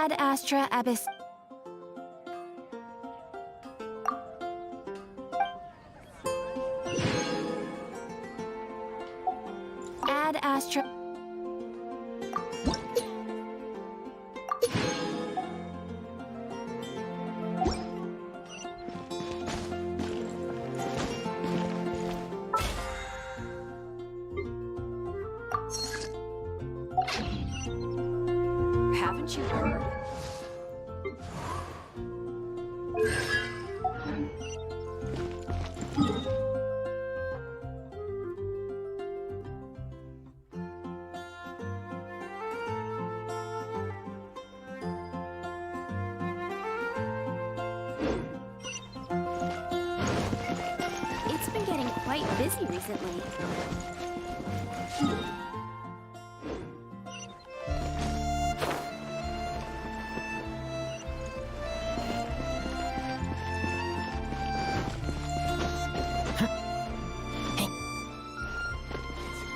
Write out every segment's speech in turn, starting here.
Ad astra abyss. Ad astra. Haven't you heard? It's been getting quite busy recently.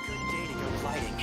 Good day to go gliding.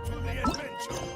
To the adventure!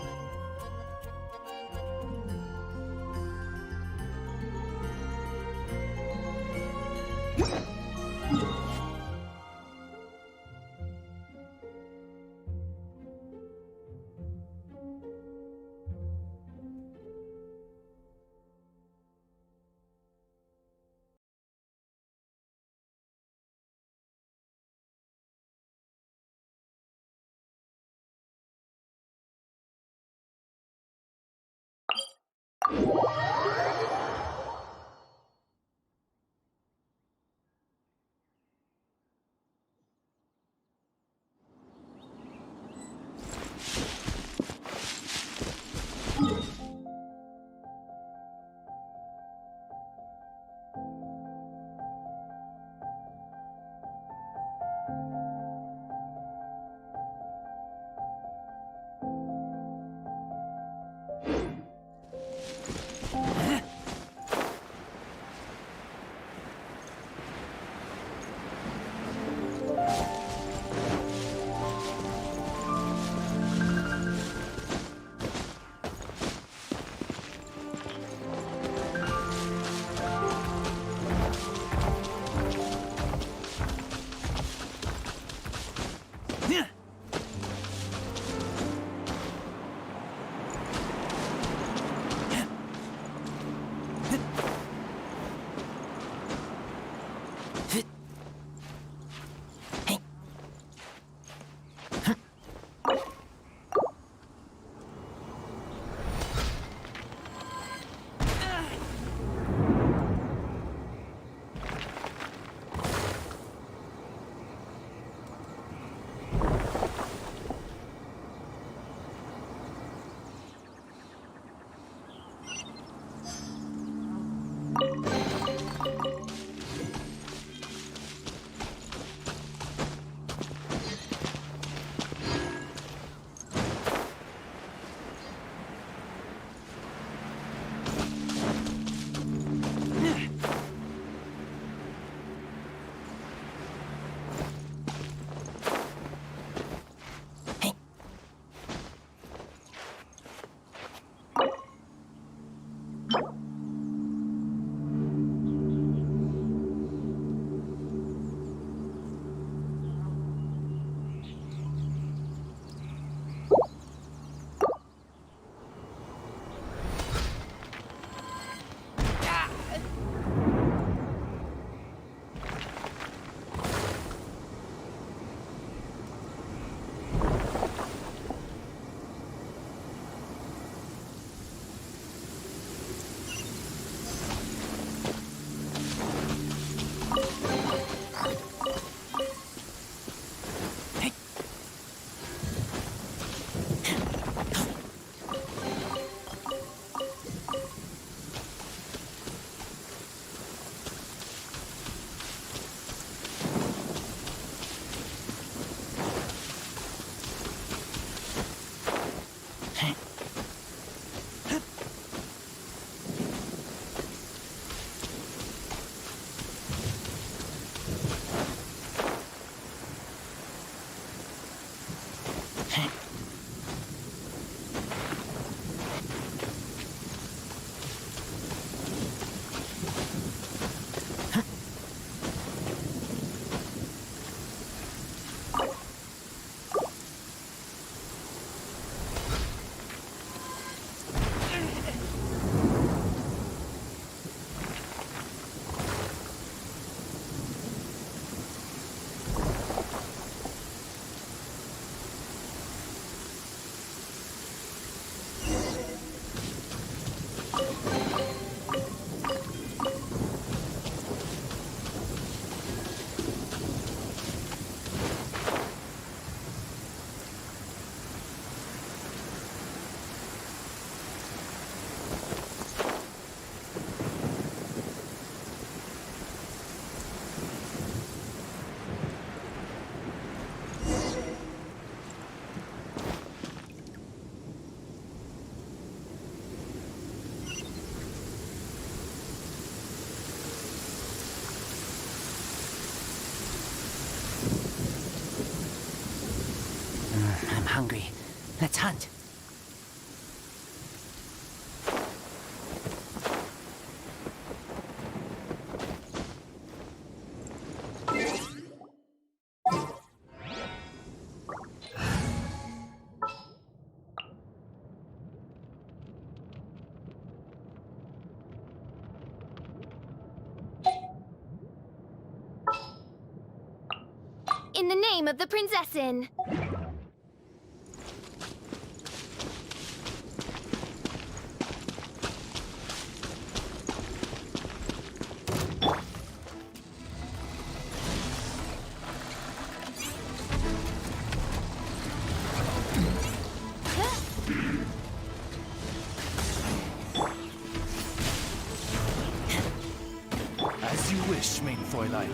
I'm hungry. Let's hunt. In the name of the Prinzessin! As you wish, mein Fräulein.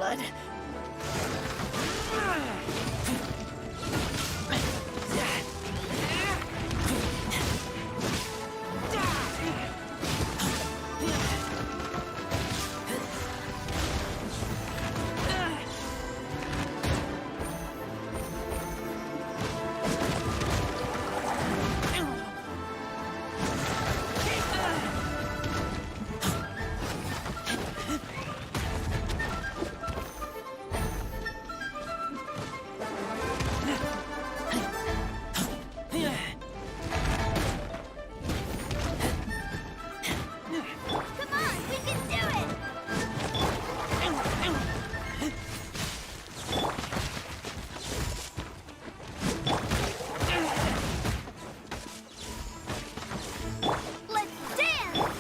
blood. Come on, we can do it! Let's dance!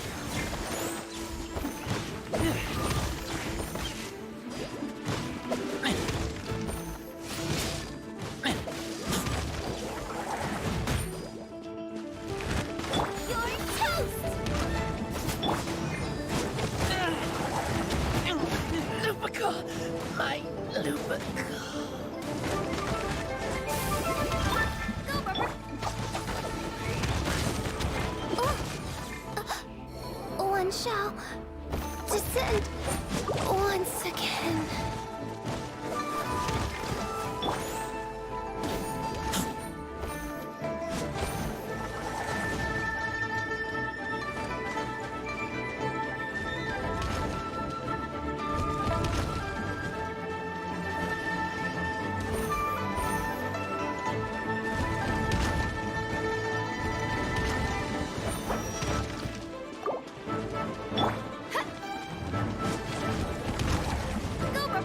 You're toast! Lupical! My Lupical. Go, Barbara! One shall descend once again. Go,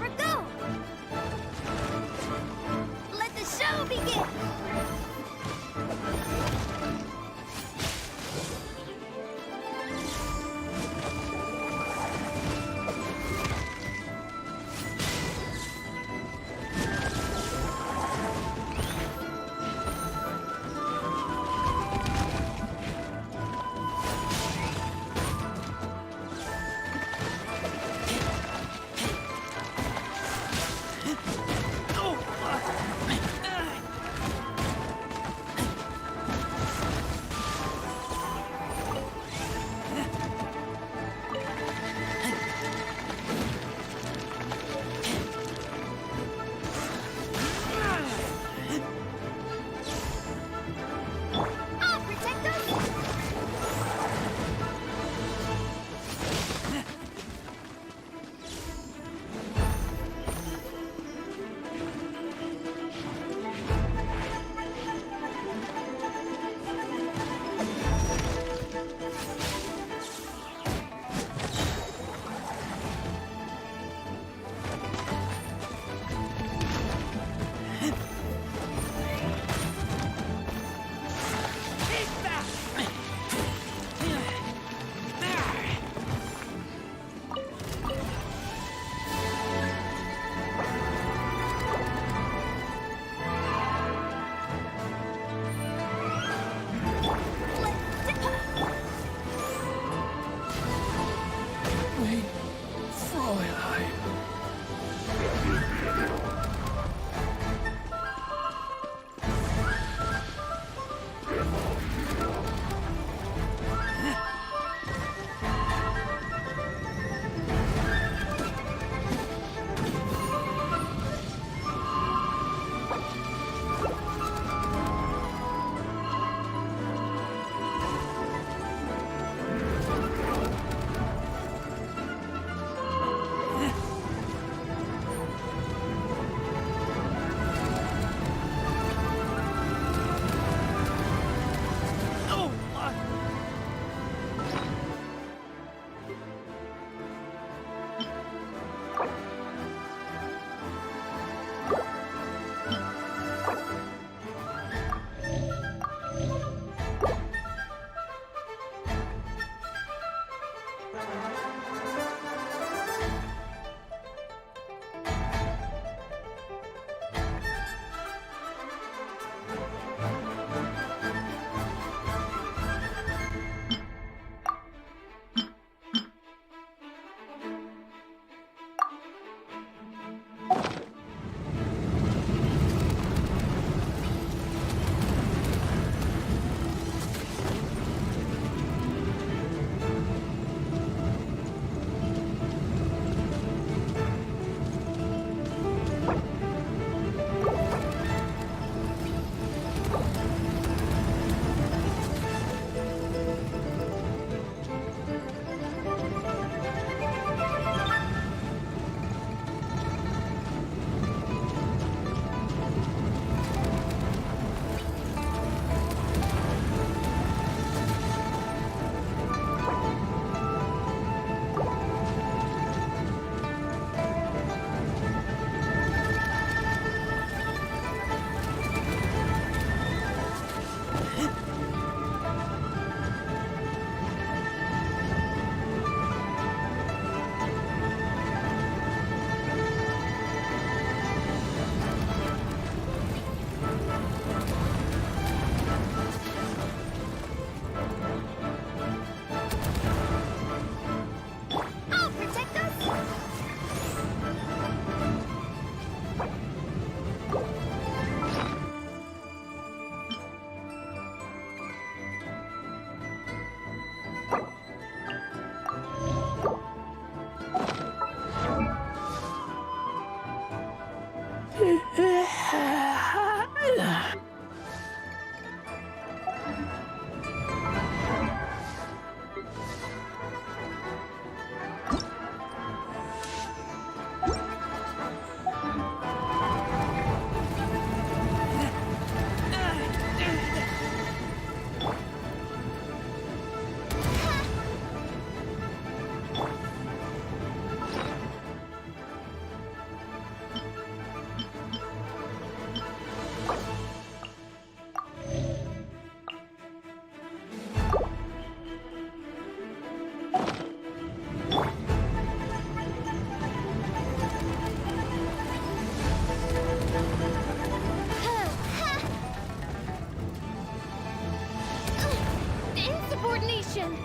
Insubordination!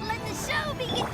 Let the show begin!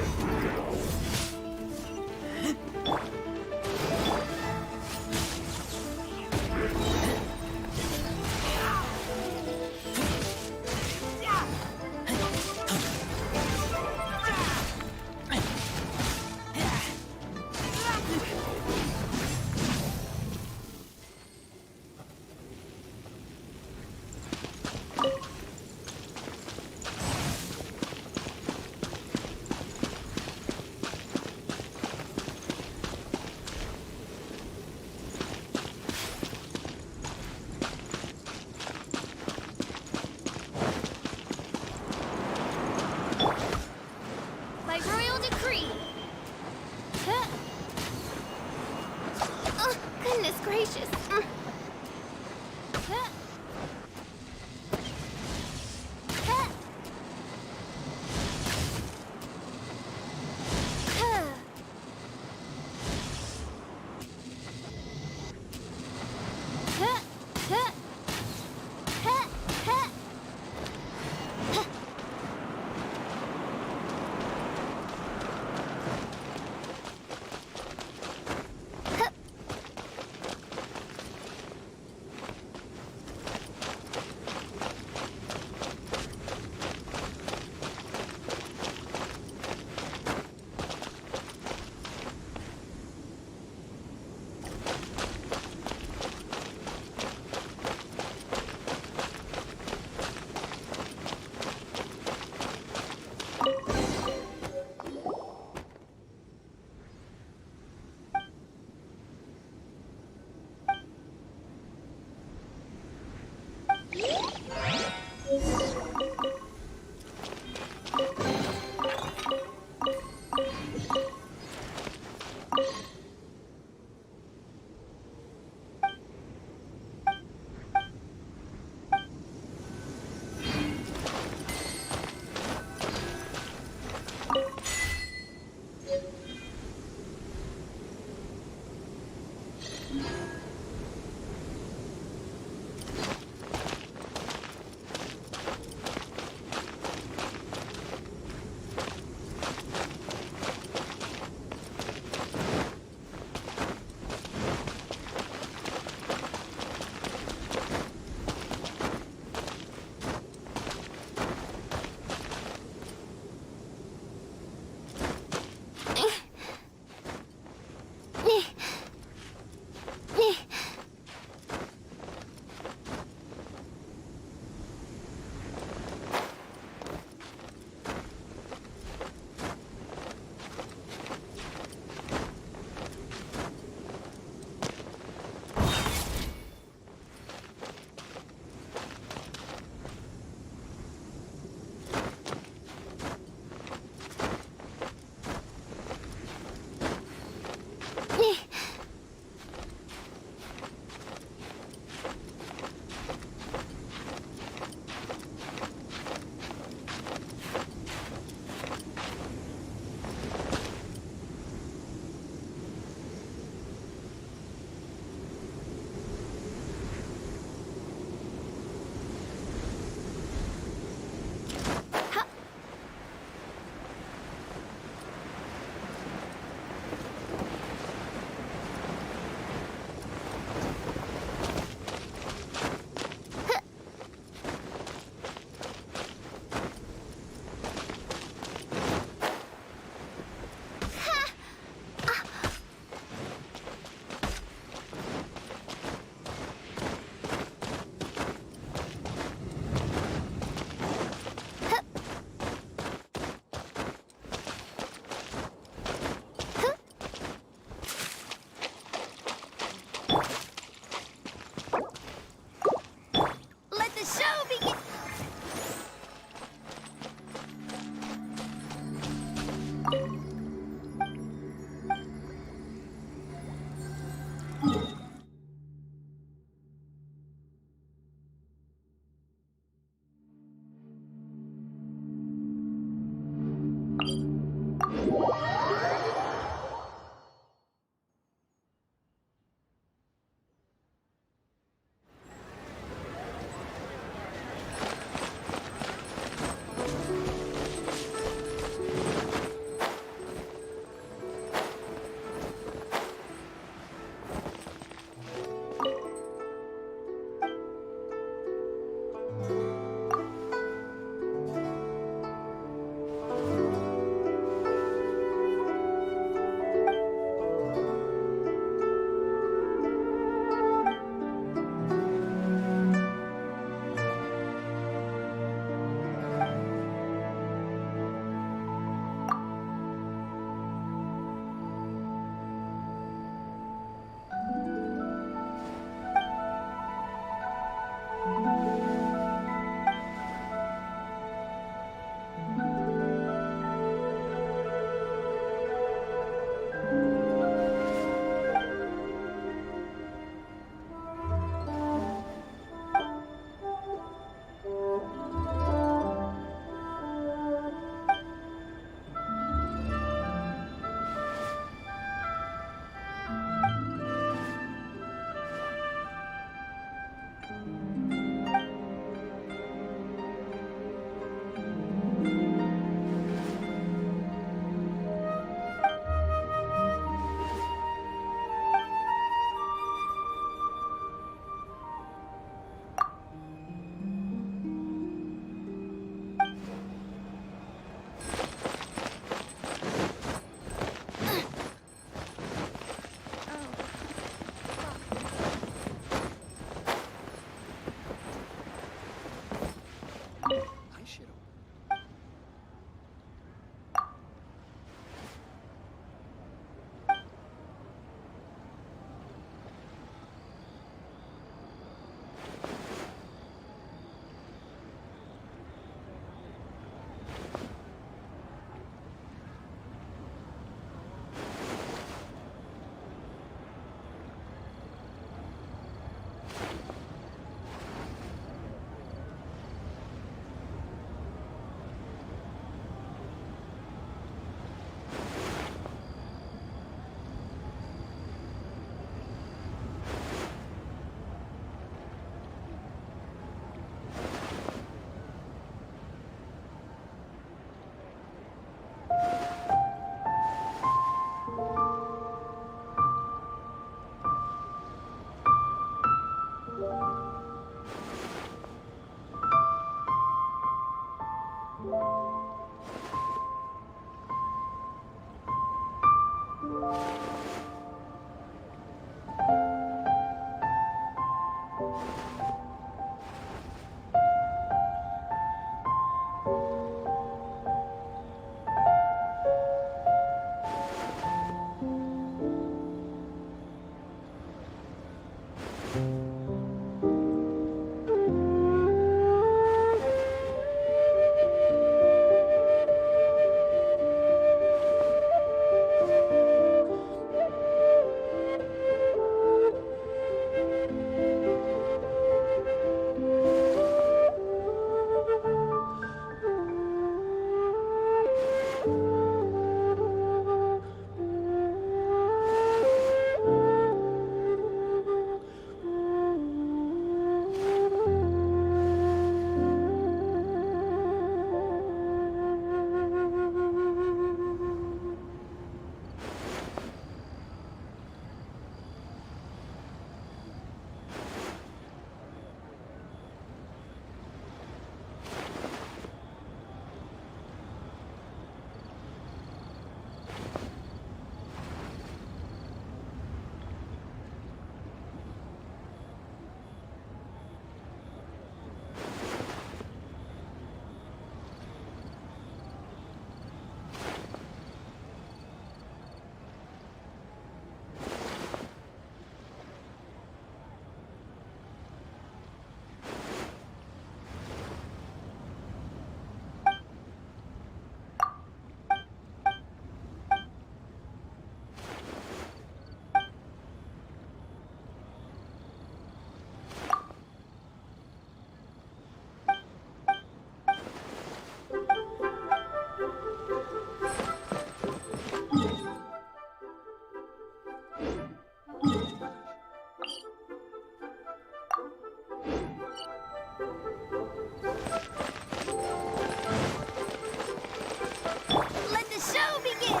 Let the show begin!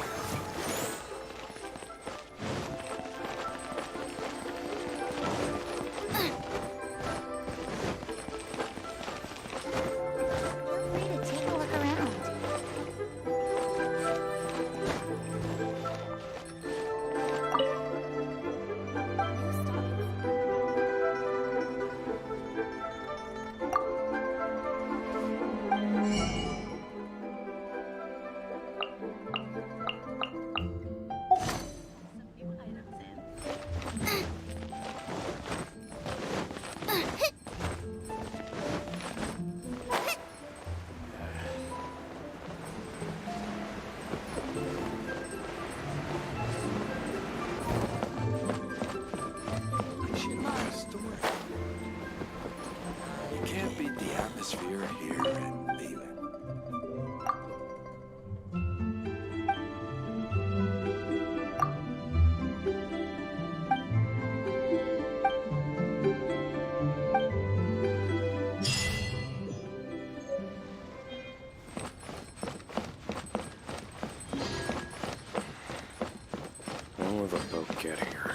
Feel free to take a look around. You can't beat the atmosphere here in Leland. When will the boat get here?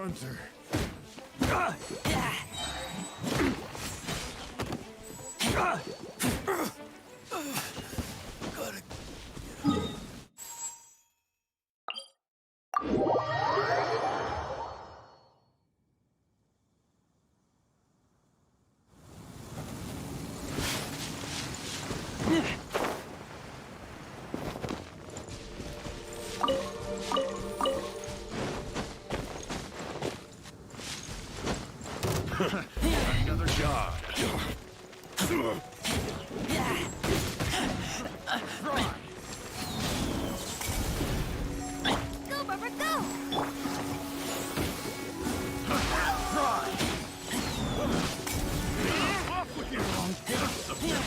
Hunter. Another job. Go, Barbara, go! Off with you! Wrong test subject.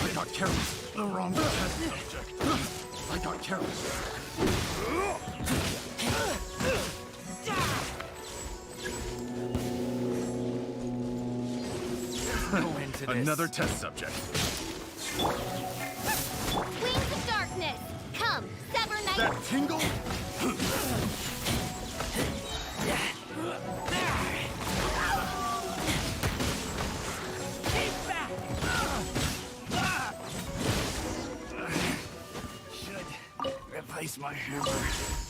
I got careless. The wrong test subject. I got careless. Go into this. Another test subject. Wings of darkness! Come, sever night! That tingle? Should replace my hammer.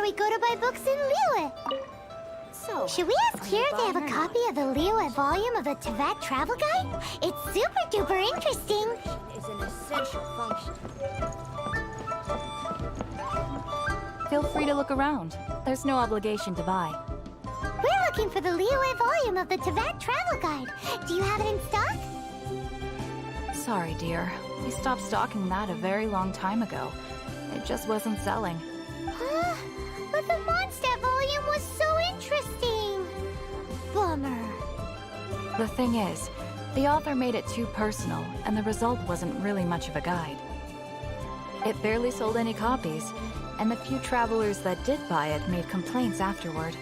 We go to buy books in Liyue. So, Should we ask here if they have a copy of the Liyue volume of the Teyvat Travel Guide? It's super duper interesting. is an essential function. Feel free to look around. There's no obligation to buy. We're looking for the Liyue volume of the Teyvat Travel Guide. Do you have it in stock? Sorry, dear. We stopped stocking that a very long time ago. It just wasn't selling. But the Mondstadt volume was so interesting. Bummer. The thing is, the author made it too personal, and the result wasn't really much of a guide. It barely sold any copies, and the few travelers that did buy it made complaints afterward.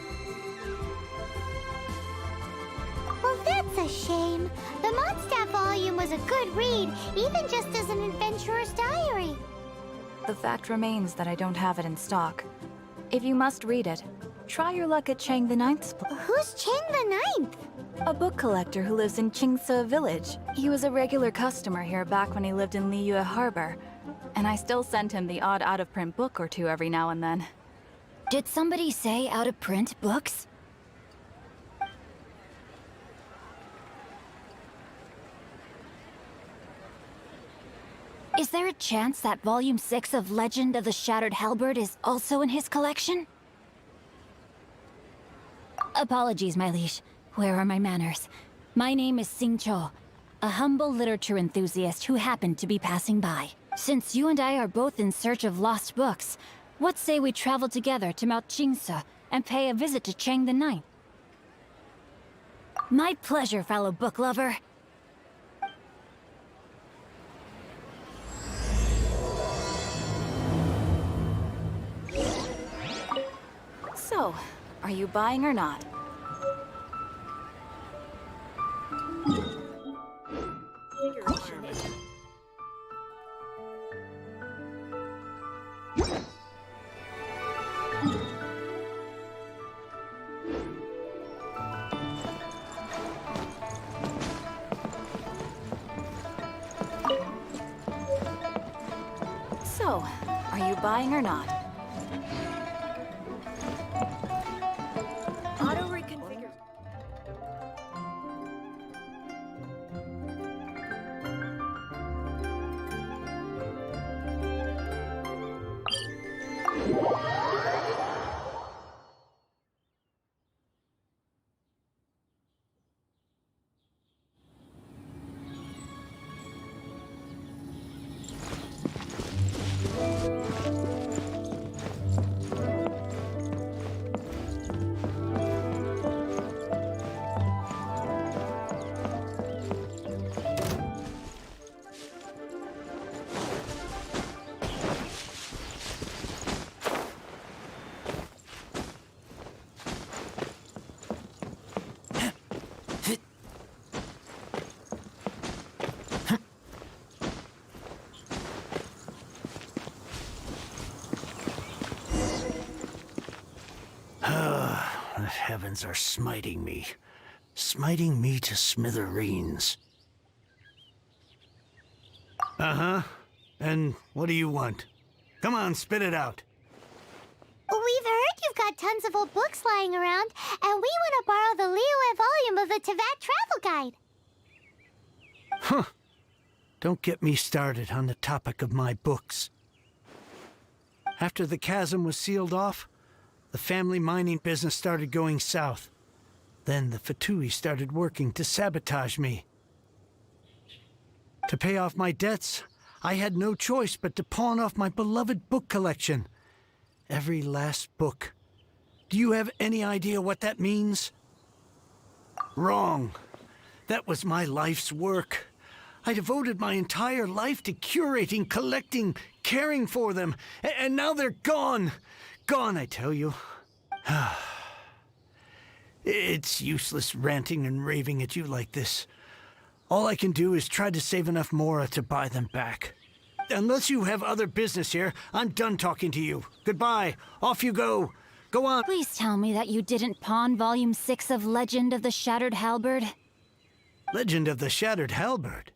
Well, that's a shame. The Mondstadt volume was a good read, even just as an adventurer's diary. The fact remains that I don't have it in stock. If you must read it, try your luck at Chang the Ninth's book. Who's Chang the Ninth? A book collector who lives in Qingce Village. He was a regular customer here back when he lived in Liyue Harbor, and I still send him the odd out-of-print book or two every now and then. Did somebody say out-of-print books? Is there a chance that Volume 6 of Legend of the Shattered Halberd is also in his collection? Apologies, my liege. Where are my manners? My name is Sing Cho, a humble literature enthusiast who happened to be passing by. Since you and I are both in search of lost books, what say we travel together to Mount Qingce and pay a visit to Chang the Ninth? My pleasure, fellow book lover. So, are you buying or not? So, are you buying or not? Auto reconfigure. heavens are smiting me. Smiting me to smithereens. Uh-huh. And what do you want? Come on, spit it out. We've heard you've got tons of old books lying around, and we want to borrow the Liyue volume of the Teyvat Travel Guide. Huh. Don't get me started on the topic of my books. After the chasm was sealed off, the family mining business started going south. Then the Fatui started working to sabotage me. To pay off my debts, I had no choice but to pawn off my beloved book collection. Every last book. Do you have any idea what that means? Wrong. That was my life's work. I devoted my entire life to curating, collecting, caring for them, and now they're gone. Gone, I tell you. It's useless ranting and raving at you like this. All I can do is try to save enough Mora to buy them back. Unless you have other business here, I'm done talking to you. Goodbye. Off you go. Go on. Please tell me that you didn't pawn Volume 6 of Legend of the Shattered Halberd. Legend of the Shattered Halberd?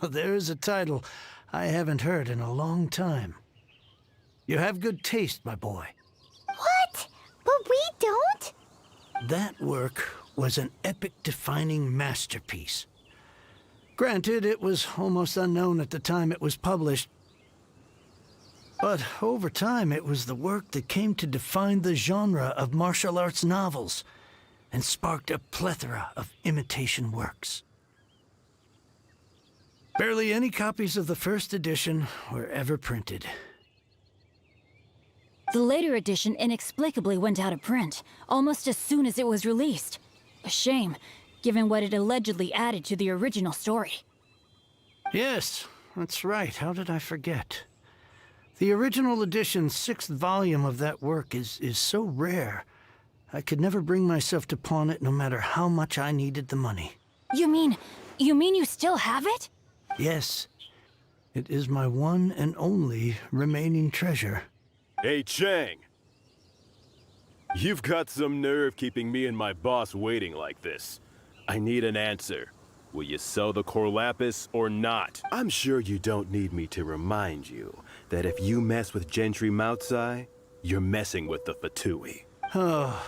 There's a title I haven't heard in a long time. You have good taste, my boy. What? But we don't? That work was an epic-defining masterpiece. Granted, it was almost unknown at the time it was published. But over time, it was the work that came to define the genre of martial arts novels and sparked a plethora of imitation works. Barely any copies of the first edition were ever printed. The later edition inexplicably went out of print, almost as soon as it was released. A shame, given what it allegedly added to the original story. Yes, that's right. How did I forget? The original edition's 6th volume of that work is so rare, I could never bring myself to pawn it no matter how much I needed the money. You mean you still have it? Yes, it is my one and only remaining treasure. Hey, Chang! You've got some nerve keeping me and my boss waiting like this. I need an answer. Will you sell the core lapis or not? I'm sure you don't need me to remind you that if you mess with Gentry Moutsai, you're messing with the Fatui. Oh,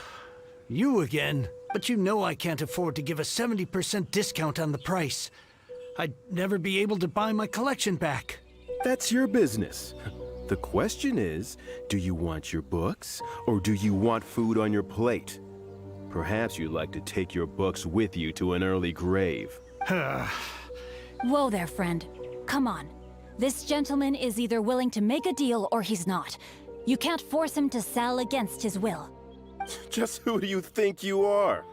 you again? But you know I can't afford to give a 70% discount on the price. I'd never be able to buy my collection back. That's your business. The question is, do you want your books, or do you want food on your plate? Perhaps you'd like to take your books with you to an early grave. Whoa there, friend. Come on. This gentleman is either willing to make a deal or he's not. You can't force him to sell against his will. Just who do you think you are?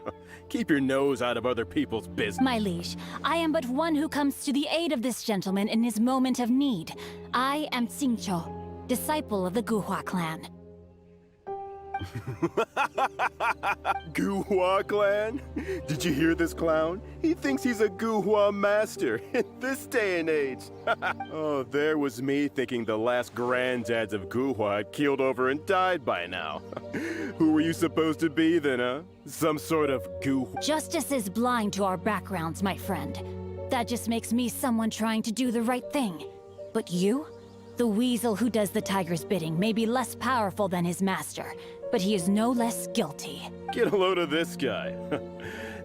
Keep your nose out of other people's business. My liege, I am but one who comes to the aid of this gentleman in his moment of need. I am Xingqiu, disciple of the Guhua clan. Guhua clan? Did you hear this clown? He thinks he's a Guhua master in this day and age. Oh, there was me thinking the last granddads of Guhua had keeled over and died by now. Who were you supposed to be then, huh? Some sort of Guhua? Justice is blind to our backgrounds, my friend. That just makes me someone trying to do the right thing. But you? The weasel who does the tiger's bidding may be less powerful than his master, but he is no less guilty. Get a load of this guy.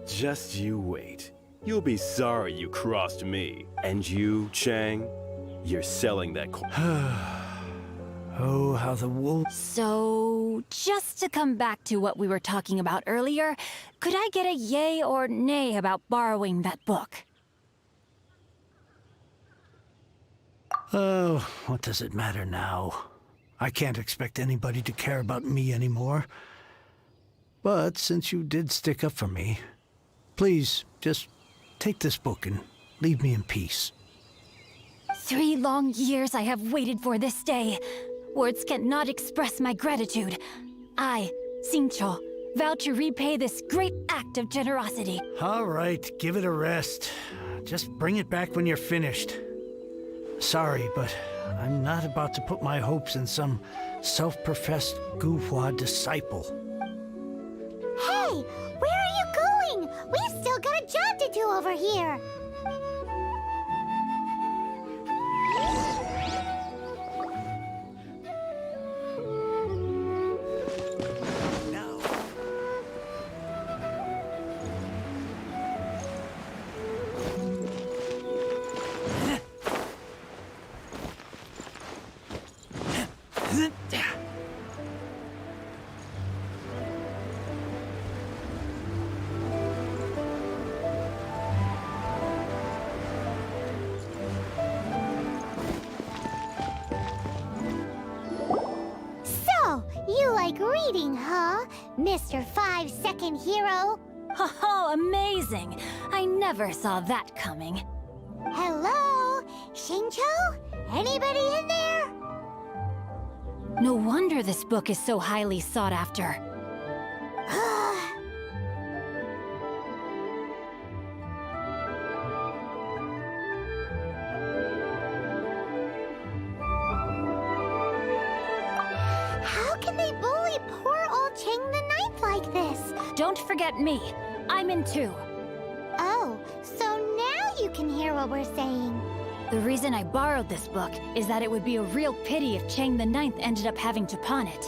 Just you wait. You'll be sorry you crossed me. And you, Chang, you're selling that Oh, how the wolf... So, just to come back to what we were talking about earlier, could I get a yay or nay about borrowing that book? Oh, what does it matter now? I can't expect anybody to care about me anymore. But since you did stick up for me, please, just take this book and leave me in peace. 3 long years I have waited for this day. Words cannot express my gratitude. I, Xingqiu, vow to repay this great act of generosity. All right, give it a rest. Just bring it back when you're finished. Sorry, but I'm not about to put my hopes in some self-professed Guhua disciple. Hey! here. So, you like reading, huh, Mr. 5-second hero? Oh, amazing! I never saw that coming. Hello? Xingqiu? Anybody in there? No wonder this book is so highly sought after. How can they bully poor old Chang the Ninth like this? Don't forget me. I'm in too. Oh, so now you can hear what we're saying. The reason I borrowed this book is that it would be a real pity if Chang the Ninth ended up having to pawn it.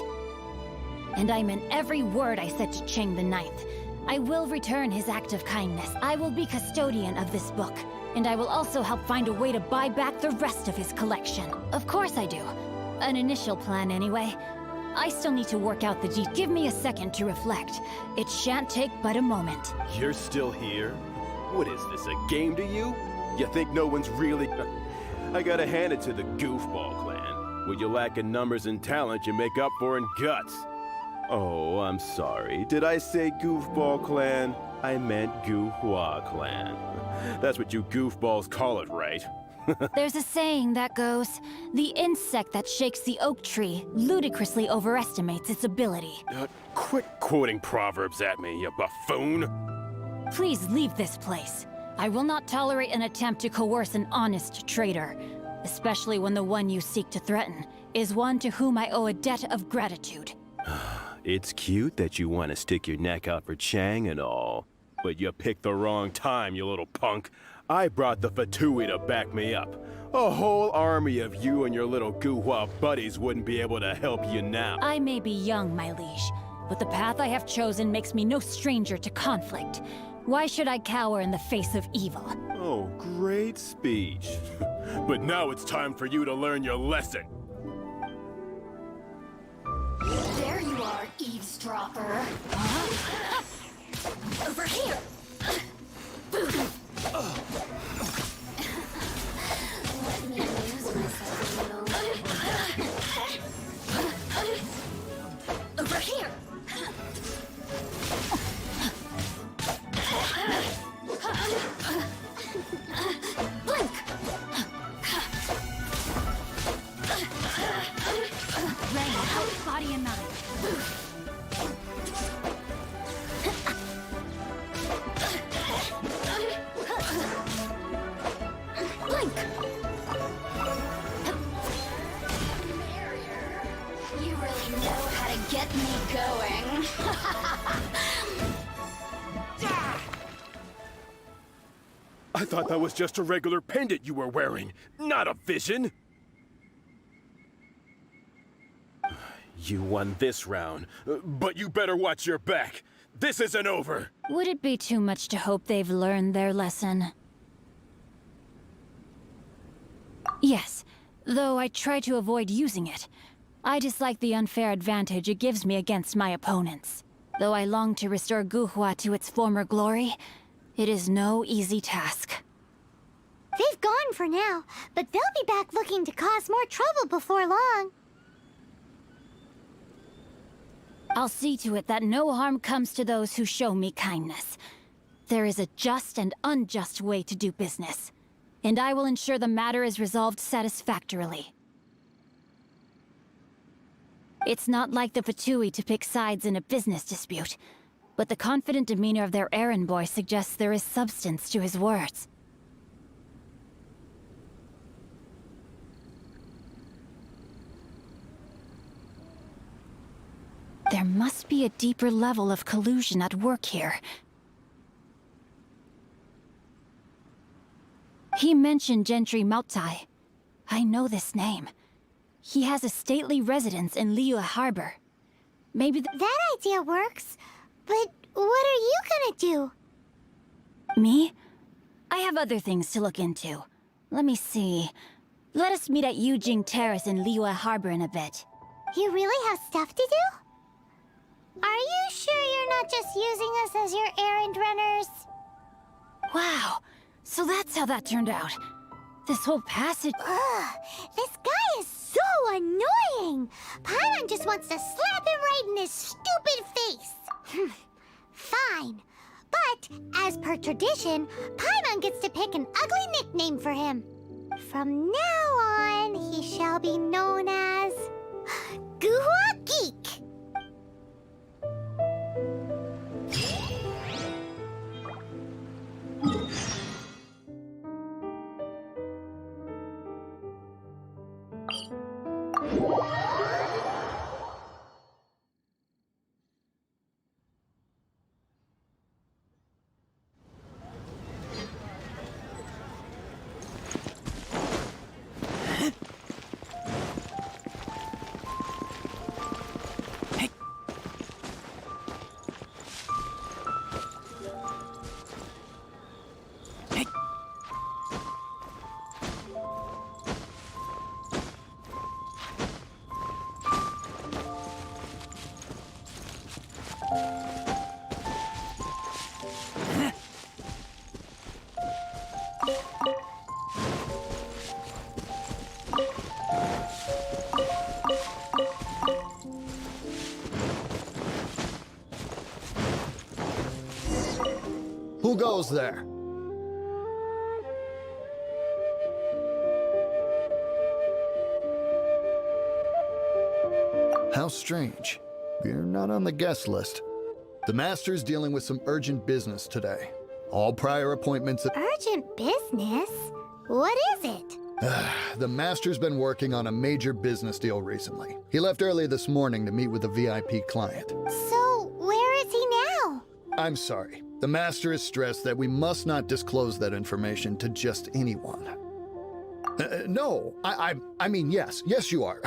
And I meant every word I said to Chang the Ninth. I will return his act of kindness. I will be custodian of this book. And I will also help find a way to buy back the rest of his collection. Of course I do. An initial plan anyway. I still need to work out the details. Give me a second to reflect. It shan't take but a moment. You're still here? What is this, a game to you? You think no one's really... I gotta hand it to the Goofball clan. What you lack in numbers and talent, you make up for in guts. Oh, I'm sorry. Did I say Goofball clan? I meant Guhua clan. That's what you goofballs call it, right? There's a saying that goes, the insect that shakes the oak tree ludicrously overestimates its ability. Quit quoting proverbs at me, you buffoon! Please leave this place. I will not tolerate an attempt to coerce an honest trader, especially when the one you seek to threaten is one to whom I owe a debt of gratitude. It's cute that you want to stick your neck out for Chang and all, but you picked the wrong time, you little punk. I brought the Fatui to back me up. A whole army of you and your little Guhua buddies wouldn't be able to help you now. I may be young, my liege, but the path I have chosen makes me no stranger to conflict. Why should I cower in the face of evil? Oh, great speech. But now it's time for you to learn your lesson. There you are, eavesdropper. Over here. Let me amuse myself a little. Over here. Blink. Rain, out body and mind. Blink! You really know how to get me going. I thought that was just a regular pendant you were wearing, not a vision. You won this round, but you better watch your back. This isn't over. Would it be too much to hope they've learned their lesson? Yes, though I try to avoid using it. I dislike the unfair advantage it gives me against my opponents. Though I long to restore Guhua to its former glory, it is no easy task. They've gone for now, but they'll be back looking to cause more trouble before long. I'll see to it that no harm comes to those who show me kindness. There is a just and unjust way to do business, and I will ensure the matter is resolved satisfactorily. It's not like the Fatui to pick sides in a business dispute, but the confident demeanor of their errand boy suggests there is substance to his words. There must be a deeper level of collusion at work here. He mentioned Gentry Maotai. I know this name. He has a stately residence in Liyue Harbor. Maybe That idea works, but what are you gonna do? Me? I have other things to look into. Let me see. Let us meet at Yujing Terrace in Liyue Harbor in a bit. You really have stuff to do? Are you sure you're not just using us as your errand runners? Wow, so that's how that turned out. This whole passage... Ugh, this guy is so annoying! Paimon just wants to slap him right in his stupid face! Fine. But, as per tradition, Paimon gets to pick an ugly nickname for him. From now on, he shall be known as... Guhua Geek! Who goes there? How strange. You're not on the guest list. The Master's dealing with some urgent business today. All prior appointments... Urgent business? What is it? The Master's been working on a major business deal recently. He left early this morning to meet with a VIP client. So, where is he now? I'm sorry. The Master is stressed that we must not disclose that information to just anyone. No, I mean, yes. Yes, you are.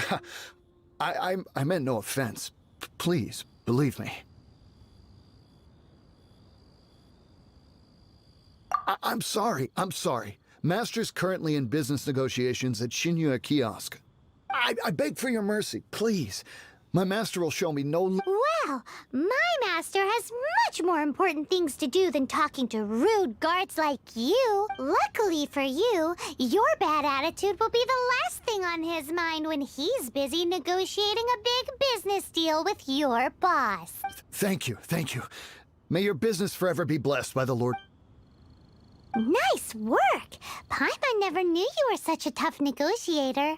I meant no offense. Please, believe me. I'm sorry. Master's currently in business negotiations at Shinyue Kiosk. I beg for your mercy, please. My master will show me no... Well, my master has much more important things to do than talking to rude guards like you. Luckily for you, your bad attitude will be the last thing on his mind when he's busy negotiating a big business deal with your boss. Thank you. May your business forever be blessed by the Lord. Nice work! Paimon never knew you were such a tough negotiator.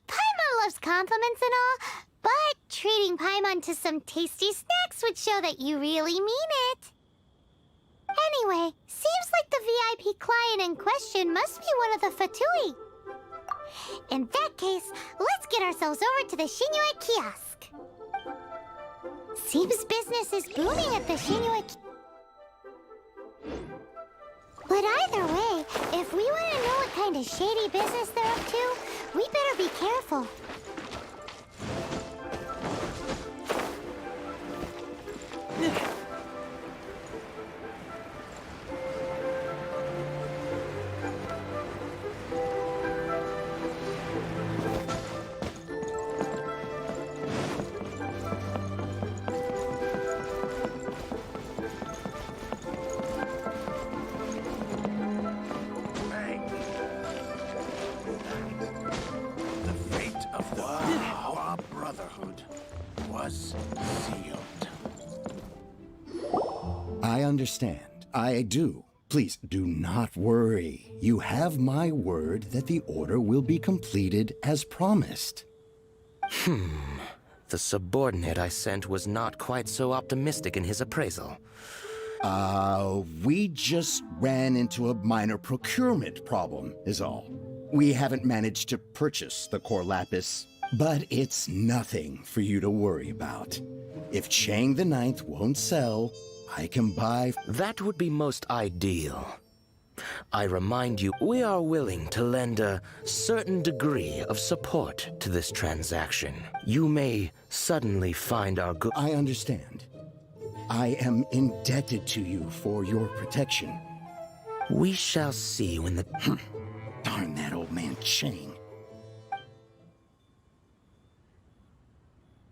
Paimon loves compliments and all, but treating Paimon to some tasty snacks would show that you really mean it. Anyway, seems like the VIP client in question must be one of the Fatui. In that case, let's get ourselves over to the Shinyue Kiosk. Seems business is booming at the Shinyue Kiosk. But either way, if we want to know what kind of shady business they're up to, we better be careful. I understand. I do. Please do not worry. You have my word that the order will be completed as promised. The subordinate I sent was not quite so optimistic in his appraisal. We just ran into a minor procurement problem, is all. We haven't managed to purchase the core lapis, but it's nothing for you to worry about. If Chang the Ninth won't sell, I can buy... That would be most ideal. I remind you, we are willing to lend a certain degree of support to this transaction. You may suddenly find our good. I understand. I am indebted to you for your protection. We shall see when the. Darn that old man Chang.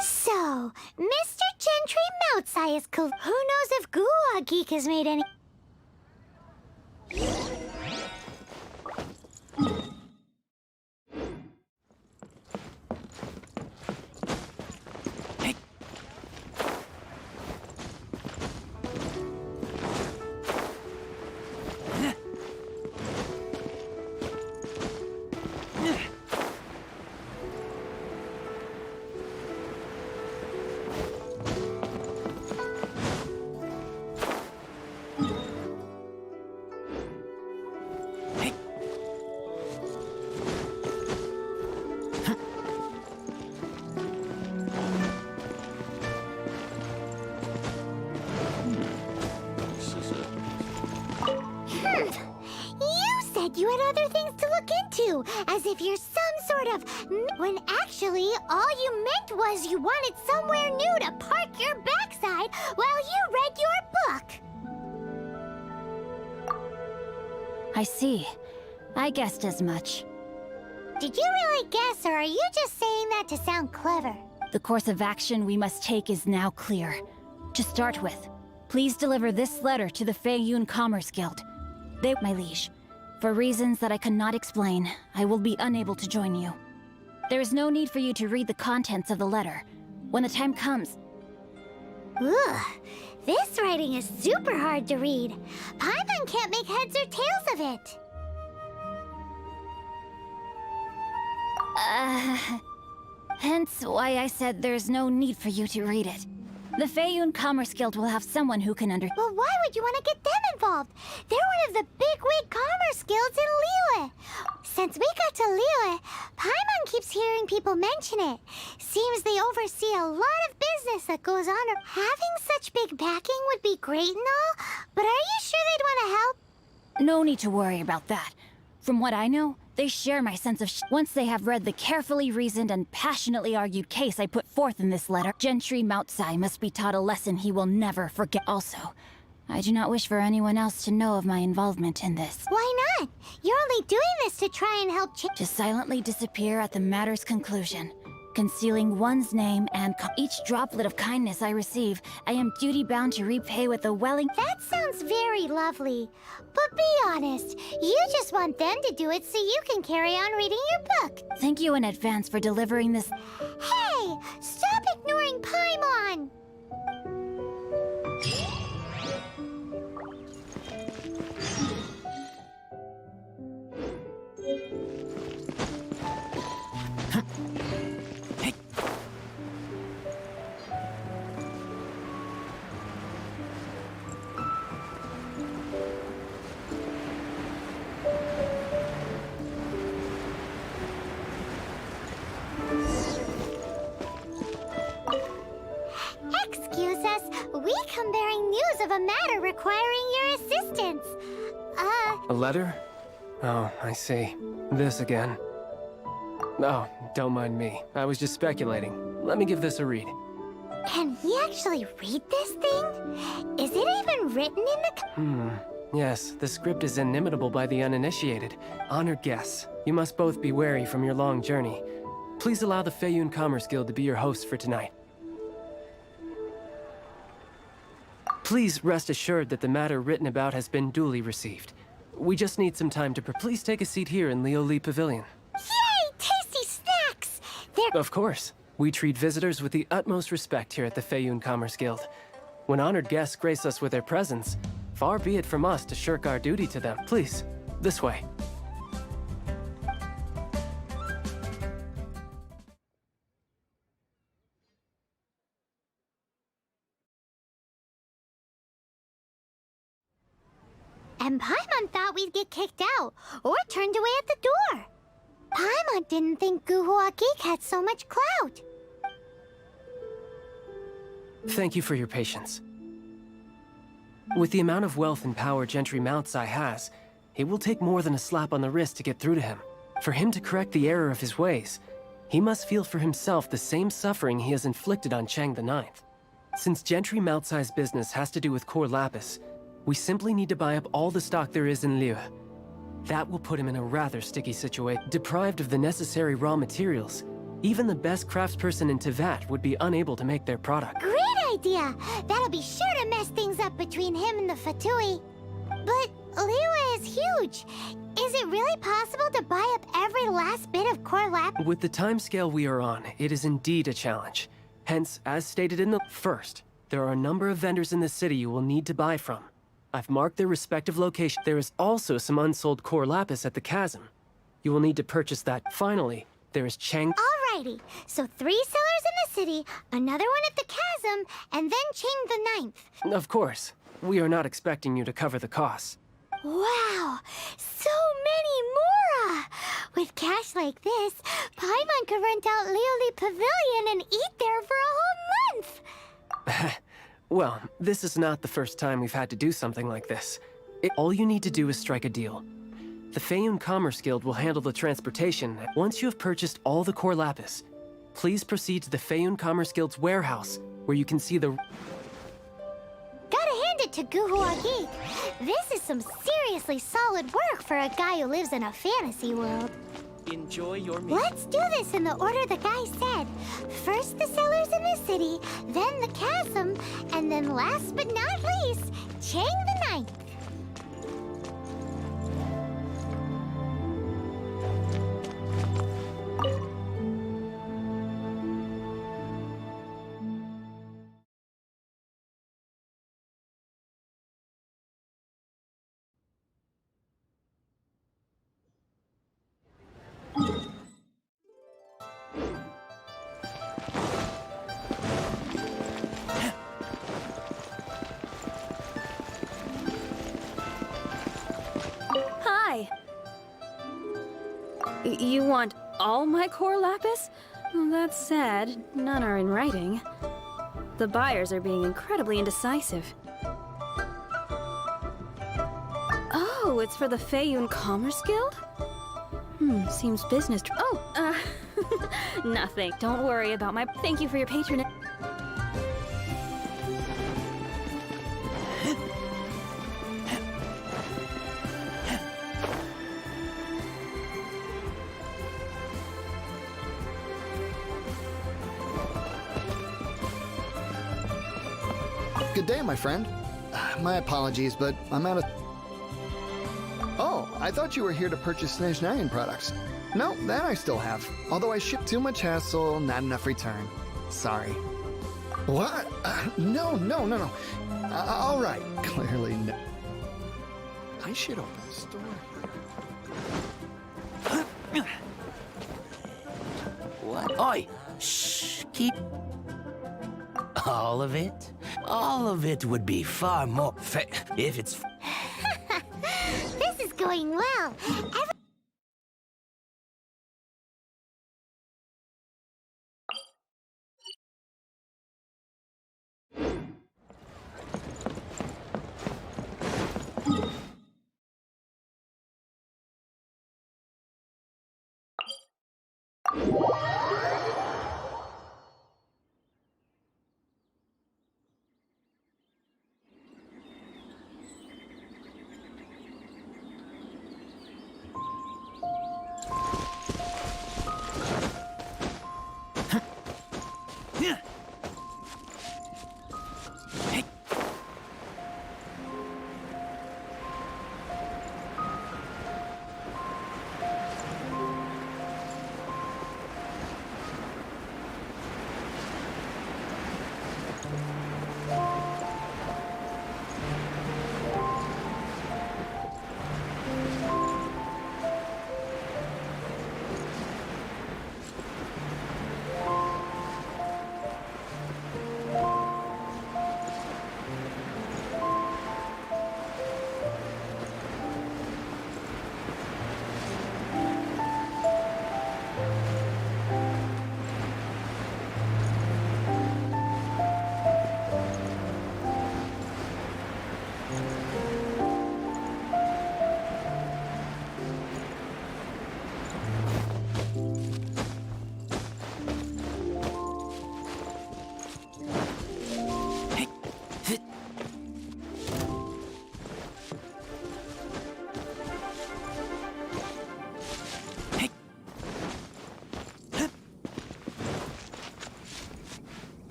So, Mr. Gentry Moutsai is cool. Who knows if Guhua Geek has made any... You had other things to look into, as if you're some sort of... When actually, all you meant was you wanted somewhere new to park your backside while you read your book. I see. I guessed as much. Did you really guess, or are you just saying that to sound clever? The course of action we must take is now clear. To start with, please deliver this letter to the Feiyun Commerce Guild. They, my liege. For reasons that I cannot explain, I will be unable to join you. There is no need for you to read the contents of the letter. When the time comes... Ugh, this writing is super hard to read. Paimon can't make heads or tails of it. Hence why I said there's no need for you to read it. The Feiyun Commerce Guild will have someone who can Well, why would you want to get them involved? They're one of the bigwig commerce guilds in Liyue. Since we got to Liyue, Paimon keeps hearing people mention it. Seems they oversee a lot of business that goes on. Having such big backing would be great and all, but are you sure they'd want to help? No need to worry about that. From what I know, they share my sense of Once they have read the carefully reasoned and passionately argued case I put forth in this letter, Gentry Moutsai must be taught a lesson he will never forget. Also, I do not wish for anyone else to know of my involvement in this. Why not? You're only doing this to try and help To silently disappear at the matter's conclusion. Concealing one's name and each droplet of kindness I receive, I am duty-bound to repay with a welling... That sounds very lovely. But be honest, you just want them to do it so you can carry on reading your book. Thank you in advance for delivering this... Hey! Stop ignoring Paimon! Excuse us, we come bearing news of a matter requiring your assistance. A letter? Oh, I see. This again. Oh, don't mind me. I was just speculating. Let me give this a read. Can we actually read this thing? Is it even written in the... Yes, the script is inimitable by the uninitiated. Honored guests, you must both be wary from your long journey. Please allow the Feiyun Commerce Guild to be your host for tonight. Please rest assured that the matter written about has been duly received. We just need some time to please take a seat here in Lioli Pavilion. Yay! Tasty snacks! They're... Of course. We treat visitors with the utmost respect here at the Feiyun Commerce Guild. When honored guests grace us with their presence, far be it from us to shirk our duty to them. Please, this way. And Paimon thought we'd get kicked out, or turned away at the door. Paimon didn't think Guhua Geek had so much clout. Thank you for your patience. With the amount of wealth and power Gentry Moutsai has, It will take more than a slap on the wrist to get through to him. For him to correct the error of his ways, he must feel for himself the same suffering he has inflicted on Chang the Ninth. Since Gentry Moutsai's business has to do with core lapis, we simply need to buy up all the stock there is in Liyue. That will put him in a rather sticky situation. Deprived of the necessary raw materials, even the best craftsperson in Tevat would be unable to make their product. Great idea! That'll be sure to mess things up between him and the Fatui. But Liyue is huge. Is it really possible to buy up every last bit of core lapis? With the timescale we are on, it is indeed a challenge. Hence, as stated in the first, there are a number of vendors in the city you will need to buy from. I've marked their respective location. There is also some unsold core lapis at the chasm. You will need to purchase that. Finally, there is Chang. Alrighty, so 3 sellers in the city, another one at the chasm, and then Chang the Ninth. Of course, we are not expecting you to cover the costs. Wow, so many more! With cash like this, Paimon could rent out Lioli Pavilion and eat there for a whole month! Well, this is not the first time we've had to do something like this. All you need to do is strike a deal. The Feiyun Commerce Guild will handle the transportation. Once you have purchased all the core lapis, please proceed to the Feiyun Commerce Guild's warehouse, where you can see the... Gotta hand it to Guhua Geek. This is some seriously solid work for a guy who lives in a fantasy world. Enjoy your meal. Let's do this in the order the guy said. First the sellers in the city, then the chasm, and then last but not least, Chang the Ninth. Hi. You want all my core lapis? Well, that's sad. None are in writing. The buyers are being incredibly indecisive. Oh, it's for the Feiyun Commerce Guild? Seems business. Nothing. Don't worry about my. Thank you for your patronage. Good day, my friend. My apologies, but I'm out of... Oh, I thought you were here to purchase Snezhnayan products. No, that I still have. Although I shipped too much hassle, not enough return. Sorry. What? No. All right. Clearly no. I should open the store. What? Oi! Shh! Keep... All of it? All of it would be far more if it's... This is going well.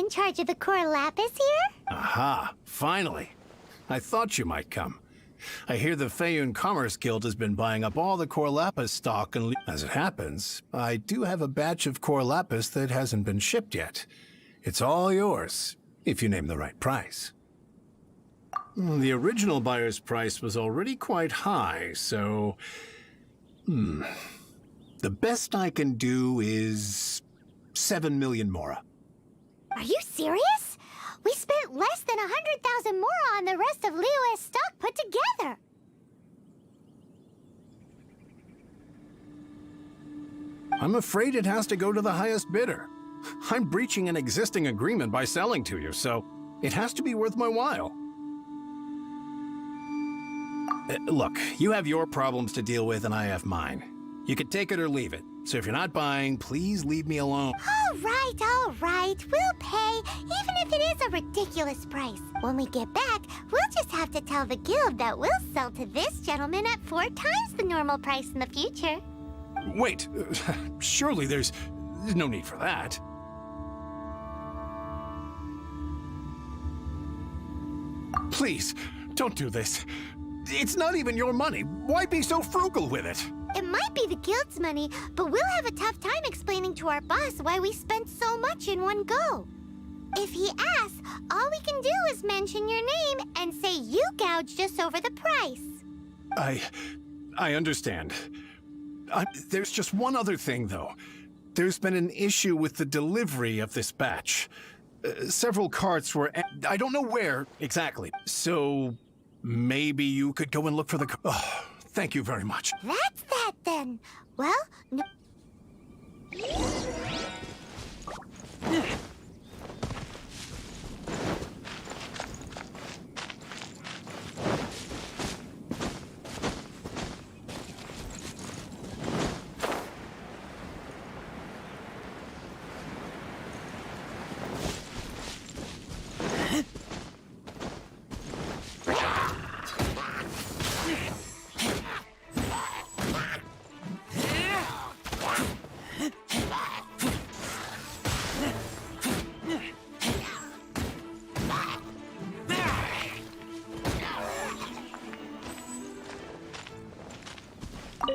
in charge of the core lapis here? Aha, finally. I thought you might come. I hear the Feiyun Commerce Guild has been buying up all the core lapis stock, and as it happens, I do have a batch of core lapis that hasn't been shipped yet. It's all yours, if you name the right price. The original buyer's price was already quite high, so... The best I can do is 7 million mora. Are you serious? We spent less than 100,000 mora on the rest of Liyue's stock put together. I'm afraid it has to go to the highest bidder. I'm breaching an existing agreement by selling to you, so it has to be worth my while. Look, you have your problems to deal with and I have mine. You can take it or leave it. So if you're not buying, please leave me alone. All right. We'll pay, even if it is a ridiculous price. When we get back, we'll just have to tell the guild that we'll sell to this gentleman at 4 times the normal price in the future. Wait, surely there's no need for that. Please, don't do this. It's not even your money. Why be so frugal with it? It might be the guild's money, but we'll have a tough time explaining to our boss why we spent so much in one go. If he asks, all we can do is mention your name and say you gouged us over the price. I understand. There's just one other thing, though. There's been an issue with the delivery of this batch. Several carts were... I don't know where exactly. So maybe you could go and look for the... Oh, thank you very much. That's that, then. Well, no...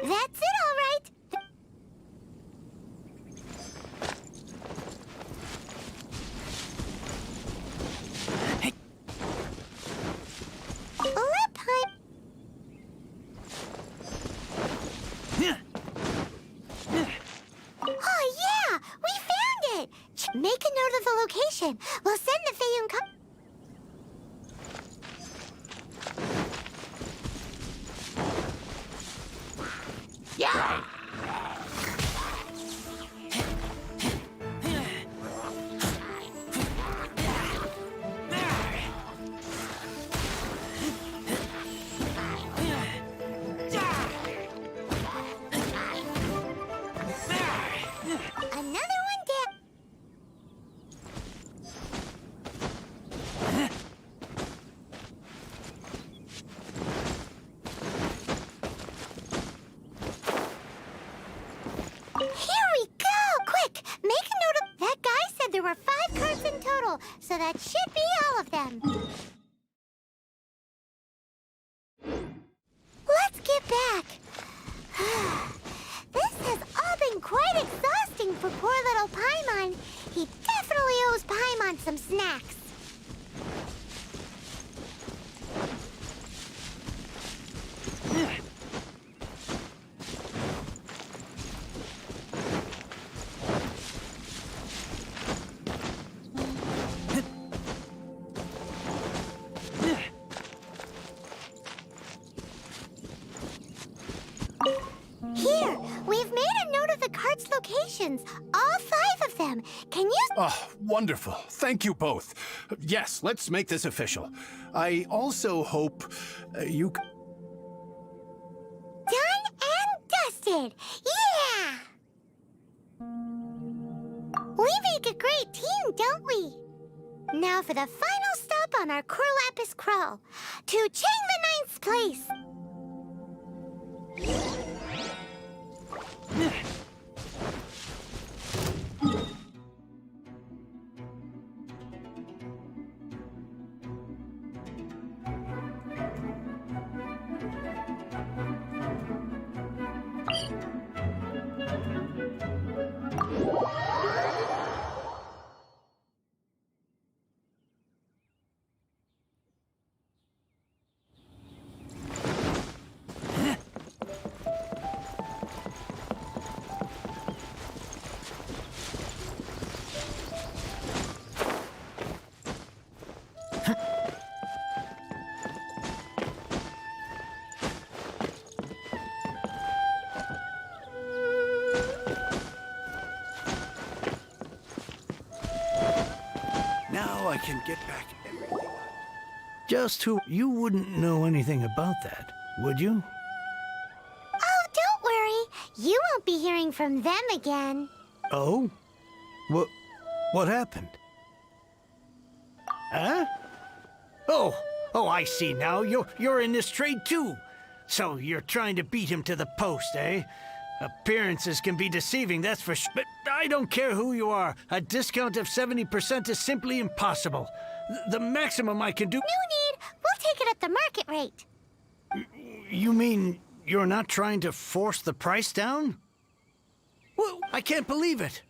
That's it, all right. Oh, yeah! We found it! Make a note of the location. We'll send the Feiyun Yeah! Another one down. Here we go! Quick, make a note of... That guy said there were 5 carts in total, so that should be all of them. Let's get back. This has all been quite exhausting for poor little Paimon. He definitely owes Paimon some snacks. Here, we've made a note of the cart's locations. All 5 of them. Can you... Oh, wonderful. Thank you both. Yes, let's make this official. I also hope you... Done and dusted! Yeah! We make a great team, don't we? Now for the final stop on our Core Lapis crawl. To Chang the Ninth's place. I can get back everything. Just who... You wouldn't know anything about that, would you? Oh, don't worry. You won't be hearing from them again. Oh? What happened? Huh? Oh, I see now. You're in this trade too. So you're trying to beat him to the post, eh? Appearances can be deceiving, that's for sure. But I don't care who you are. A discount of 70% is simply impossible. The maximum I can do... No need. We'll take it at the market rate. You mean you're not trying to force the price down? Well, I can't believe it.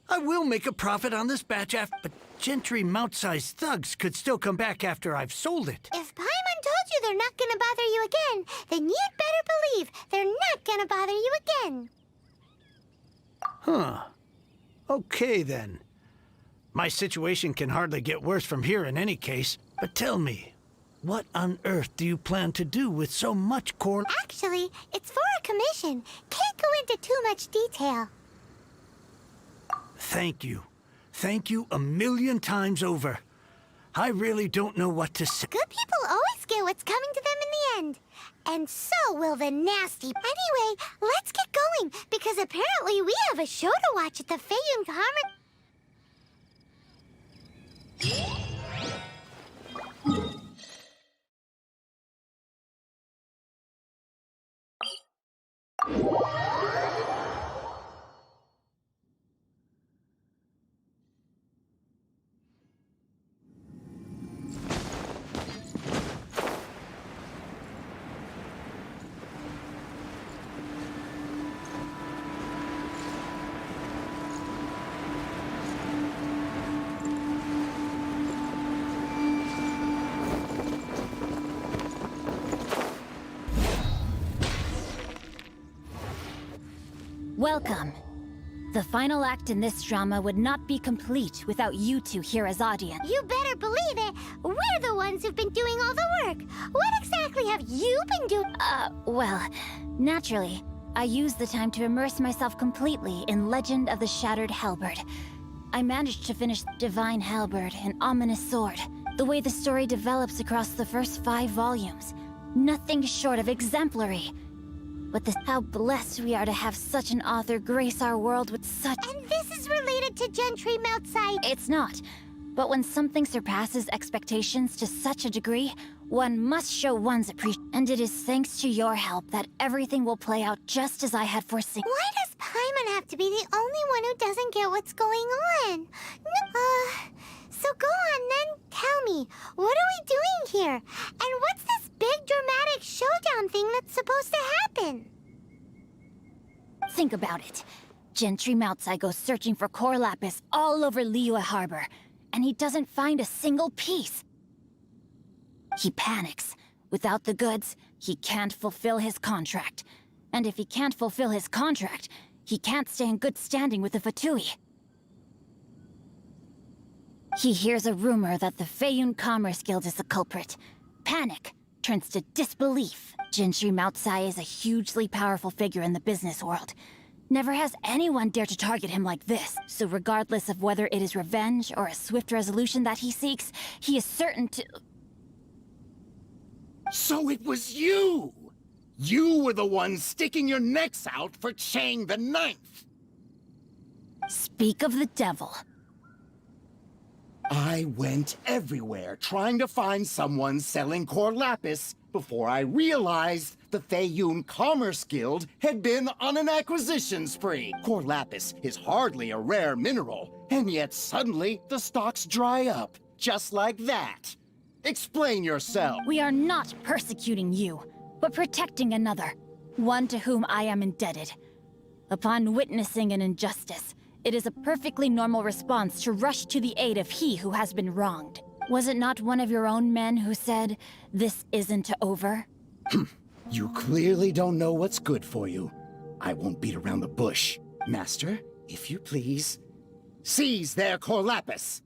I will make a profit on this batch after... But Gentry mount-sized thugs could still come back after I've sold it. If Paimon told you they're not gonna bother you again, then you'd better believe they're not gonna bother you again. Huh. Okay, then. My situation can hardly get worse from here in any case. But tell me, what on earth do you plan to do with so much corn? Actually, it's for a commission. Can't go into too much detail. Thank you. Thank you a million times over. I really don't know what to say. Good people always get what's coming to them in the end. And so will the nasty... Anyway, let's get going, because apparently we have a show to watch at the Feiyun Commerce... Welcome. The final act in this drama would not be complete without you two here as audience. You better believe it. We're the ones who've been doing all the work. What exactly have you been doing? Well, naturally, I used the time to immerse myself completely in Legend of the Shattered Halberd. I managed to finish Divine Halberd, an ominous sword. The way the story develops across the first 5 volumes. Nothing short of exemplary. But how blessed we are to have such an author grace our world with such... And this is related to Gentry Moutside. It's not. But when something surpasses expectations to such a degree, one must show one's appreciation. And it is thanks to your help that everything will play out just as I had foreseen. Why does Paimon have to be the only one who doesn't get what's going on? So go on then, tell me, what are we doing here? And what's this big dramatic showdown thing that's supposed to happen? Think about it. Gentry Moutsai goes searching for core lapis all over Liyue Harbor, and he doesn't find a single piece. He panics. Without the goods, he can't fulfill his contract. And if he can't fulfill his contract, he can't stay in good standing with the Fatui. He hears a rumor that the Feiyun Commerce Guild is the culprit. Panic turns to disbelief. Gentry Moutsai is a hugely powerful figure in the business world. Never has anyone dared to target him like this. So regardless of whether it is revenge or a swift resolution that he seeks, he is certain to... So it was you! You were the one sticking your necks out for Chang the Ninth! Speak of the devil. I went everywhere trying to find someone selling core lapis before I realized the Feiyun Commerce Guild had been on an acquisition spree. Core lapis is hardly a rare mineral, and yet suddenly the stocks dry up, just like that. Explain yourself. We are not persecuting you, but protecting another, one to whom I am indebted. Upon witnessing an injustice, it is a perfectly normal response to rush to the aid of he who has been wronged. Was it not one of your own men who said, "This isn't over"? You clearly don't know what's good for you. I won't beat around the bush. Master, if you please, seize their core lapis.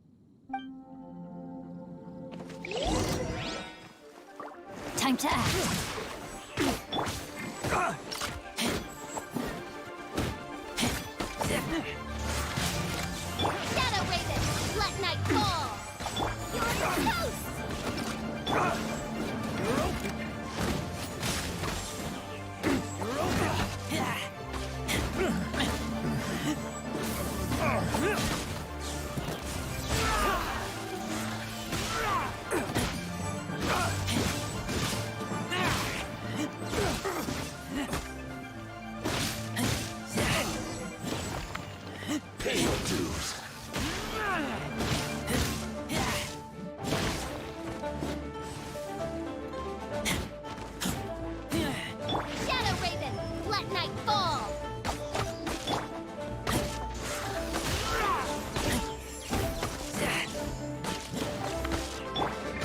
Time to act. Shadow Raven, let night fall! Pay your dues. Shadow Raven, let night fall!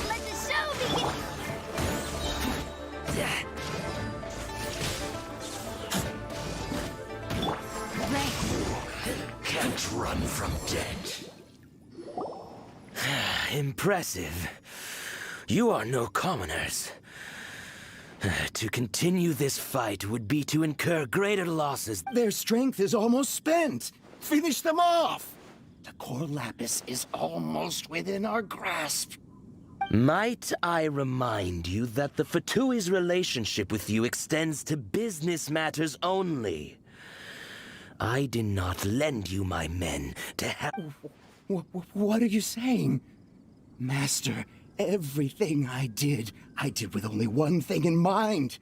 Let the show begin! Can't run from death. Impressive. You are no commoners. To continue this fight would be to incur greater losses. Their strength is almost spent. Finish them off! The core lapis is almost within our grasp. Might I remind you that the Fatui's relationship with you extends to business matters only? I did not lend you my men to help. What are you saying? Master, everything I did with only one thing in mind.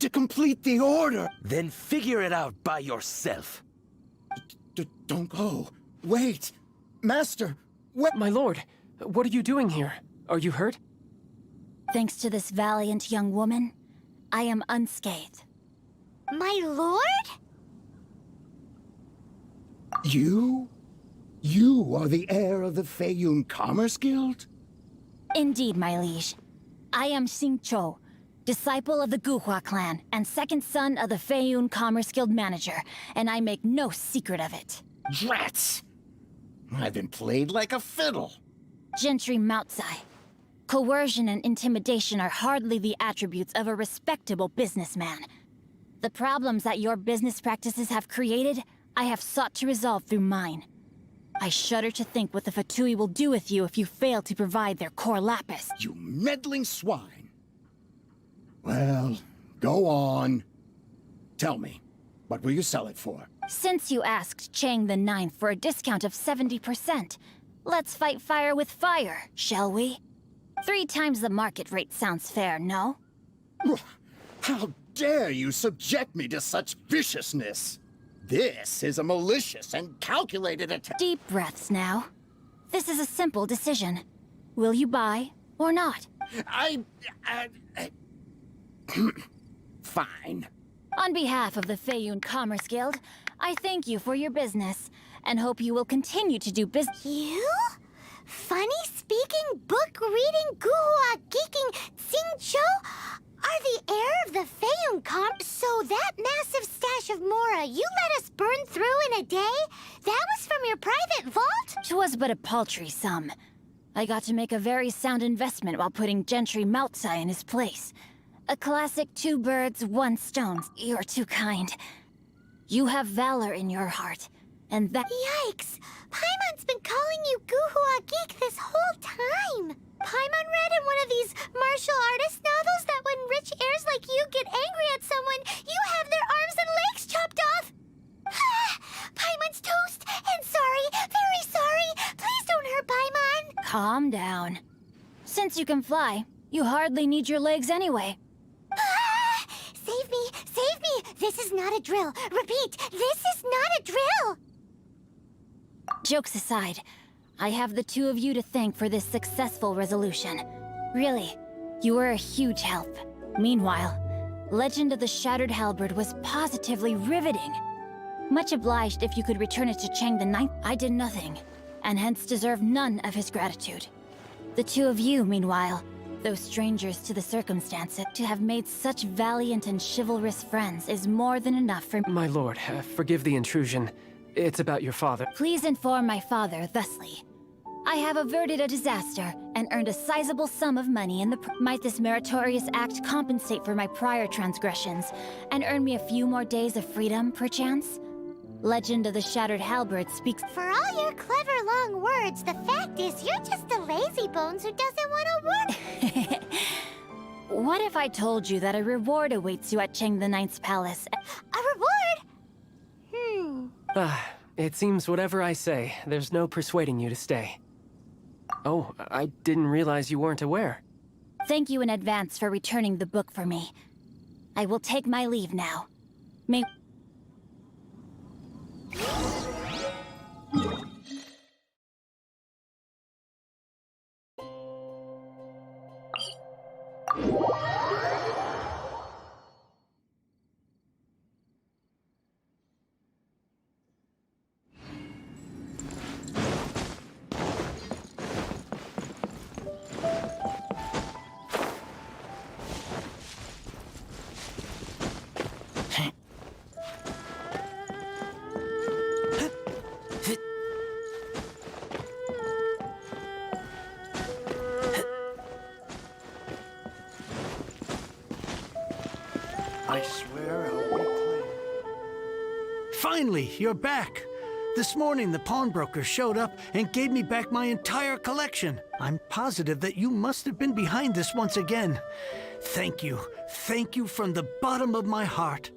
To complete the order. Then figure it out by yourself. Don't go. Wait. Master, what? My lord, what are you doing here? Are you hurt? Thanks to this valiant young woman, I am unscathed. My lord? You? You are the heir of the Feiyun Commerce Guild? Indeed, my liege. I am Xingqiu, disciple of the Guhua clan and second son of the Feiyun Commerce Guild manager, and I make no secret of it. Drats! I've been played like a fiddle. Gentry Moutsai. Coercion and intimidation are hardly the attributes of a respectable businessman. The problems that your business practices have created, I have sought to resolve through mine. I shudder to think what the Fatui will do with you if you fail to provide their core lapis. You meddling swine. Well, go on. Tell me, what will you sell it for? Since you asked Chang the Ninth for a discount of 70%, let's fight fire with fire, shall we? 3 times the market rate sounds fair, no? How dare you subject me to such viciousness? This is a malicious and calculated attack. Deep breaths now. This is a simple decision. Will you buy or not? Fine. On behalf of the Feiyun Commerce Guild, I thank you for your business and hope you will continue to do business. You? Funny-speaking, book-reading, guhua geeking Xingqiu are the heir of the Feiyun So that massive stash of Mora you let us burn through in a day? That was from your private vault? 'Twas but a paltry sum. I got to make a very sound investment while putting Gentry Moutsai in his place. A classic 2 birds, 1 stone. You're too kind. You have valor in your heart, and that— Yikes! Paimon's been calling you Guhua Geek this whole time! Paimon read in one of these martial artist novels that when rich heirs like you get angry at someone, you have their arms and legs chopped off! Paimon's toast! And sorry, very sorry! Please don't hurt Paimon! Calm down. Since you can fly, you hardly need your legs anyway. Save me! Save me! This is not a drill! Repeat, this is not a drill! Jokes aside, I have the 2 of you to thank for this successful resolution. Really, you were a huge help. Meanwhile, Legend of the Shattered Halberd was positively riveting. Much obliged if you could return it to Chang the Ninth. I did nothing, and hence deserve none of his gratitude. The 2 of you, meanwhile, though strangers to the circumstances, to have made such valiant and chivalrous friends is more than enough for— My lord, forgive the intrusion. It's about your father. Please inform my father thusly. I have averted a disaster and earned a sizable sum of money in the— Might this meritorious act compensate for my prior transgressions and earn me a few more days of freedom, perchance? Legend of the Shattered Halberd speaks. For all your clever long words, the fact is you're just a lazy bones who doesn't want to work. What if I told you that a reward awaits you at Cheng the Ninth's palace? A reward? It seems whatever I say, there's no persuading you to stay. Oh, I didn't realize you weren't aware. Thank you in advance for returning the book for me. I will take my leave now. May... I swear I'll reclaim. Finally, you're back. This morning, the pawnbroker showed up and gave me back my entire collection. I'm positive that you must have been behind this once again. Thank you. Thank you from the bottom of my heart.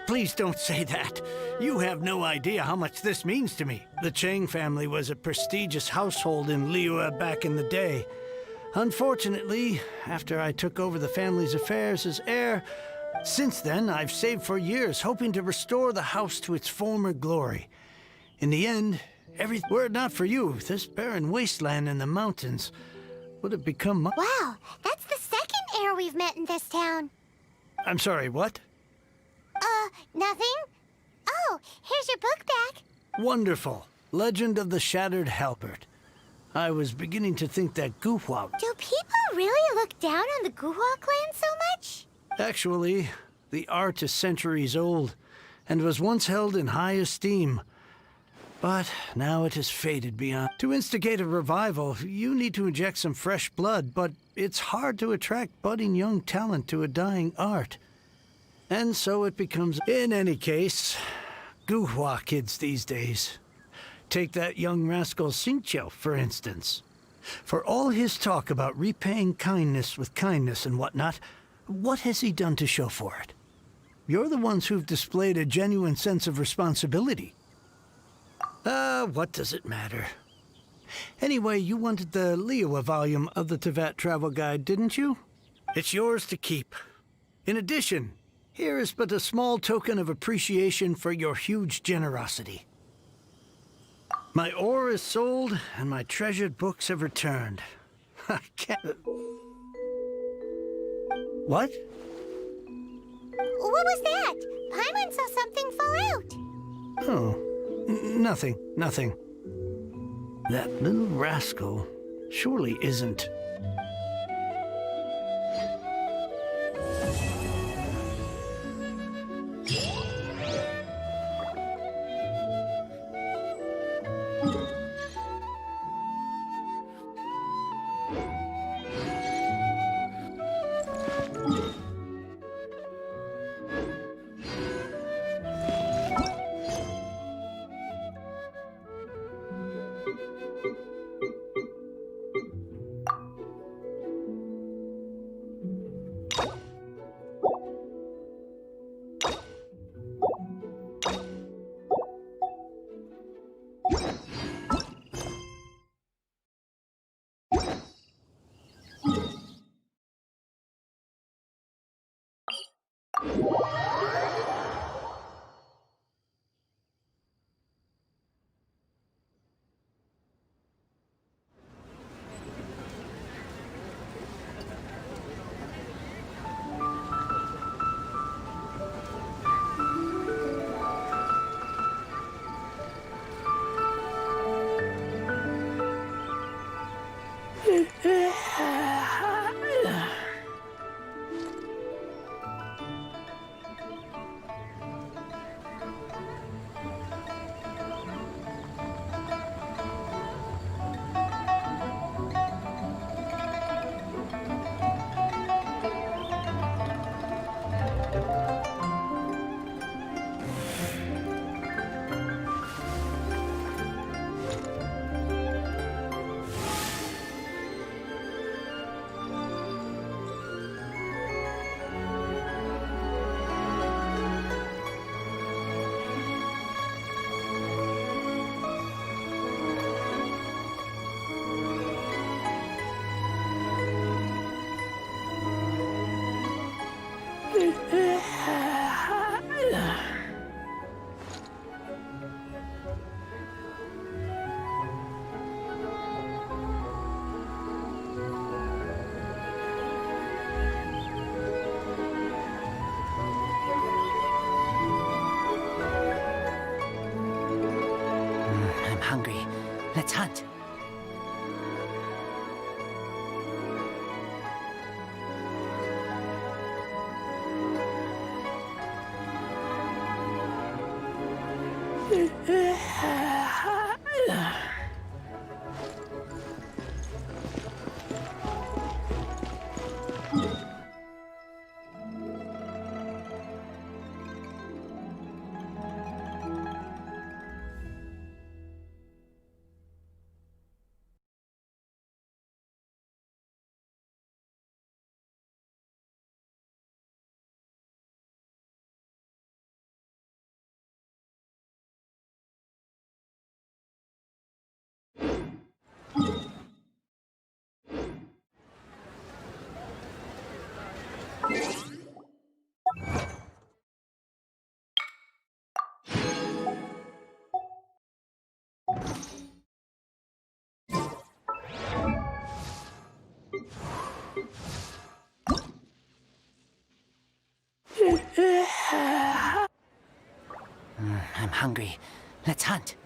Please don't say that. You have no idea how much this means to me. The Chang family was a prestigious household in Liyue back in the day. Unfortunately, after I took over the family's affairs as heir, since then I've saved for years, hoping to restore the house to its former glory. In the end, were it not for you, this barren wasteland in the mountains would have become Wow, that's the second heir we've met in this town. I'm sorry, what? Nothing? Oh, here's your book back. Wonderful. Legend of the Shattered Halberd. I was beginning to think that Guhua... Do people really look down on the Guhua clan so much? Actually, the art is centuries old, and was once held in high esteem. But now it has faded beyond. To instigate a revival, you need to inject some fresh blood, but it's hard to attract budding young talent to a dying art. And so it becomes... In any case, Guhua kids these days. Take that young rascal Xingqiu, for instance. For all his talk about repaying kindness with kindness and whatnot, what has he done to show for it? You're the ones who've displayed a genuine sense of responsibility. What does it matter? Anyway, you wanted the Liyue volume of the Teyvat Travel Guide, didn't you? It's yours to keep. In addition, here is but a small token of appreciation for your huge generosity. My ore is sold, and my treasured books have returned. I can't... What? What was that? Paimon saw something fall out. Oh, nothing. That little rascal surely isn't... Let's hunt. I'm hungry. Let's hunt.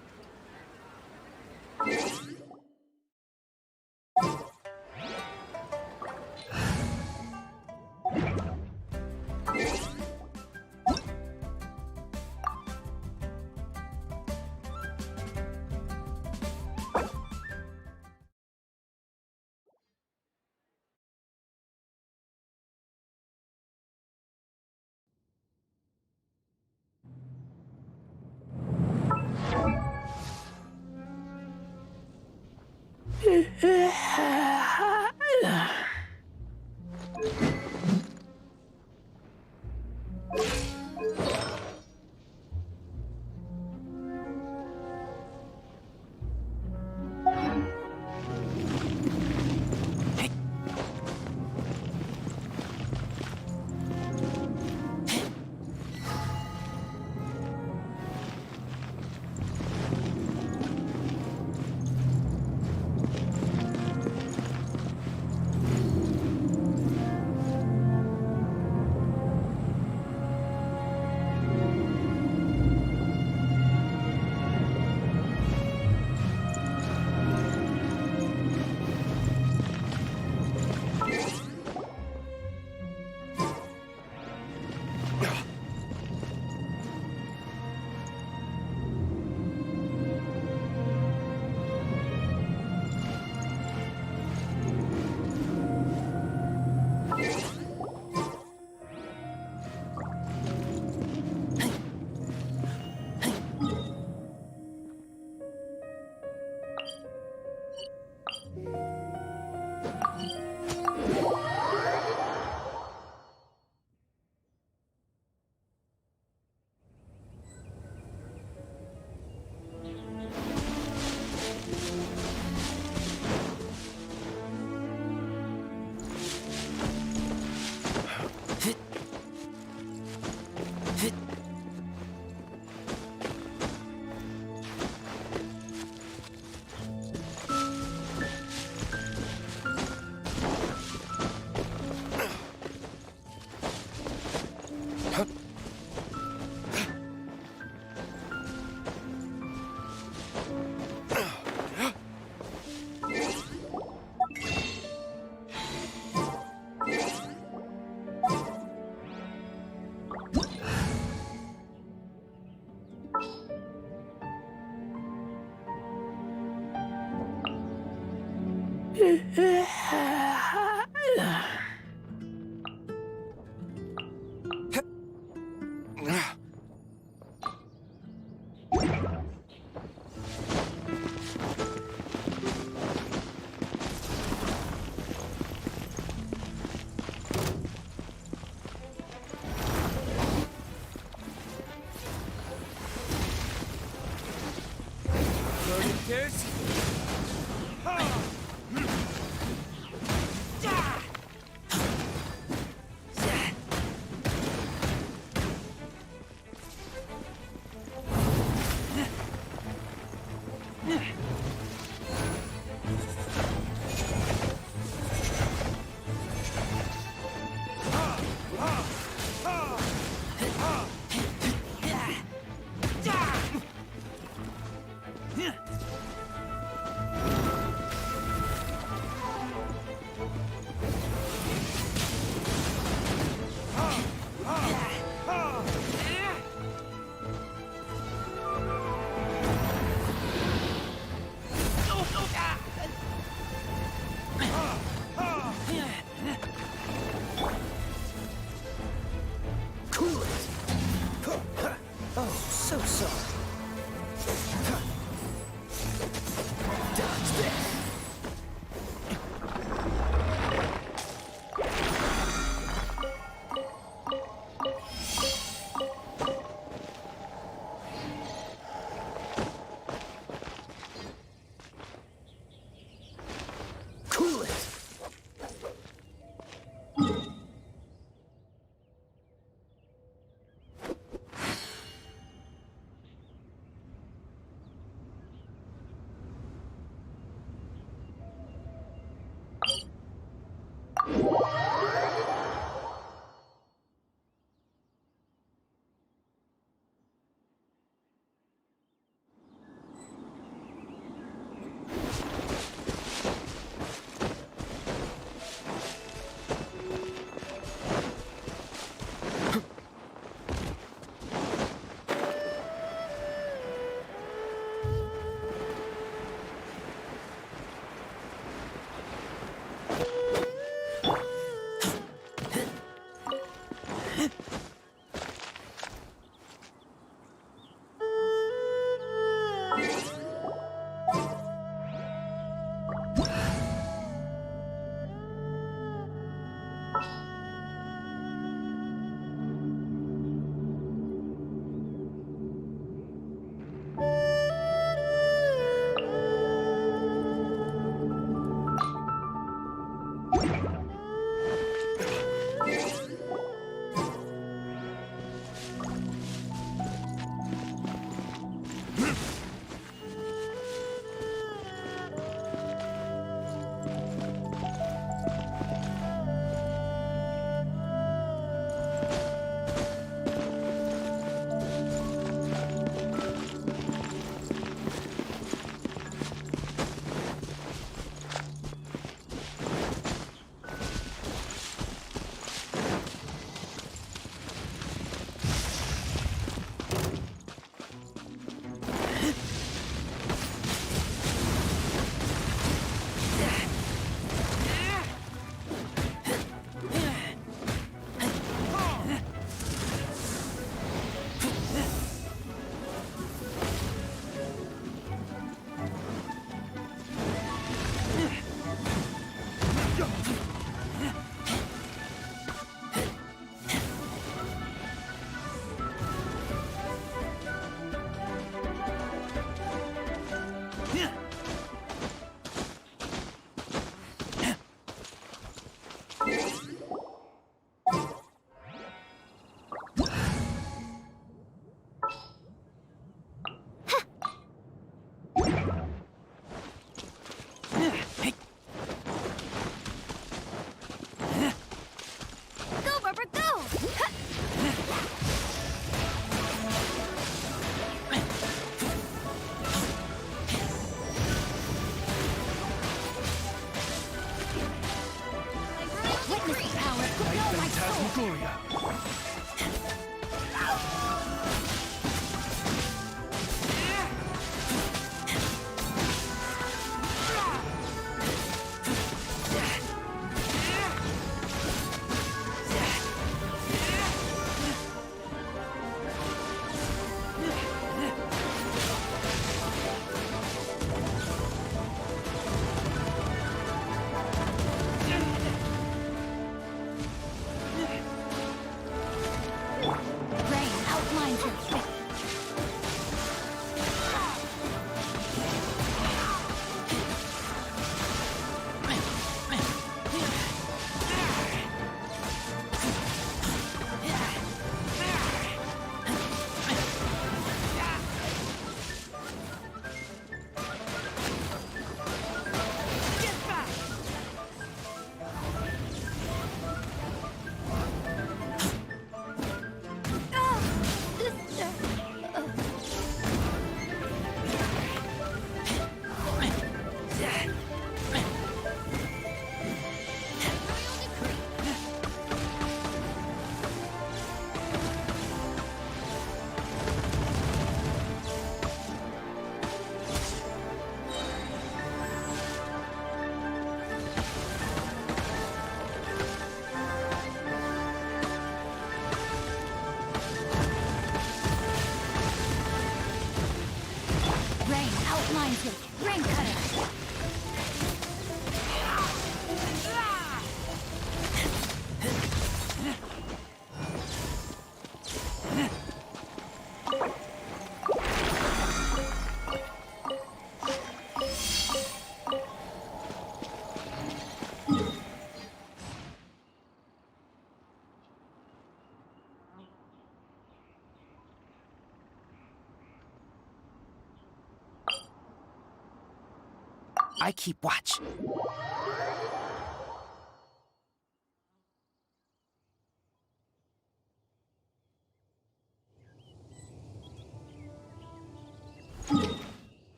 I keep watch.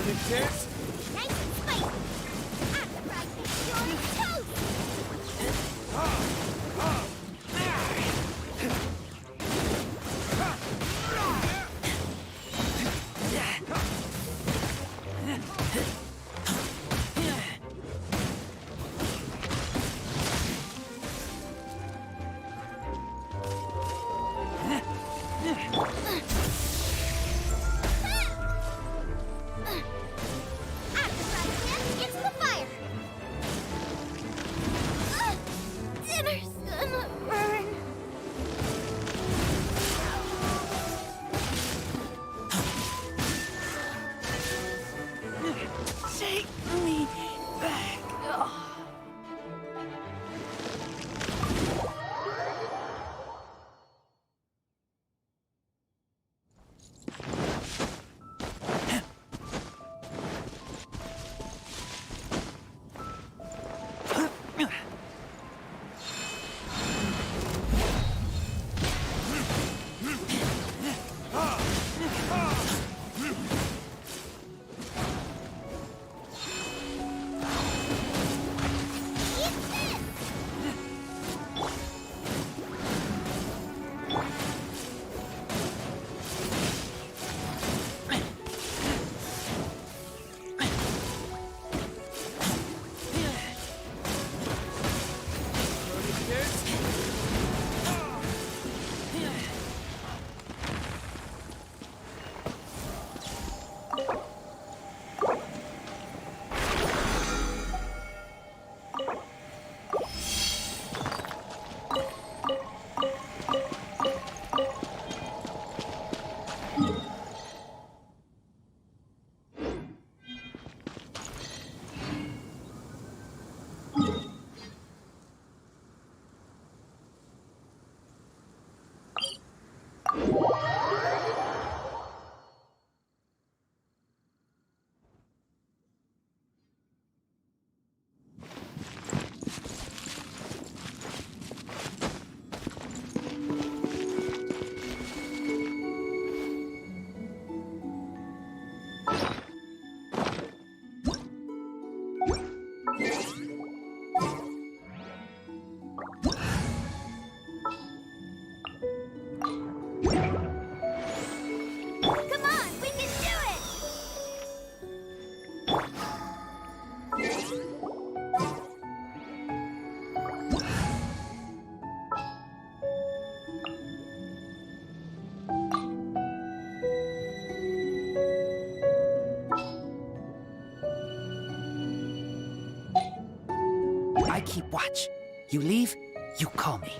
Nice and spicy. After fried fish, you're toast. After fried fish, it's the fire. Dinner's gonna burn. Take me back. Come on, we can do it! I keep watch. You leave, you call me.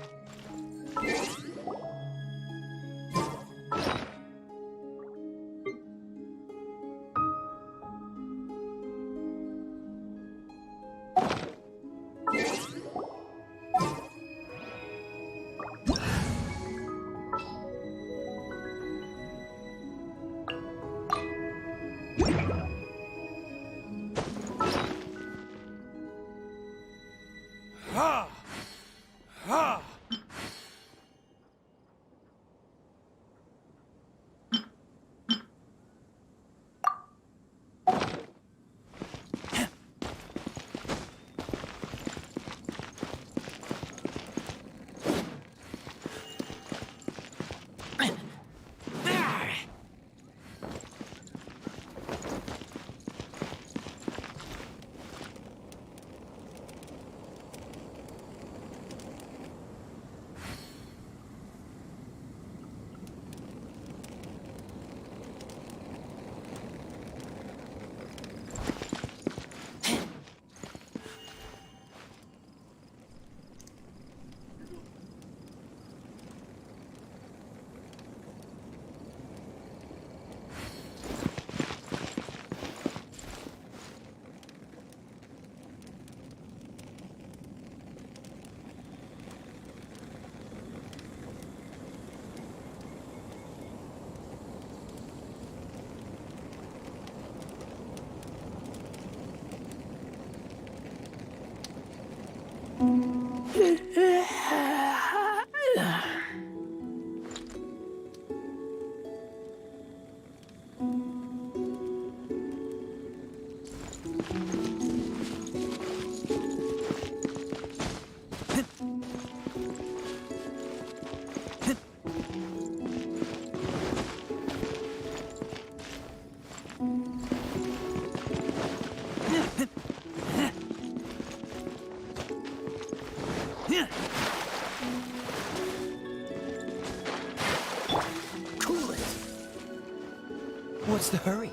What's the hurry?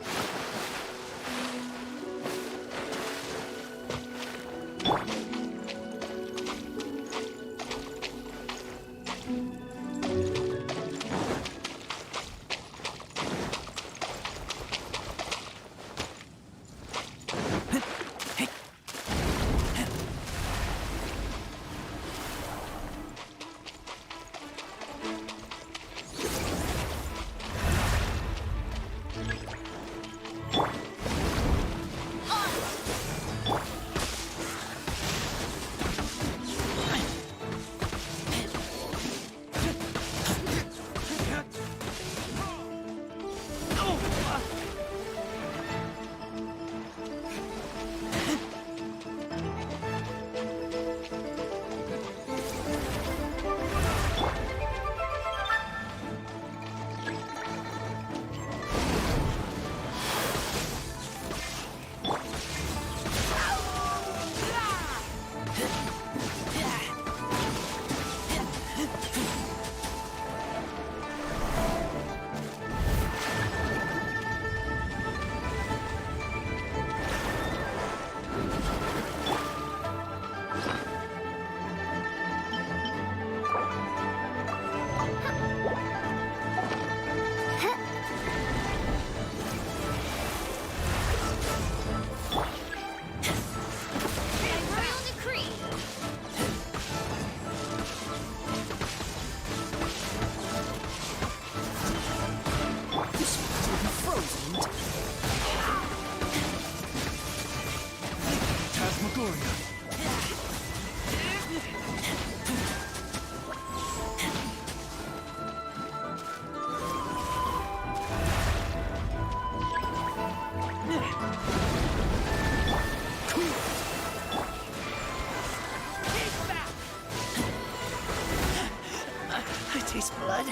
Taste blood.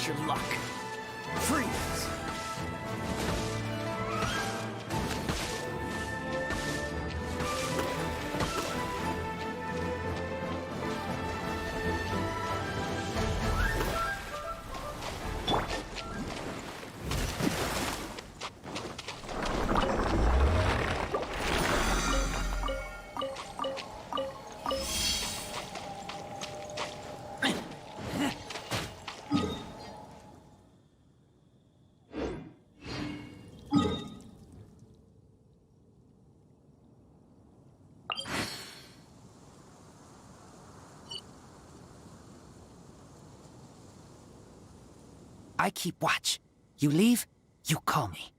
Your luck. Freeze! I keep watch. You leave, you call me.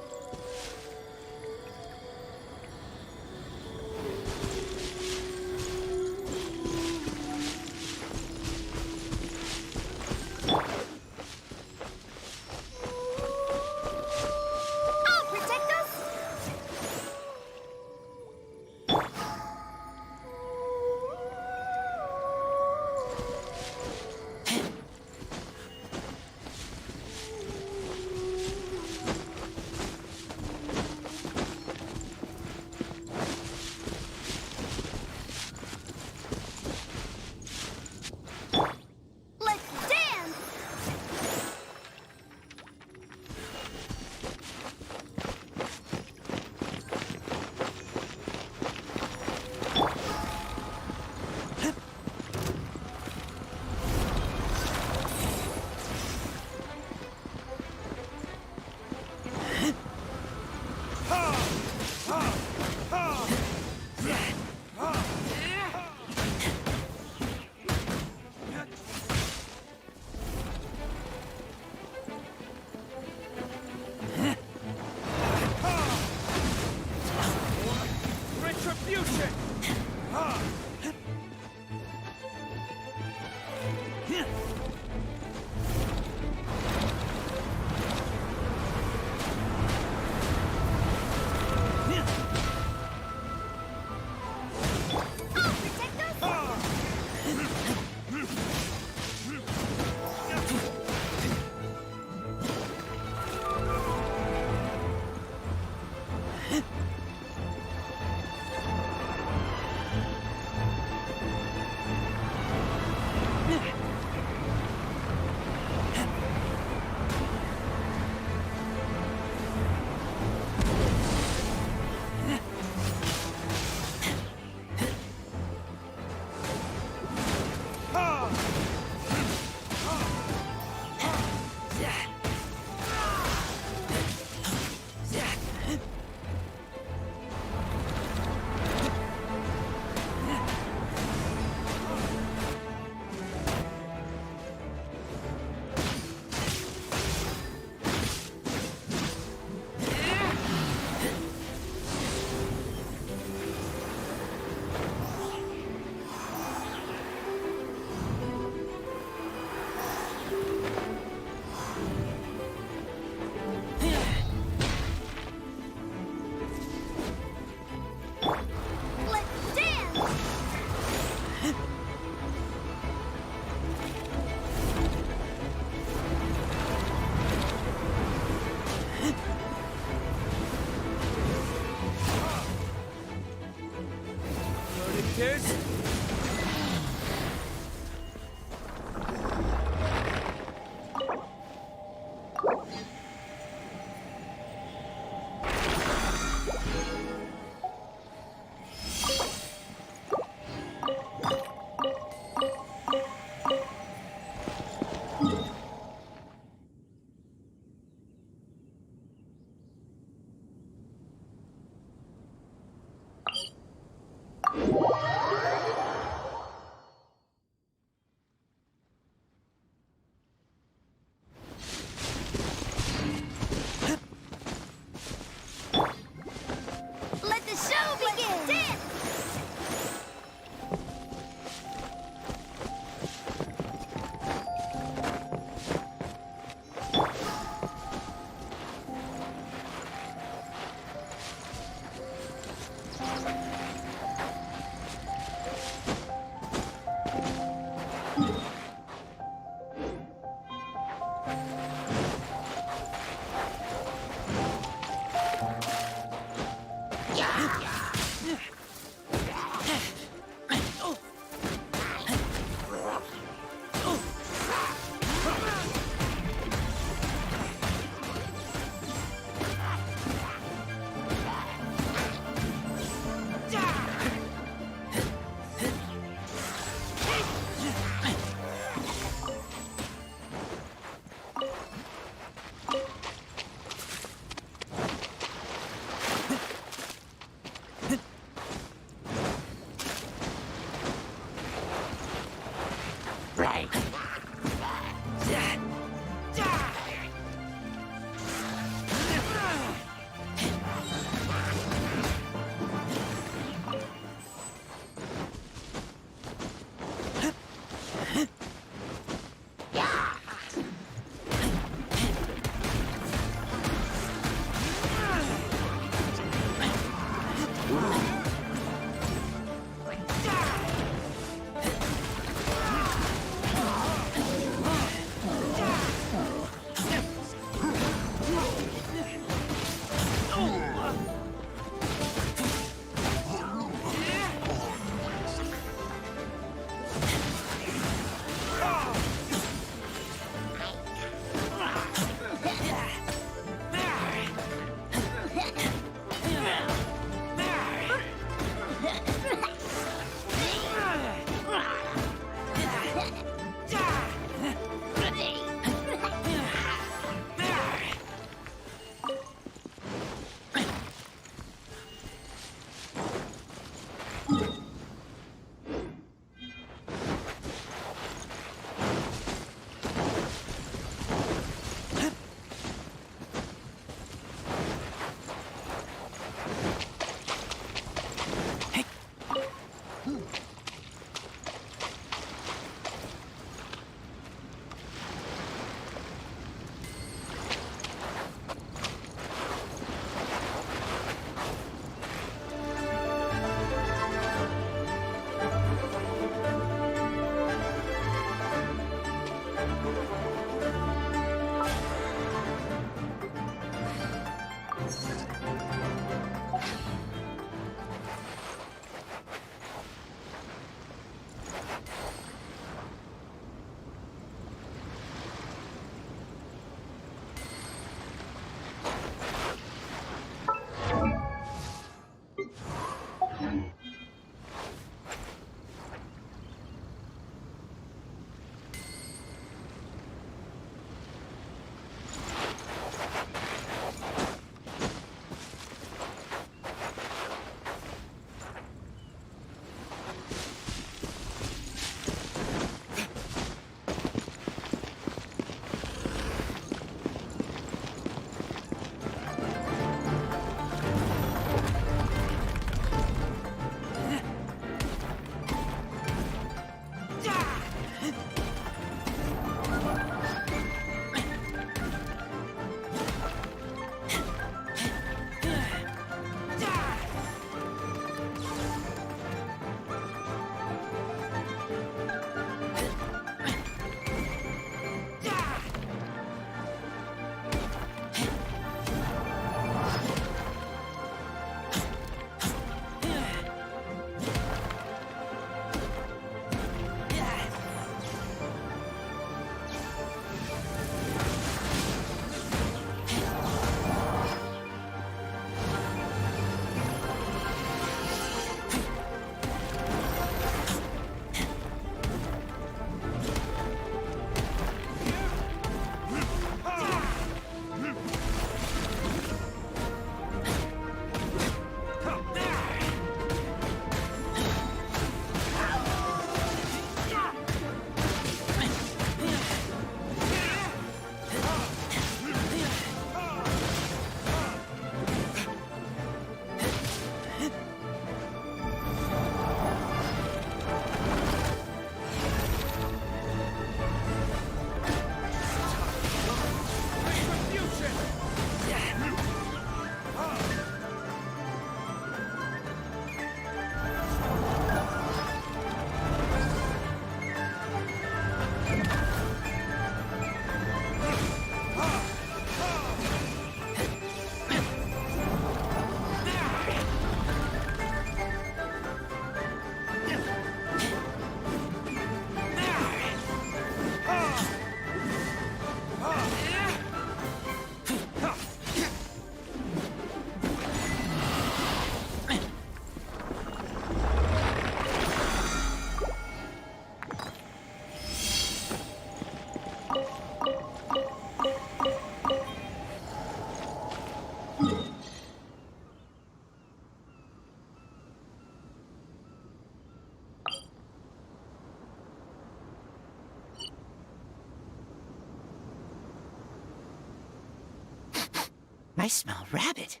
I smell rabbit.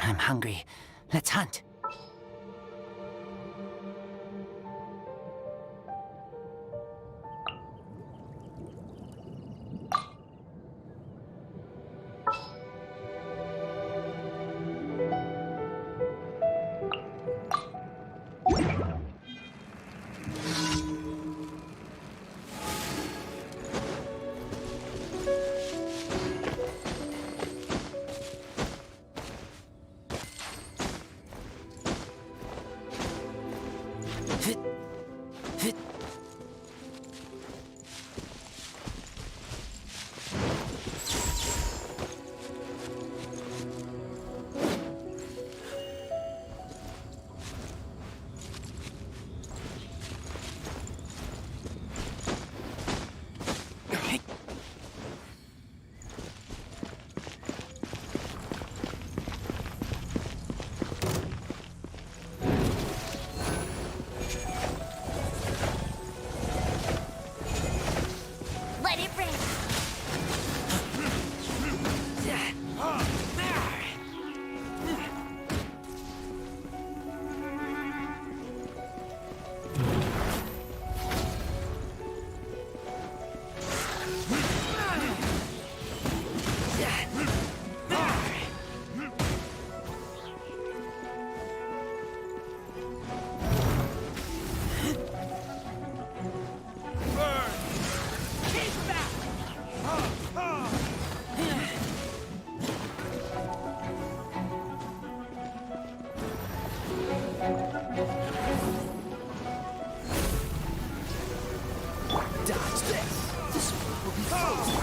I'm hungry. Let's hunt. Let it rain. Dodge this! This one will be frozen!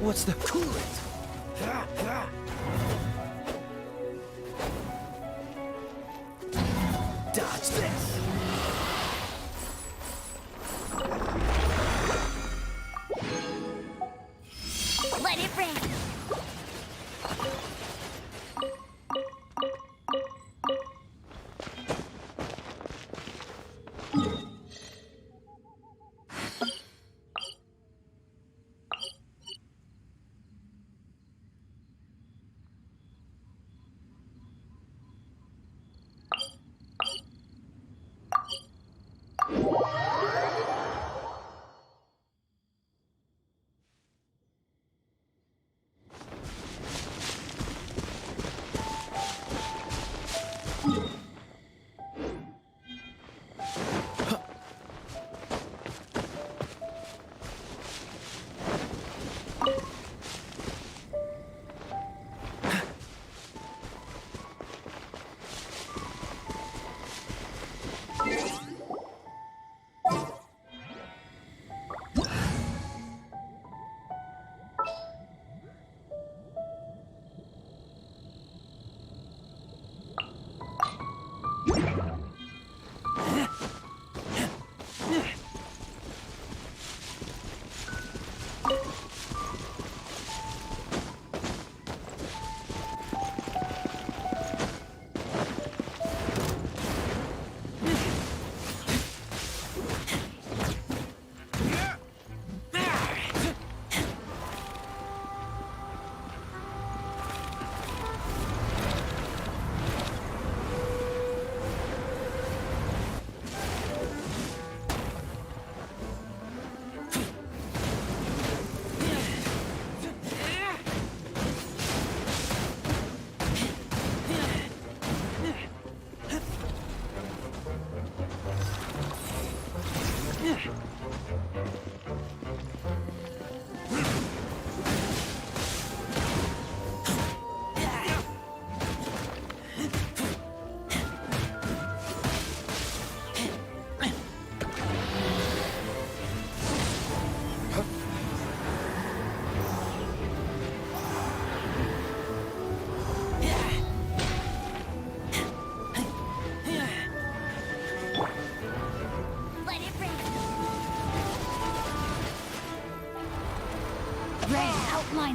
What's the coolant? Dodge this! Let it rain.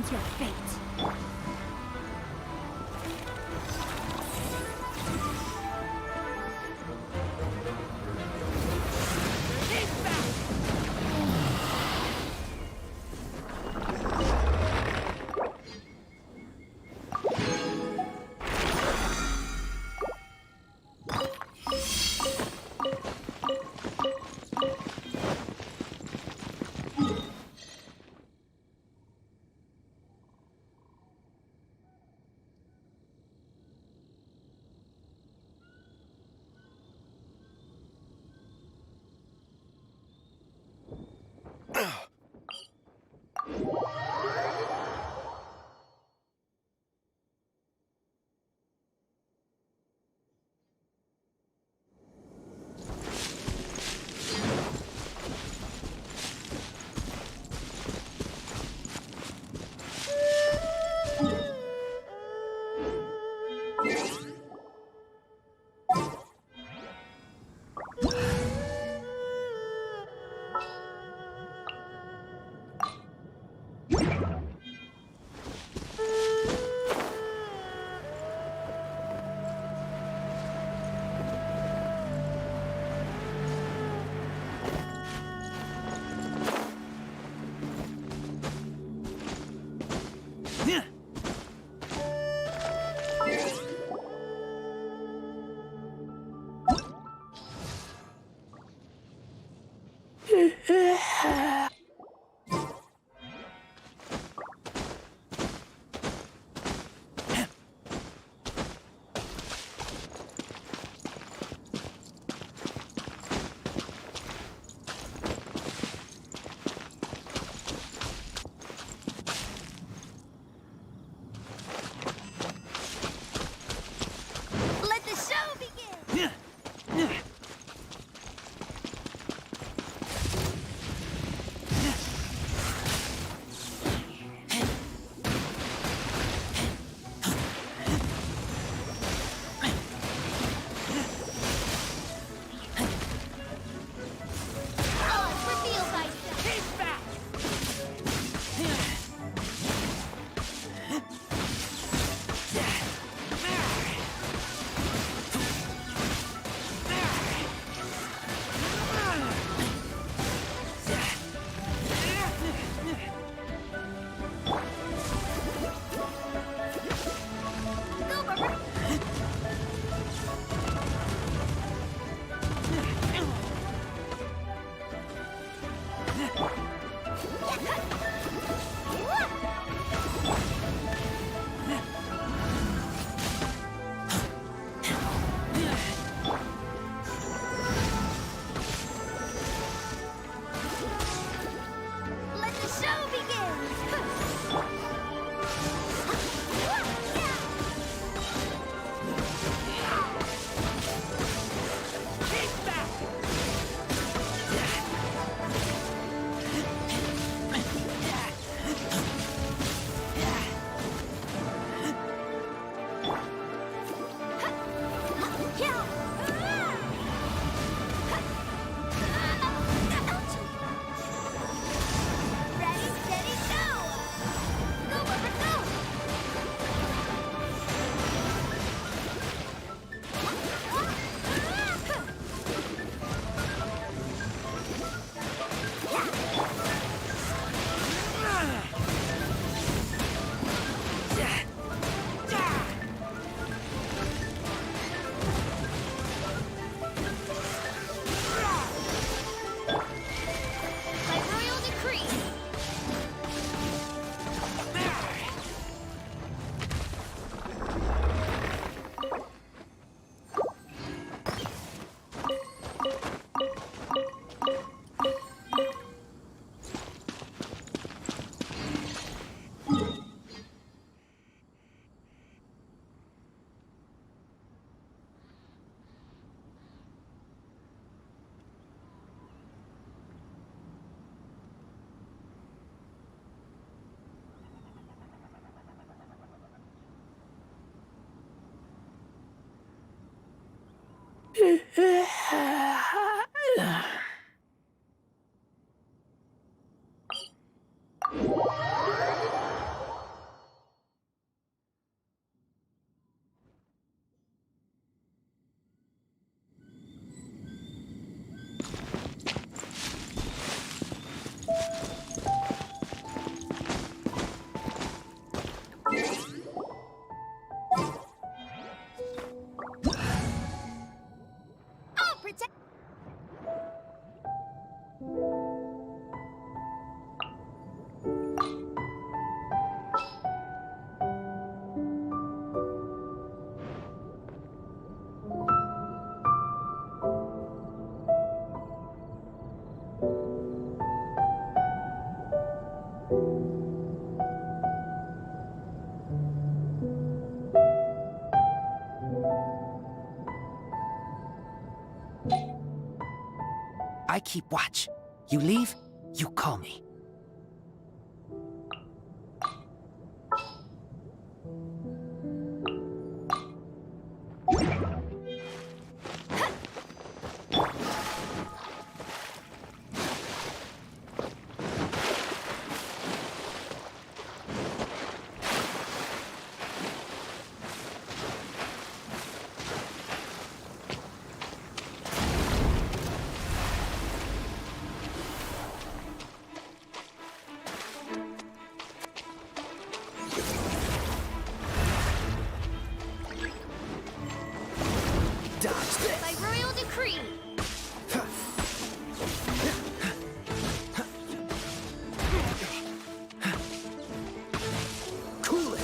determines your fate. I'll protect. I keep watch. You leave, you call me. By royal decree. Cool it.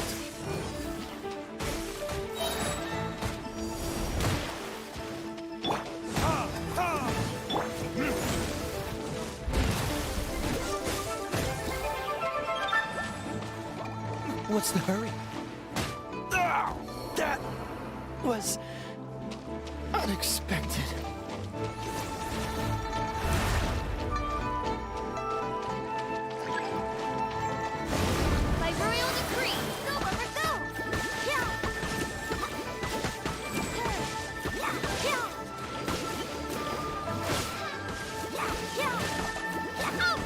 What's the hurry? That was unexpected. By royal decree. Go, Bumper, go! Yeah. Yeah, yeah. Yeah, yeah. Yeah. Oh.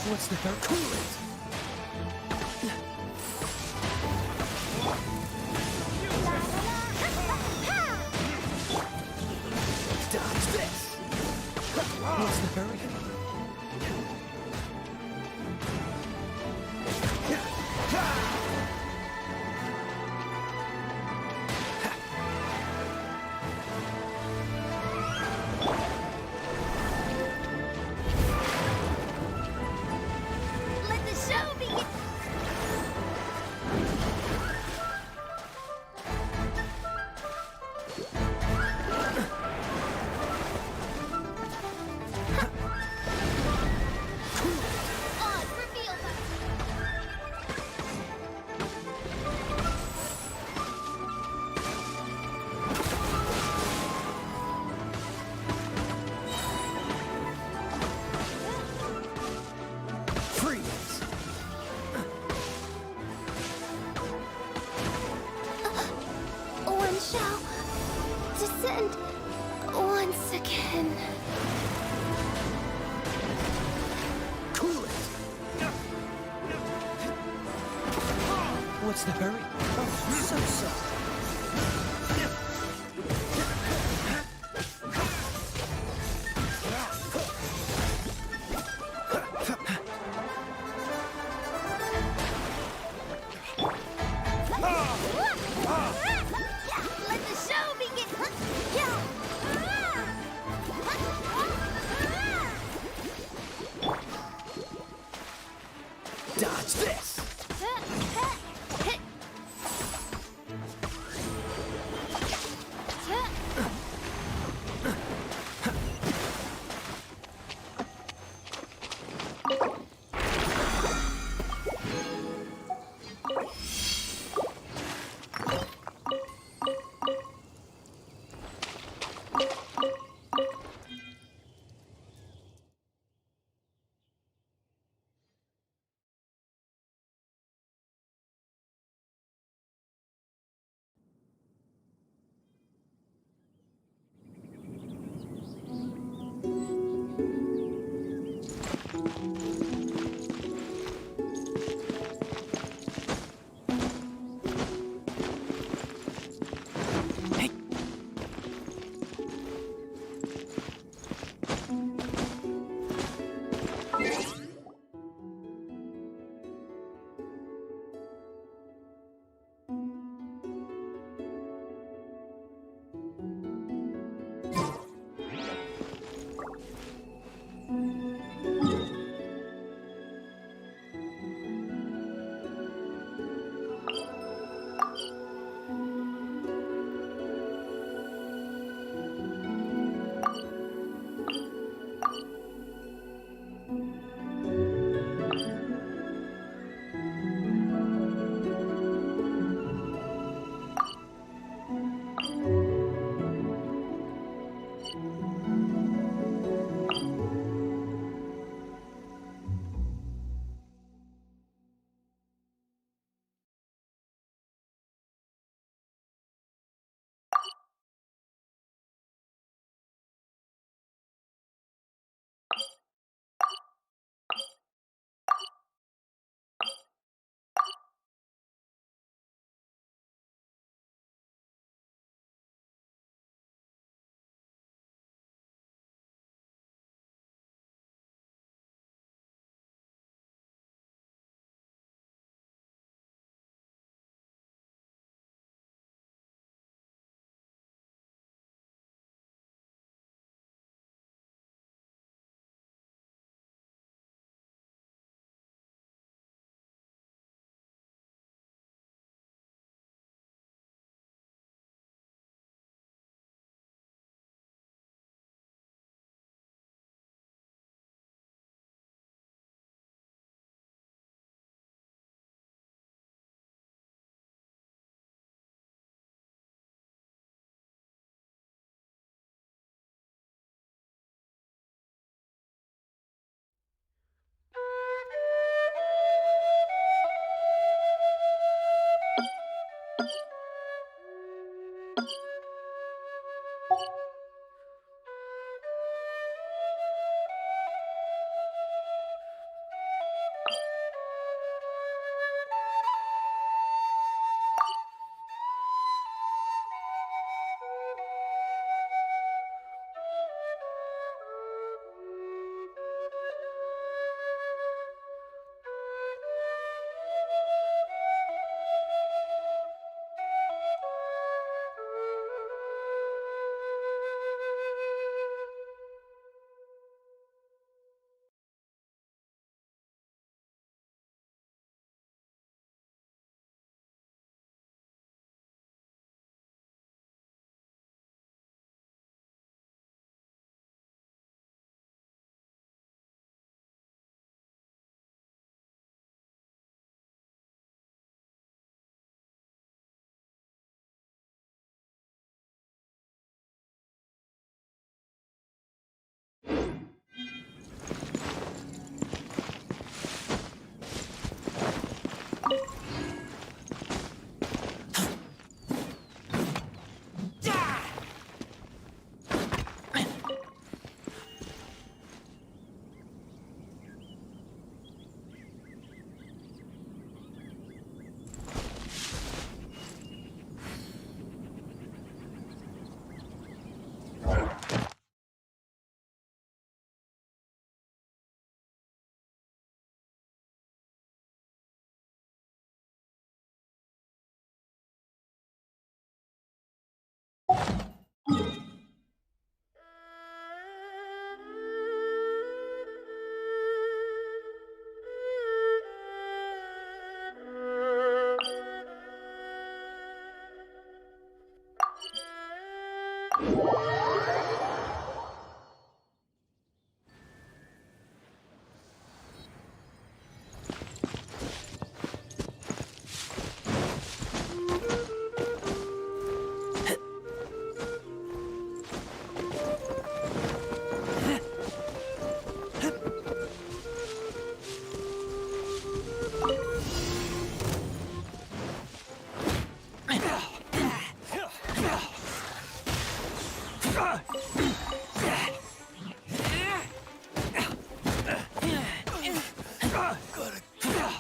What's the hurry? Cool it. Dodge this. What's the hurry? Let the show begin. Oz, reveal them. Freeze. One shall descend once again. Cool it. What's the hurry? Let the show begin! Dodge this!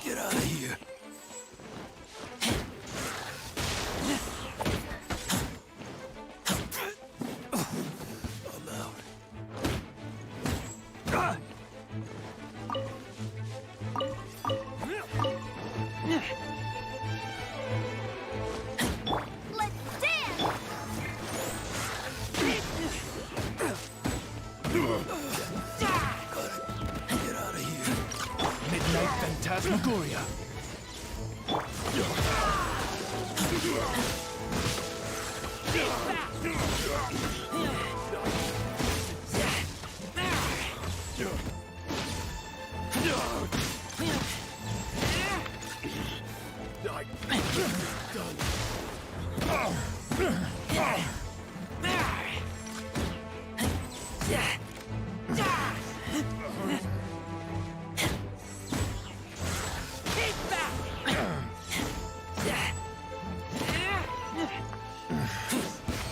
Get out of here. I'm out. Let's dance! Get out of here. Midnight Phantasmagoria.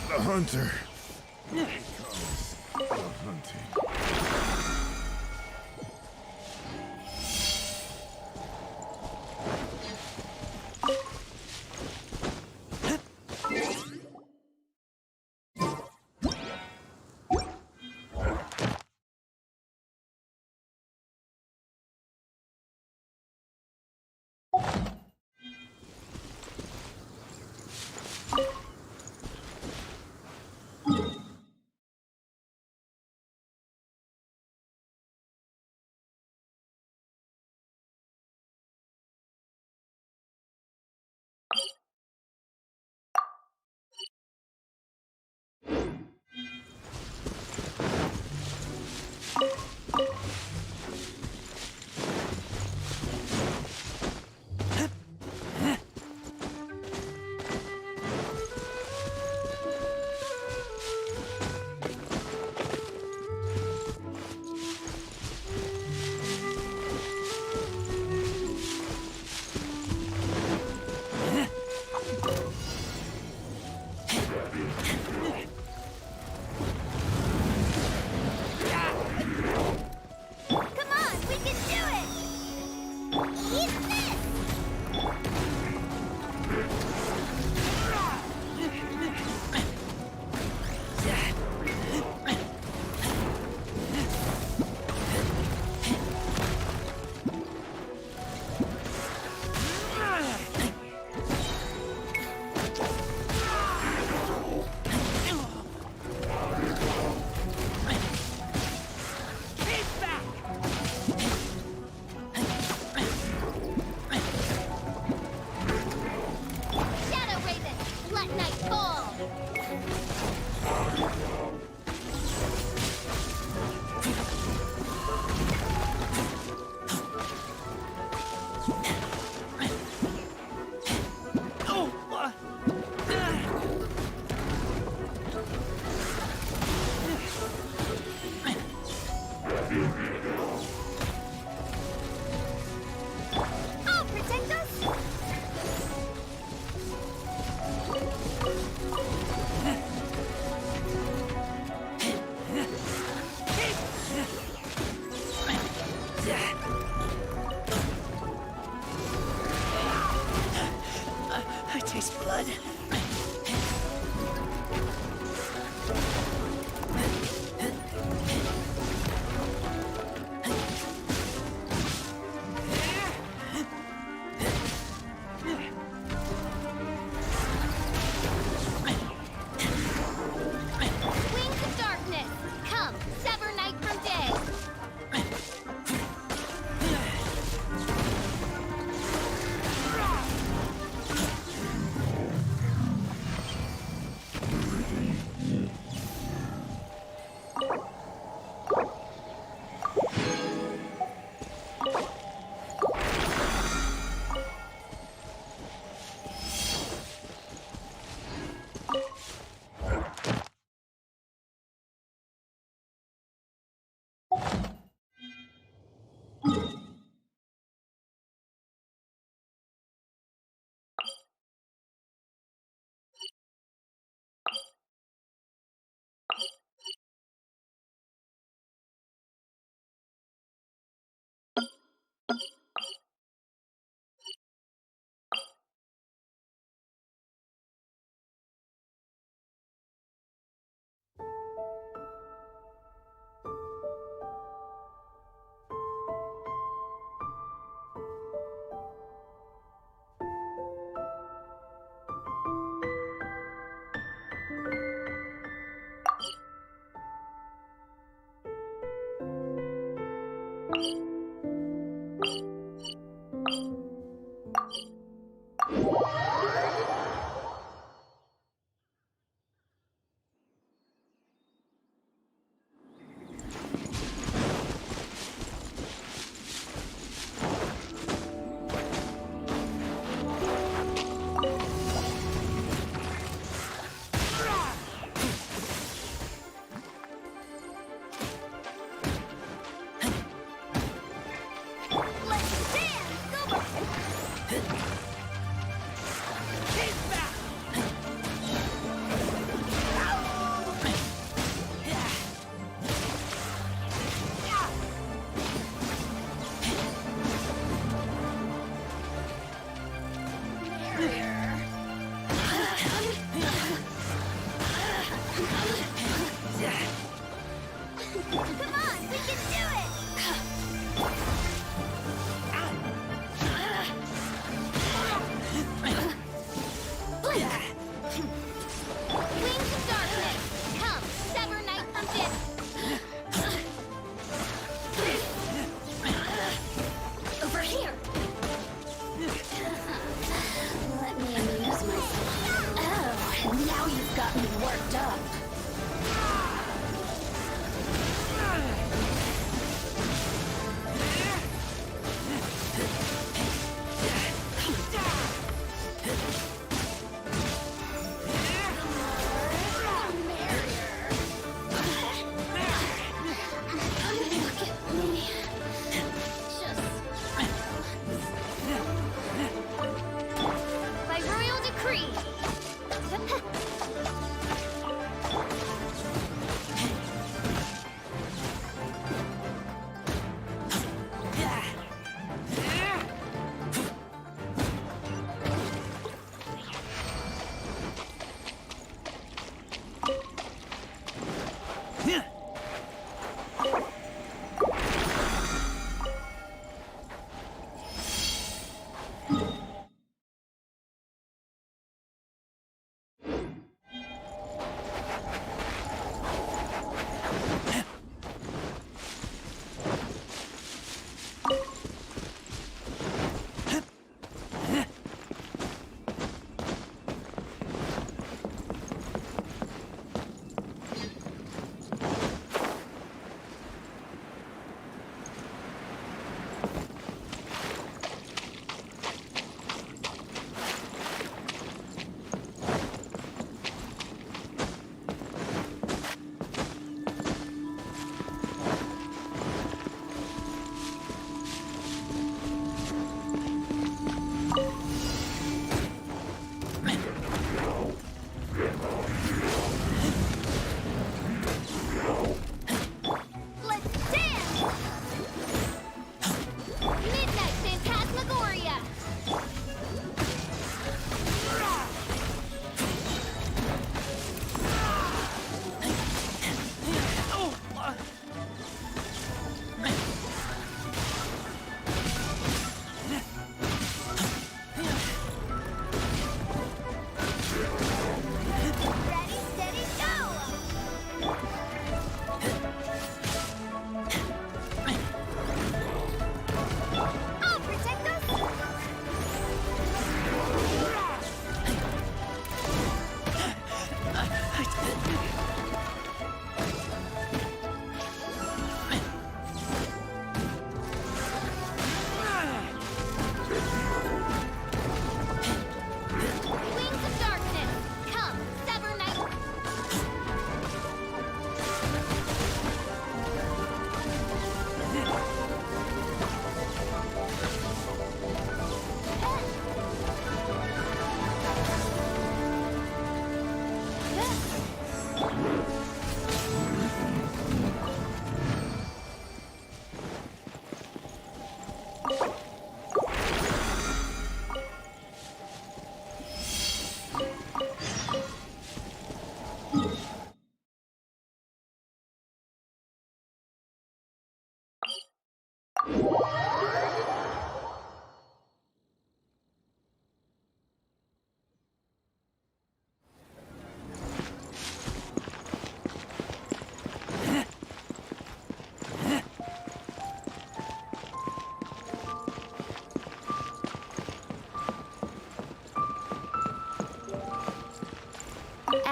The hunter comes hunting.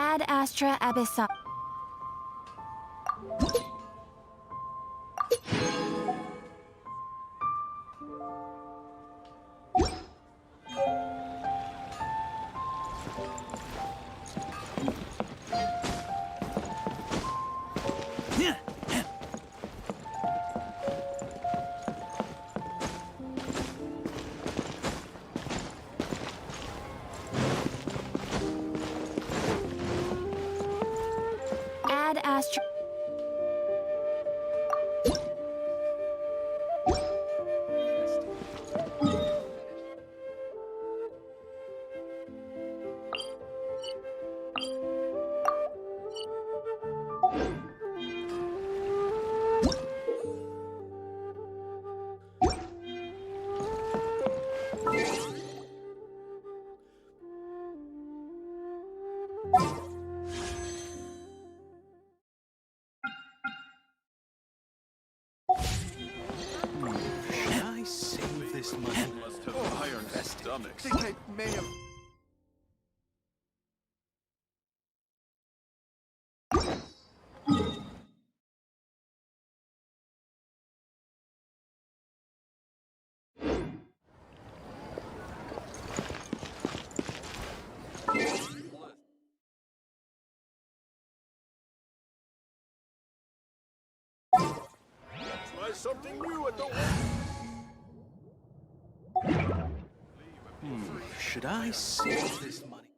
Ad Astra Abyssal. Ad Astra. Should I save this money? Must have iron stomachs. I think I may have. Try something new at the. Should I save this money?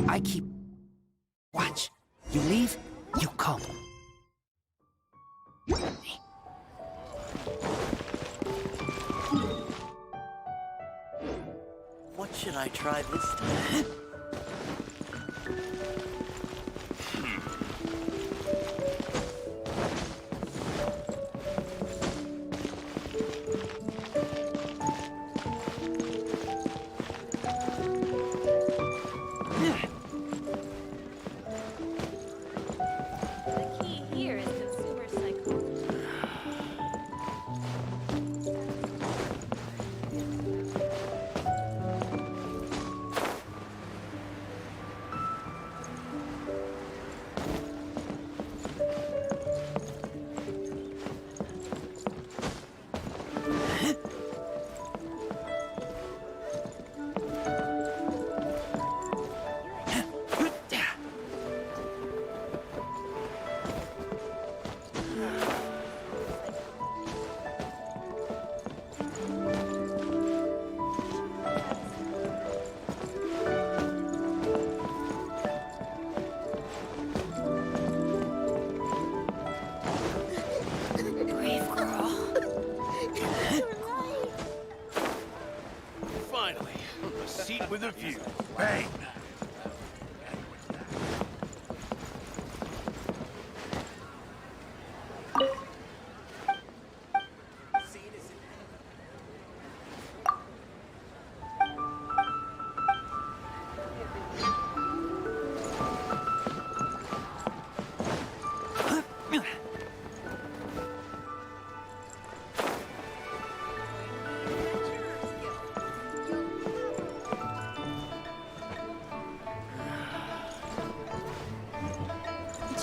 I keep watch. You leave, you come. What should I try this time? The key here is consumer psychology. Brave girl. Finally, a seat with a view. Bang!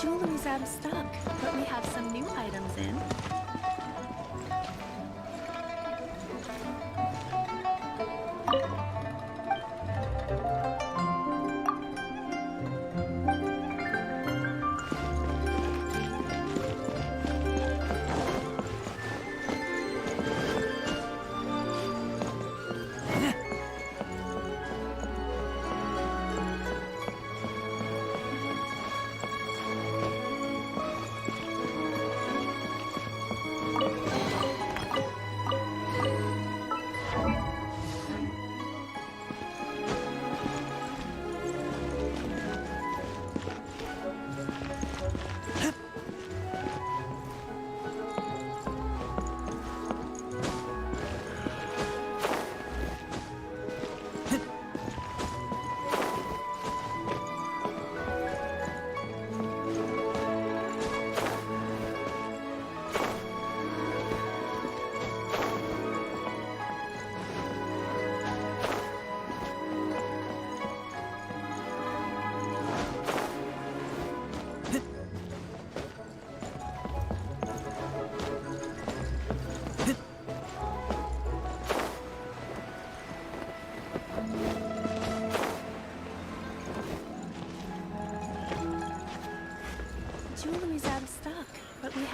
Jewelry's out of stock, but we have some new items in.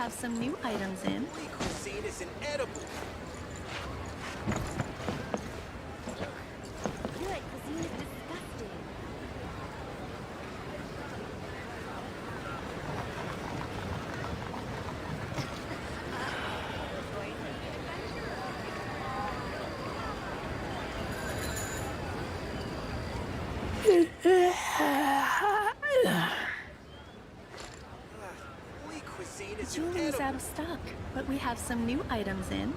have some new items in. Cuisine is inedible. Jewelry is out of stock, but we have some new items in.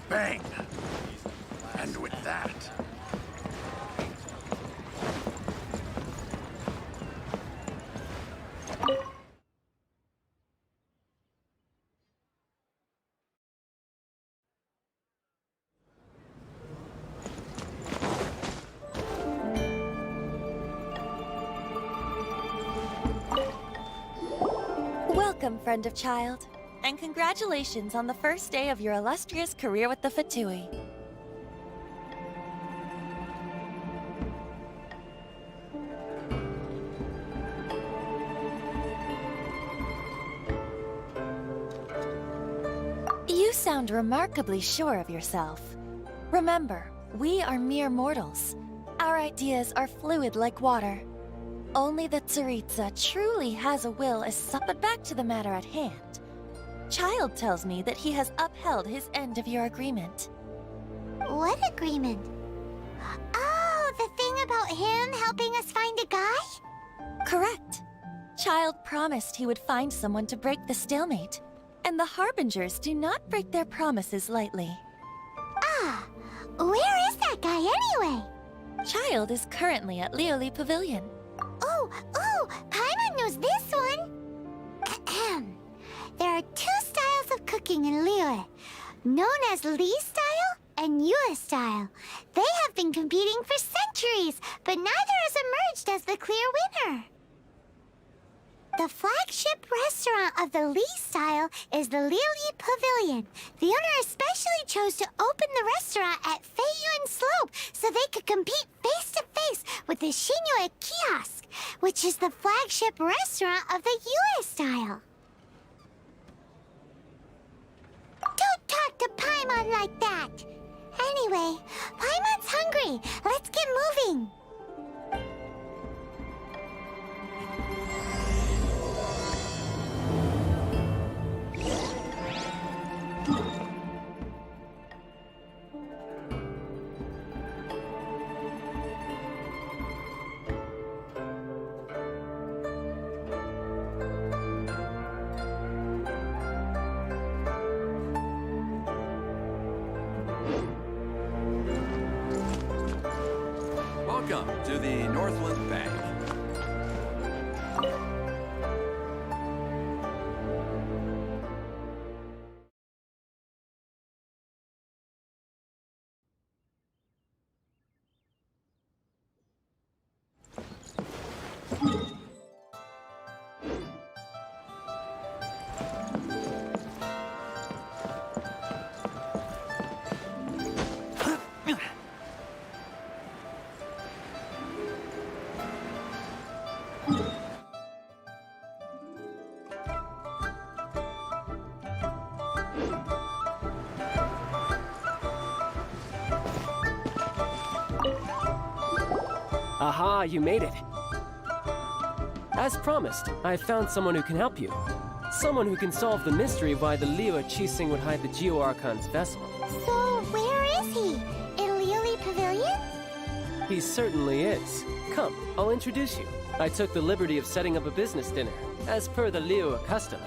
Bang! And with that... Welcome, friend of child, and congratulations on the first day of your illustrious career with the Fatui. You sound remarkably sure of yourself. Remember, we are mere mortals. Our ideas are fluid like water. Only the Tsaritsa truly has a will but back to the matter at hand. Child tells me that he has upheld his end of your agreement. What agreement? Oh, the thing about him helping us find a guy? Correct. Child promised he would find someone to break the stalemate. And the Harbingers do not break their promises lightly. Ah, where is that guy anyway? Child is currently at Lioli Pavilion. Oh, Paimon knows this one! Ahem. There are two styles of cooking in Liyue, known as Li style and Yue style. They have been competing for centuries, but neither has emerged as the clear winner. The flagship restaurant of the Li style is the Lioli Pavilion. The owner especially chose to open the restaurant at Feiyun Slope so they could compete face-to-face with the Shinyue Kiosk, which is the flagship restaurant of the Yue style. Don't talk to Paimon like that! Anyway, Paimon's hungry. Let's get moving. Welcome to the Northland Bank. Aha, you made it. As promised, I found someone who can help you. Someone who can solve the mystery of why the Liu Qixing would hide the Geo Archon's vessel. So, where is he? In Liuli Pavilion? He certainly is. Come, I'll introduce you. I took the liberty of setting up a business dinner, as per the Liu custom.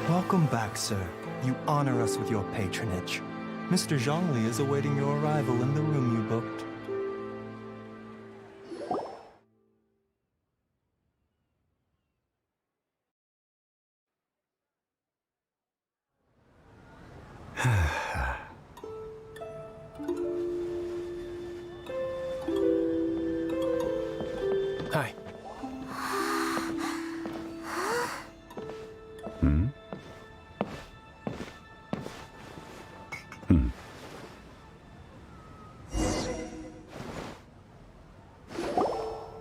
Welcome back, sir. You honor us with your patronage. Mr. Zhongli is awaiting your arrival in the room you booked. Hi.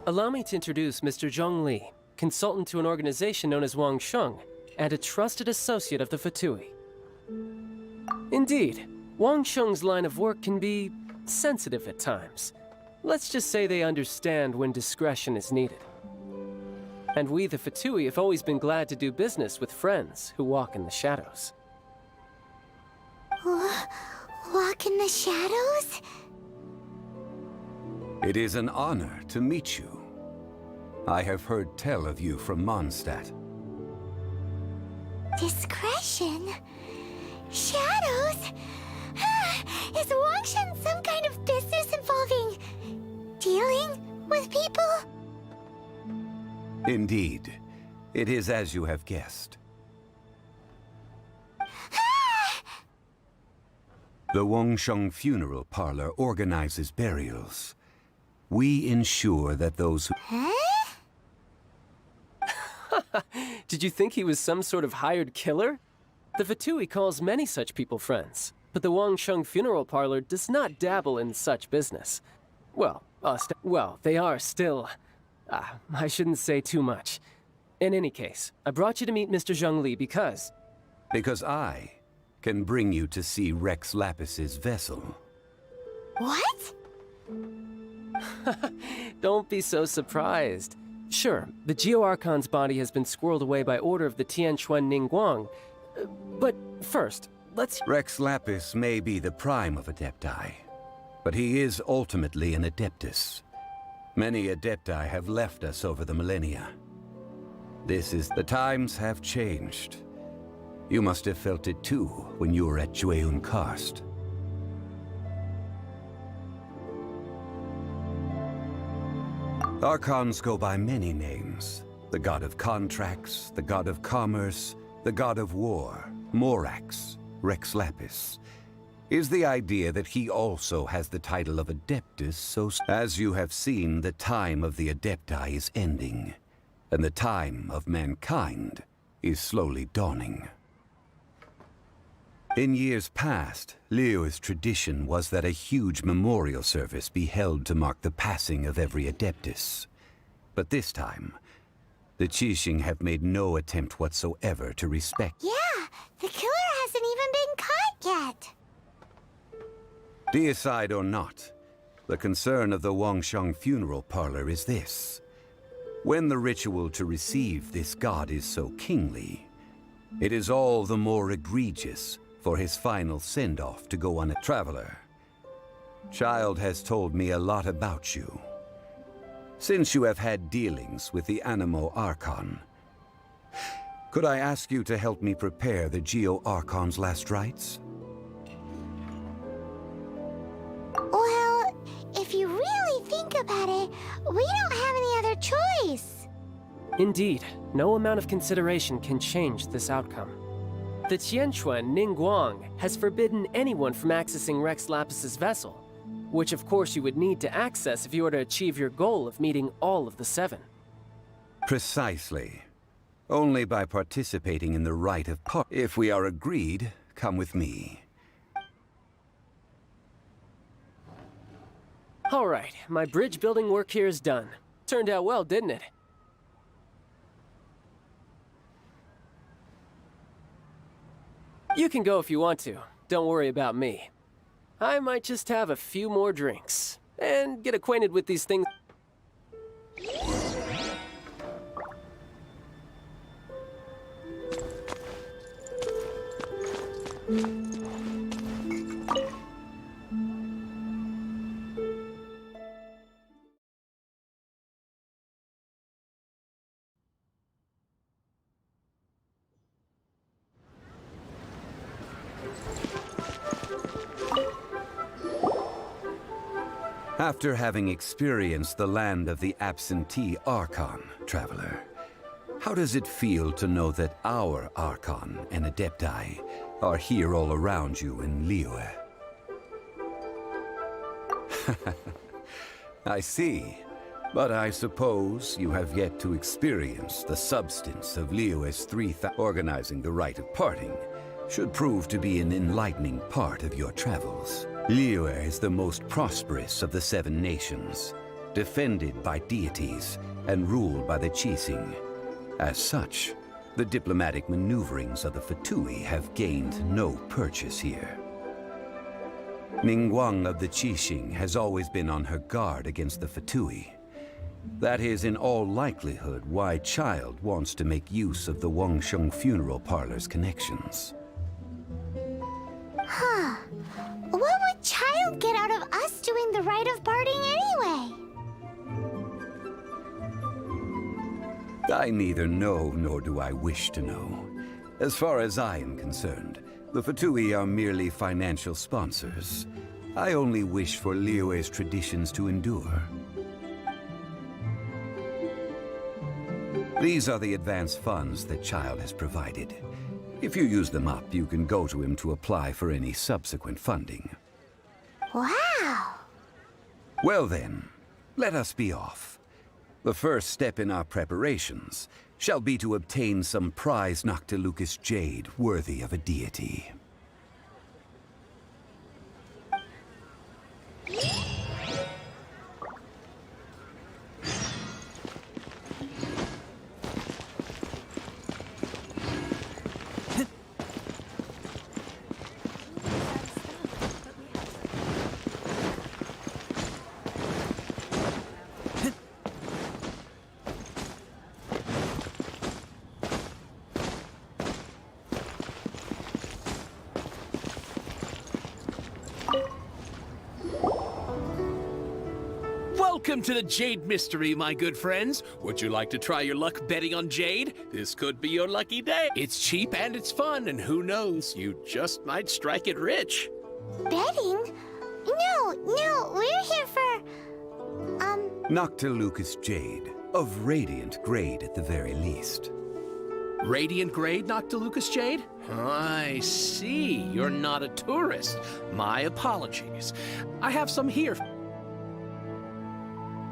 Allow me to introduce Mr. Zhong Li, consultant to an organization known as Wang Sheng, and a trusted associate of the Fatui. Indeed, Wang Sheng's line of work can be sensitive at times. Let's just say they understand when discretion is needed. And we, the Fatui, have always been glad to do business with friends who walk in the shadows. Walk in the shadows? It is an honor to meet you. I have heard tell of you from Mondstadt. Discretion? Shadows? Is Wangshan some kind of business involving dealing with people? Indeed. It is as you have guessed. The Wangsheng Funeral Parlor organizes burials. We ensure that those who... Did you think he was some sort of hired killer? The Fatui calls many such people friends, but the Wangsheng Funeral Parlor does not dabble in such business. Well, they are still... I shouldn't say too much. In any case, I brought you to meet Mr. Zhong Li because... Because I can bring you to see Rex Lapis's vessel. What? Don't be so surprised. Sure, the Geo Archon's body has been squirreled away by order of the Tianquan Ningguang. But first, let's... Rex Lapis may be the prime of Adepti, but he is ultimately an Adeptus. Many Adepti have left us over the millennia. The times have changed. You must have felt it too when you were at Jueyun Karst. Archons go by many names. The god of contracts, the god of commerce, the god of war, Morax, Rex Lapis. Is the idea that he also has the title of Adeptus, so as you have seen, the time of the Adepti is ending, and the time of mankind is slowly dawning. In years past, Liu's tradition was that a huge memorial service be held to mark the passing of every Adeptus. But this time, the Qixing have made no attempt whatsoever to respect. Yeah, the killer hasn't even been caught yet. Deicide or not, the concern of the Wangsheng Funeral Parlor is this. When the ritual to receive this god is so kingly, it is all the more egregious for his final send-off to go on a traveler. Child has told me a lot about you. Since you have had dealings with the Anemo Archon, could I ask you to help me prepare the Geo Archon's last rites? Well, if you really think about it, we don't have any other choice. Indeed, no amount of consideration can change this outcome. The Tianquan Ningguang has forbidden anyone from accessing Rex Lapis's vessel, which of course you would need to access if you were to achieve your goal of meeting all of the 7. Precisely. Only by participating in the rite of If we are agreed, come with me. All right, my bridge building work here is done. Turned out well, didn't it? You can go if you want to. Don't worry about me. I might just have a few more drinks and get acquainted with these things. After having experienced the land of the absentee Archon, traveler, how does it feel to know that our Archon and Adepti are here all around you in Liyue? I see. But I suppose you have yet to experience the substance of Liyue's 3,000. Organizing the rite of parting should prove to be an enlightening part of your travels. Liyue is the most prosperous of the 7 nations, defended by deities and ruled by the Qixing. As such, the diplomatic maneuverings of the Fatui have gained no purchase here. Ningguang of the Qixing has always been on her guard against the Fatui. That is in all likelihood why Child wants to make use of the Wangsheng funeral parlor's connections. Huh. What would Child get out of us doing the rite of parting anyway? I neither know nor do I wish to know. As far as I am concerned, the Fatui are merely financial sponsors. I only wish for Liyue's traditions to endure. These are the advance funds that Child has provided. If you use them up, you can go to him to apply for any subsequent funding. Wow! Well then, let us be off. The first step in our preparations shall be to obtain some prize Noctilucous jade worthy of a deity. Welcome to the Jade Mystery, my good friends. Would you like to try your luck betting on Jade? This could be your lucky day. It's cheap and it's fun, and who knows, you just might strike it rich. Betting? No, we're here for... Noctilucous jade, of radiant grade at the very least. Radiant grade, Noctilucous Jade? I see. You're not a tourist. My apologies. I have some here.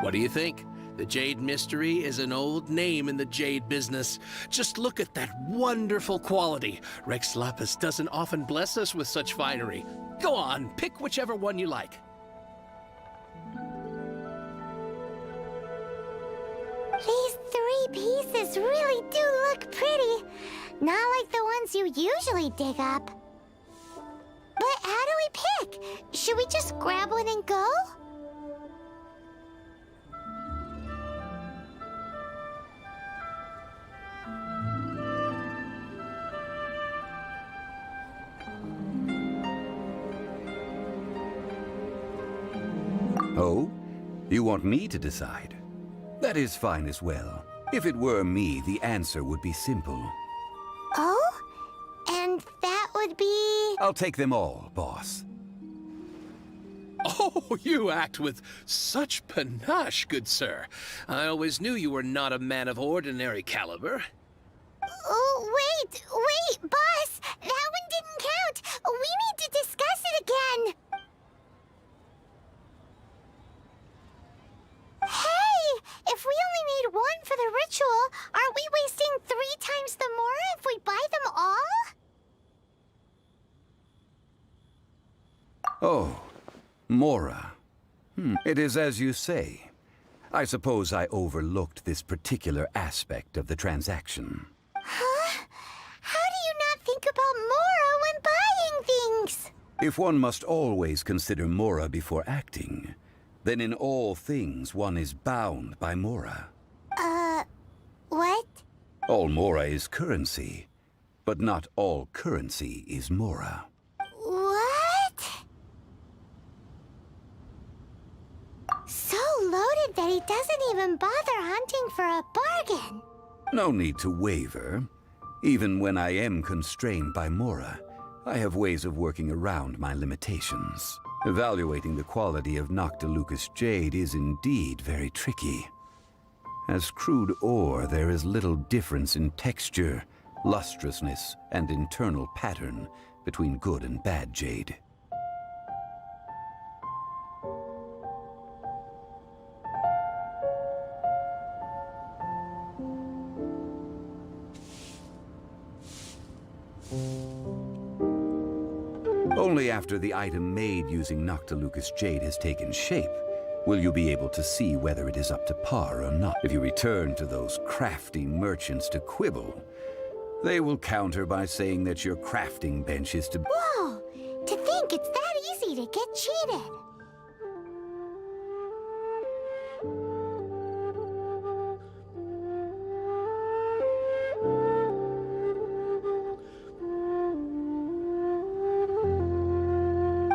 What do you think? The Jade Mystery is an old name in the jade business. Just look at that wonderful quality. Rex Lapis doesn't often bless us with such finery. Go on, pick whichever one you like. These 3 pieces really do look pretty. Not like the ones you usually dig up. But how do we pick? Should we just grab one and go? Oh? You want me to decide? That is fine as well. If it were me, the answer would be simple. Oh? And that would be... I'll take them all, boss. Oh, you act with such panache, good sir. I always knew you were not a man of ordinary caliber. Oh, wait, boss! That one didn't count! We need to discuss it again! Hey! If we only need one for the ritual, aren't we wasting 3 times the more if we buy them all? Oh, Mora. It is as you say. I suppose I overlooked this particular aspect of the transaction. Huh? How do you not think about Mora when If one must always consider Mora before acting, then in all things one is bound by Mora. What? All Mora is currency, but not all currency is Mora. What? So loaded that he doesn't even bother hunting for a bargain. No need to waver. Even when I am constrained by Mora, I have ways of working around my limitations. Evaluating the quality of Noctilucous jade is indeed very tricky. As crude ore, there is little difference in texture, lustrousness, and internal pattern between good and bad jade. Only after the item made using Noctilucous jade has taken shape will you be able to see whether it is up to par or not. If you return to those crafty merchants to quibble, they will counter by saying that your crafting bench is to... Whoa! To think it's that easy to get cheated.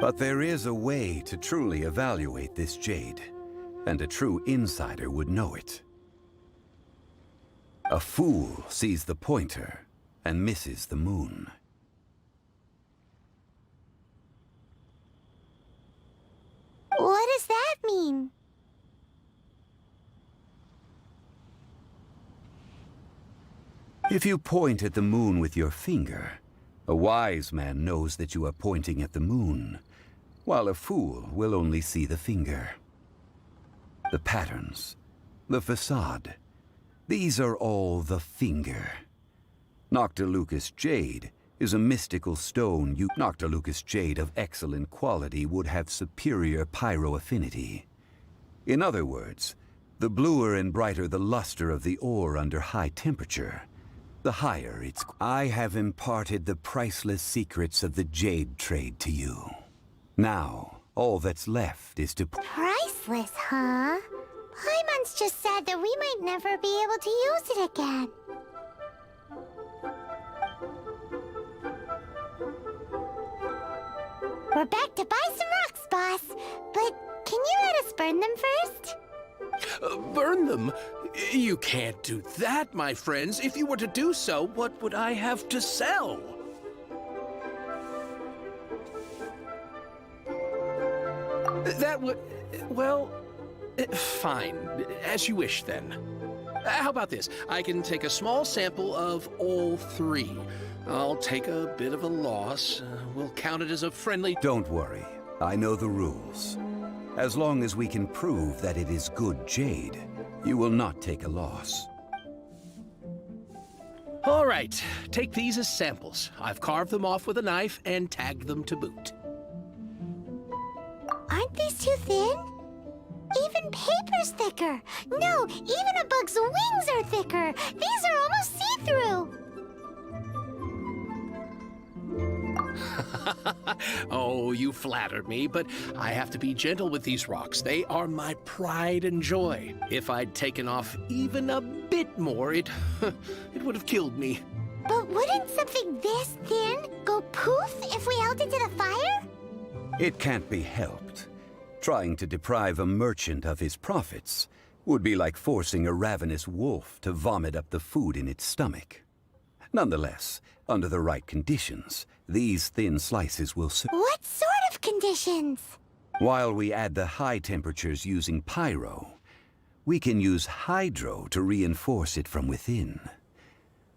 But there is a way to truly evaluate this jade, and a true insider would know it. A fool sees the pointer and misses the moon. What does that mean? If you point at the moon with your finger, a wise man knows that you are pointing at the moon, while a fool will only see the finger. The patterns, the facade, these are all the finger. Noctilucous jade is a mystical stone. Noctilucous jade of excellent quality would have superior pyro affinity. In other words, the bluer and brighter the luster of the ore under high temperature, the higher its... I have imparted the priceless secrets of the jade trade to you. Now, all that's left is to... Priceless, huh? Paimon's just said that we might never be able to use it again. We're back to buy some rocks, boss. But can you let us burn them first? Burn them? You can't do that, my friends. If you were to do so, what would I have to sell? That would... well... fine. As you wish, then. How about this? I can take a small sample of all three. I'll take a bit of a loss. We'll count it as a friendly... Don't worry. I know the rules. As long as we can prove that it is good jade, you will not take a loss. All right. Take these as samples. I've carved them off with a knife and tagged them to boot. Aren't these too thin? Even paper's thicker. No, even a bug's wings are thicker. These are almost see-through. Oh, you flatter me, but I have to be gentle with these rocks. They are my pride and joy. If I'd taken off even a bit more, it would have killed me. But wouldn't something this thin go poof if we held it to the fire? It can't be helped. Trying to deprive a merchant of his profits would be like forcing a ravenous wolf to vomit up the food in its stomach. Nonetheless, under the right conditions, these thin slices will... What sort of conditions? While we add the high temperatures using pyro, we can use hydro to reinforce it from within.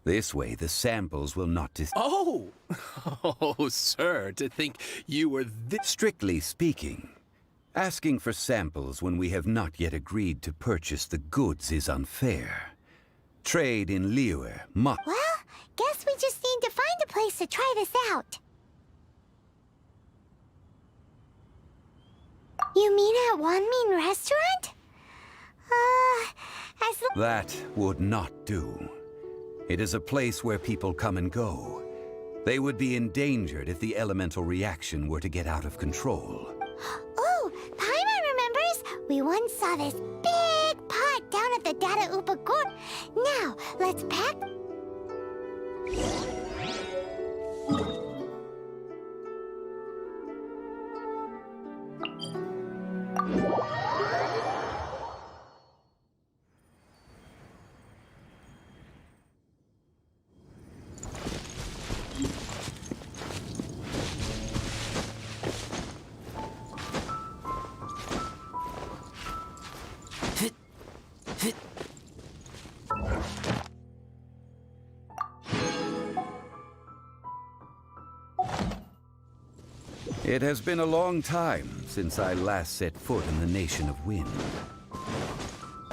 This way, the samples will not Oh! Oh, sir, to think you were this... Strictly speaking, asking for samples when we have not yet agreed to purchase the goods is unfair. Trade in Liyue must... Well, guess we just need to find a place to try this out. You mean at Wanmin Restaurant? That would not do. It is a place where people come and go. They would be endangered if the elemental reaction were to get out of control. Oh, Paimon remembers! We once saw this big pot down at the Data Upagor. Now, let's pack... It has been a long time since I last set foot in the Nation of Wind.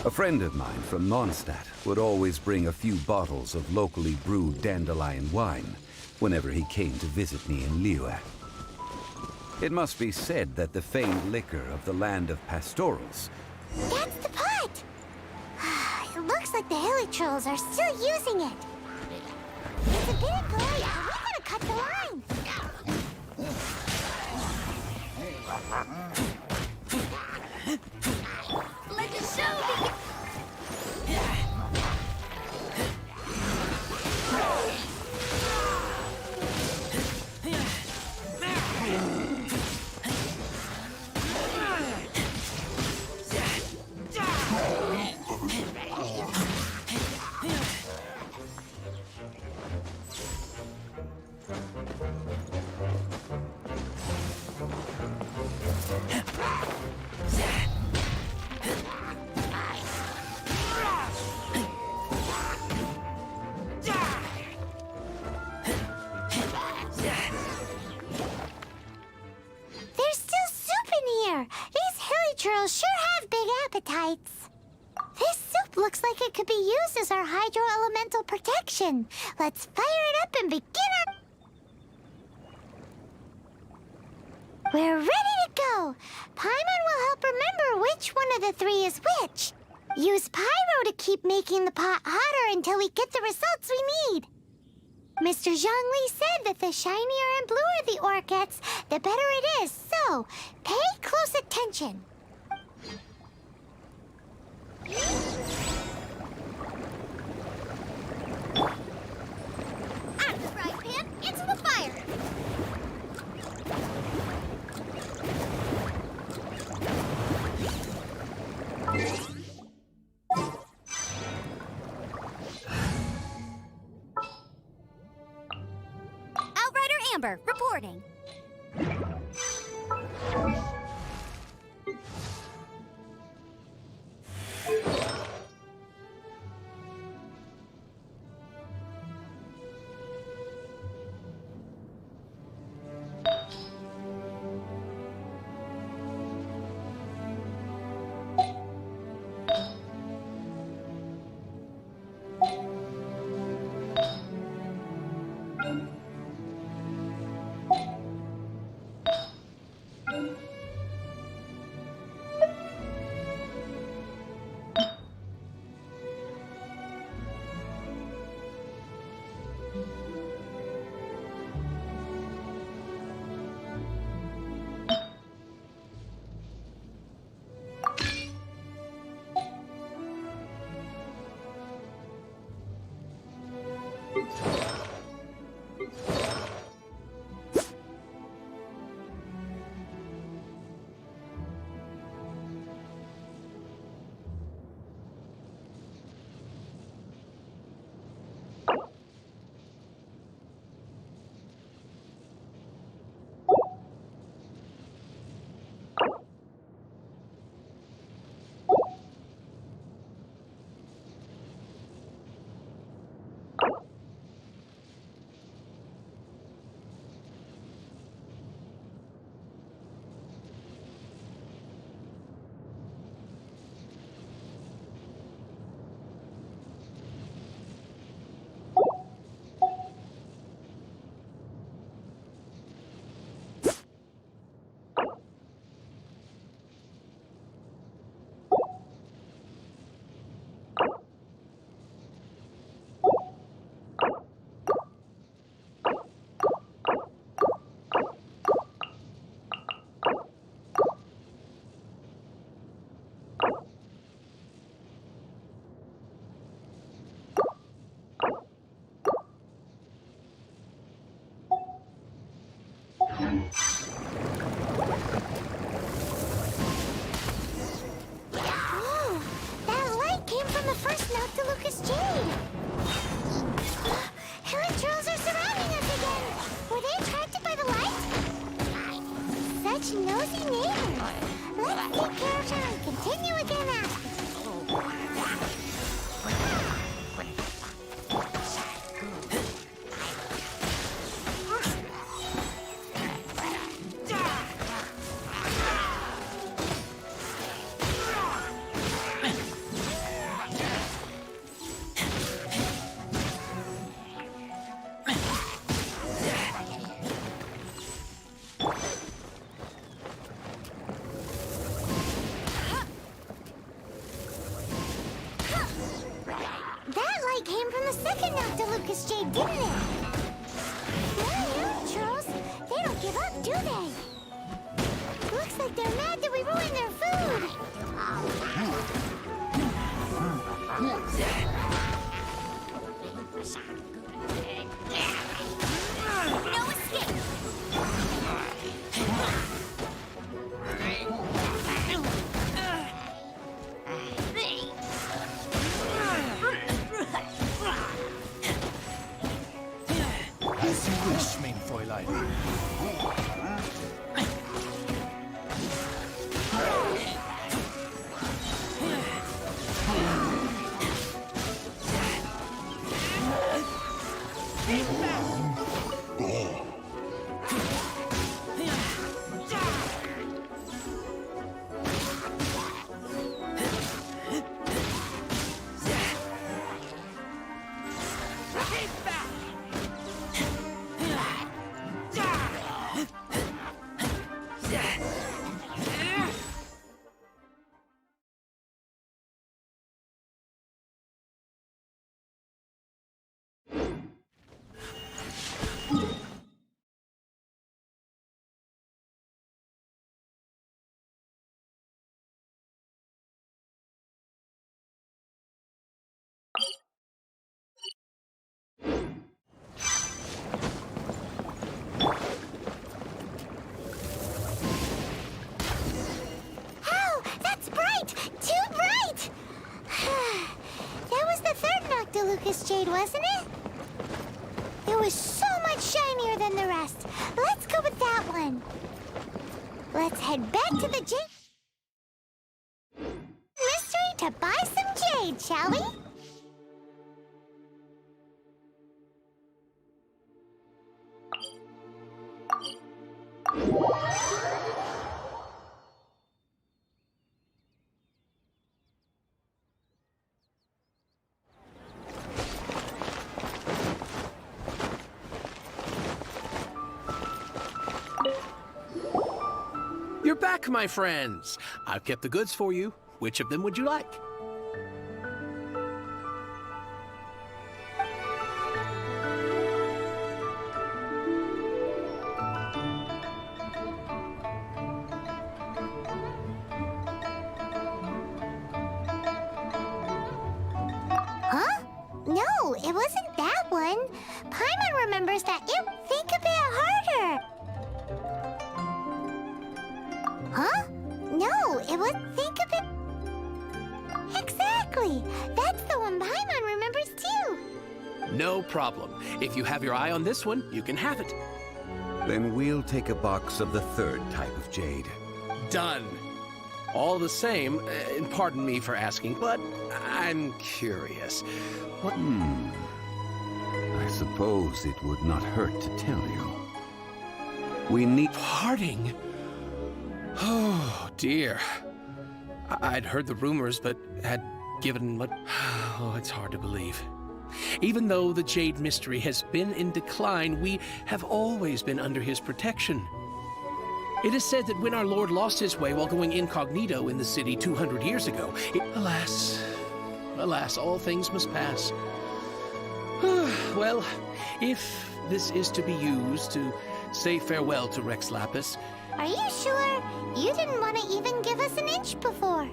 A friend of mine from Mondstadt would always bring a few bottles of locally brewed dandelion wine whenever he came to visit me in Liyue. It must be said that the famed liquor of the land of pastorals... That's the pot! It looks like the hilly trolls are still using it. It's a bit impolite, but we gotta cut the line. Let the show begin! There's still soup in here! These hilly trolls sure have big appetites. This soup looks like it could be used as our hydro-elemental protection. Let's fire it up and begin our... We're ready to go! Paimon will help remember which one of the three is which. Use pyro to keep making the pot hotter until we get the results we need. Mr. Zhongli said that the shinier and bluer the ore gets, the better it is, so pay close attention. Out of the frying pan, into the fire! Outrider Amber, reporting. such nosy neighbors. Let's take care of her and continue again after. Came from the second Noctilucous Jade, didn't it? Yeah, Charles. They don't give up, do they? Looks like they're mad that we ruined their food. No escape. As you wish, mein Fräulein. Lucas Jade, wasn't it? It was so much shinier than the rest. Let's go with that one. Let's head back to the Jade Mystery to buy some jade, shall we? You're back, my friends. I've kept the goods for you. Which of them would you like? Huh? No, it wasn't that one. Paimon remembers that it... Think a bit harder. Huh? No, it was... Think a bit... Exactly! That's the one Paimon remembers too! No problem. If you have your eye on this one, you can have it. Then we'll take a box of the third type of jade. Done. All the same, and pardon me for asking, but I'm curious. What... I suppose it would not hurt to tell you. We need... Parting? Oh, dear. I'd heard the rumors, but had given what... Oh, it's hard to believe. Even though the Jade Mystery has been in decline, we have always been under his protection. It is said that when our Lord lost his way while going incognito in the city 200 years ago, alas, all things must pass. Well, if this is to be used to say farewell to Rex Lapis... Are you sure? You didn't want to even give us an inch before.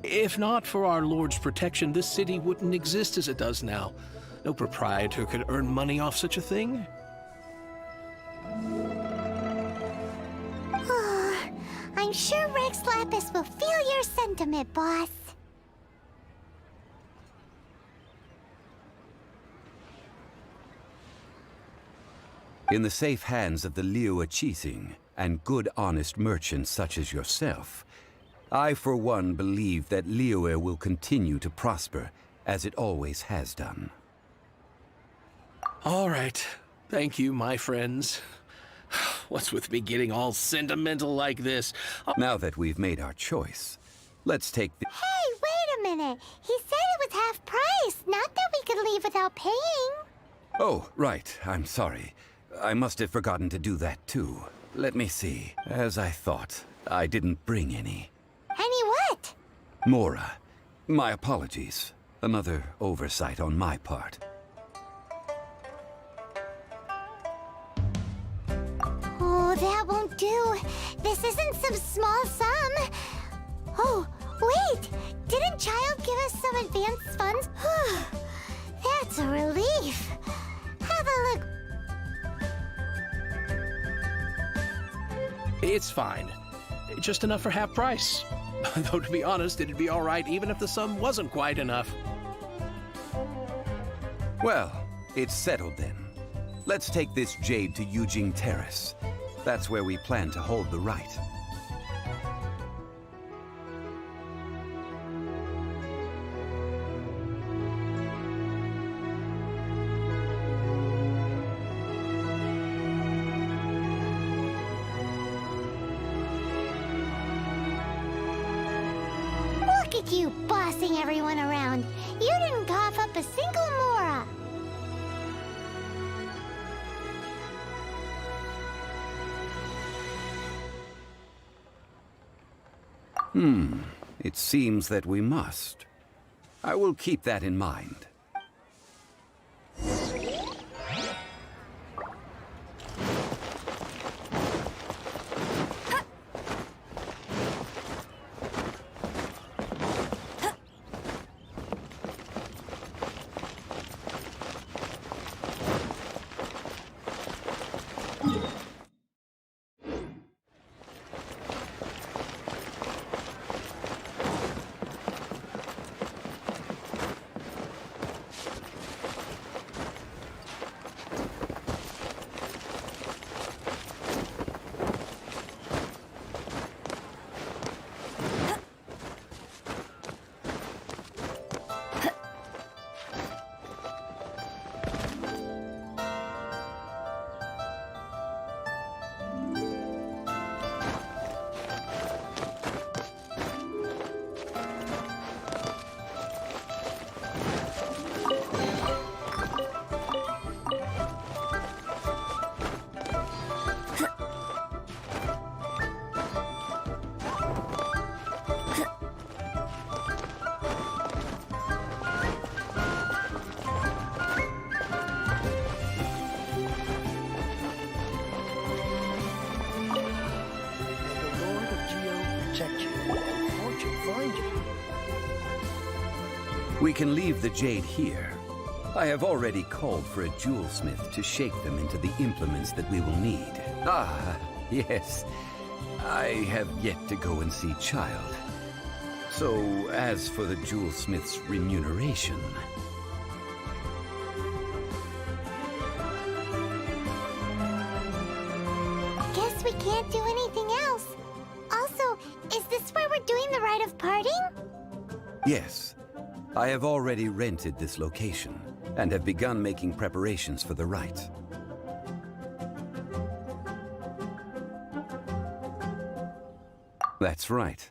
If not for our Lord's protection, this city wouldn't exist as it does now. No proprietor could earn money off such a thing. I'm sure Rex Lapis will feel your sentiment, boss. In the safe hands of the Liu Qixing, and good honest merchants such as yourself, I for one believe that Liyue will continue to prosper as it always has done. All right. Thank you, my friends. What's with me getting all sentimental like this? Now that we've made our choice, let's take the... Hey, wait a minute. He said it was half price, not that we could leave without paying. Oh, right. I'm sorry. I must have forgotten to do that too. Let me see. As I thought, I didn't bring any. Any what? Mora. My apologies. Another oversight on my part. Oh, that won't do. This isn't some small sum. Oh, wait! Didn't Child give us some advance funds? That's a relief. Have a look. It's fine. Just enough for half price. Though, to be honest, it'd be all right even if the sum wasn't quite enough. Well, it's settled then. Let's take this jade to Yujing Terrace. That's where we plan to hold the rite. Look at you bossing everyone around. You didn't cough up a single mora. It seems that we must. I will keep that in mind. We can leave the jade here. I have already called for a jewelsmith to shape them into the implements that we will need. Ah, yes. I have yet to go and see Child. So, as for the jewelsmith's remuneration... Guess we can't do anything else. Also, is this where we're doing the rite of parting? Yes. I have already rented this location, and have begun making preparations for the rite. That's right.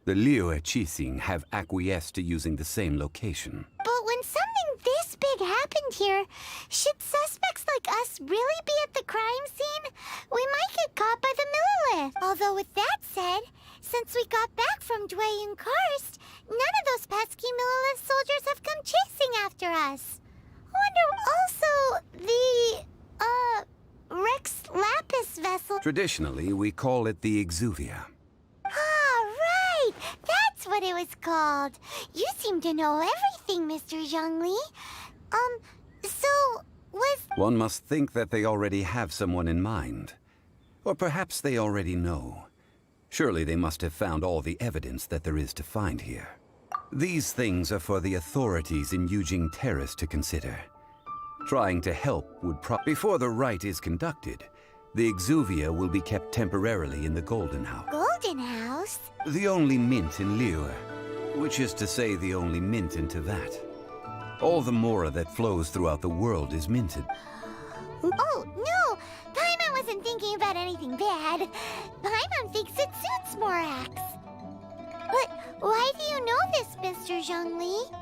The Liyue Qixing have acquiesced to using the same location. But when something this big happened here, should suspects like us really be at the crime scene? We might get caught by the Millilith. Although with that said, since we got back from Dwayne Karst, none of those pesky Millilith soldiers have come chasing after us. Wonder also the, Rex Lapis vessel. Traditionally, we call it the Exuvia. Ah, right! That's what it was called. You seem to know everything, Mr. Zhongli. So, was... One must think that they already have someone in mind. Or perhaps they already know. Surely they must have found all the evidence that there is to find here. These things are for the authorities in Yujing Terrace to consider. Trying to help would before the rite is conducted, the exuvia will be kept temporarily in the Golden House. Golden House? The only mint in Liyue, which is to say the only mint in Teyvat. All the mora that flows throughout the world is minted. Oh, no! Paimon wasn't thinking about anything bad. Paimon thinks it suits Morax. But why do you know this, Mr. Zhongli?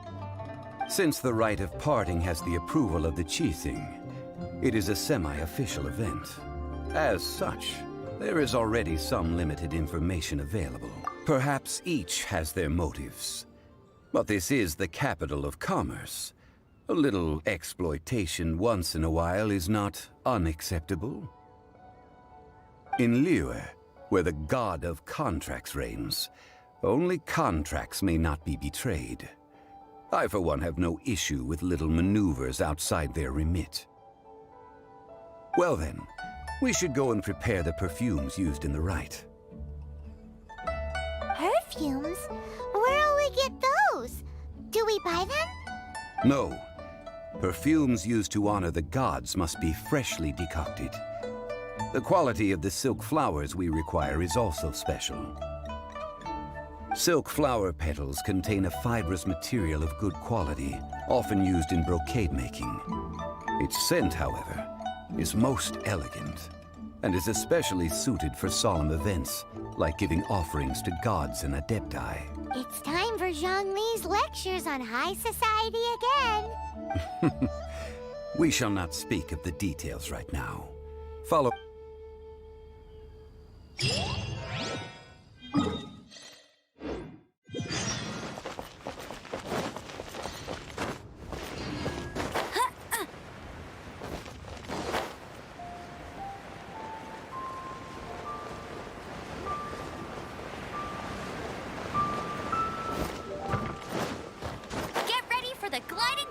Since the rite of parting has the approval of the Qixing, it is a semi-official event. As such, there is already some limited information available. Perhaps each has their motives. But this is the capital of commerce. A little exploitation once in a while is not unacceptable. In Liyue, where the god of contracts reigns, only contracts may not be betrayed. I, for one, have no issue with little maneuvers outside their remit. Well then, we should go and prepare the perfumes used in the rite. Perfumes? Where'll we get those? Do we buy them? No. Perfumes used to honor the gods must be freshly decocted. The quality of the silk flowers we require is also special. Silk flower petals contain a fibrous material of good quality, often used in brocade making. Its scent, however, is most elegant, and is especially suited for solemn events, like giving offerings to gods and adepti. It's time for Zhongli's lectures on high society again. We shall not speak of the details right now. Follow...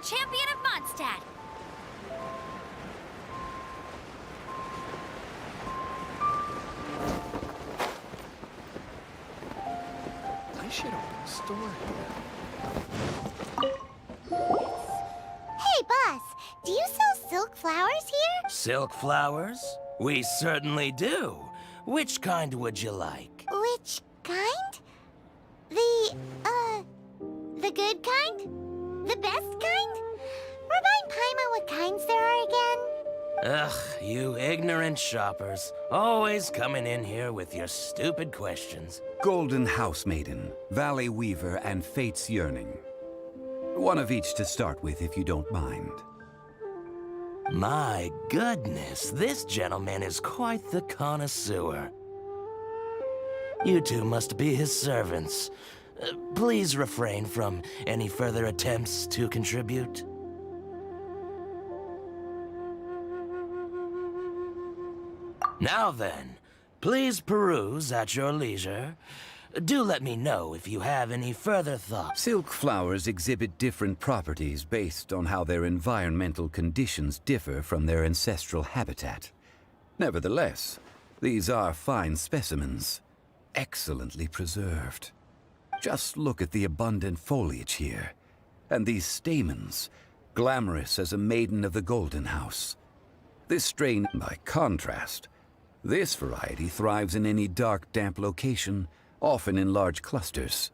Champion of Mondstadt! I should open a store here. Hey, boss, do you sell silk flowers here? Silk flowers? We certainly do. Which kind would you like? Which kind? The good kind? The best kind? Remind Paimon what kinds there are again? Ugh, you ignorant shoppers. Always coming in here with your stupid questions. Golden House Maiden, Valley Weaver, and Fate's Yearning. One of each to start with, if you don't mind. My goodness, this gentleman is quite the connoisseur. You two must be his servants. Please refrain from any further attempts to contribute. Now then, please peruse at your leisure. Do let me know if you have any further thoughts. Silk flowers exhibit different properties based on how their environmental conditions differ from their ancestral habitat. Nevertheless, these are fine specimens, excellently preserved. Just look at the abundant foliage here, and these stamens, glamorous as a maiden of the Golden House. This strain, by contrast, this variety thrives in any dark, damp location, often in large clusters.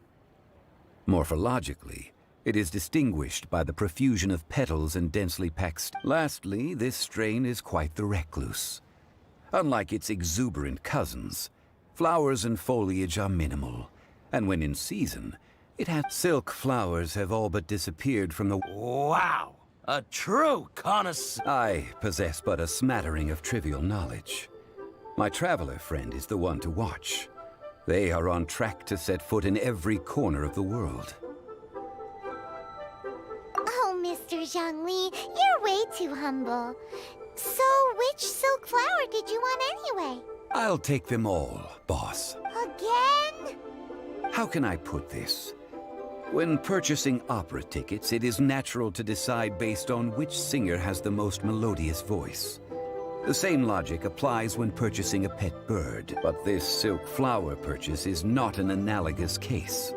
Morphologically, it is distinguished by the profusion of petals and densely packed. Lastly, this strain is quite the recluse. Unlike its exuberant cousins, flowers and foliage are minimal, and when in season, it has silk flowers have all but disappeared from the... Wow! A true connoisseur! I possess but a smattering of trivial knowledge. My traveler friend is the one to watch. They are on track to set foot in every corner of the world. Oh, Mr. Zhongli, you're way too humble. So, which silk flower did you want anyway? I'll take them all, boss. Again? How can I put this? When purchasing opera tickets, it is natural to decide based on which singer has the most melodious voice. The same logic applies when purchasing a pet bird, but this silk flower purchase is not an analogous case.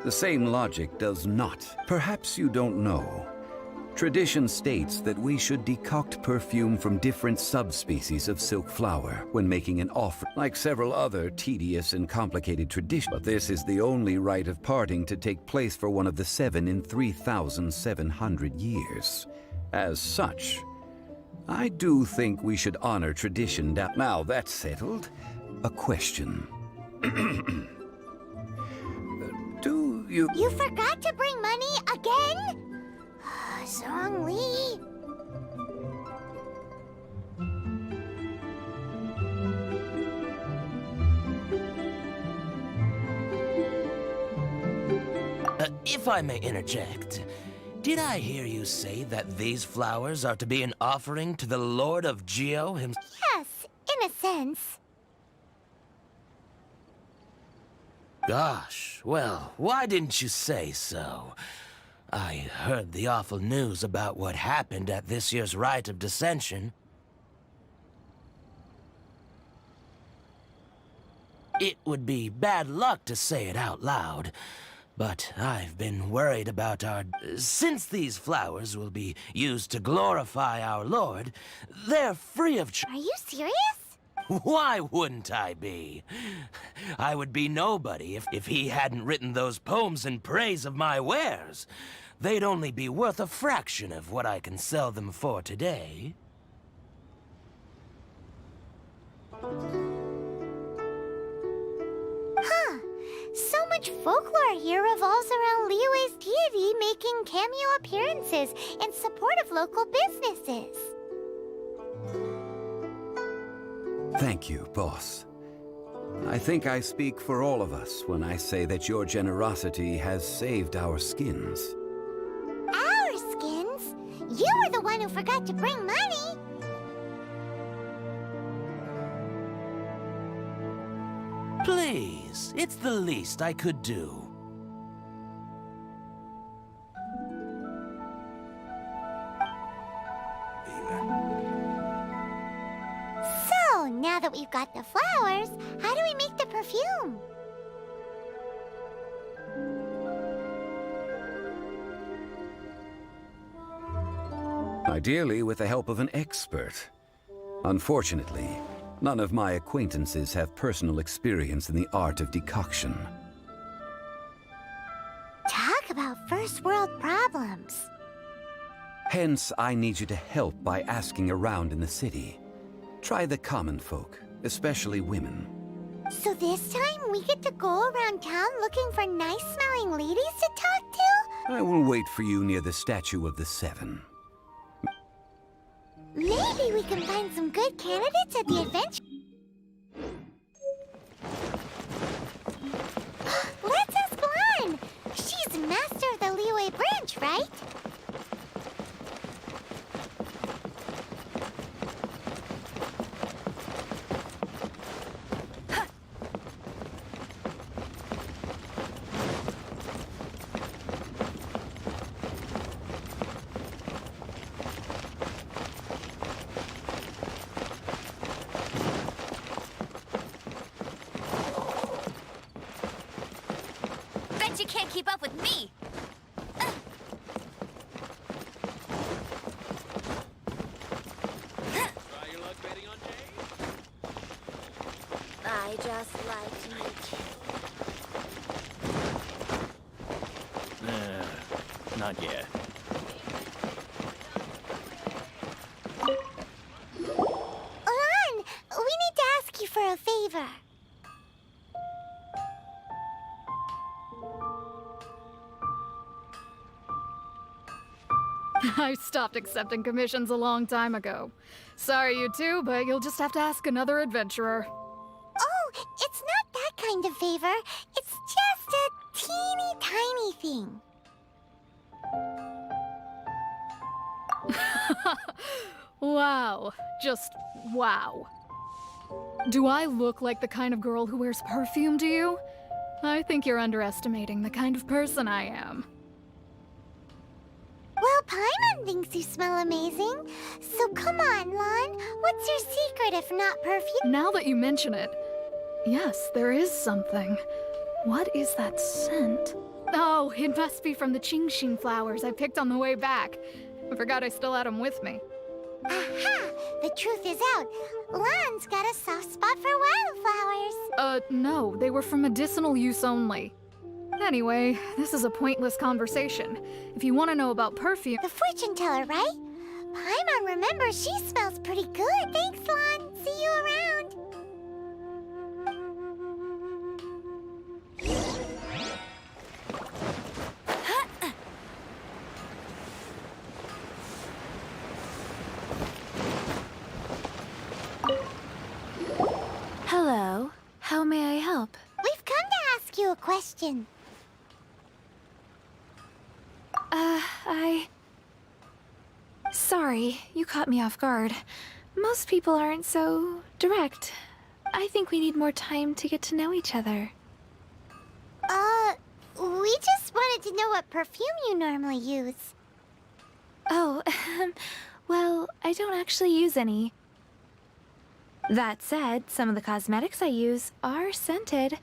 The same logic does not. Perhaps you don't know, Tradition states that we should decoct perfume from different subspecies of silk flower when making an offering, like several other tedious and complicated traditions. But this is the only rite of parting to take place for one of the 7 in 3,700 years. As such, I do think we should honor tradition. Now that's settled, a question. Do you... You forgot to bring money again? Zhongli. If I may interject, did I hear you say that these flowers are to be an offering to the Lord of Geo himself? Yes, in a sense. Gosh, well, why didn't you say so? I heard the awful news about what happened at this year's Rite of Dissension. It would be bad luck to say it out loud, but I've been worried about our... Since these flowers will be used to glorify our Lord, they're free of charge. Are you serious? Why wouldn't I be? I would be nobody if he hadn't written those poems in praise of my wares. They'd only be worth a fraction of what I can sell them for today. Huh. So much folklore here revolves around Liyue's deity making cameo appearances in support of local businesses. Thank you, boss. I think I speak for all of us when I say that your generosity has saved our skins. Our skins? You were the one who forgot to bring money. Please, it's the least I could do. So, now that we've got the flowers, how do we make the perfume? Ideally, with the help of an expert. Unfortunately, none of my acquaintances have personal experience in the art of decoction. Talk about first world problems. Hence, I need you to help by asking around in the city. Try the common folk, especially women. So this time we get to go around town looking for nice-smelling ladies to talk to? I will wait for you near the Statue of the Seven. Maybe we can find some good candidates at the adventure. Let's ask Lan. She's master of the Liyue branch, right? Bet you can't keep up with me! Try your luck betting on Jade? I just like to meet you. Not yet. Lan, we need to ask you for a favor. I stopped accepting commissions a long time ago. Sorry, you two, but you'll just have to ask another adventurer. Oh, it's not that kind of favor. It's just a teeny tiny thing. Wow. Just wow. Do I look like the kind of girl who wears perfume to you? I think you're underestimating the kind of person I am. Well, Paimon thinks you smell amazing. So come on, Lan. What's your secret if not perfume? Now that you mention it, yes, there is something. What is that scent? Oh, it must be from the Qingxin flowers I picked on the way back. I forgot I still had them with me. Aha! The truth is out. Lan's got a soft spot for wildflowers. No, they were for medicinal use only. Anyway, this is a pointless conversation. If you want to know about perfume... The fortune teller, right? Paimon remembers she smells pretty good. Thanks, Lan. See you around. Hello. How may I help? We've come to ask you a question. Sorry, you caught me off guard. Most people aren't so direct. I think we need more time to get to know each other. We just wanted to know what perfume you normally use. Oh, well, I don't actually use any. That said, some of the cosmetics I use are scented.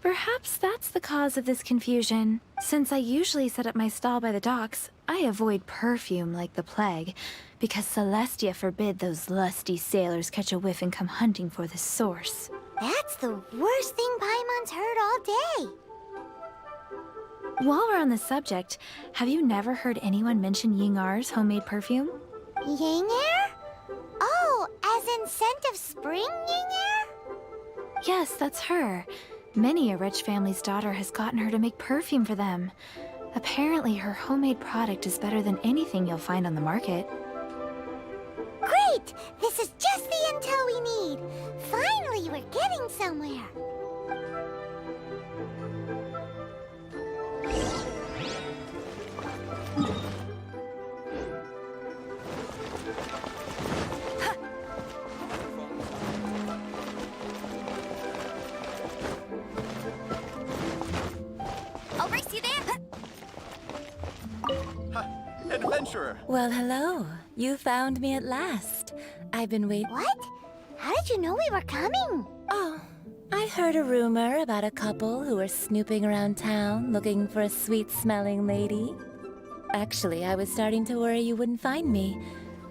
Perhaps that's the cause of this confusion. Since I usually set up my stall by the docks, I avoid perfume like the plague, because Celestia forbid those lusty sailors catch a whiff and come hunting for the source. That's the worst thing Paimon's heard all day. While we're on the subject, have you never heard anyone mention Yingar's homemade perfume? Yingar? Oh, as in scent of spring, Yingar? Yes, that's her. Many a rich family's daughter has gotten her to make perfume for them. Apparently, her homemade product is better than anything you'll find on the market. Great! This is just the intel we need. Finally, we're getting somewhere. I'll race you there. Adventurer! Well, hello. You found me at last. I've been waiting. What? How did you know we were coming? Oh, I heard a rumor about a couple who were snooping around town looking for a sweet-smelling lady. Actually, I was starting to worry you wouldn't find me.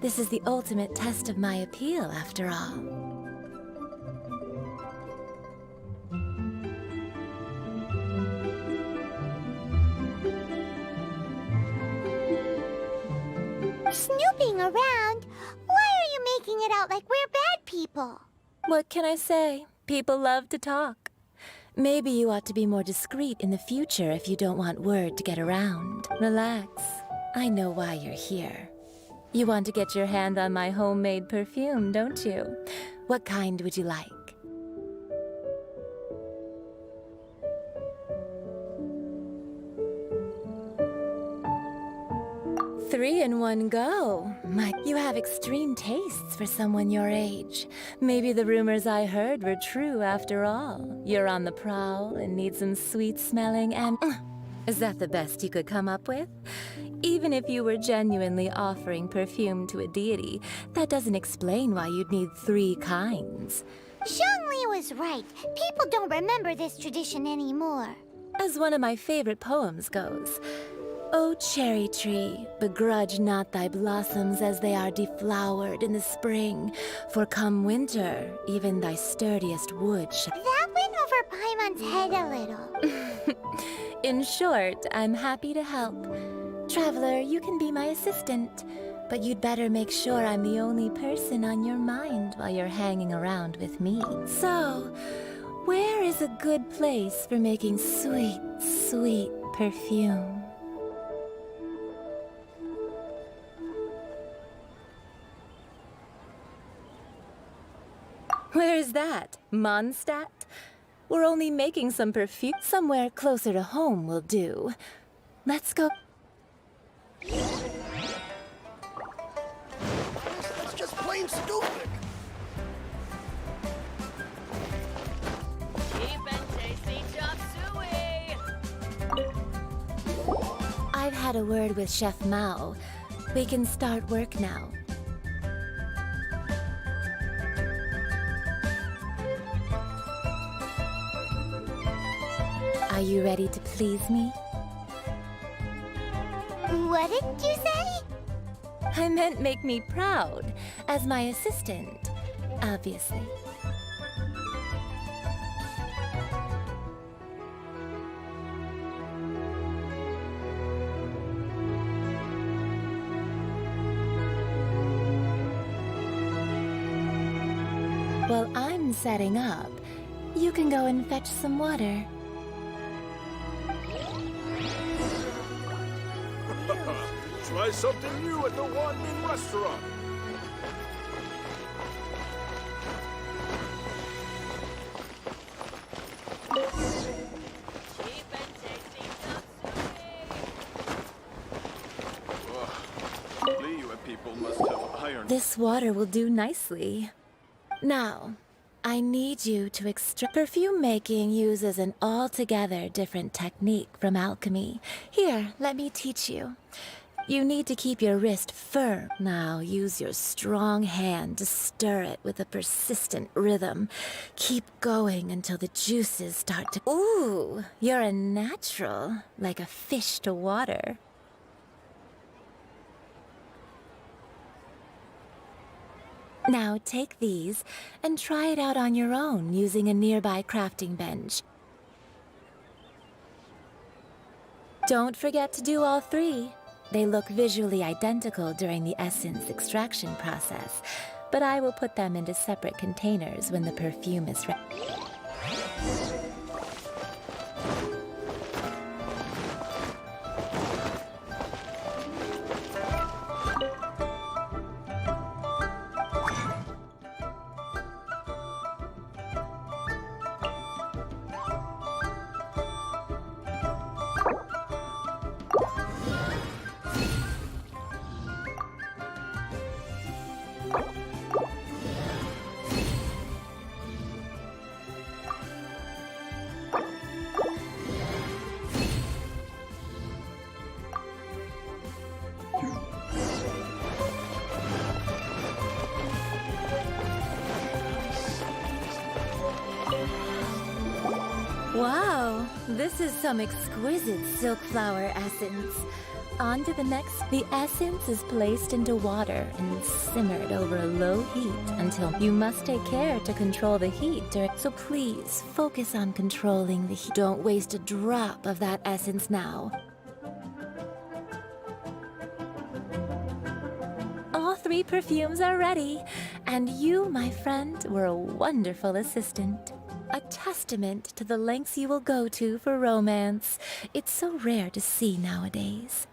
This is the ultimate test of my appeal, after all. Snooping around? Why are you making it out like we're bad people? What can I say? People love to talk. Maybe you ought to be more discreet in the future if you don't want word to get around. Relax. I know why you're here. You want to get your hand on my homemade perfume, don't you? What kind would you like? Three in one go. You have extreme tastes for someone your age. Maybe the rumors I heard were true after all. You're on the prowl and need some sweet-smelling and... Is that the best you could come up with? Even if you were genuinely offering perfume to a deity, that doesn't explain why you'd need 3 kinds. Zhongli was right. People don't remember this tradition anymore. As one of my favorite poems goes, O cherry tree, begrudge not thy blossoms as they are deflowered in the spring, for come winter, even thy sturdiest wood shall... That went over Paimon's head a little. In short, I'm happy to help. Traveler, you can be my assistant, but you'd better make sure I'm the only person on your mind while you're hanging around with me. So, where is a good place for making sweet, sweet perfume? Where is that? Mondstadt? We're only making some perfume. Somewhere closer to home will do. Let's go. That's just plain stupid. I've had a word with Chef Mao. We can start work now. Are you ready to please me? What did you say? I meant make me proud, as my assistant, obviously. While I'm setting up, you can go and fetch some water. Try something new at the One Min restaurant. Liyue people must have iron. This water will do nicely. Now, I need you to extract. Perfume making uses an altogether different technique from alchemy. Here, let me teach you. You need to keep your wrist firm. Now, use your strong hand to stir it with a persistent rhythm. Keep going until the juices start to... Ooh, you're a natural, like a fish to water. Now take these and try it out on your own using a nearby crafting bench. Don't forget to do all three. They look visually identical during the essence extraction process, but I will put them into separate containers when the perfume is ready. Wow, this is some exquisite silk flower essence. On to the next. The essence is placed into water and simmered over a low heat until you must take care to control the heat. So please focus on controlling the heat. Don't waste a drop of that essence now. All three perfumes are ready, and you, my friend, were a wonderful assistant. A testament to the lengths you will go to for romance. It's so rare to see nowadays.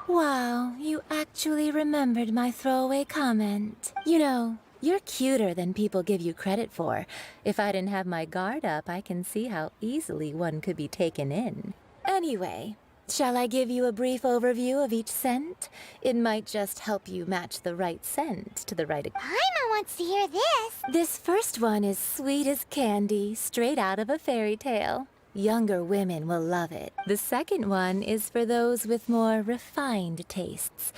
Wow, you actually remembered my throwaway comment. You know, you're cuter than people give you credit for. If I didn't have my guard up, I can see how easily one could be taken in. Anyway, shall I give you a brief overview of each scent? It might just help you match the right scent to the right... Paimon wants to hear this. This first one is sweet as candy, straight out of a fairy tale. Younger women will love it. The second one is for those with more refined tastes.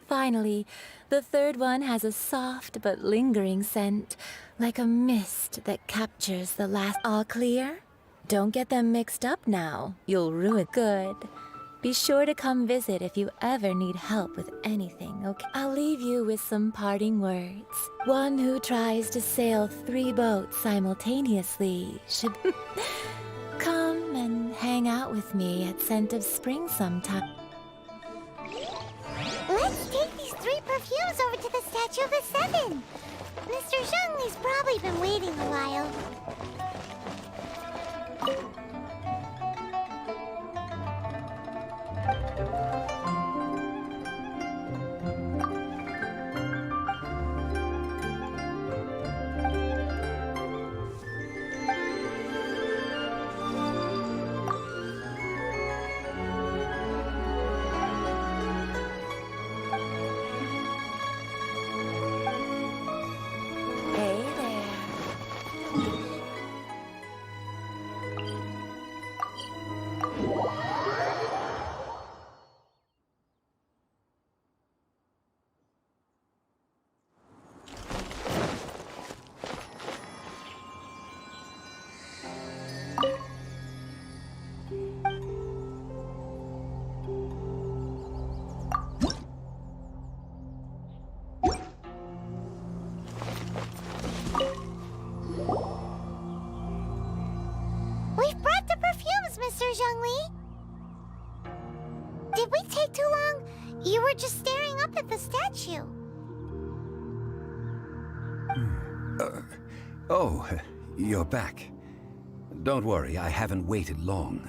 Finally, the third one has a soft but lingering scent, like a mist that captures the last... All clear? Don't get them mixed up now. You'll ruin... Good. Be sure to come visit if you ever need help with anything, okay? I'll leave you with some parting words. One who tries to sail 3 boats simultaneously should... Come and hang out with me at Scent of Spring sometime. Let's take these 3 perfumes over to the Statue of the Seven. Mr. Zhongli's probably been waiting a while. Zhongli? Did we take too long? You were just staring up at the statue. Oh, you're back. Don't worry, I haven't waited long.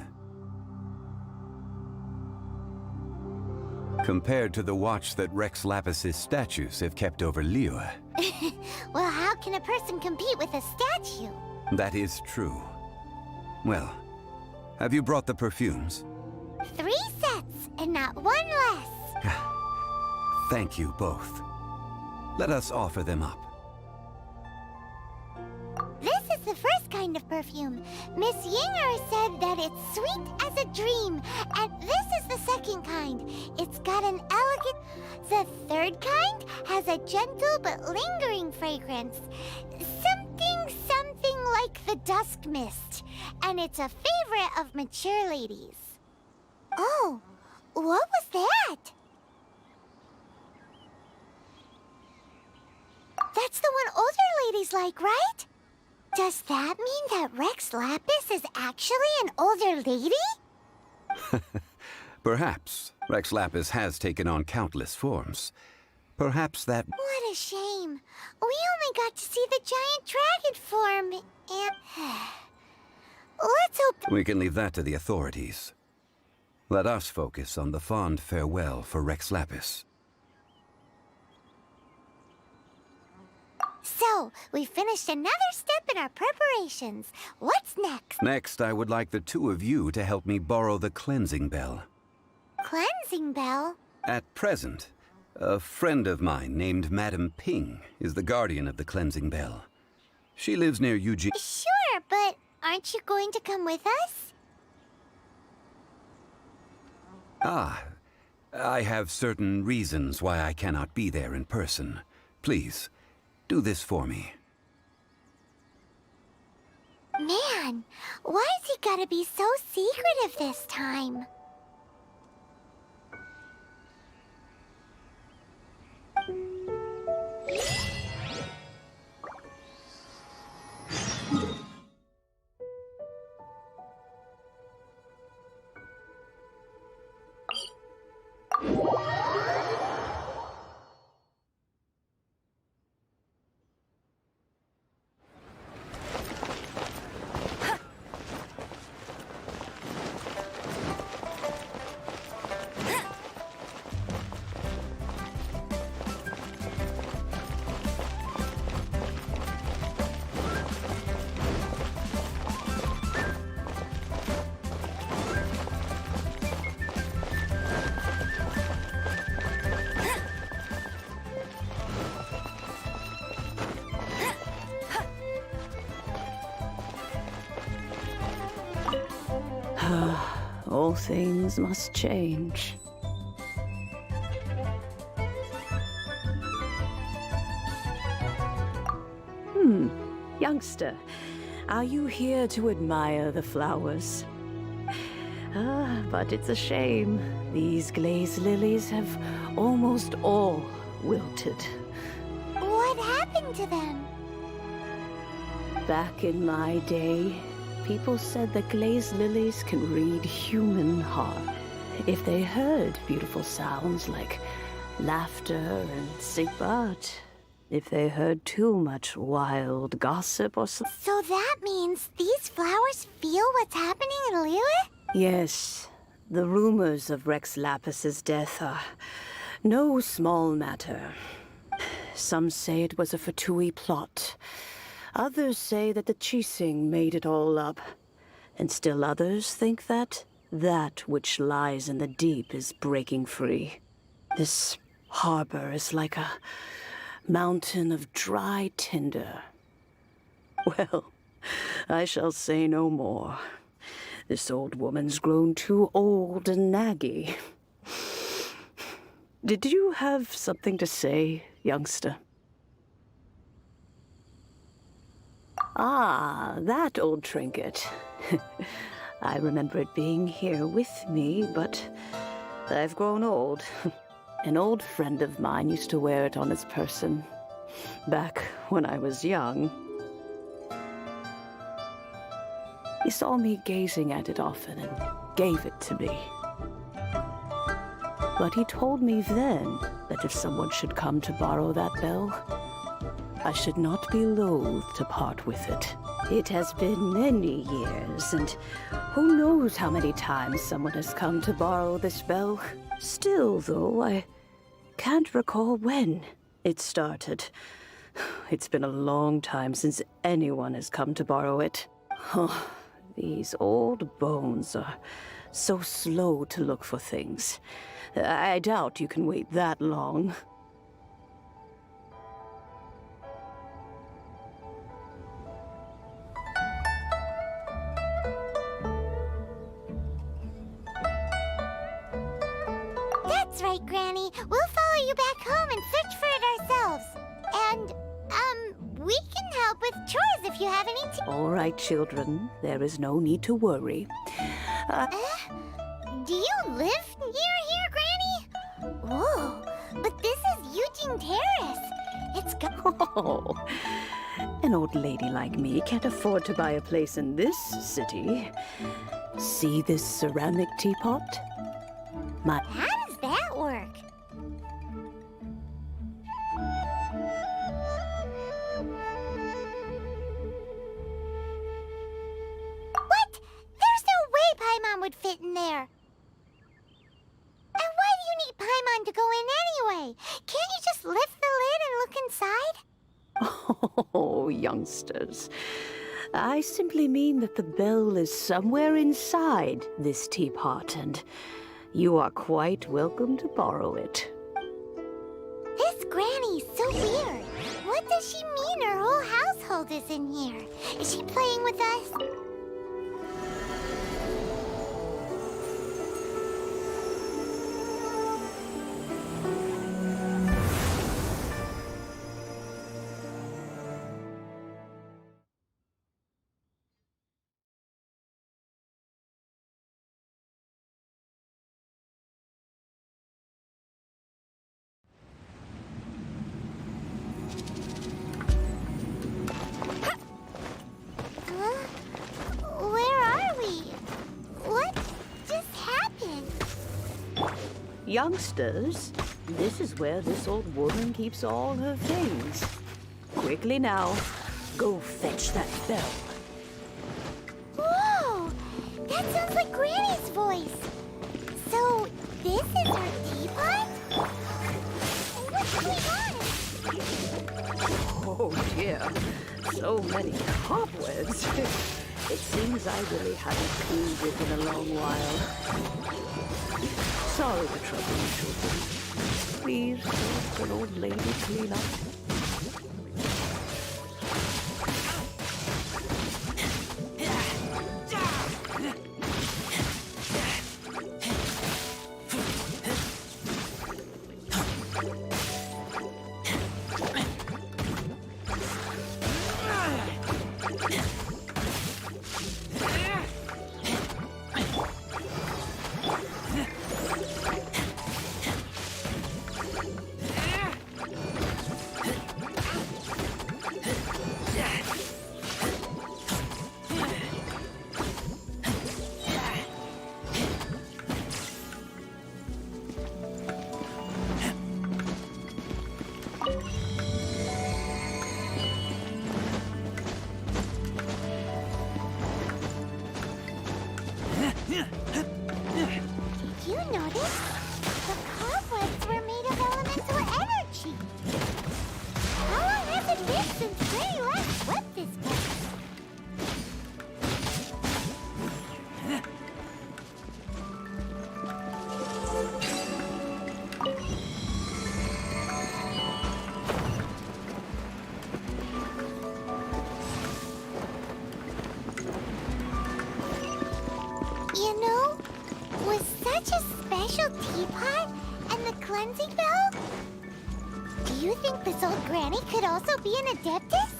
Compared to the watch that Rex Lapis's statues have kept over Liyue. Well, how can a person compete with a statue? That is true. Well, have you brought the perfumes? 3 sets, and not one less. Thank you both. Let us offer them up. This is the first kind of perfume. Miss Yinger said that it's sweet as a dream. And this is the second kind. It's got an elegant... The third kind has a gentle but lingering fragrance. Something like the dusk mist. And it's a favorite of mature ladies. Oh, what was that? That's the one older ladies like, right? Does that mean that Rex Lapis is actually an older lady? Perhaps. Rex Lapis has taken on countless forms. Perhaps that... What a shame. We only got to see the giant dragon form, and... Let's hope... We can leave that to the authorities. Let us focus on the fond farewell for Rex Lapis. So, we finished another step in our preparations. What's next? Next, I would like the two of you to help me borrow the cleansing bell. Cleansing bell? At present, a friend of mine named Madame Ping is the guardian of the cleansing bell. She lives near Eugene. Sure, but aren't you going to come with us? Ah, I have certain reasons why I cannot be there in person. Please, do this for me. Man, why's he gotta be so secretive this time? All things must change. Youngster, are you here to admire the flowers? But it's a shame. These glazed lilies have almost all wilted. What happened to them? Back in my day, people said that glazed lilies can read human heart. If they heard beautiful sounds like laughter and sing, but if they heard too much wild gossip or something... So that means these flowers feel what's happening in Liyue? Yes, the rumors of Rex Lapis's death are no small matter. Some say it was a Fatui plot. Others say that the Qixing made it all up. And still others think that which lies in the deep is breaking free. This harbor is like a mountain of dry tinder. Well, I shall say no more. This old woman's grown too old and naggy. Did you have something to say, youngster? Ah, that old trinket. I remember it being here with me, but I've grown old. An old friend of mine used to wear it on his person, back when I was young. He saw me gazing at it often and gave it to me. But he told me then that if someone should come to borrow that bell, I should not be loath to part with it. It has been many years, and who knows how many times someone has come to borrow this bell. Still, though, I can't recall when it started. It's been a long time since anyone has come to borrow it. Oh, these old bones are so slow to look for things. I doubt you can wait that long. That's right, Granny. We'll follow you back home and search for it ourselves. And, we can help with chores if you have any All right, children. There is no need to worry. Do you live near here, Granny? Whoa, but this is Eugene Terrace. It's Oh, an old lady like me can't afford to buy a place in this city. See this ceramic teapot? How does that work? What? There's no way Paimon would fit in there. And why do you need Paimon to go in anyway? Can't you just lift the lid and look inside? Oh, youngsters. I simply mean that the bell is somewhere inside this teapot, and you are quite welcome to borrow it. This Granny's so weird. What does she mean her whole household is in here? Is she playing with us? Where are we? What just happened? Youngsters, this is where this old woman keeps all her things. Quickly now, go fetch that bell. Whoa! That sounds like Granny's voice. So, this is her teapot? What's going on? Oh dear, so many cobwebs. It seems I really haven't cleaned it in a long while. Sorry to trouble you, children. Please let an old lady clean up. Did you notice? The cobwebs were made of elemental energy. How long has it been since Granny last swept this place? You know, with such a special teapot and the cleansing bell, do you think this old Granny could also be an Adeptus?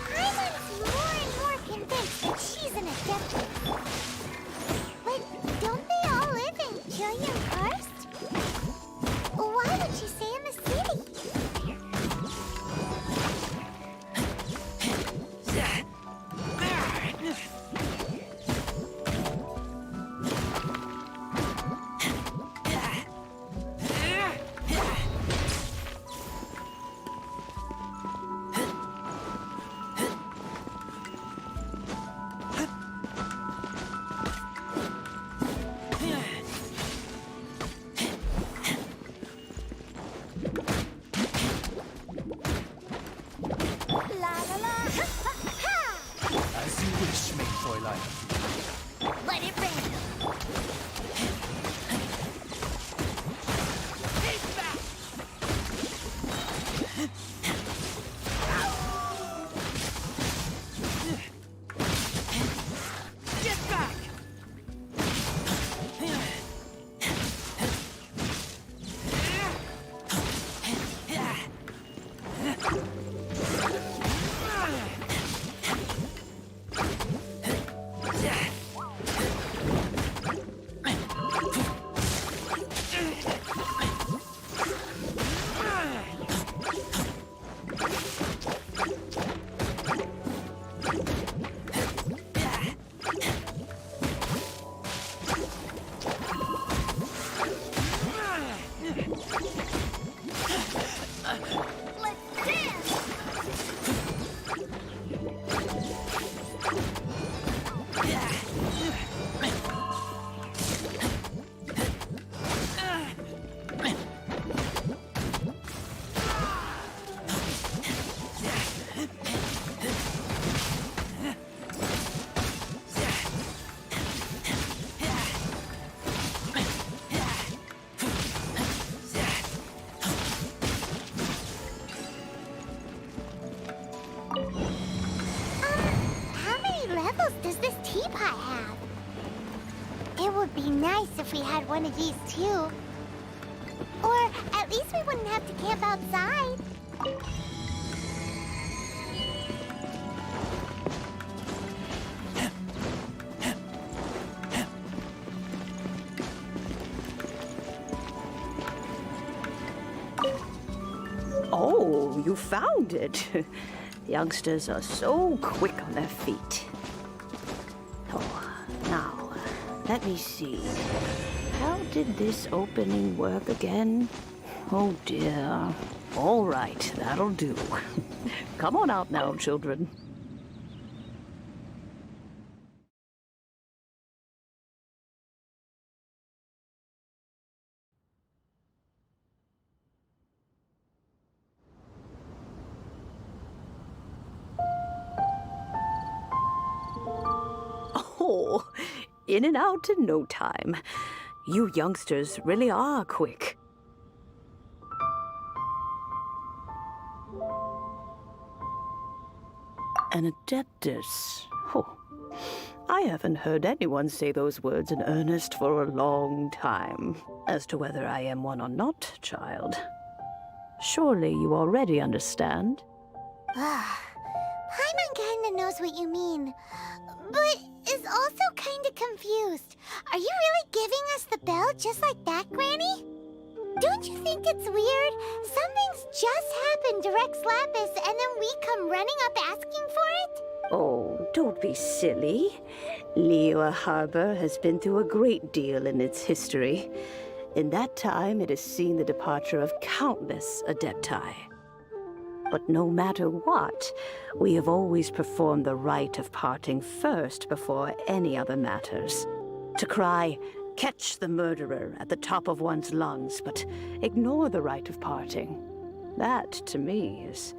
Paimon's more and more convinced that she's an Adeptus. But don't they all live in Jillian Karst? Why would she stay in the city? teapot have? It would be nice if we had one of these too. Or at least we wouldn't have to camp outside. Oh, you found it. Youngsters are so quick on their feet. Oh, now, let me see. How did this opening work again? Oh dear. All right, that'll do. Come on out now, children. Oh, in and out in no time. You youngsters really are quick. An adeptus. Oh, I haven't heard anyone say those words in earnest for a long time. As to whether I am one or not, child, surely you already understand. Paimon kinda knows what you mean, but is also kinda confused. Are you really giving us the bell just like that, Granny? Don't you think it's weird? Something's just happened to Rex Lapis and then we come running up asking for it? Oh, don't be silly. Liyue Harbor has been through a great deal in its history. In that time, it has seen the departure of countless Adepti. But no matter what, we have always performed the rite of parting first before any other matters. To cry, "Catch the murderer," at the top of one's lungs, but ignore the rite of parting. That, to me, is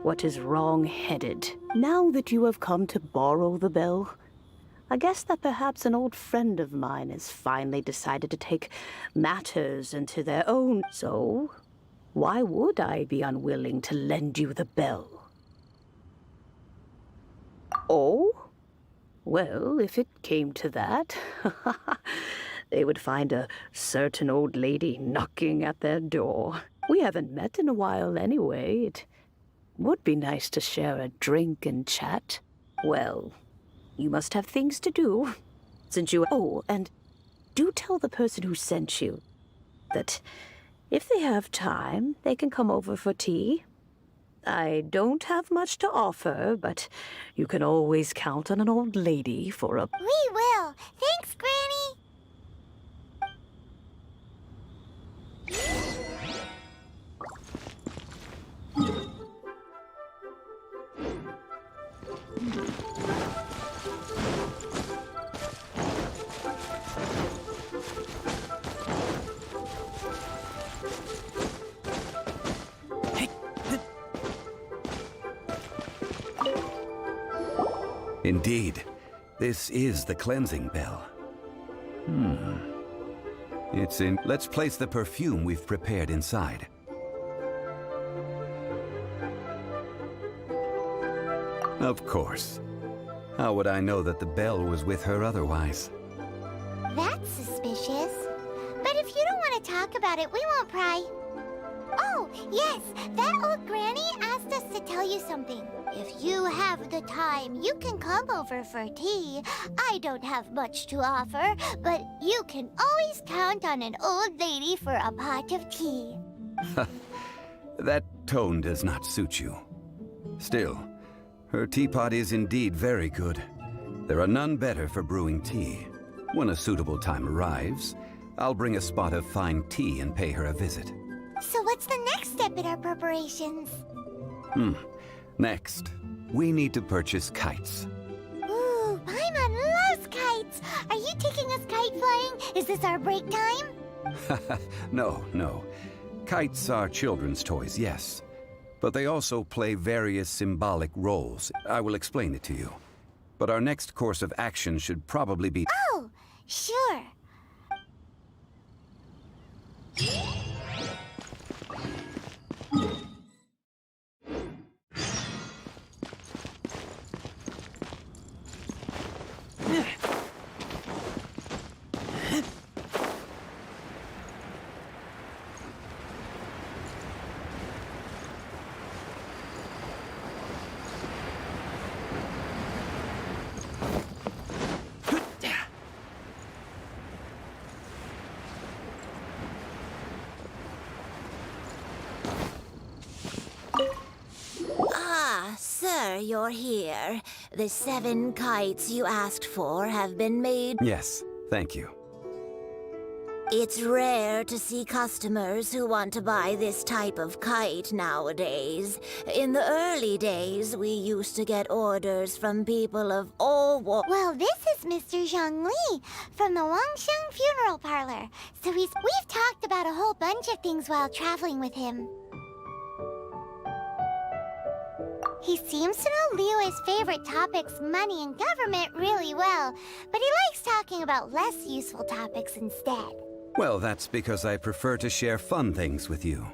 what is wrong-headed. Now that you have come to borrow the bell, I guess that perhaps an old friend of mine has finally decided to take matters into their own. So, why would I be unwilling to lend you the bell? Oh? Well, if it came to that, they would find a certain old lady knocking at their door. We haven't met in a while anyway. It would be nice to share a drink and chat. Well, you must have things to do, since you... Oh, and do tell the person who sent you that if they have time, they can come over for tea. I don't have much to offer, but you can always count on an old lady for a... We will. Thanks, Granny. Indeed, this is the cleansing bell. It's in... Let's place the perfume we've prepared inside. Of course. How would I know that the bell was with her otherwise? That's suspicious. But if you don't want to talk about it, we won't pry. Oh, yes, that old granny asked us to tell you something. If you have the time, you can come over for tea. I don't have much to offer, but you can always count on an old lady for a pot of tea. That tone does not suit you. Still, her teapot is indeed very good. There are none better for brewing tea. When a suitable time arrives, I'll bring a spot of fine tea and pay her a visit. So what's the next step in our preparations? Next, we need to purchase kites. Ooh, Paimon loves kites! Are you taking us kite flying? Is this our break time? No. Kites are children's toys, yes. But they also play various symbolic roles. I will explain it to you. But our next course of action should probably be... Oh, sure. wonder you're here. The 7 kites you asked for have been made. Yes, thank you. It's rare to see customers who want to buy this type of kite nowadays. In the early days, we used to get orders from people of all walks. Well, this is Mr. Zhongli from the Wangsheng Funeral Parlor. So we've talked about a whole bunch of things while traveling with him. He seems to know Liyue's favorite topics, money and government, really well, but he likes talking about less useful topics instead. Well, that's because I prefer to share fun things with you.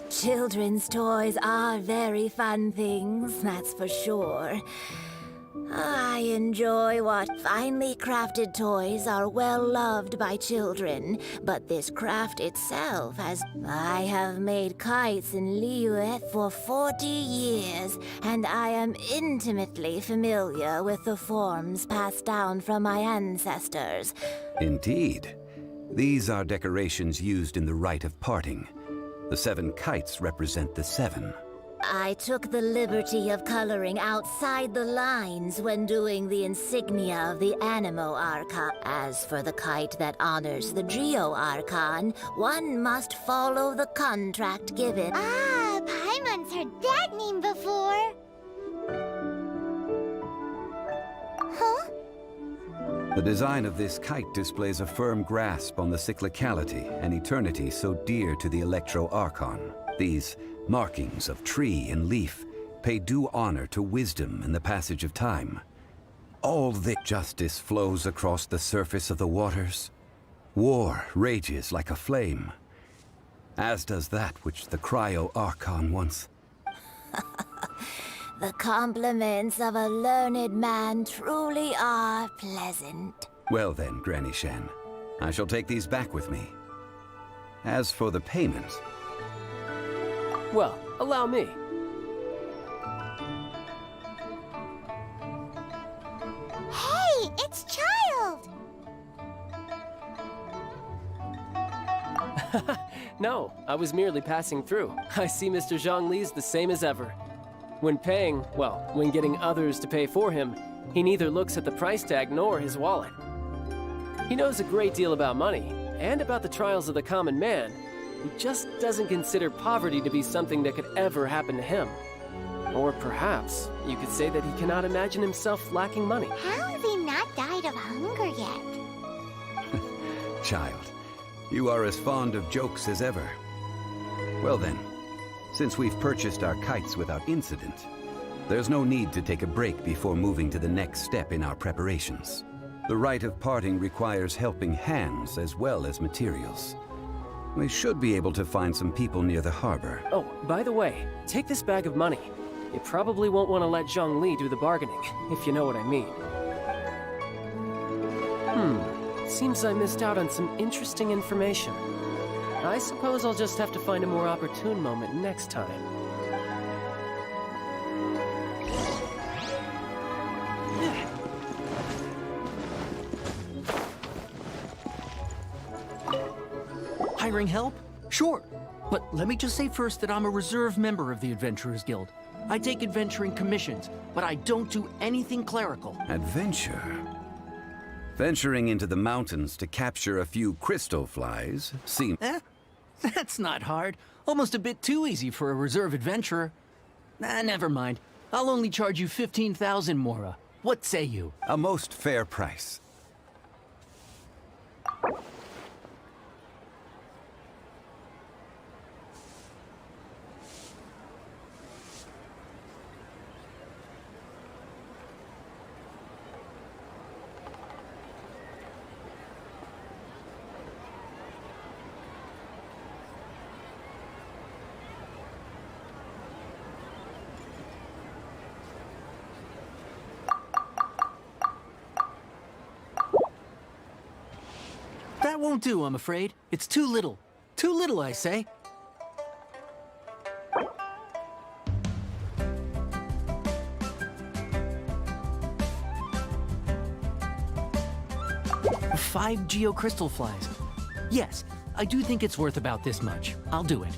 Children's toys are very fun things, that's for sure. I enjoy what finely crafted toys are well loved by children, but this craft itself has... I have made kites in Liyue for 40 years, and I am intimately familiar with the forms passed down from my ancestors. Indeed. These are decorations used in the rite of parting. The 7 kites represent the 7. I took the liberty of coloring outside the lines when doing the insignia of the Anemo Archon. As for the kite that honors the Geo Archon, one must follow the contract given. Ah, Paimon's heard that name before. Huh? The design of this kite displays a firm grasp on the cyclicality and eternity so dear to the Electro Archon. These markings of tree and leaf pay due honor to wisdom and the passage of time. All the justice flows across the surface of the waters. War rages like a flame, as does that which the Cryo Archon once... The compliments of a learned man truly are pleasant. Well then, Granny Shen, I shall take these back with me. As for the payment... Well, allow me. Hey, it's Child! No, I was merely passing through. I see Mr. Zhongli's the same as ever. When paying, well, when getting others to pay for him, he neither looks at the price tag nor his wallet. He knows a great deal about money, and about the trials of the common man. He just doesn't consider poverty to be something that could ever happen to him. Or perhaps you could say that he cannot imagine himself lacking money. How has he not died of hunger yet? Child, you are as fond of jokes as ever. Well then, since we've purchased our kites without incident, there's no need to take a break before moving to the next step in our preparations. The rite of parting requires helping hands as well as materials. We should be able to find some people near the harbor. Oh, by the way, take this bag of money. You probably won't want to let Zhongli do the bargaining, if you know what I mean. Seems I missed out on some interesting information. I suppose I'll just have to find a more opportune moment next time. Hiring help? Sure. But let me just say first that I'm a reserve member of the Adventurers Guild. I take adventuring commissions, but I don't do anything clerical. Adventure? Venturing into the mountains to capture a few crystal flies seems... That's not hard. Almost a bit too easy for a reserve adventurer. Never mind. I'll only charge you 15,000 Mora. What say you? A most fair price. That won't do, I'm afraid. It's too little. Too little, I say. Five geocrystal flies. Yes, I do think it's worth about this much. I'll do it.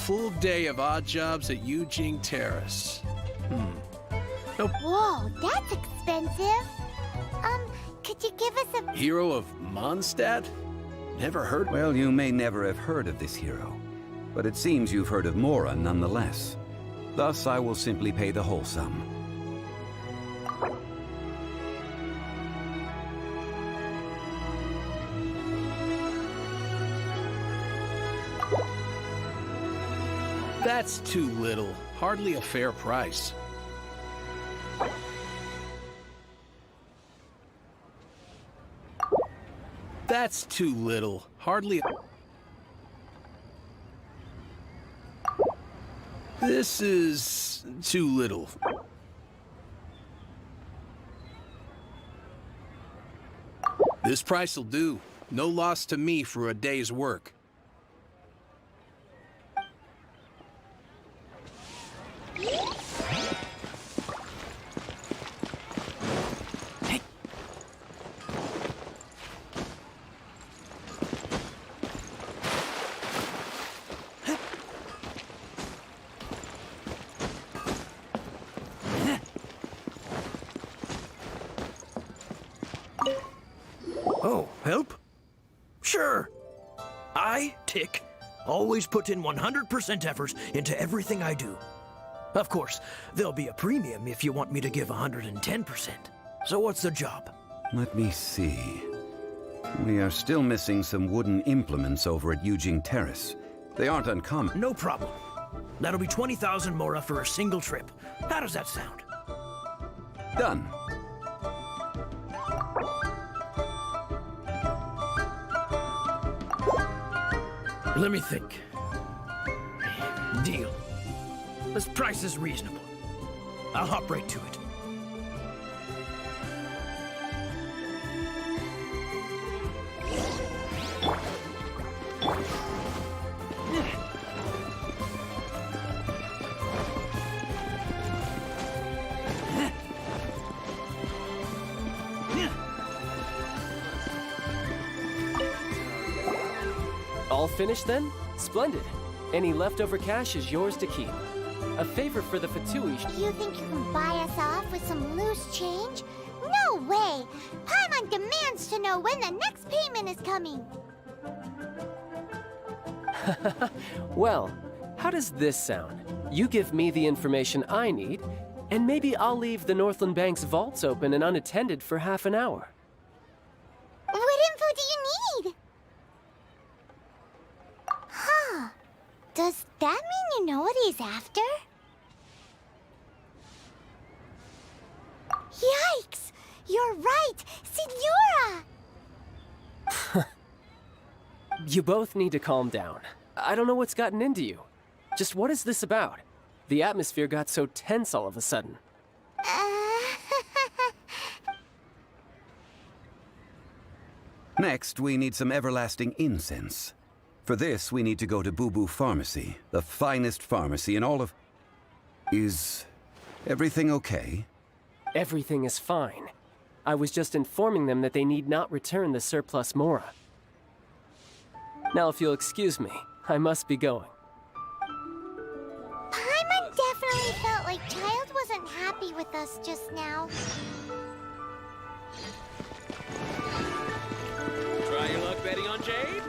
full day of odd jobs at Yujing Terrace. Nope. Whoa, that's expensive. Could you give us a... Hero of Mondstadt? Never heard. Well, you may never have heard of this hero, but it seems you've heard of Mora nonetheless. Thus, I will simply pay the whole sum. That's too little. Hardly a fair price. That's too little. Hardly... This is too little. This price will do. No loss to me for a day's work. Oh, help? Sure. I, Tick, always put in 100% effort into everything I do. Of course, there'll be a premium if you want me to give 110%. So what's the job? Let me see. We are still missing some wooden implements over at Yujing Terrace. They aren't uncommon. No problem. That'll be 20,000 mora for a single trip. How does that sound? Done. Let me think. Deal. This price is reasonable. I'll hop right to it. All finished then? Splendid. Any leftover cash is yours to keep. A favor for the Fatui. You think you can buy us off with some loose change? No way! Paimon demands to know when the next payment is coming. Well, how does this sound? You give me the information I need, and maybe I'll leave the Northland Bank's vaults open and unattended for half an hour. What info do you need? Huh. Does that mean you know what he's after? Yikes! You're right! Signora! You both need to calm down. I don't know what's gotten into you. Just what is this about? The atmosphere got so tense all of a sudden. Next, we need some everlasting incense. For this, we need to go to Boo Boo Pharmacy, the finest pharmacy in all of... Is everything okay? Everything is fine. I was just informing them that they need not return the surplus Mora. Now, if you'll excuse me, I must be going. Paimon definitely felt like Child wasn't happy with us just now. Try your luck betting on Jade?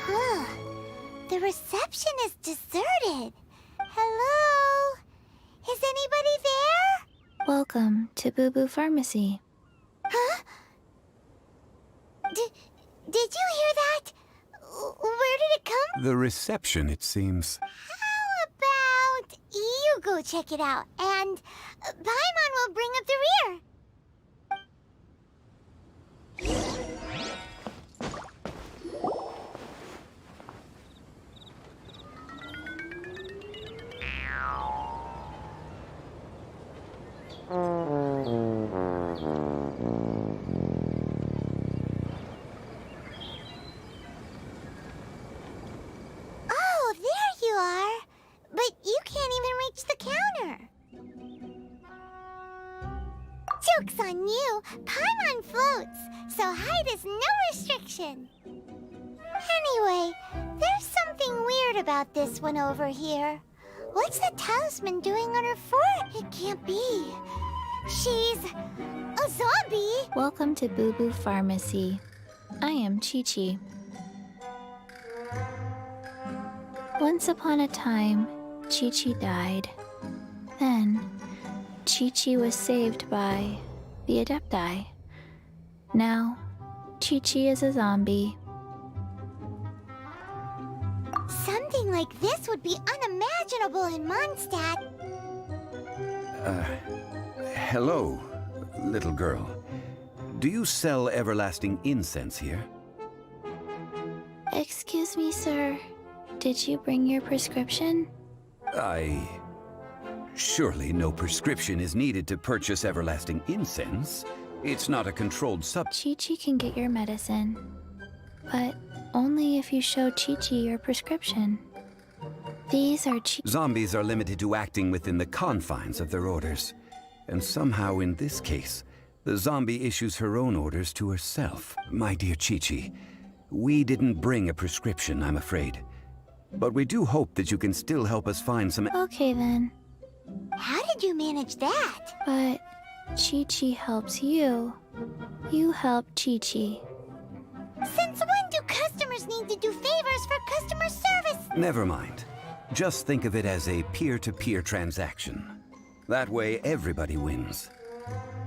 Huh. The reception is deserted. Hello? Is anybody there? Welcome to Boo Boo Pharmacy. Huh? Did you hear that? Where did it come? The reception, it seems. How about you go check it out, and Paimon will bring up the rear. Joke's on you! Paimon floats, so height is no restriction. Anyway, there's something weird about this one over here. What's the talisman doing on her forehead? It can't be. She's a zombie! Welcome to Boo Boo Pharmacy. I am Chi-Chi. Once upon a time, Chi-Chi died. Then, Chi-Chi was saved by the Adepti. Now, Chi-Chi is a zombie. Something like this would be unimaginable in Mondstadt. Hello, little girl. Do you sell everlasting incense here? Excuse me, sir. Did you bring your prescription? Surely no prescription is needed to purchase everlasting incense. It's not a controlled Chi-Chi can get your medicine, but only if you show Chi-Chi your prescription. These are Zombies are limited to acting within the confines of their orders. And somehow in this case, the zombie issues her own orders to herself. My dear Chi-Chi, we didn't bring a prescription, I'm afraid. But we do hope that you can still help us find some... Okay then. How did you manage that? But Chi-Chi helps you. You help Chi-Chi. Since when do customers need to do favors for customer service? Never mind. Just think of it as a peer-to-peer transaction. That way everybody wins.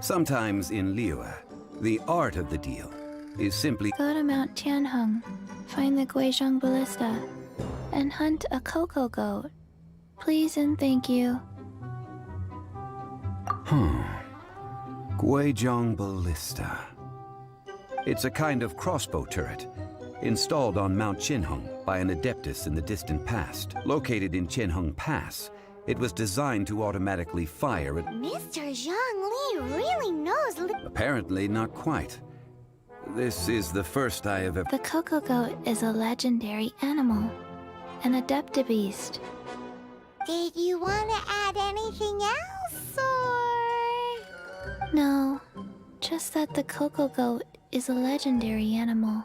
Sometimes in Liyue, the art of the deal is simply... Go to Mount Tianheng, find the Guizhong Ballista, and hunt a cocoa goat. Please and thank you. Guizhong Ballista. It's a kind of crossbow turret, installed on Mount Tianheng by an adeptus in the distant past. Located in Tianheng Pass, it was designed to automatically fire at... Mr. Zhongli really knows... Apparently not quite. This is the first I have ever... The cocoa goat is a legendary animal, an adeptibeast. Did you want to add anything else, or...? No, just that the cocoa goat is a legendary animal.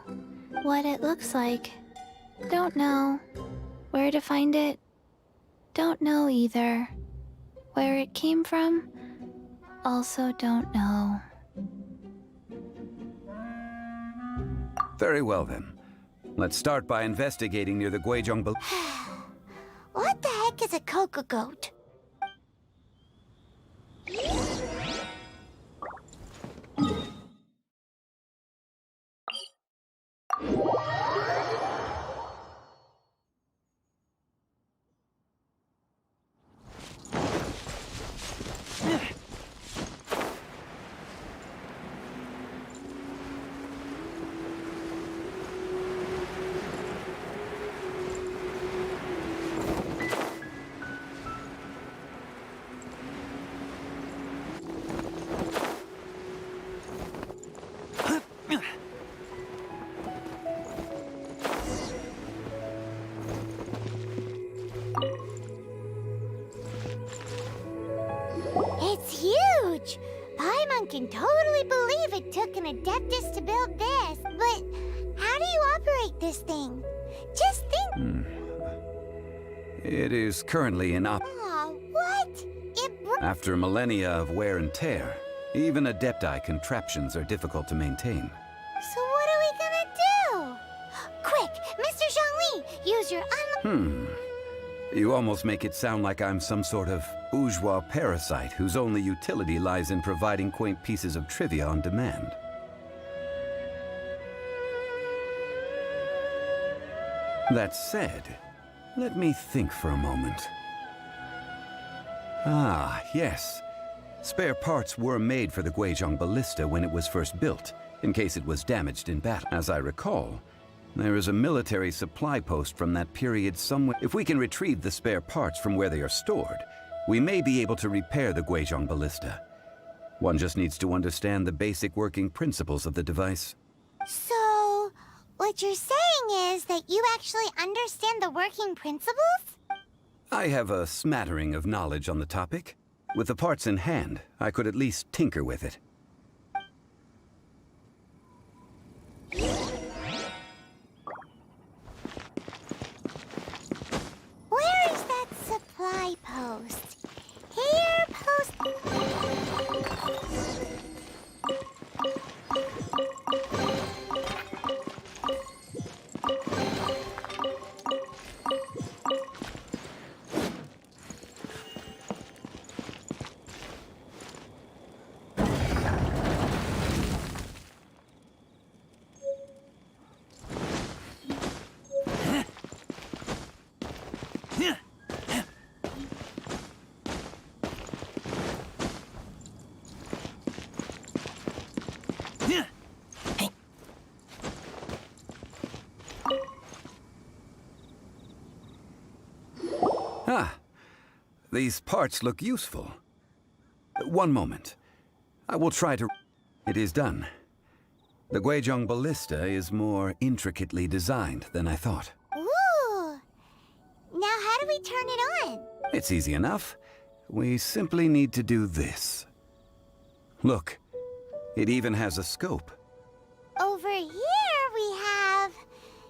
What it looks like, don't know. Where to find it, don't know either. Where it came from, also don't know. Very well then. Let's start by investigating near the Guizhong Ballista. What the heck is a cocoa goat? It's huge! Paimon can totally believe it took an Adeptus to build this. But how do you operate this thing? Just think... It is currently in Aw, what? After millennia of wear and tear, even Adepti contraptions are difficult to maintain. So what are we gonna do? Quick, Mr. Zhongli, use your You almost make it sound like I'm some sort of bourgeois parasite whose only utility lies in providing quaint pieces of trivia on demand. That said, let me think for a moment. Ah, yes. Spare parts were made for the Guizhong Ballista when it was first built, in case it was damaged in battle. As I recall, there is a military supply post from that period somewhere. If we can retrieve the spare parts from where they are stored, we may be able to repair the Guizhong Ballista. One just needs to understand the basic working principles of the device. So, what you're saying is that you actually understand the working principles? I have a smattering of knowledge on the topic. With the parts in hand, I could at least tinker with it. Ah, these parts look useful. One moment. I will try to... It is done. The Guizhong ballista is more intricately designed than I thought. Ooh! Now how do we turn it on? It's easy enough. We simply need to do this. Look, it even has a scope. Over here we have...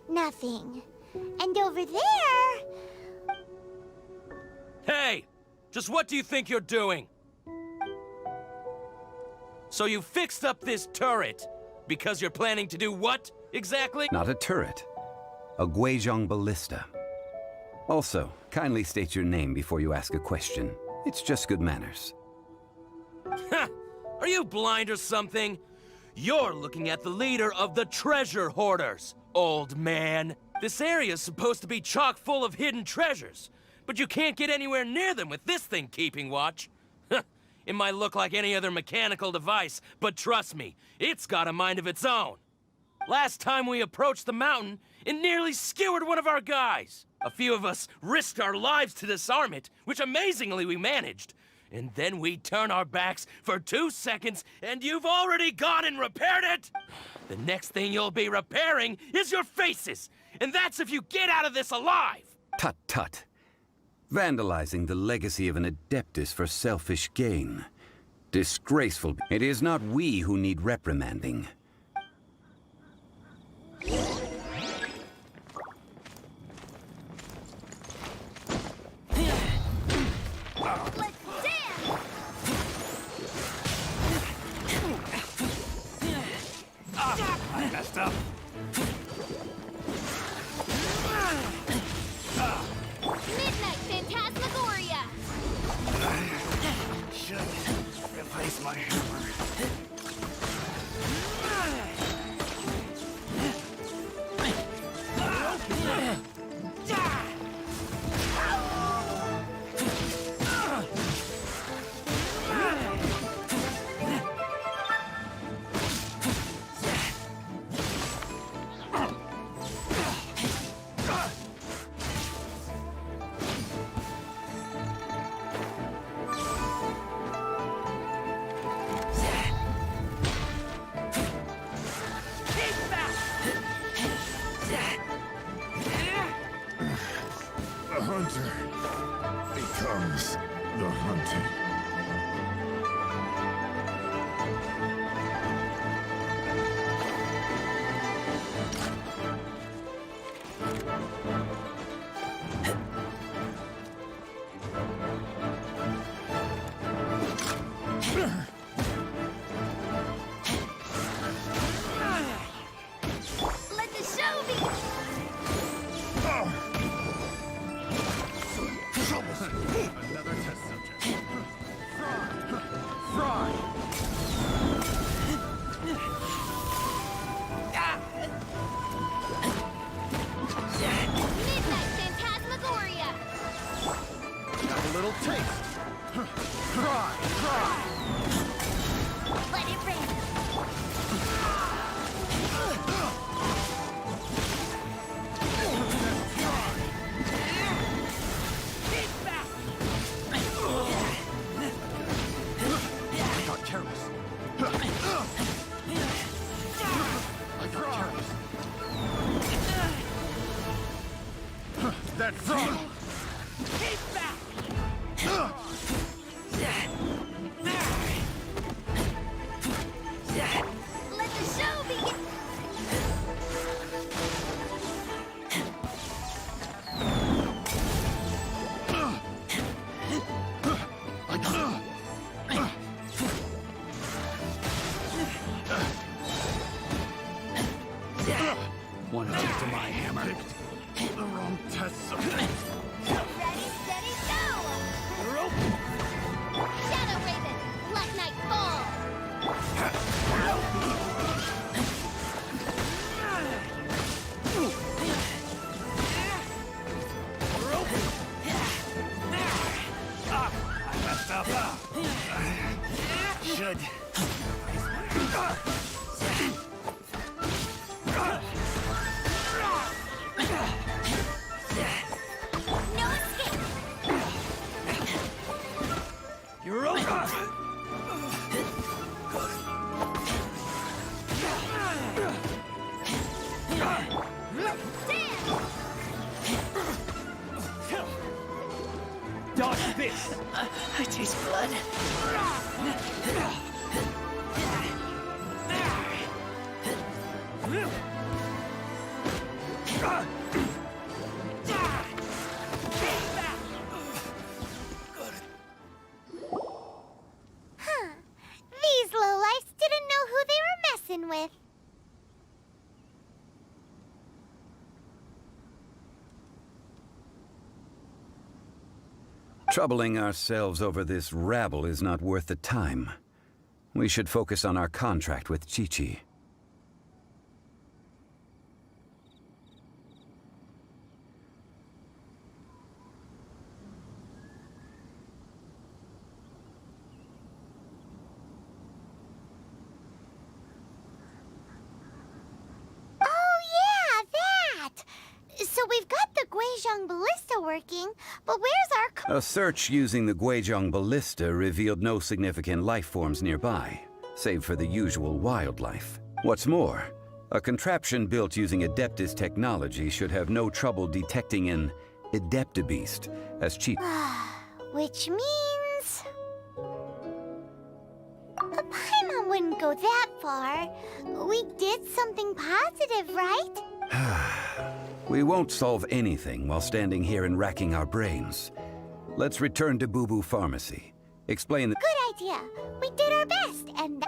nothing. And over there... Hey! Just what do you think you're doing? So you fixed up this turret because you're planning to do what, exactly? Not a turret. A Guizhong ballista. Also, kindly state your name before you ask a question. It's just good manners. Ha! Are you blind or something? You're looking at the leader of the treasure hoarders, old man. This area's supposed to be chock full of hidden treasures, but you can't get anywhere near them with this thing keeping watch. It might look like any other mechanical device, but trust me, it's got a mind of its own. Last time we approached the mountain, it nearly skewered one of our guys. A few of us risked our lives to disarm it, which amazingly we managed. And then we turn our backs for 2 seconds, and you've already gone and repaired it! The next thing you'll be repairing is your faces, and that's if you get out of this alive! Tut tut. Vandalizing the legacy of an Adeptus for selfish gain. Disgraceful. It is not we who need reprimanding. I messed up. Midnight Phantasmagoria! Should replace my hammer. The hunter becomes the hunted. Let the show be... Another test subject. Fry! Midnight Phantasmagoria! Got a little taste. Fry! Let it rain! I got careless. I got careless. That's wrong. Let the show begin! One hit to my hammer. The wrong test subject. Ready, steady, go! Shadow Raven, Black Knight fall! I messed up. Should. No escape! this! I taste blood. Huh. These lowlifes didn't know who they were messing with. Troubling ourselves over this rabble is not worth the time. We should focus on our contract with Chi-Chi. So we've got the Guizhong ballista working, but where's our... A search using the Guizhong ballista revealed no significant life forms nearby, save for the usual wildlife. What's more, a contraption built using Adeptus technology should have no trouble detecting an Adeptabeast, as cheap. Which means... Paimon wouldn't go that far. We did something positive, right? We won't solve anything while standing here and racking our brains. Let's return to Boo Boo Pharmacy. Explain the— Good idea. We did our best, and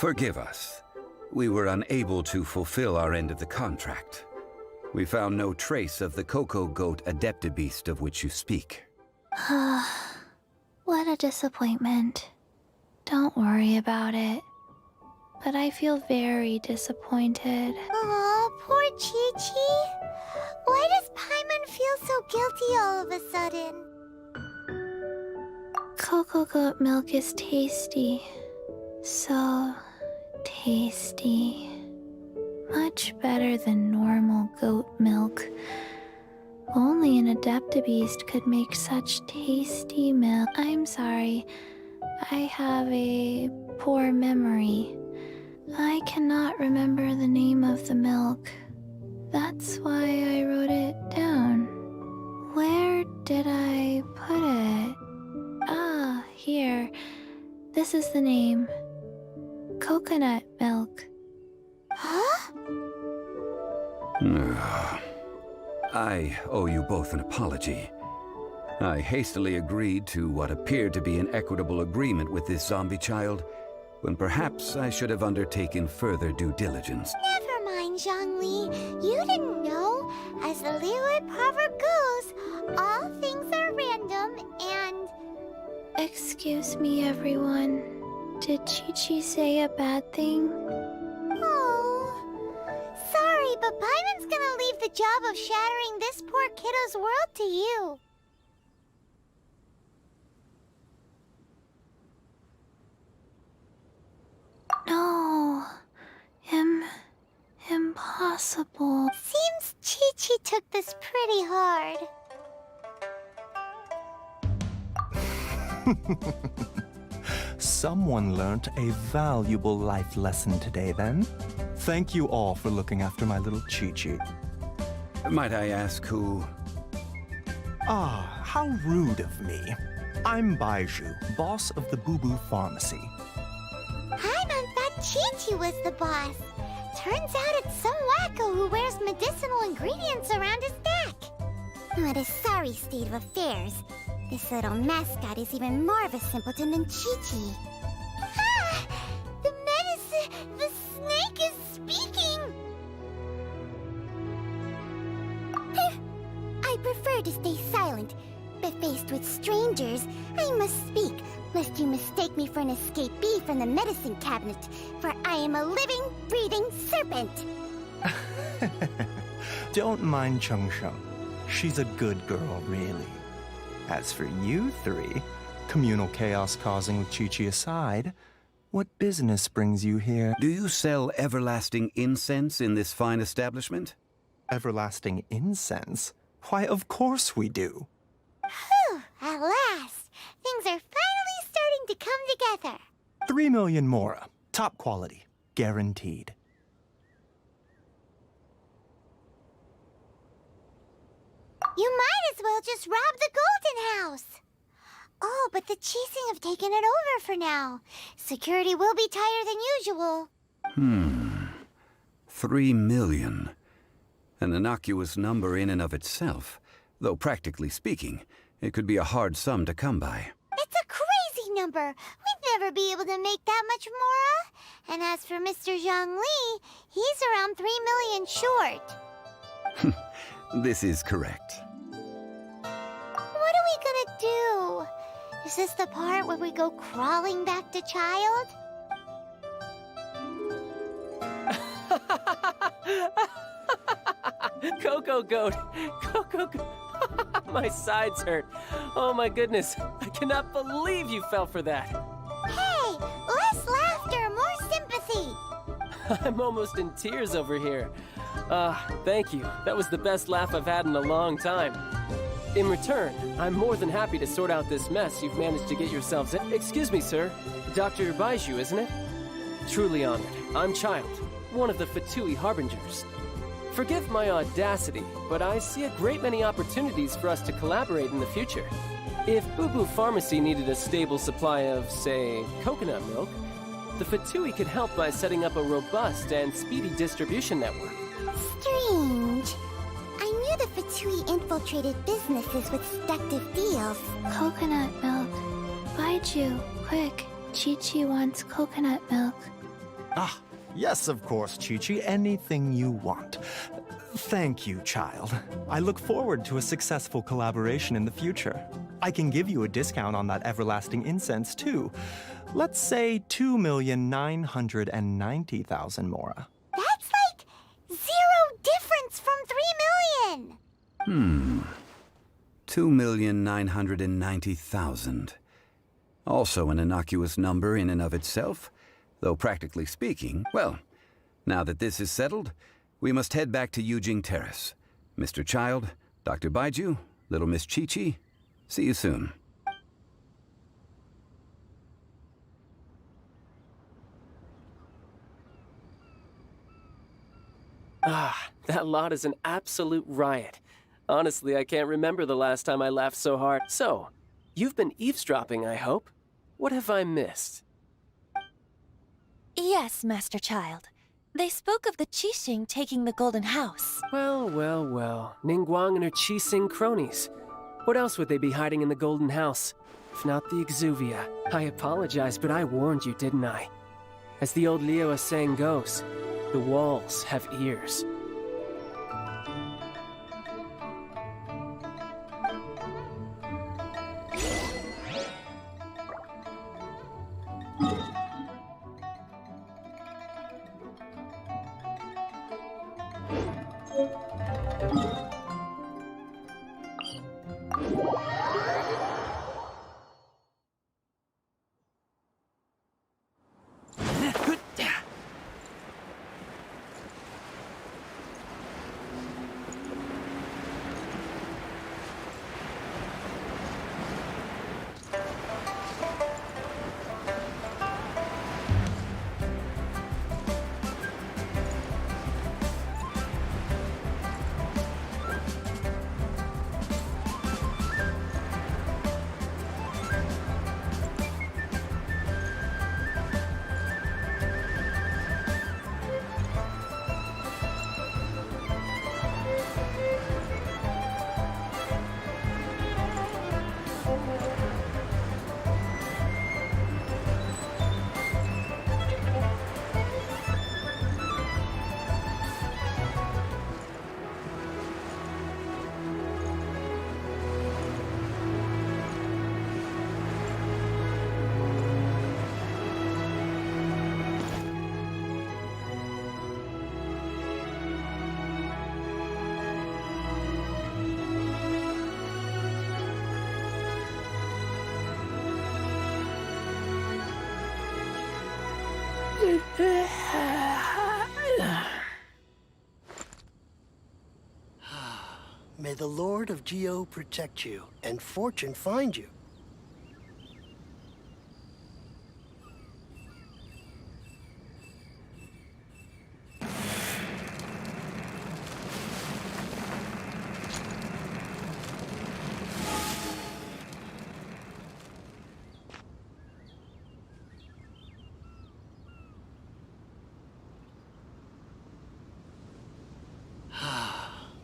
Forgive us. We were unable to fulfill our end of the contract. We found no trace of the Cocoa Goat Adeptabeast of which you speak. What a disappointment. Don't worry about it. But I feel very disappointed. Aw, poor Chi-Chi. Why does Paimon feel so guilty all of a sudden? Cocoa goat milk is tasty. So tasty. Much better than normal goat milk. Only an Adeptabeast could make such tasty milk. I'm sorry. I have a poor memory. I cannot remember the name of the milk. That's why I wrote it down. Where did I put it? Ah, here. This is the name. Coconut milk. Huh? I owe you both an apology. I hastily agreed to what appeared to be an equitable agreement with this zombie child, when perhaps I should have undertaken further due diligence. Never mind, Zhongli. You didn't know. As the Liyue proverb goes, all things are random and... Excuse me, everyone. Did Chi-Chi say a bad thing? Oh, sorry, but Paimon's gonna leave the job of shattering this poor kiddo's world to you. No. Impossible. Seems Chi-Chi took this pretty hard. Someone learnt a valuable life lesson today, then. Thank you all for looking after my little Chi-Chi. Might I ask who? Ah, how rude of me. I'm Baiju, boss of the Boo Boo Pharmacy. Paimon thought Chi-Chi was the boss. Turns out it's some wacko who wears medicinal ingredients around his neck. What a sorry state of affairs. This little mascot is even more of a simpleton than Chi-Chi. Ah! The snake is speaking! I prefer to stay silent, but faced with strangers, I must speak, lest you mistake me for an escapee from the medicine cabinet, for I am a living, breathing serpent! Don't mind Chung Sheng. She's a good girl, really. As for you three, communal chaos causing with Chi-Chi aside, what business brings you here? Do you sell everlasting incense in this fine establishment? Everlasting incense? Why, of course we do. Whew, at last! Things are finally starting to come together. 3 million mora. Top quality. Guaranteed. You might as well just rob the Golden House. Oh, but the Chising have taken it over for now. Security will be tighter than usual. 3 million. An innocuous number in and of itself, though practically speaking, it could be a hard sum to come by. It's a crazy number. We'd never be able to make that much mora. And as for Mr. Zhongli, he's around 3 million short. This is correct. What are we gonna do? Is this the part where we go crawling back to child? Coco Goat! Coco Goat! My sides hurt. Oh my goodness. I cannot believe you fell for that. Hey! Less laughter, more sympathy! I'm almost in tears over here. Thank you. That was the best laugh I've had in a long time. In return, I'm more than happy to sort out this mess you've managed to get yourselves in. Excuse me, sir. Dr. Baiju, isn't it? Truly honored. I'm Child, one of the Fatui Harbingers. Forgive my audacity, but I see a great many opportunities for us to collaborate in the future. If Boo Boo Pharmacy needed a stable supply of, say, coconut milk, the Fatui could help by setting up a robust and speedy distribution network. Strange. I knew the Fatui infiltrated businesses with seductive deals. Coconut milk. Baiju, quick. Chi-Chi wants coconut milk. Ah, yes, of course, Chi-Chi. Anything you want. Thank you, child. I look forward to a successful collaboration in the future. I can give you a discount on that everlasting incense, too. Let's say 2,990,000 mora. That's like 0 difference from 3 million! 2,990,000. Also an innocuous number in and of itself, though practically speaking, well, now that this is settled, we must head back to Yujing Terrace. Mr. Child, Dr. Baiju, little Miss Chi-Chi, see you soon. Ah, that lot is an absolute riot. Honestly, I can't remember the last time I laughed so hard. So, you've been eavesdropping, I hope. What have I missed? Yes, Master Child. They spoke of the Qixing taking the Golden House. Well, well, well. Ningguang and her Qixing cronies. What else would they be hiding in the Golden House? If not the Exuvia. I apologize, but I warned you, didn't I? As the old Liuwa saying goes, the walls have ears. May the Lord of Geo protect you, and fortune find you.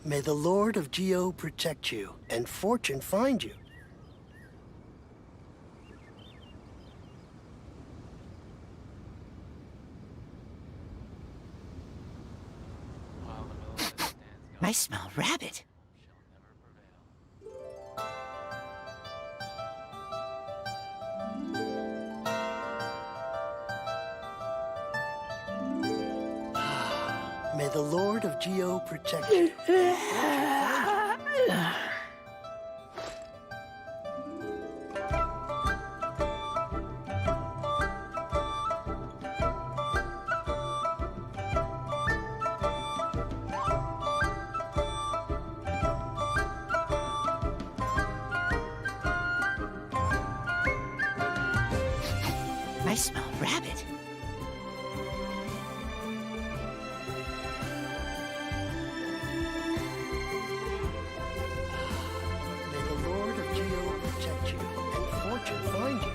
May the Lord of Geo protect you, and fortune find you. I smell rabbit. May the Lord of Geo protect you. And fortune find you. I smell rabbit. May the Lord of Geo protect you, and fortune find you.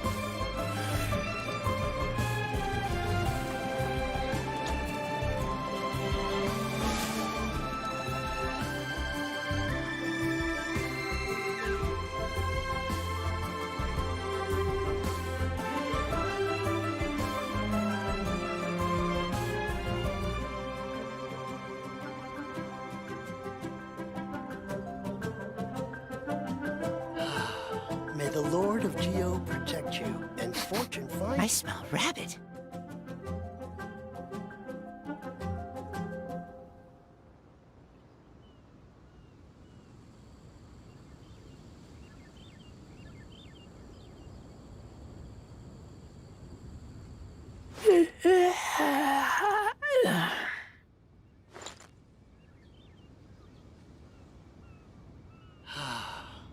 May the Lord of Geo protect you, and fortune find I you. smell rabbit.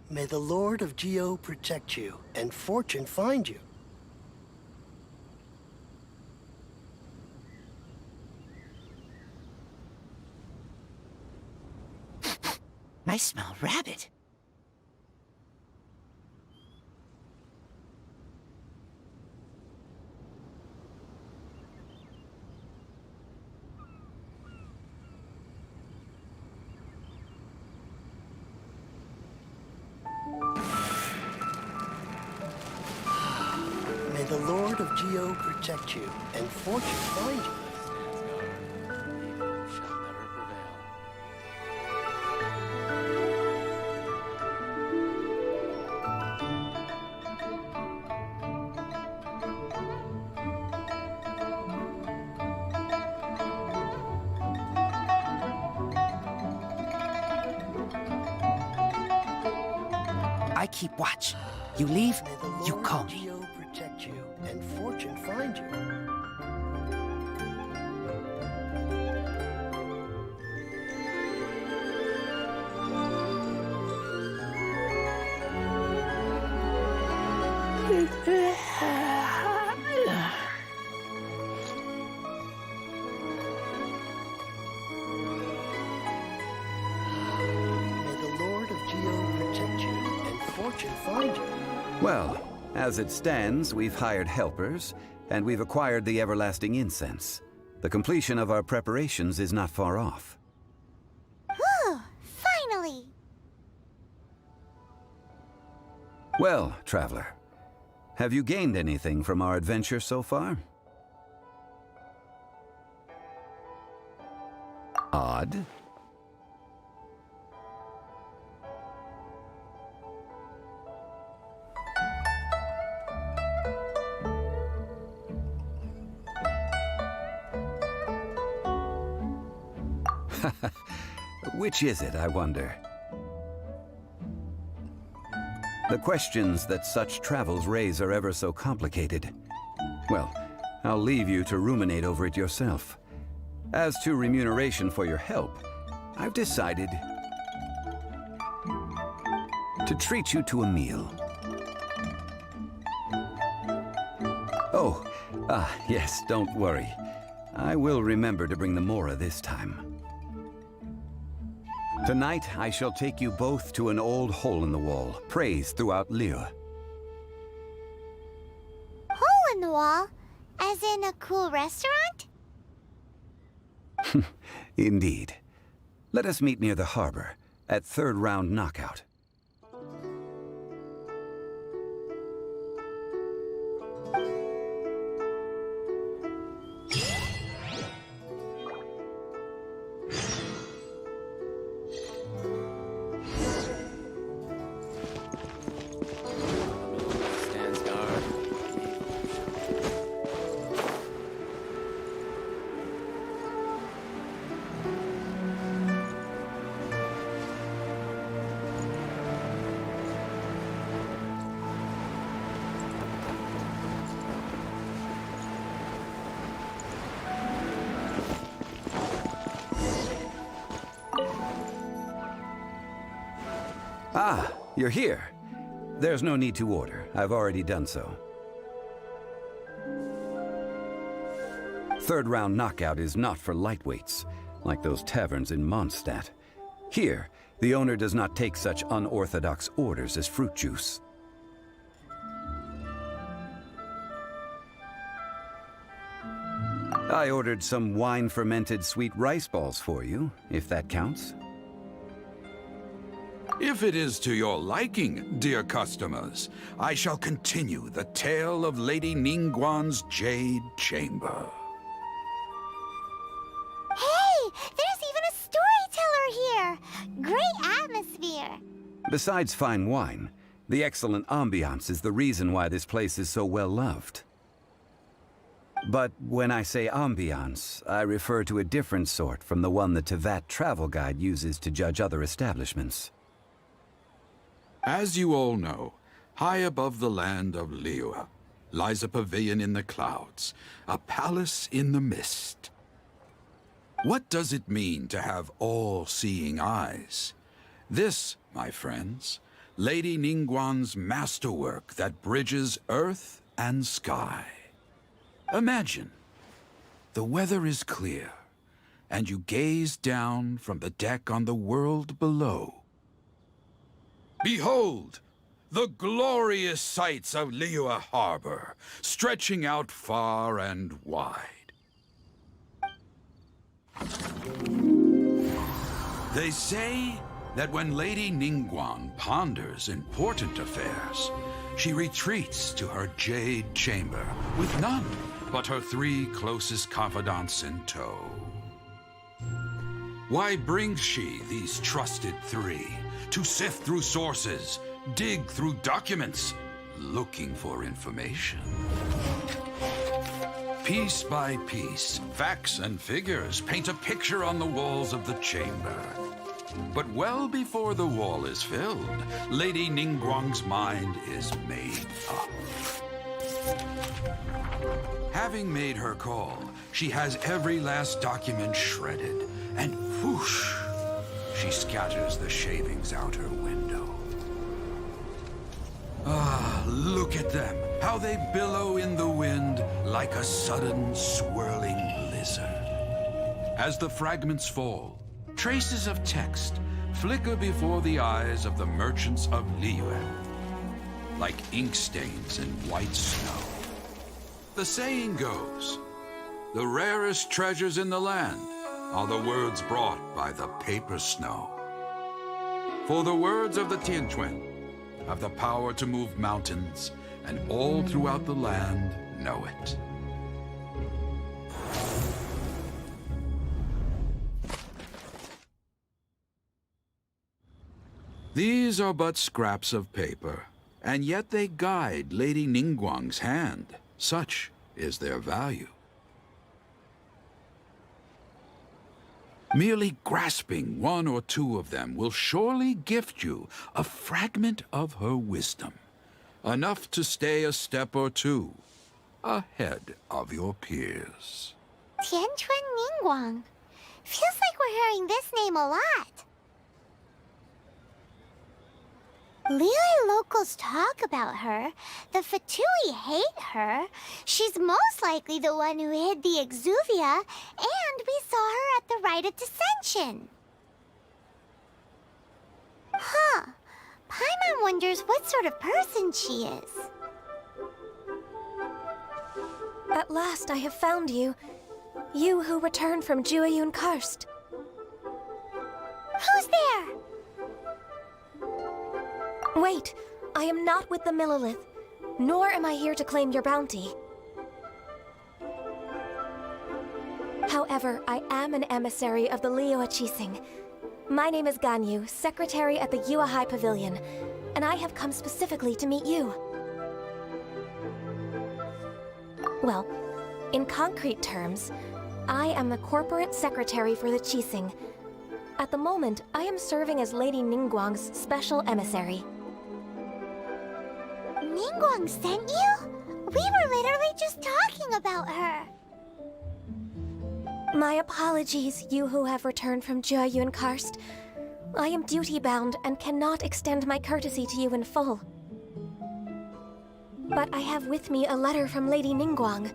May the Lord of Geo protect you, and fortune find you. I smell rabbit. May the Lord of Geo protect you, and fortune find you. I keep watch. You leave, May the you Lord call of me. Geo protect you, and fortune find you. May the Lord of Geo protect you, and fortune find you. Well, as it stands, we've hired helpers, and we've acquired the everlasting incense. The completion of our preparations is not far off. Whew, finally! Well, traveler, have you gained anything from our adventure so far? Odd. Which is it, I wonder? The questions that such travels raise are ever so complicated. Well, I'll leave you to ruminate over it yourself. As to remuneration for your help, I've decided to treat you to a meal. Oh, yes, don't worry. I will remember to bring the Mora this time. Tonight, I shall take you both to an old hole in the wall, praised throughout Liyue. Hole in the wall? As in a cool restaurant? Indeed. Let us meet near the harbor, at third round knockout. Ah, you're here. There's no need to order. I've already done so. Third round knockout is not for lightweights, like those taverns in Mondstadt. Here, the owner does not take such unorthodox orders as fruit juice. I ordered some wine-fermented sweet rice balls for you, if that counts. If it is to your liking, dear customers, I shall continue the tale of Lady Ningguang's Jade Chamber. Hey, there's even a storyteller here! Great atmosphere! Besides fine wine, the excellent ambiance is the reason why this place is so well loved. But when I say ambiance, I refer to a different sort from the one the Tevat travel guide uses to judge other establishments. As you all know, high above the land of Liyue lies a pavilion in the clouds, a palace in the mist. What does it mean to have all-seeing eyes? This, my friends, Lady Ningguang's masterwork that bridges earth and sky. Imagine, the weather is clear, and you gaze down from the deck on the world below. Behold, the glorious sights of Liyue Harbor, stretching out far and wide. They say that when Lady Ningguang ponders important affairs, she retreats to her Jade Chamber with none but her 3 closest confidants in tow. Why brings she these trusted 3? To sift through sources, dig through documents, looking for information. Piece by piece, facts and figures paint a picture on the walls of the chamber. But well before the wall is filled, Lady Ningguang's mind is made up. Having made her call, she has every last document shredded, and whoosh! She scatters the shavings out her window. Ah, look at them, how they billow in the wind like a sudden swirling blizzard. As the fragments fall, traces of text flicker before the eyes of the merchants of Liyue, like ink stains in white snow. The saying goes, the rarest treasures in the land are the words brought by the paper snow. For the words of the Tianquan have the power to move mountains, and all throughout the land know it. These are but scraps of paper, and yet they guide Lady Ningguang's hand. Such is their value. Merely grasping 1 or 2 of them will surely gift you a fragment of her wisdom, enough to stay a step or 2, ahead of your peers. Tianchuan Ningguang. Feels like we're hearing this name a lot. Liyue locals talk about her. The Fatui hate her. She's most likely the one who hid the Exuvia, and we saw her at the Rite of Dissension. Huh. Paimon wonders what sort of person she is. At last I have found you. You who returned from Jueyun Karst. Who's there? Wait, I am not with the Millelith, nor am I here to claim your bounty. However, I am an emissary of the Liyue Qixing. My name is Ganyu, secretary at the Yuehai Pavilion, and I have come specifically to meet you. Well, in concrete terms, I am the corporate secretary for the Qixing. At the moment, I am serving as Lady Ningguang's special emissary. Ningguang sent you? We were literally just talking about her. My apologies, you who have returned from Jueyun Karst. I am duty-bound and cannot extend my courtesy to you in full. But I have with me a letter from Lady Ningguang.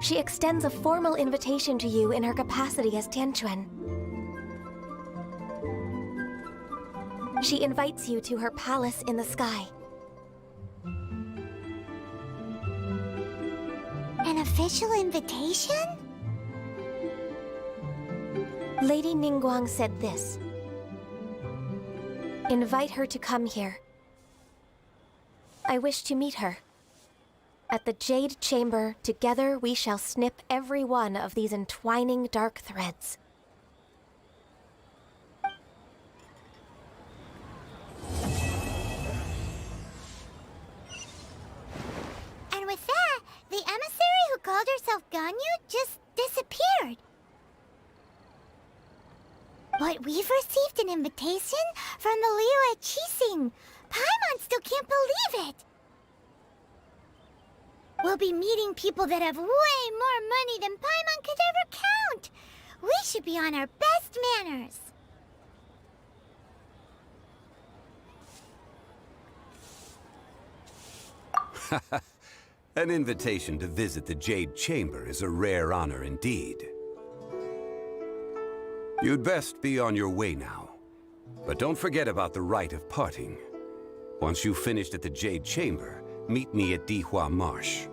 She extends a formal invitation to you in her capacity as Tianchuan. She invites you to her palace in the sky. An official invitation? Lady Ningguang said this. Invite her to come here. I wish to meet her. At the Jade Chamber, together we shall snip every one of these entwining dark threads. And with that, the emissary who called herself Ganyu just disappeared. But we've received an invitation from the Liyue Qixing. Paimon still can't believe it. We'll be meeting people that have way more money than Paimon could ever count. We should be on our best manners. An invitation to visit the Jade Chamber is a rare honor indeed. You'd best be on your way now. But don't forget about the rite of parting. Once you've finished at the Jade Chamber, meet me at Dihua Marsh.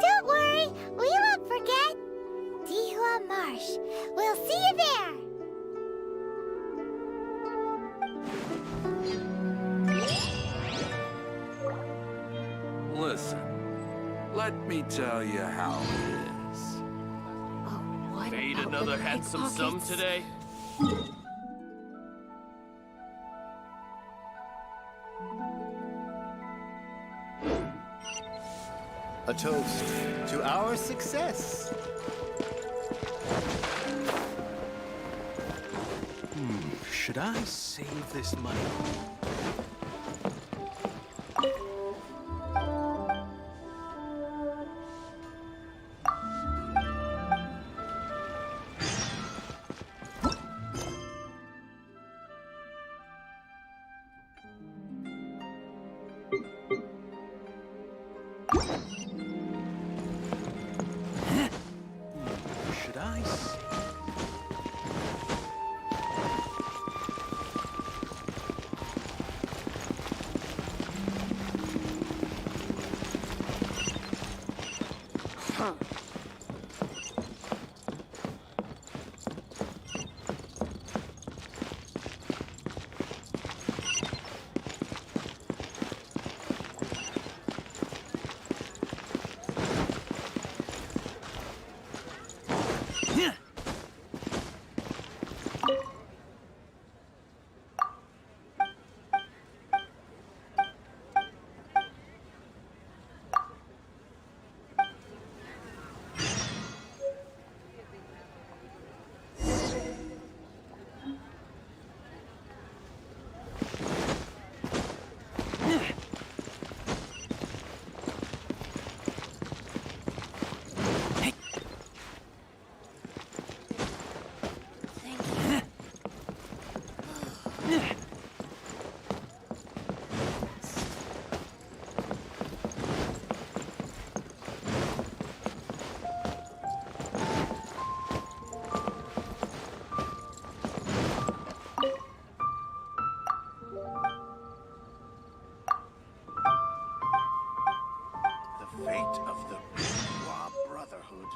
Don't worry, we won't forget. Dihua Marsh. We'll see you there. Listen, let me tell you how it is. Made another handsome sum today? A toast to our success. Should I save this money? Should I save? fate of the Bourgeois Brotherhood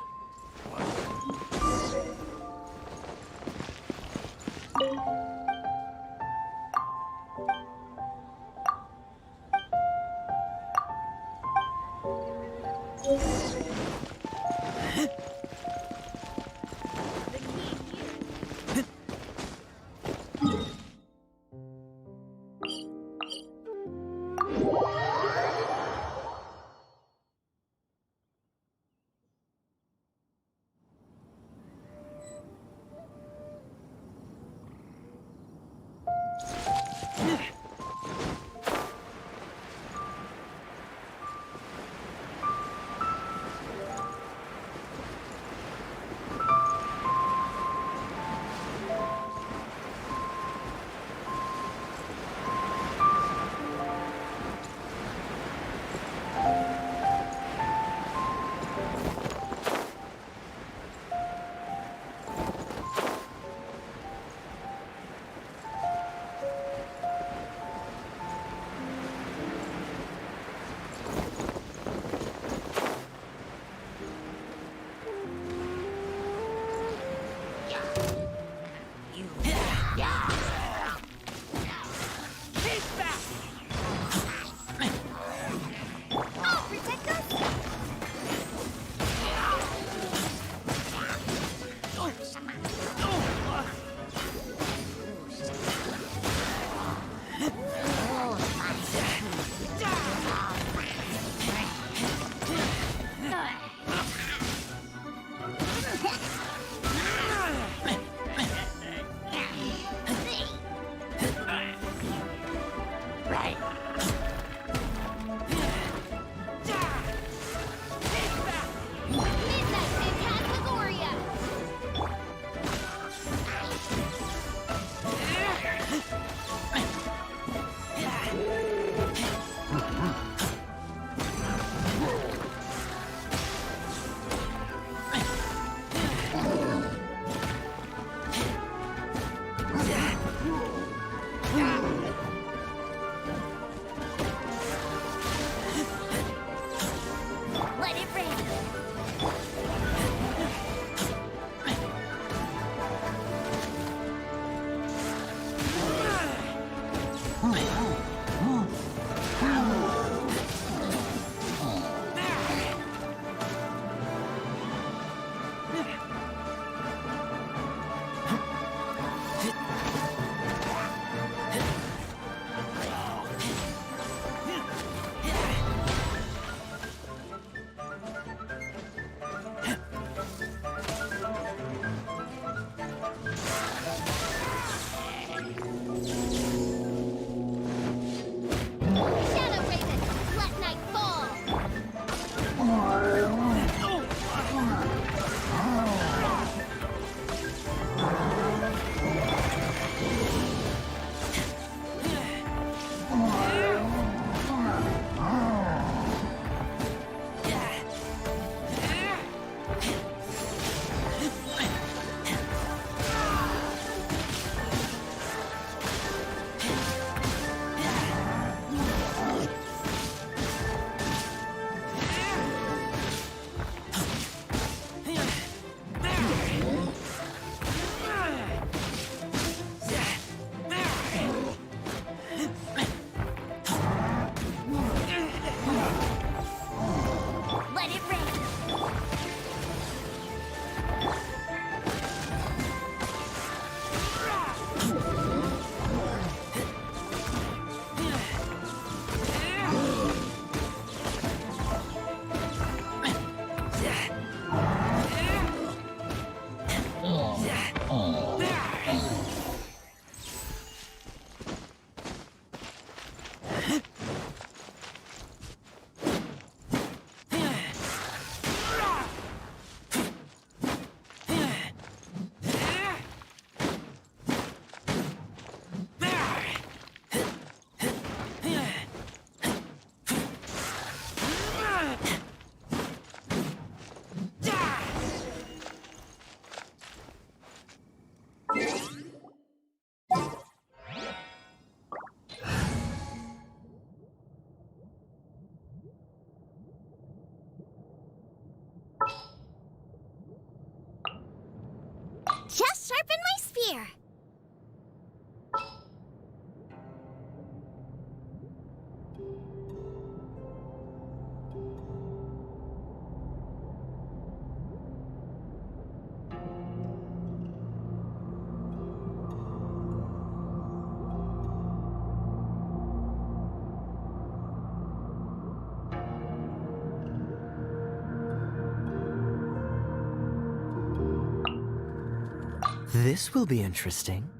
This will be interesting.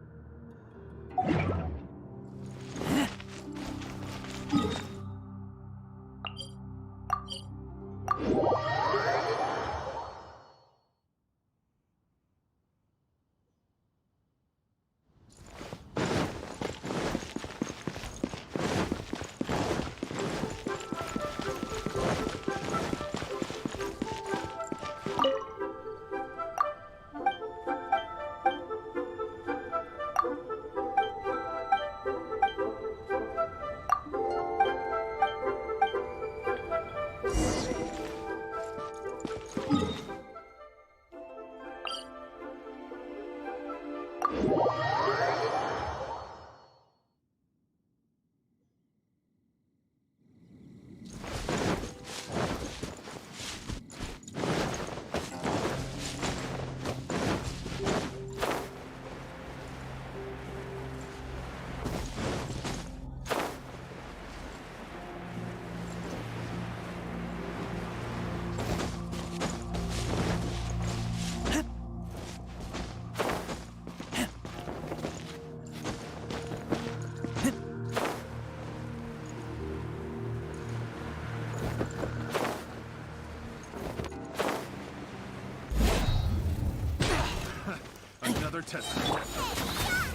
Another test.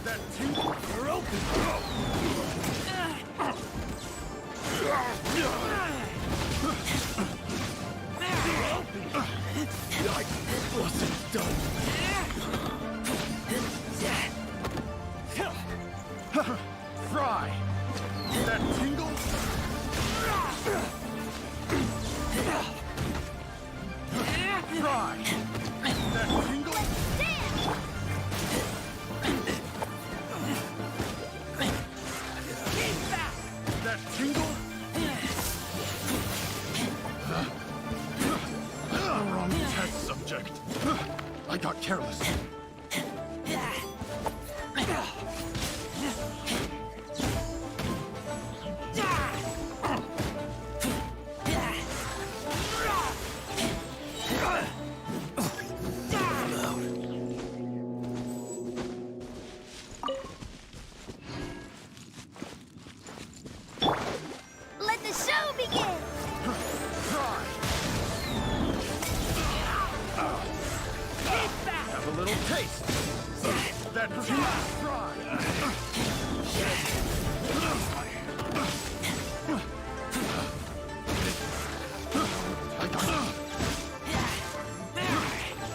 That tingle. You're open. I wasn't done. Fry. That tingle. Fry. That tingle. That tingle? Wrong test subject. I got careless. Let the show begin! Have a little taste. That tingle fry.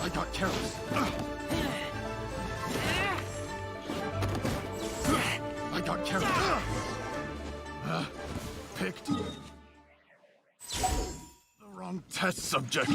I got careless. I got careless. Picked the wrong test subject.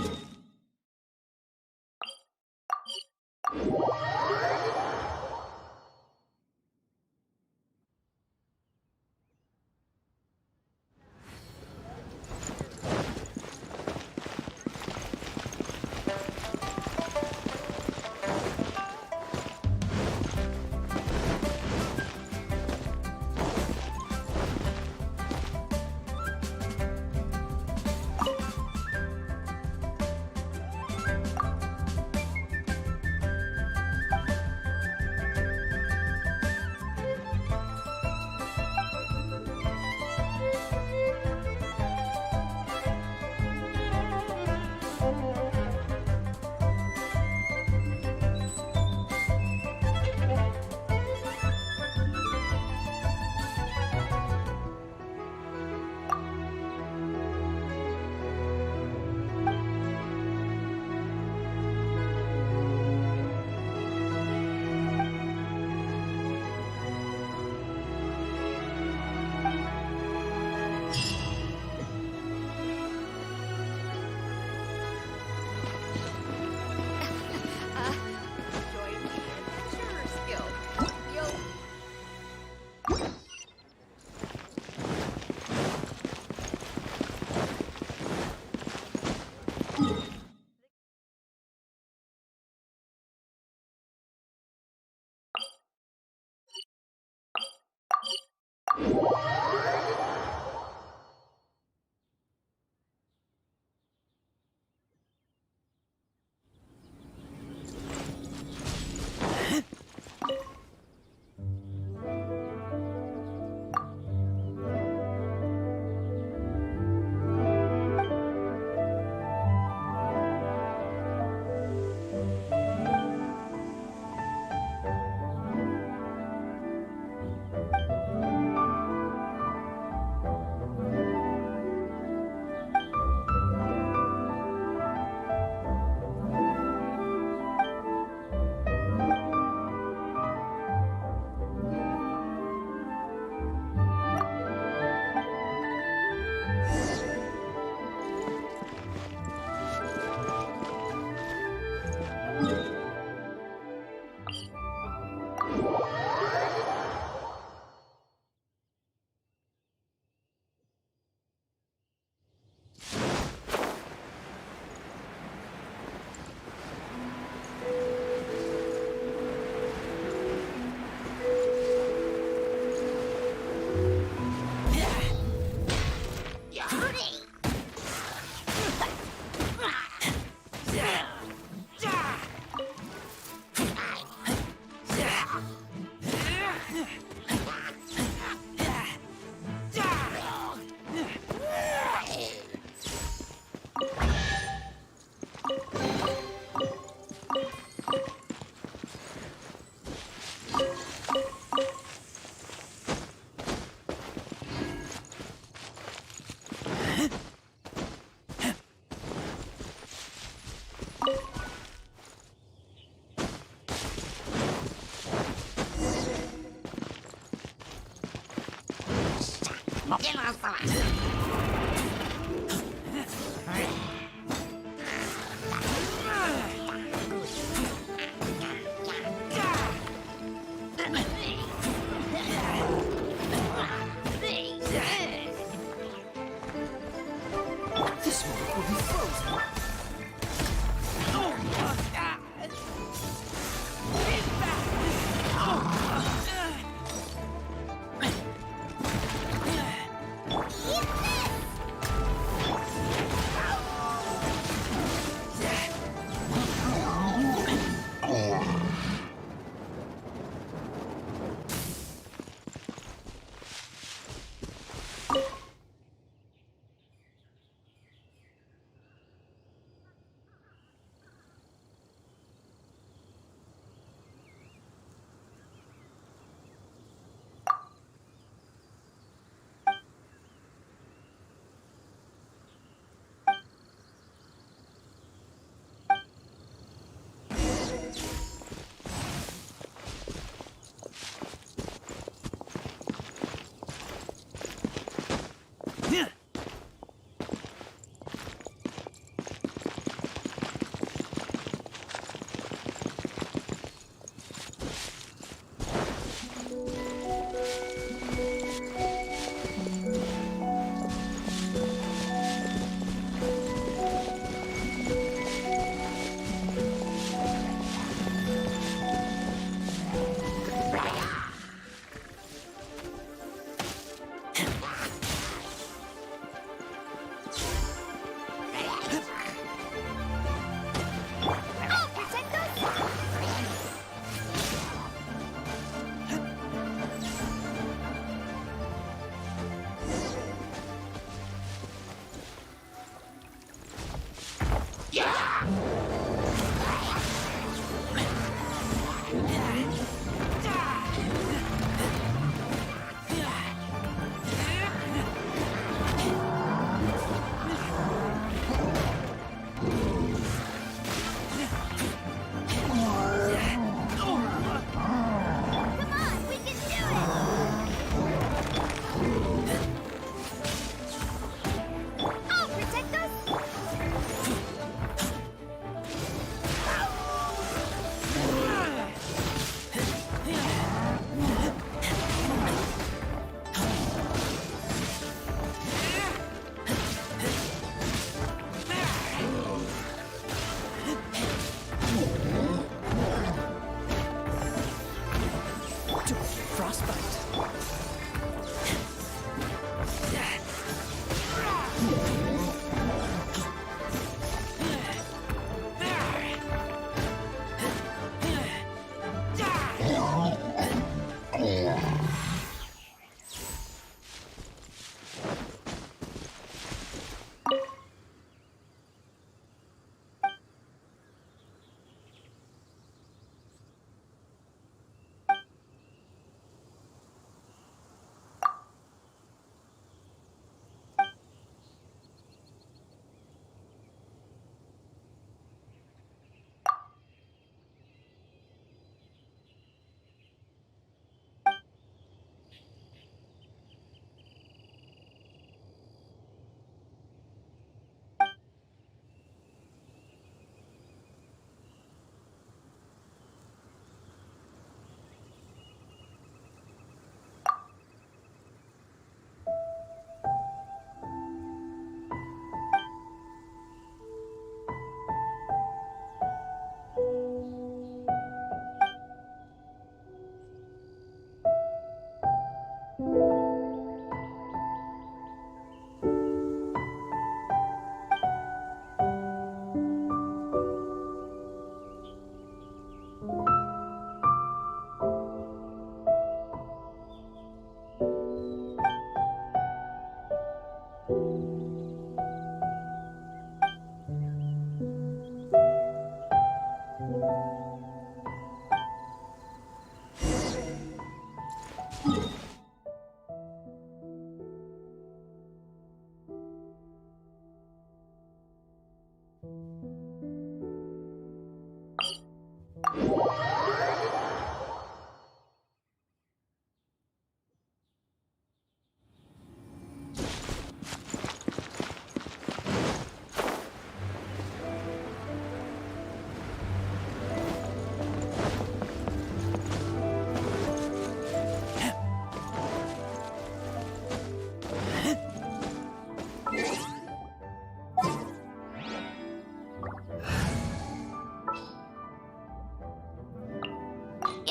This one will be frozen.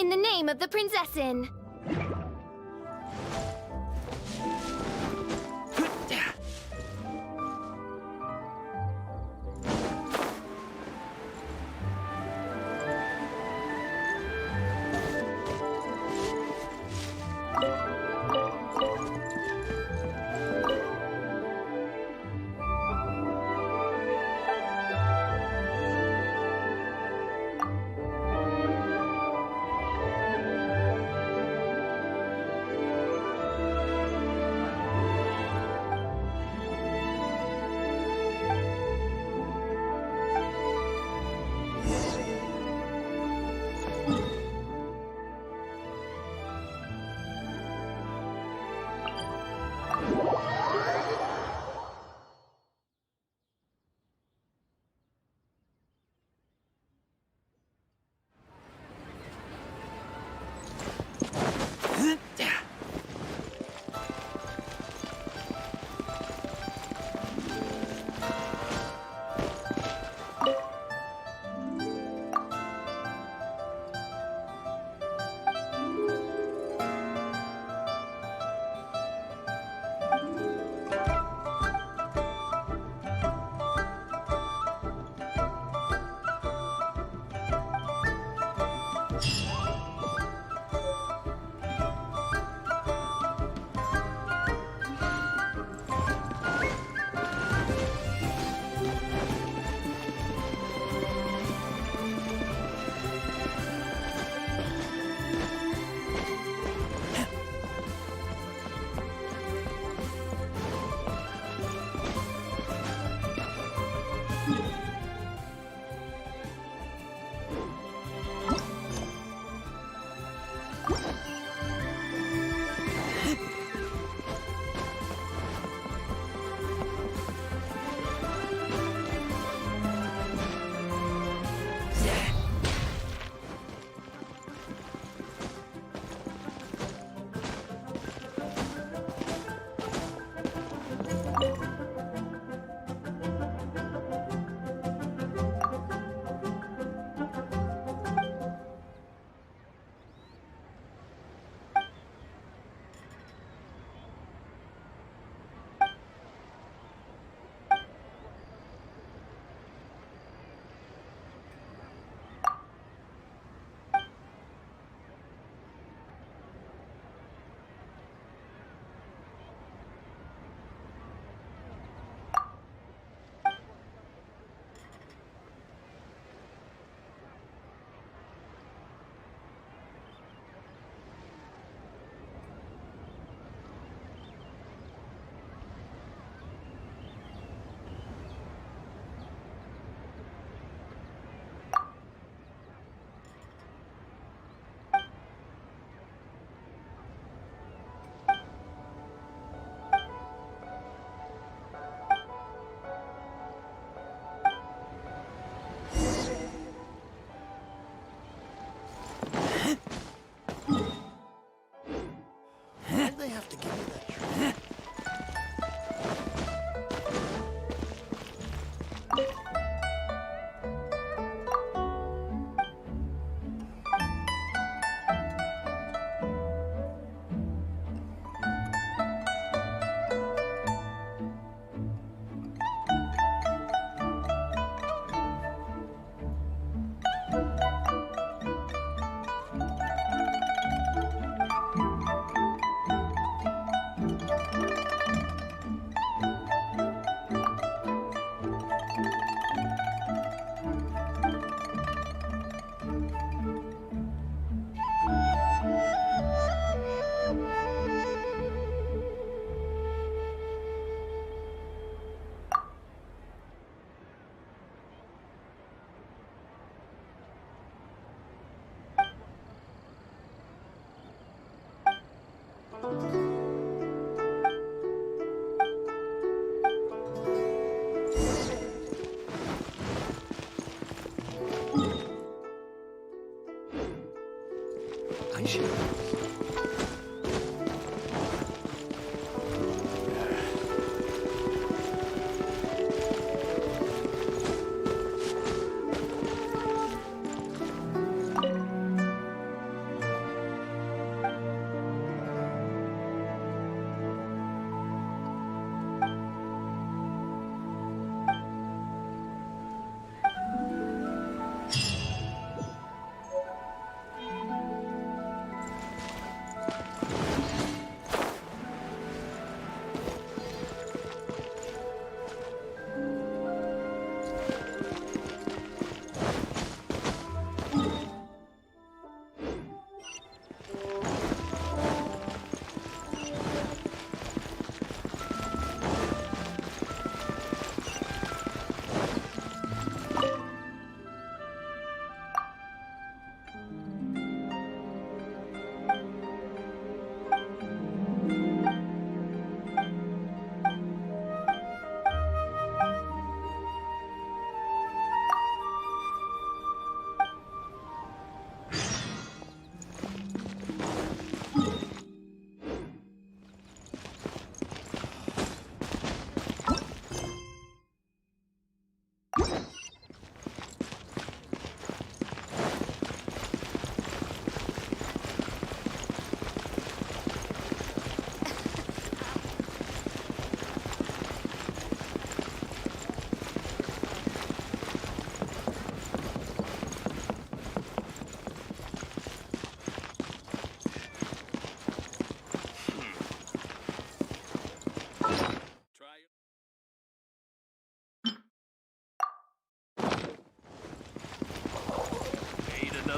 in the name of the Prinzessin.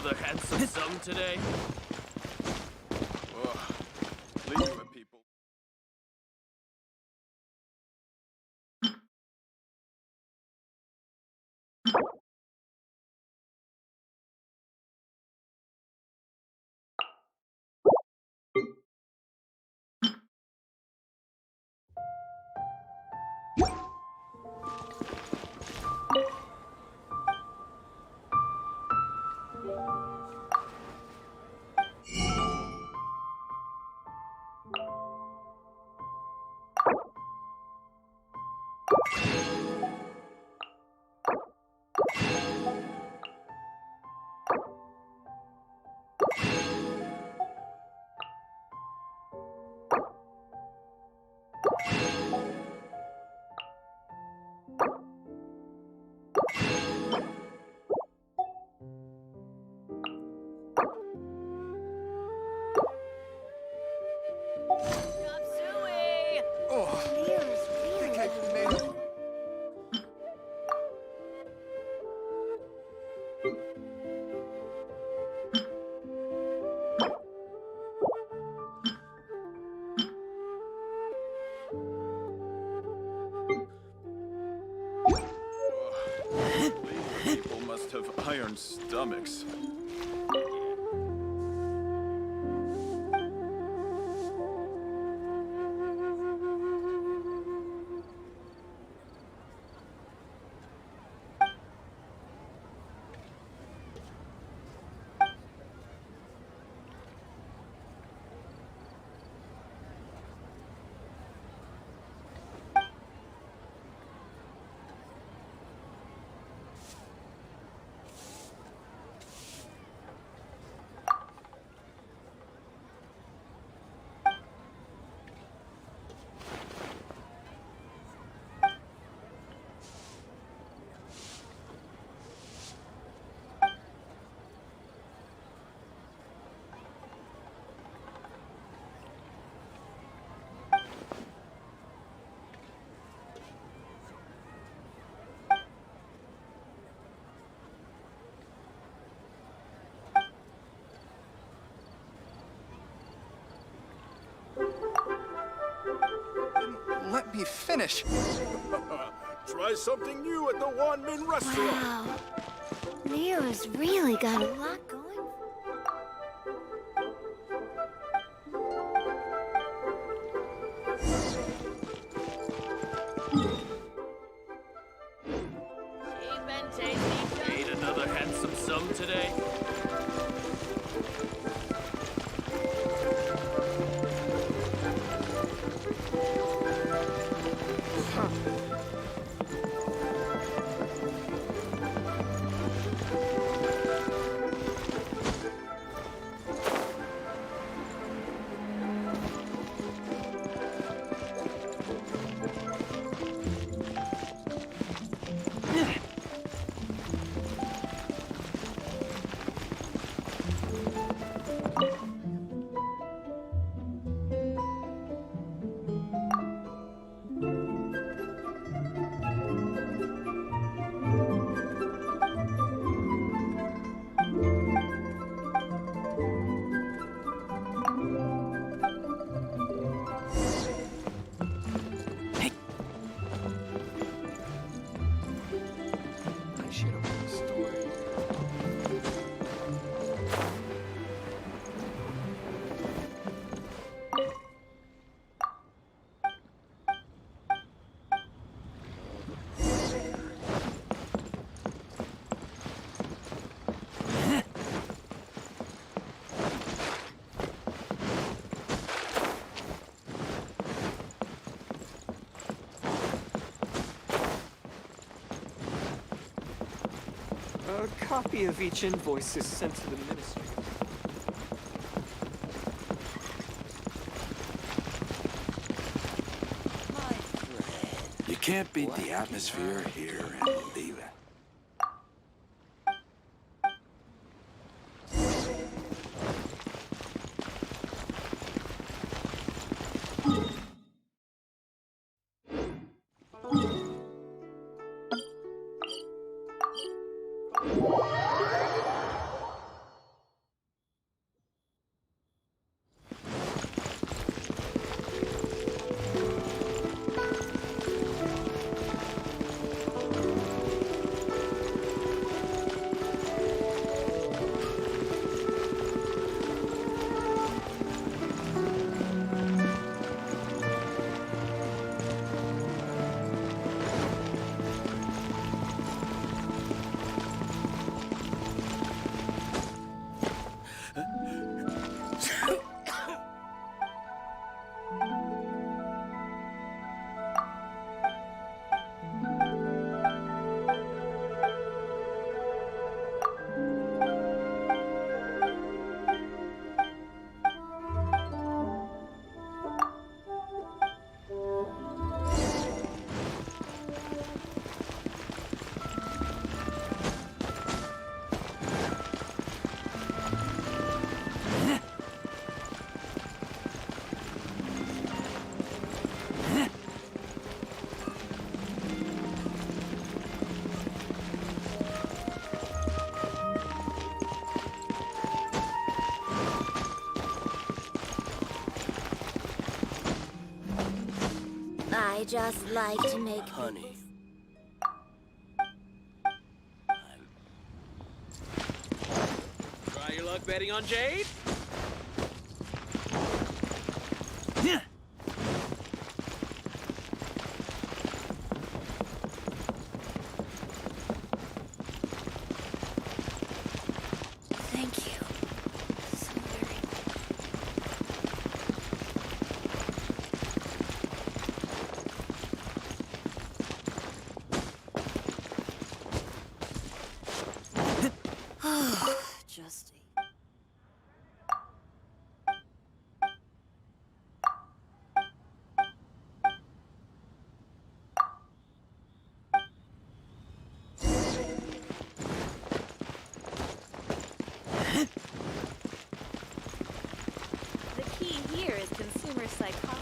another handsome sum today? Leave it, people. People must have iron stomachs. Let me finish. Try something new at the Wanmin restaurant. Wow. Nero's really got a lot going. Made another handsome sum today? A copy of each invoice is sent to the ministry. You can't beat the atmosphere here and leave it. I just like to make Honey. Try your luck betting on Jade? Thank you. So very just The key here is consumer psychology.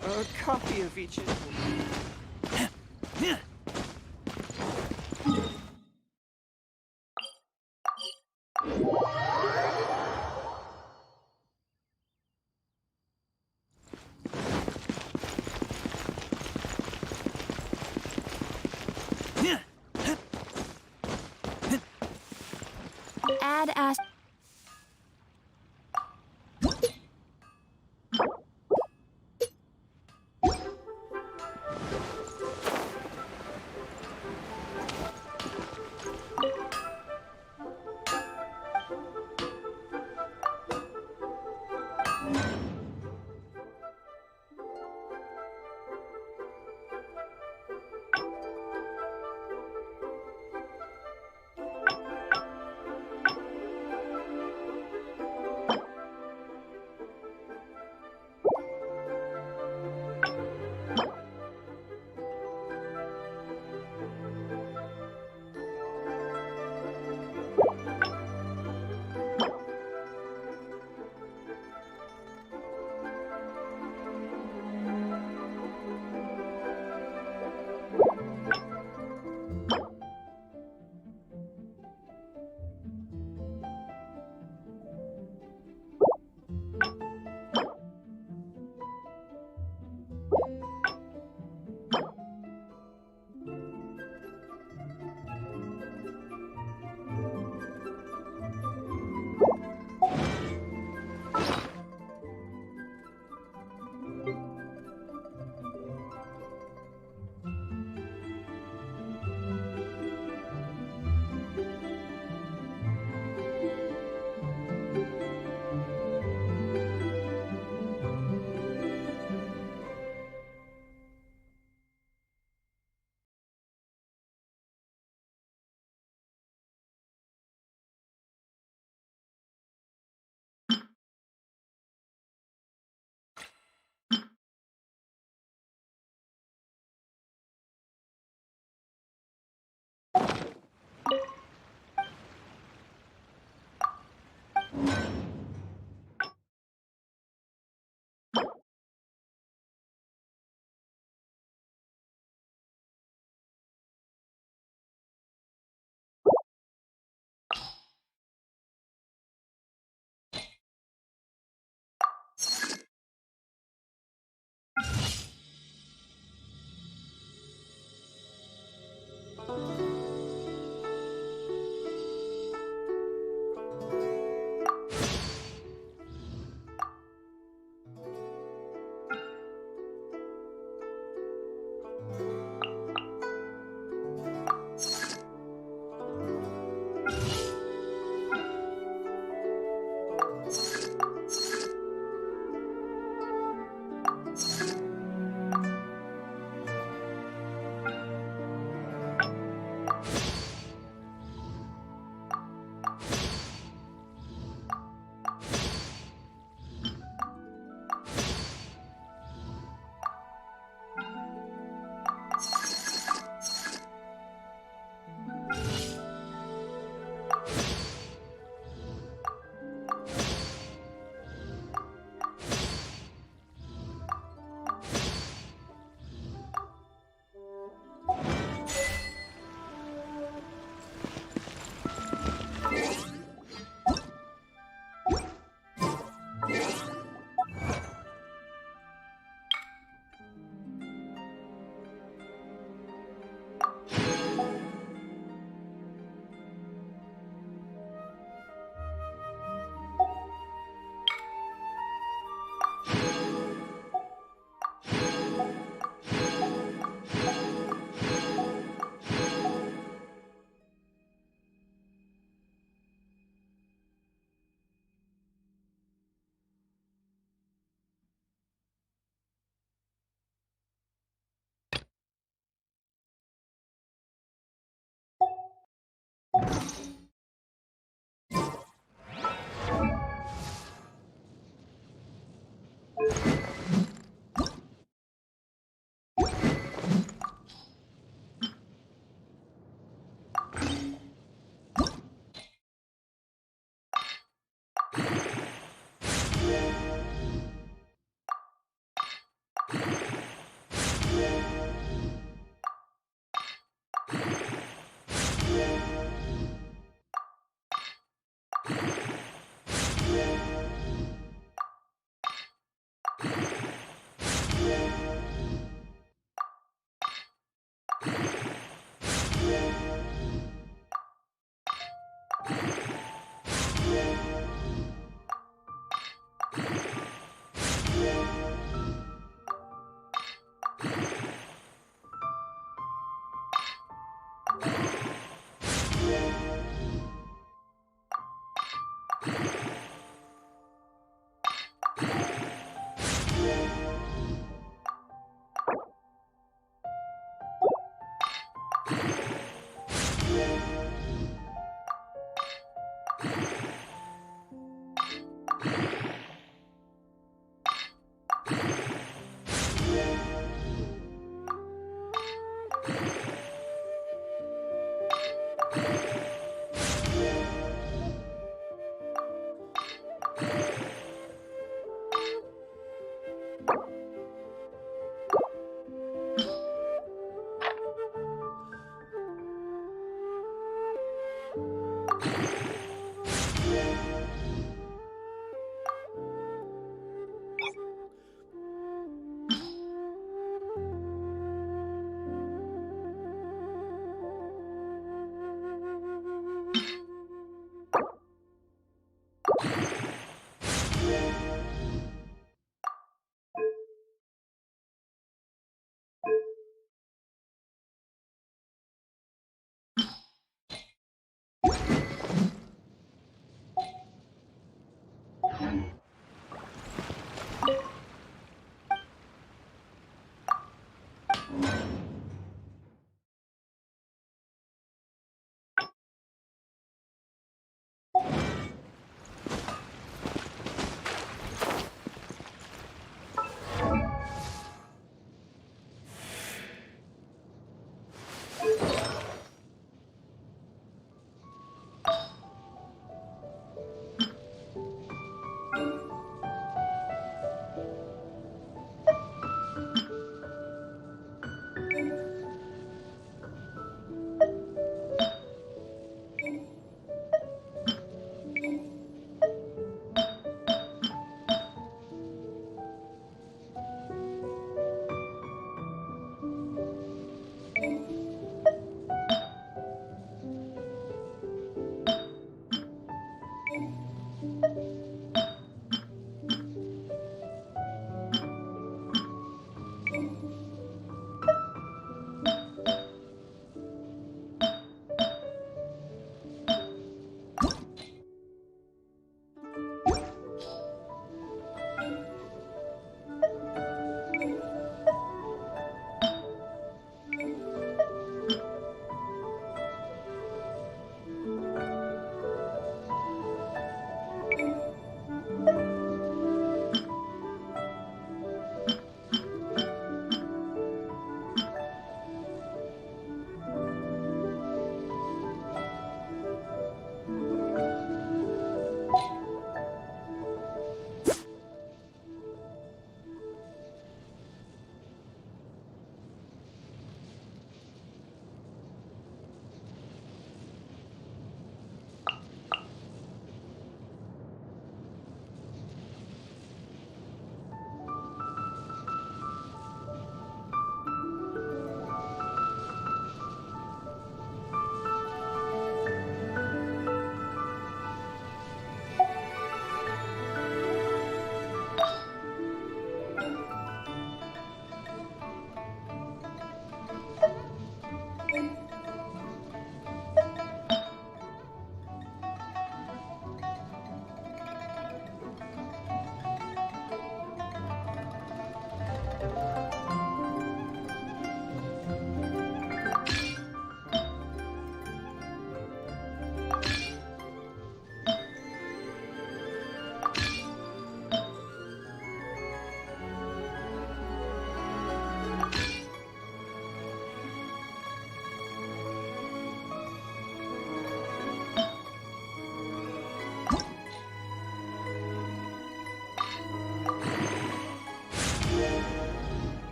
A copy of each. Add as.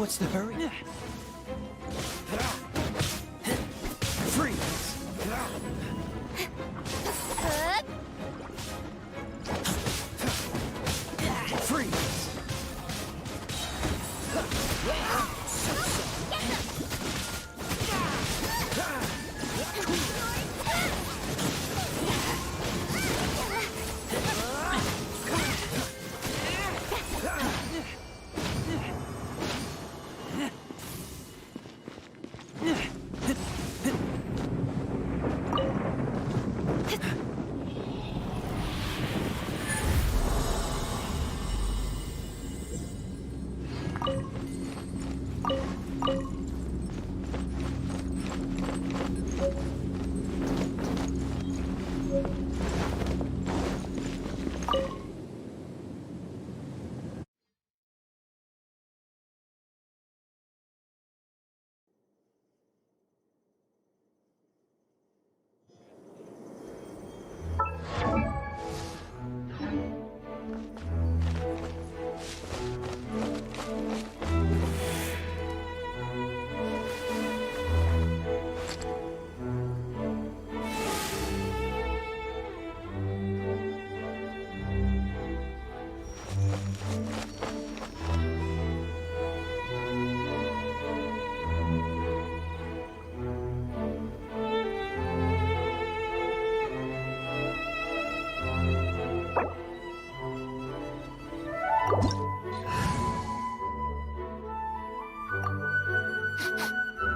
What's the hurry? Freeze! Freeze!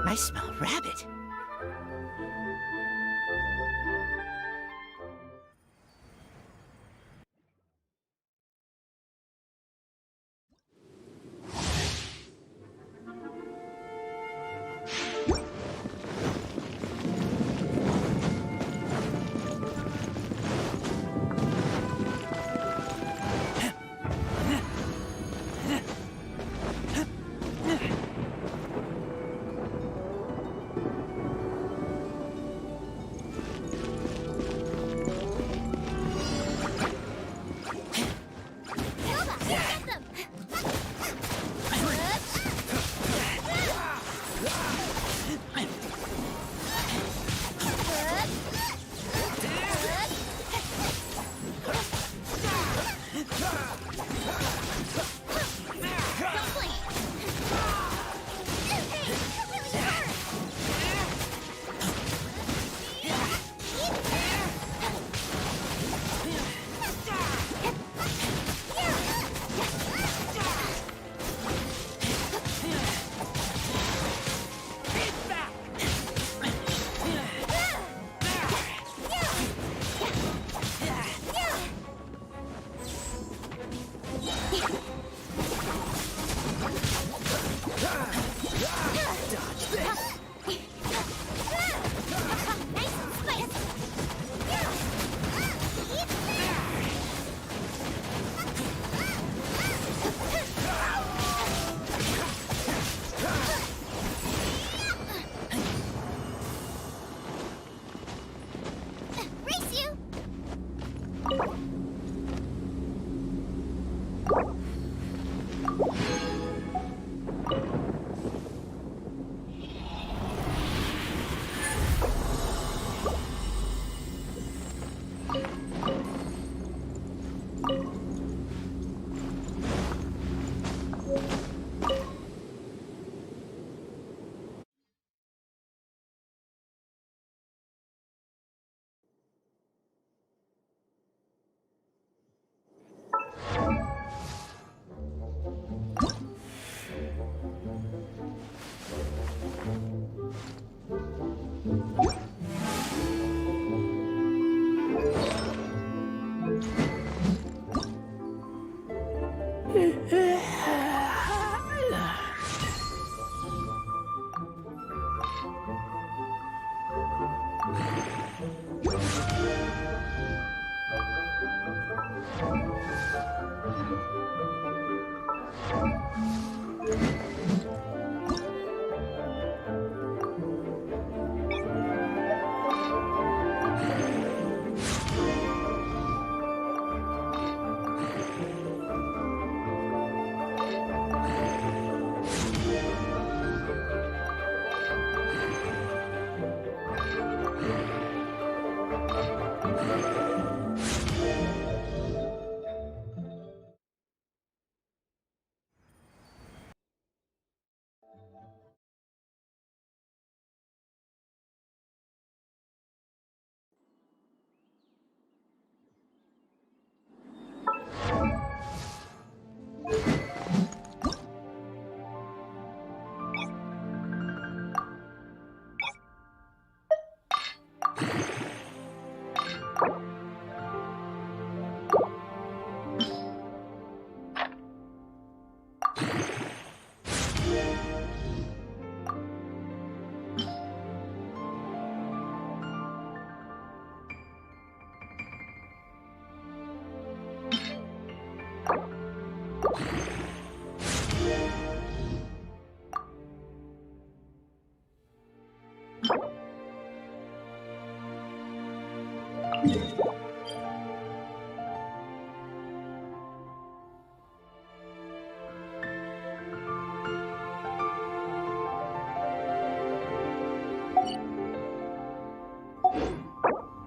I smell rabbit.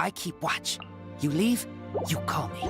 I keep watch. You leave, you call me.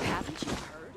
Haven't you heard?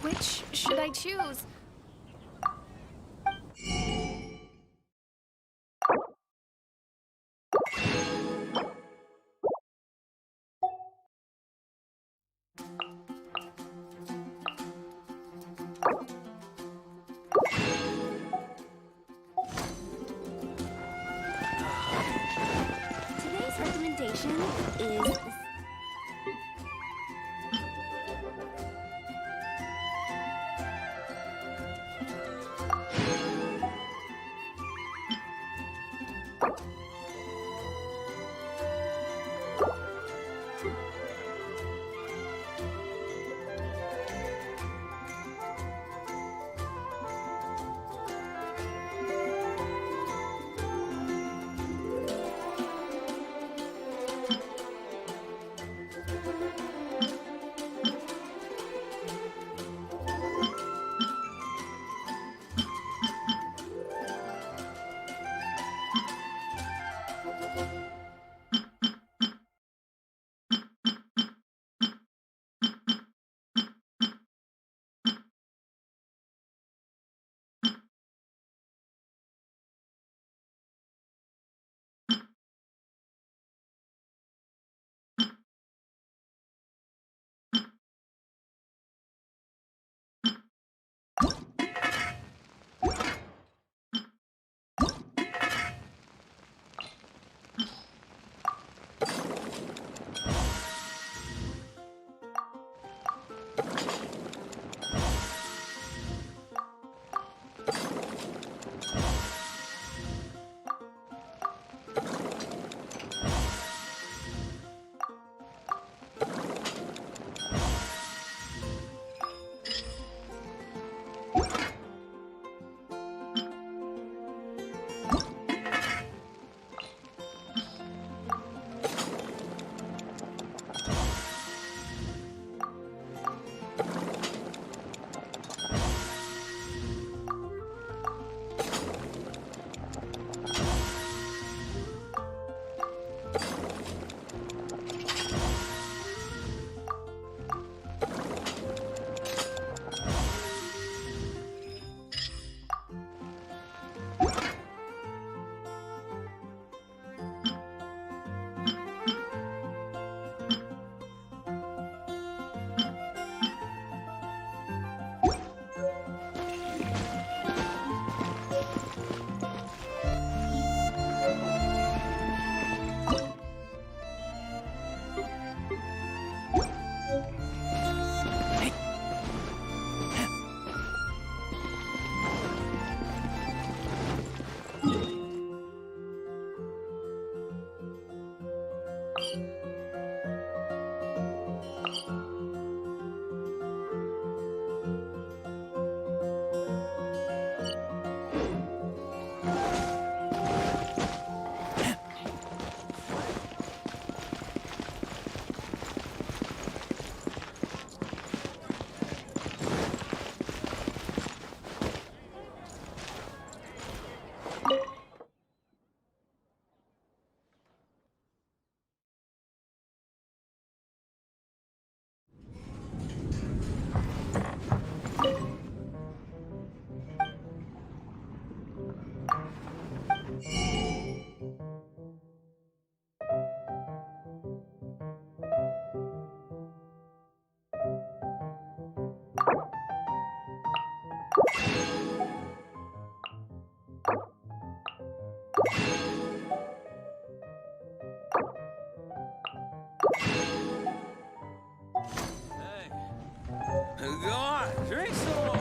Which should I choose? Today's recommendation is Go on, drink some more.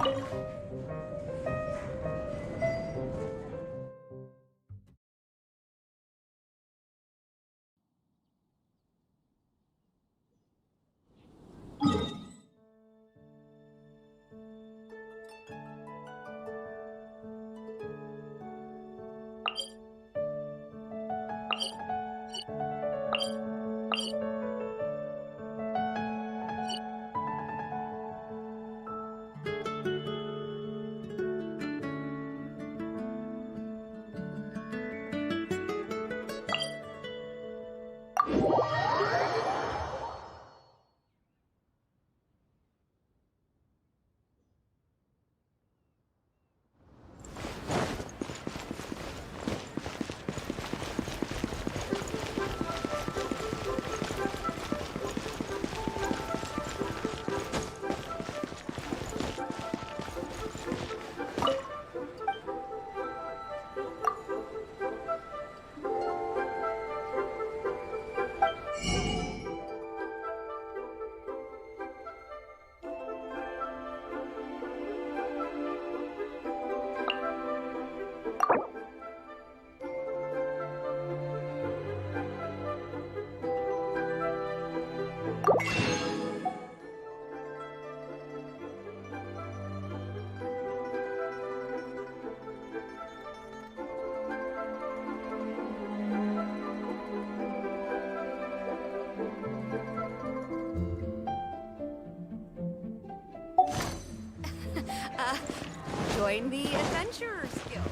Join the Adventurers Guild.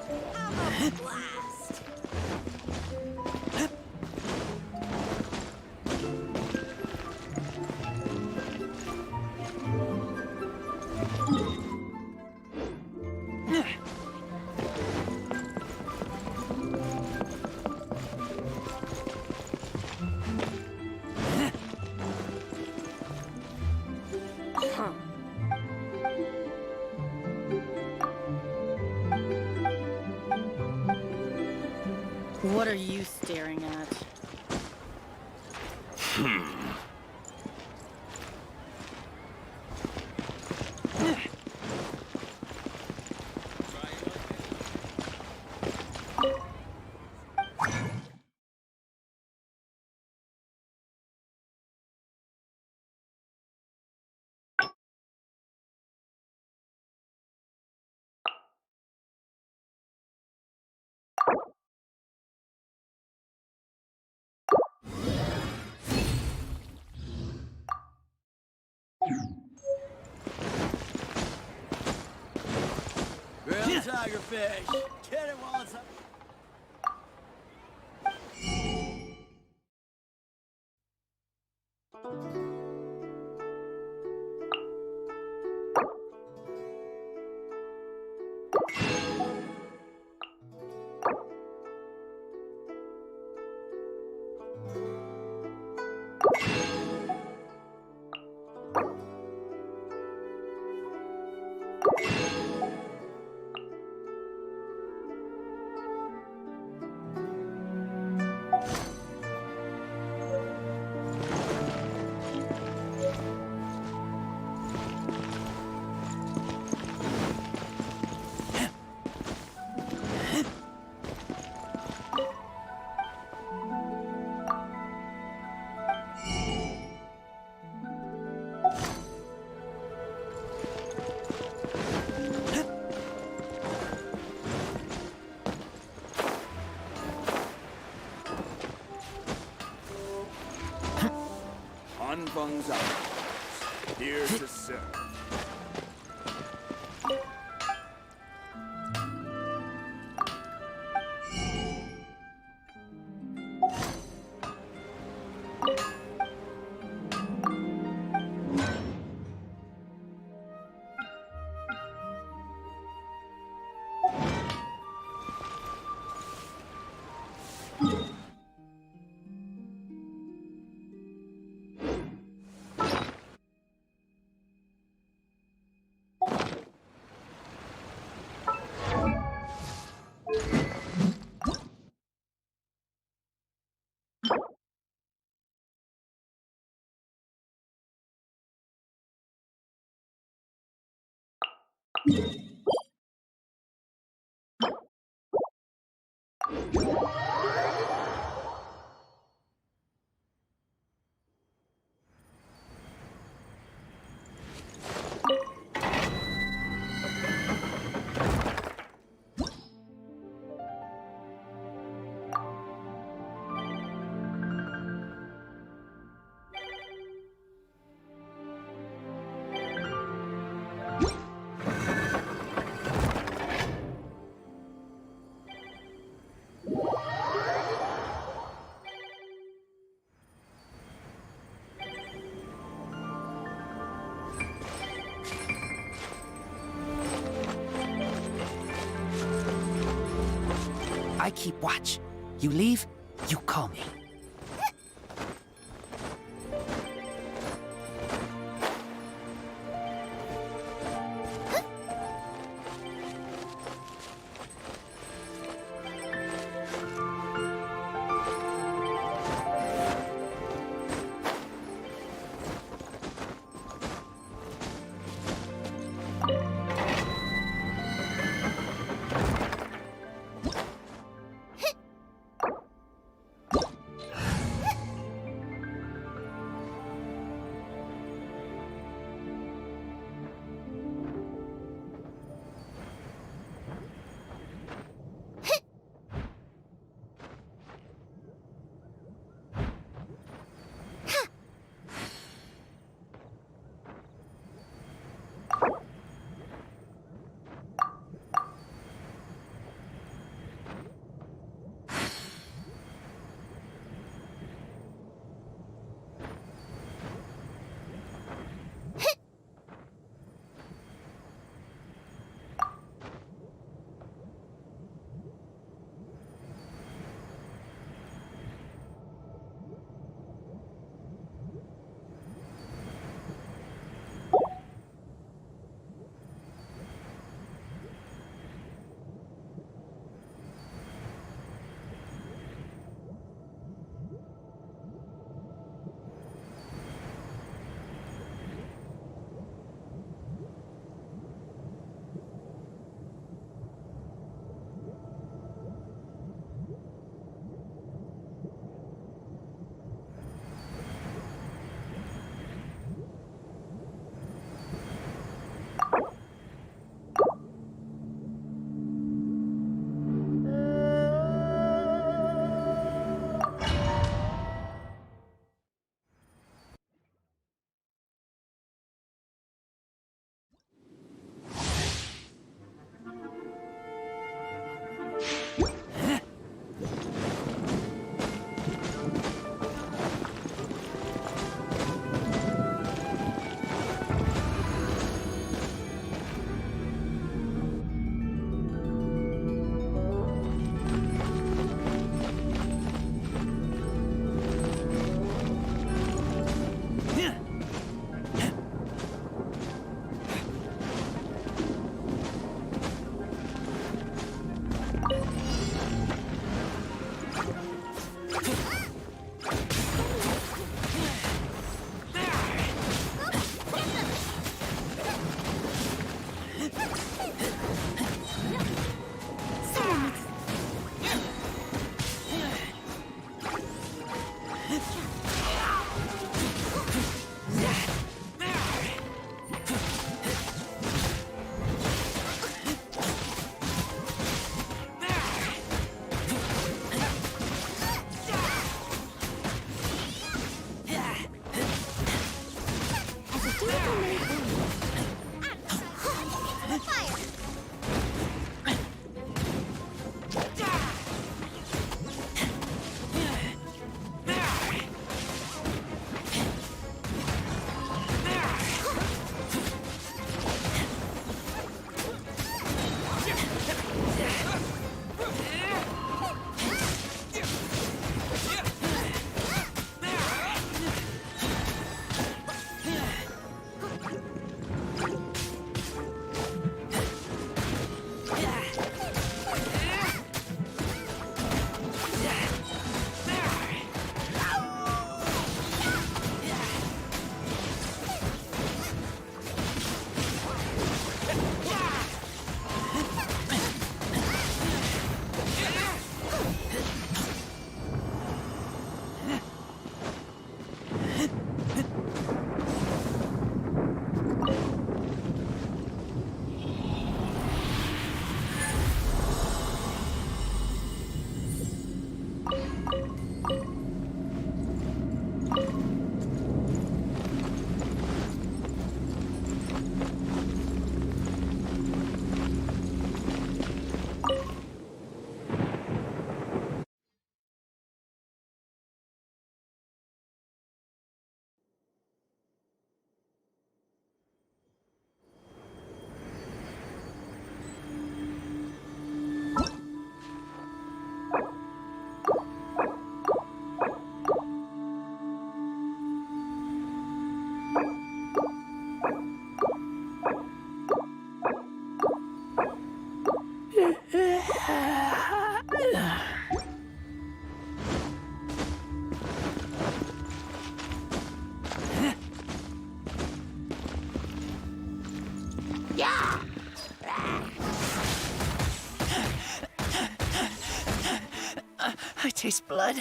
We'll have a blast. What are you staring at? Real tigerfish. Get it while it's up. Anfang's out. Here to serve. I keep watch. You leave, you call me. I taste blood.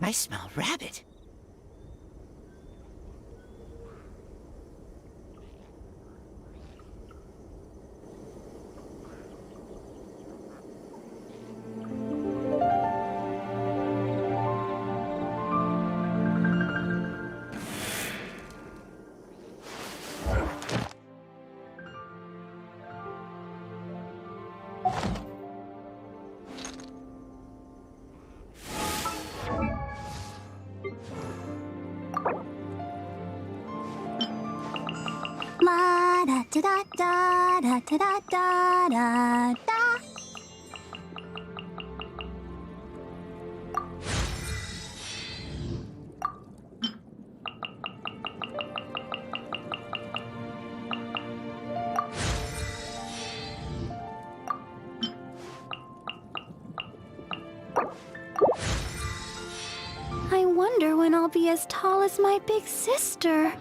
I smell rabbit. La da da da da da da da da da. I wonder when I'll be as tall as my big sister.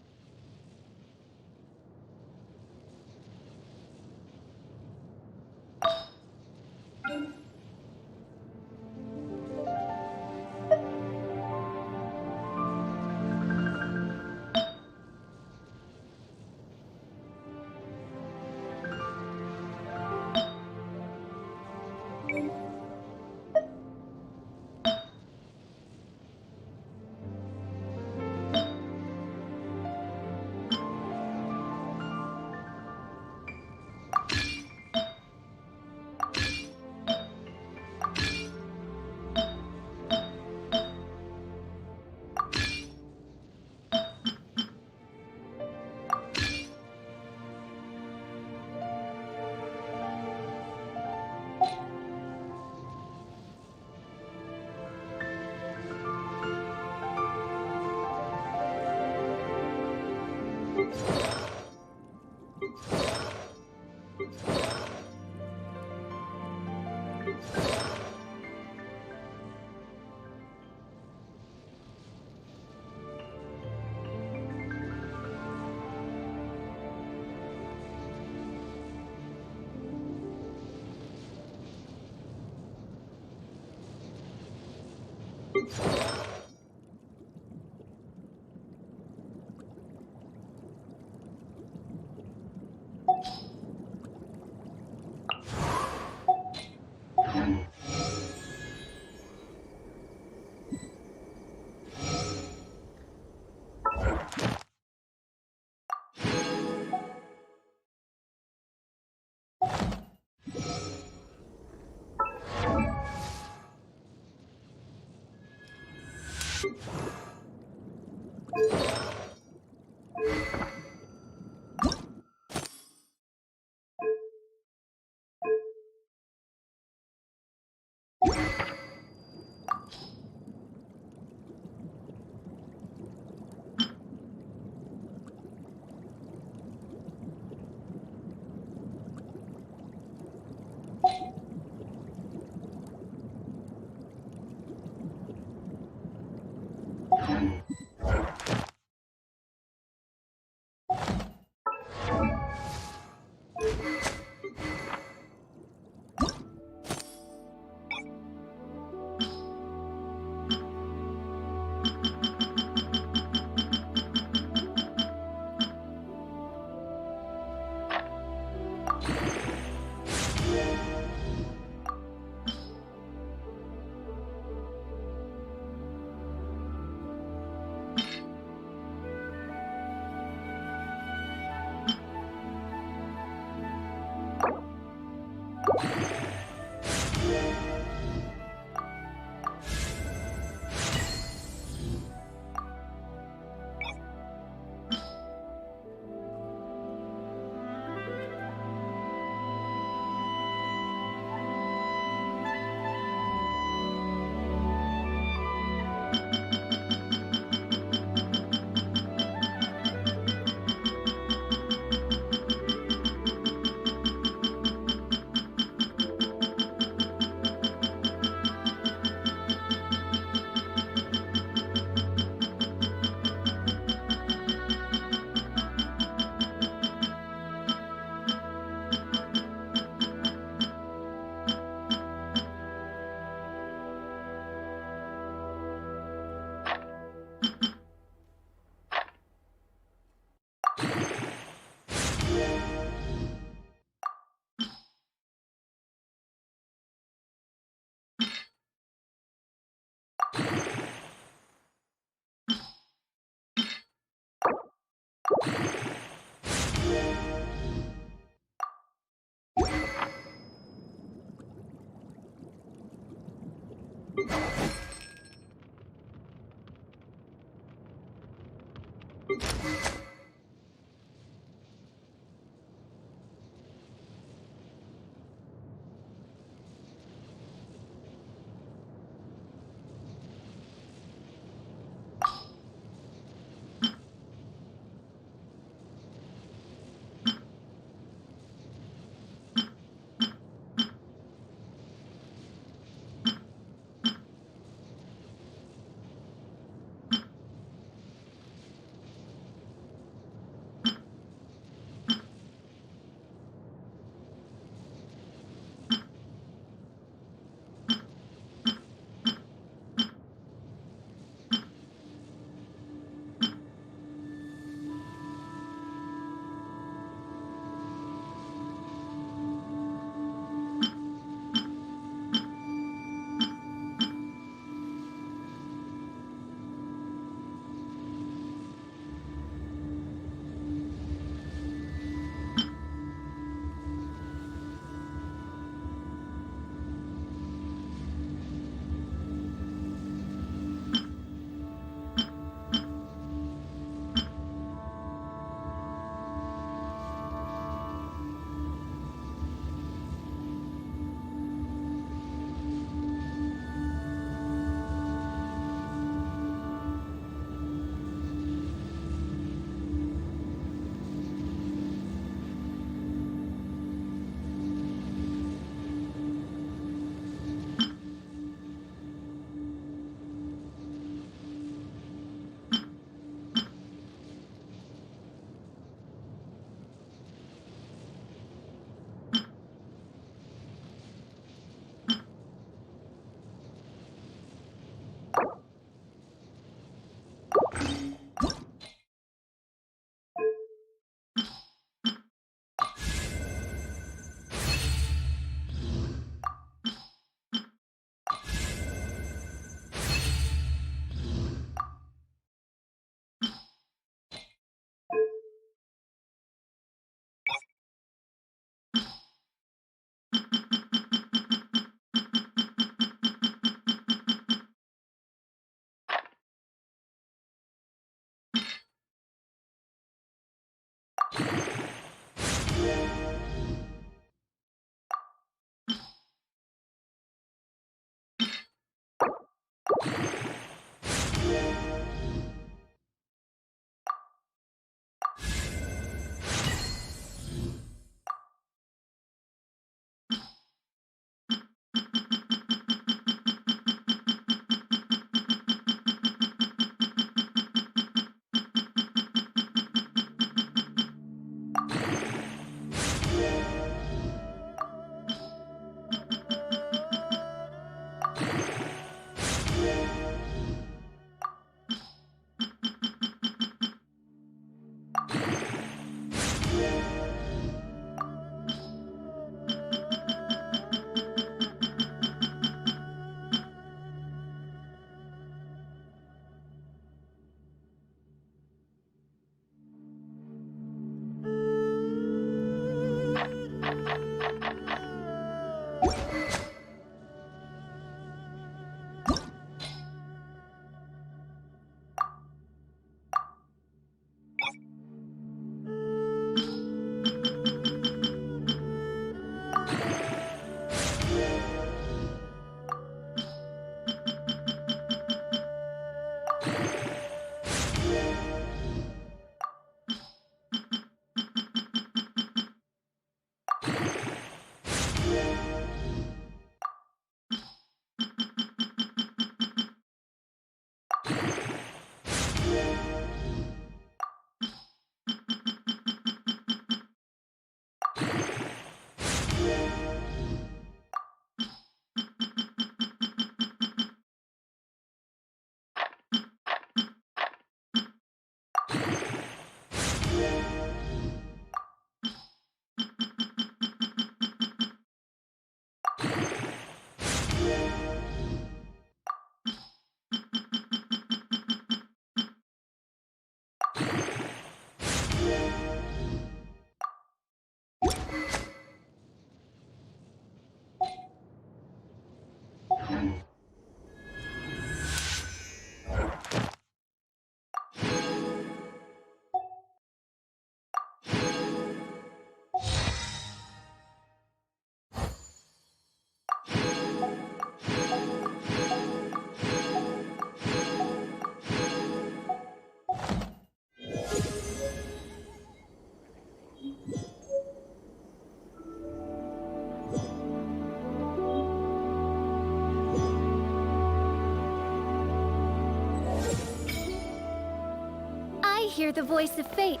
I hear the voice of fate,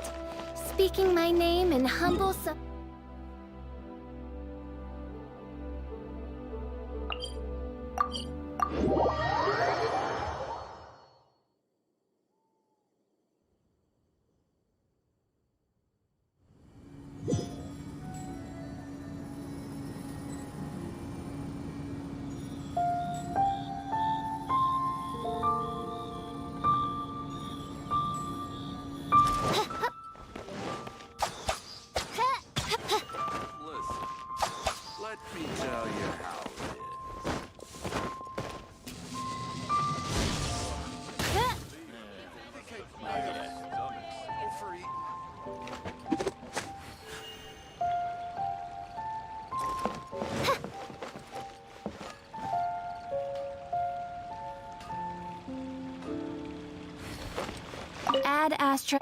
speaking my name in humble Listen, let me tell you how it is. Ad Astra.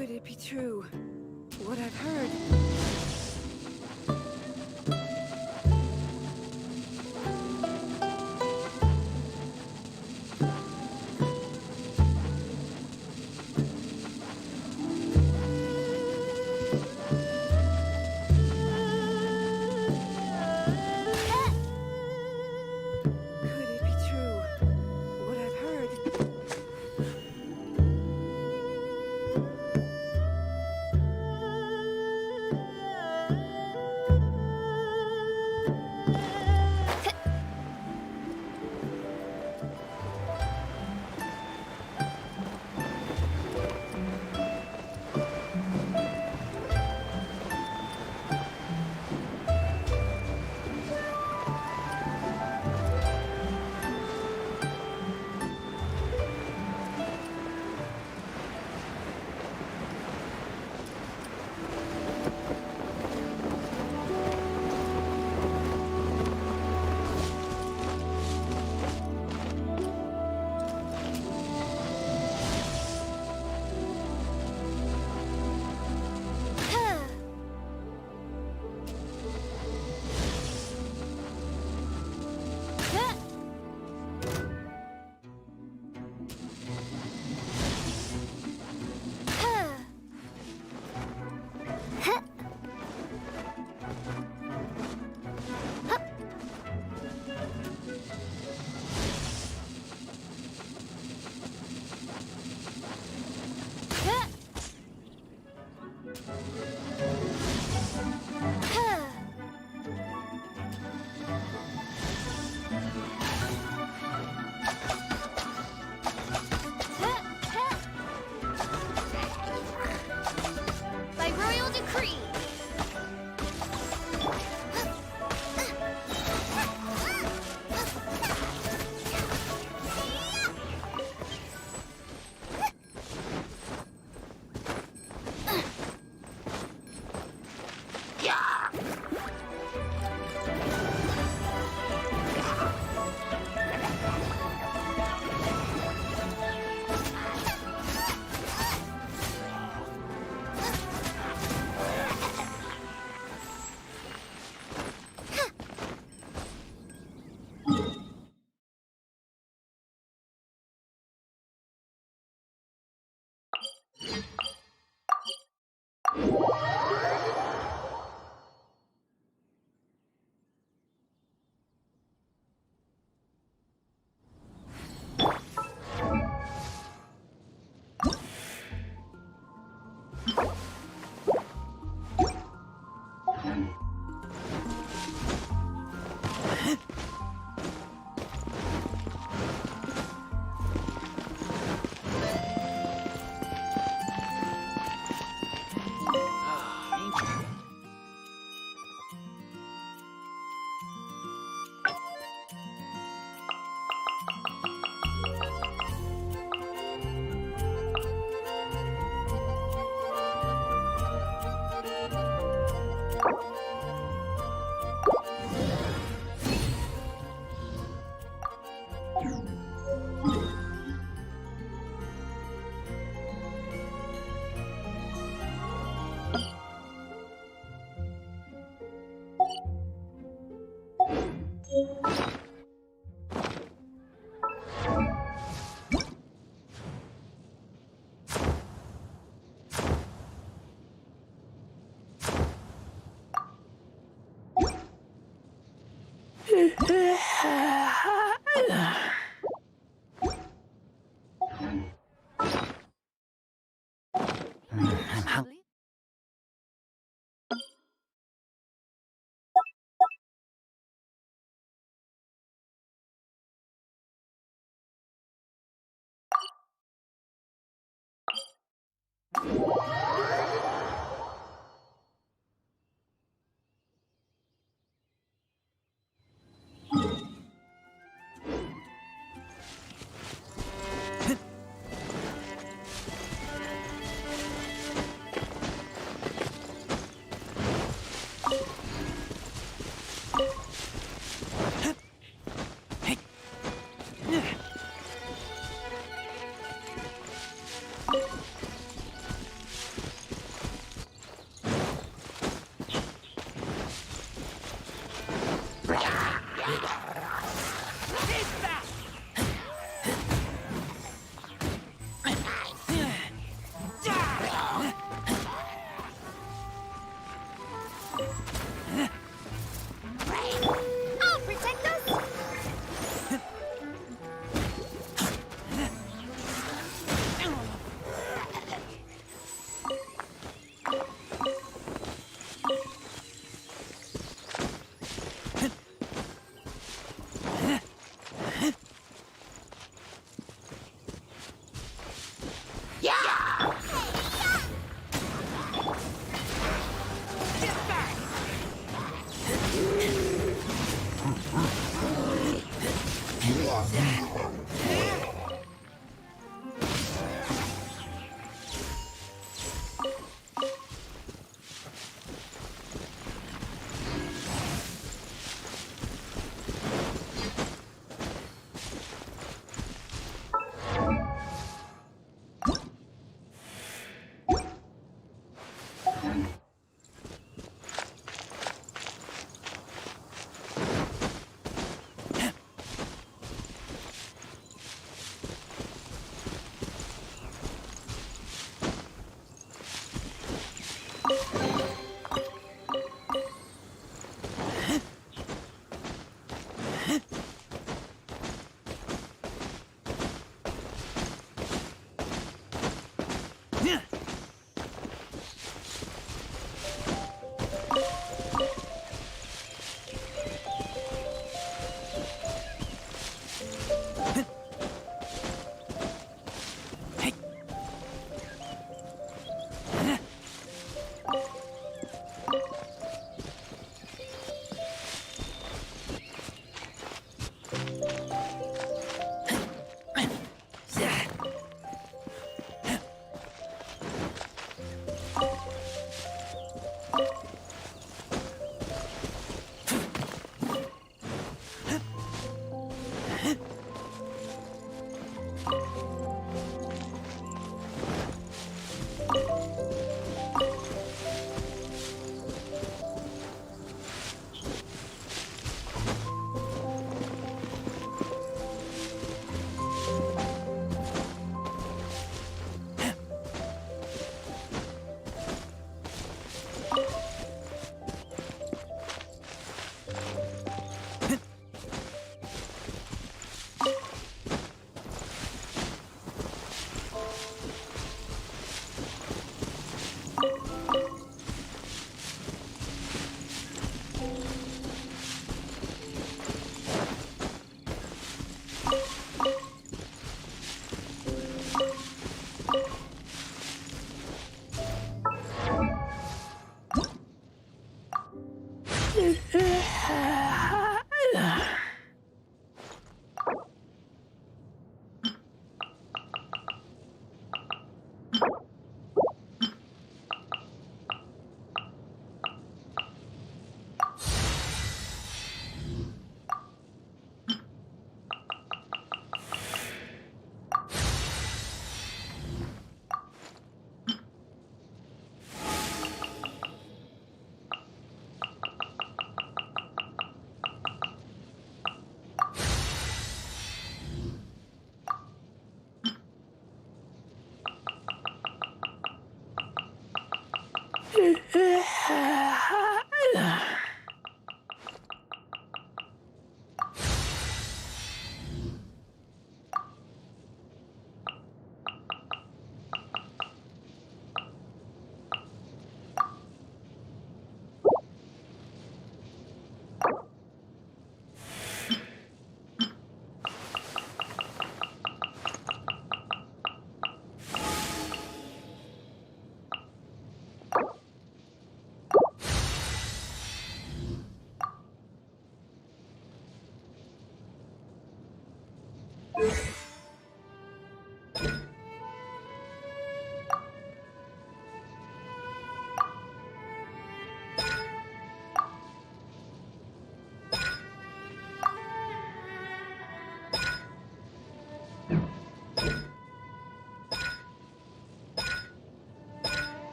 Could it be true? What I've heard. Could it be true? What I've heard.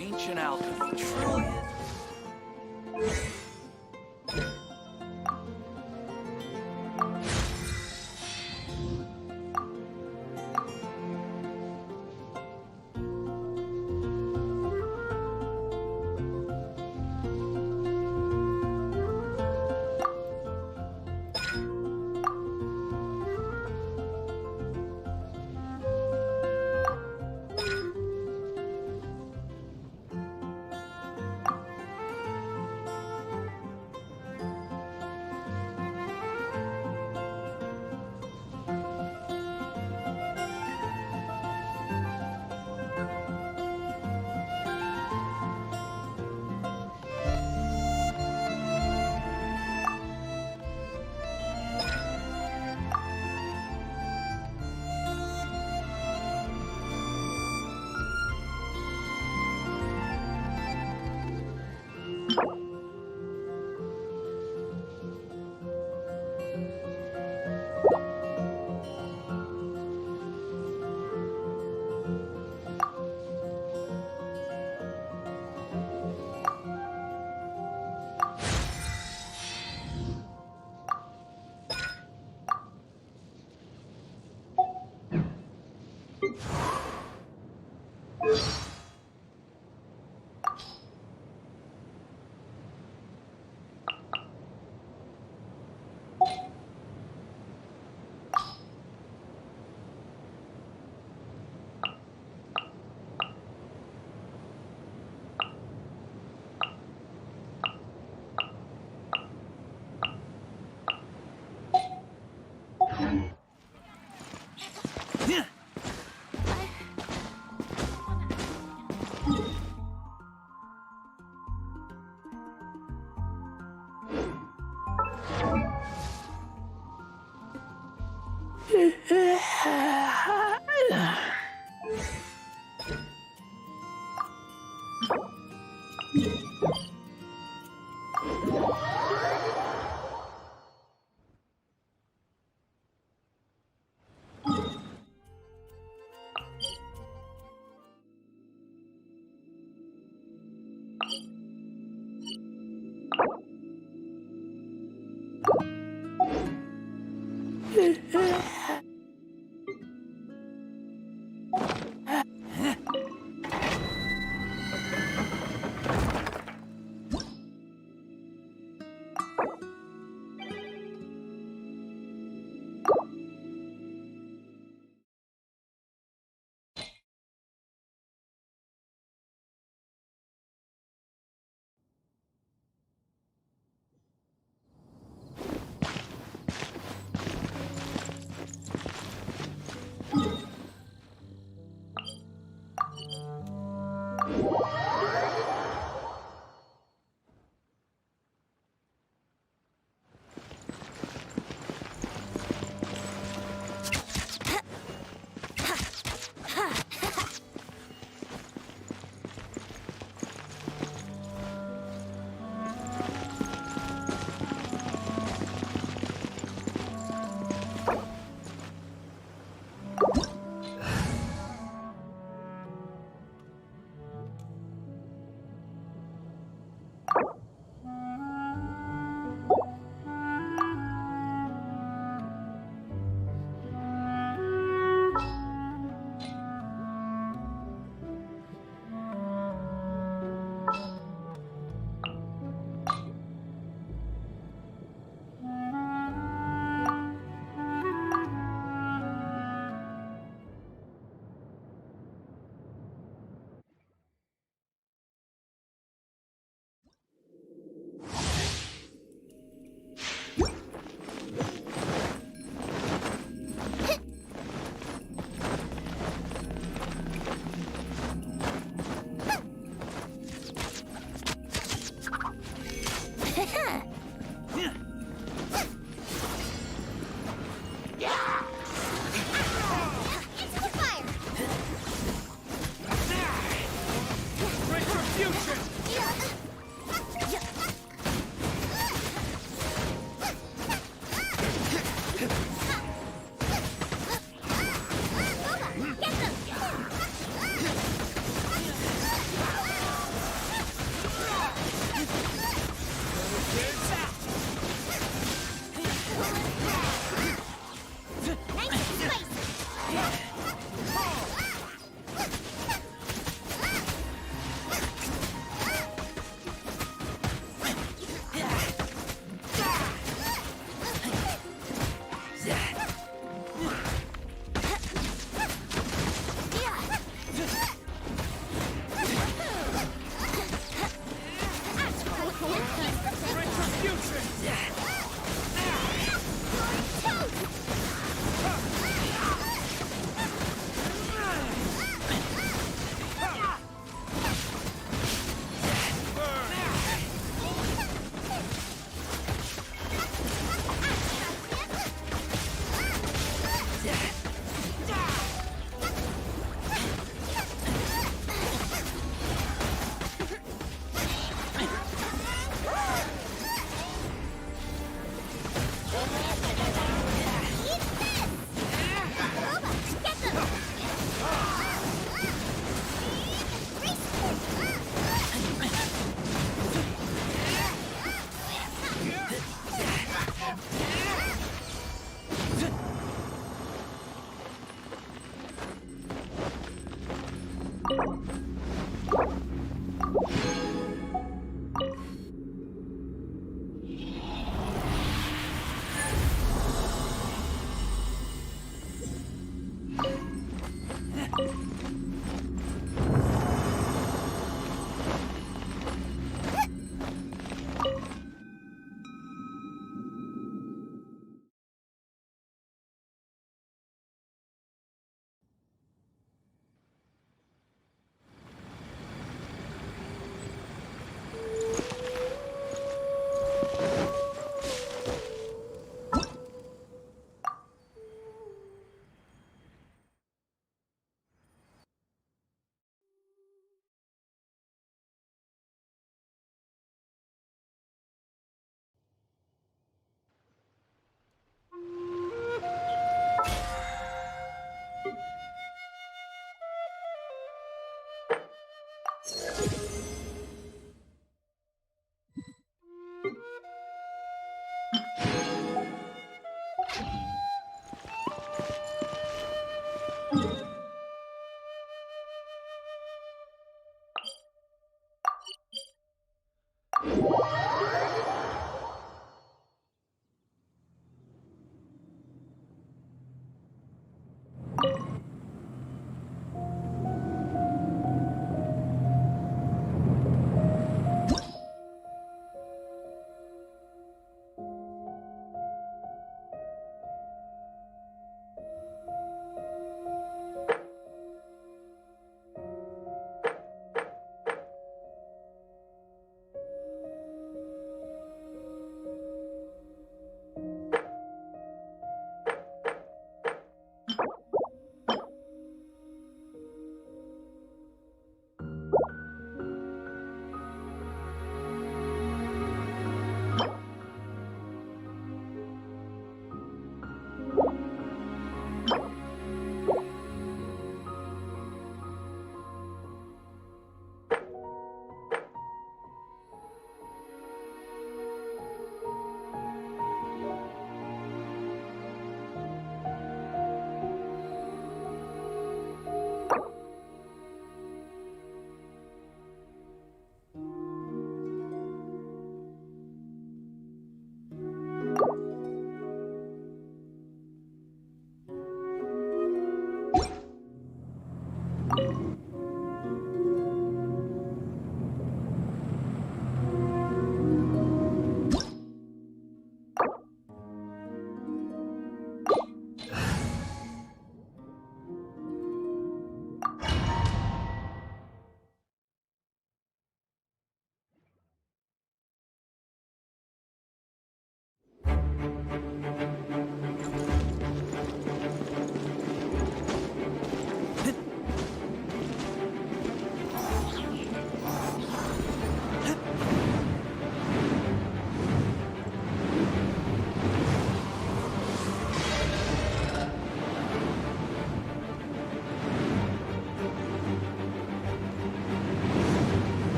Ancient alchemy truly is.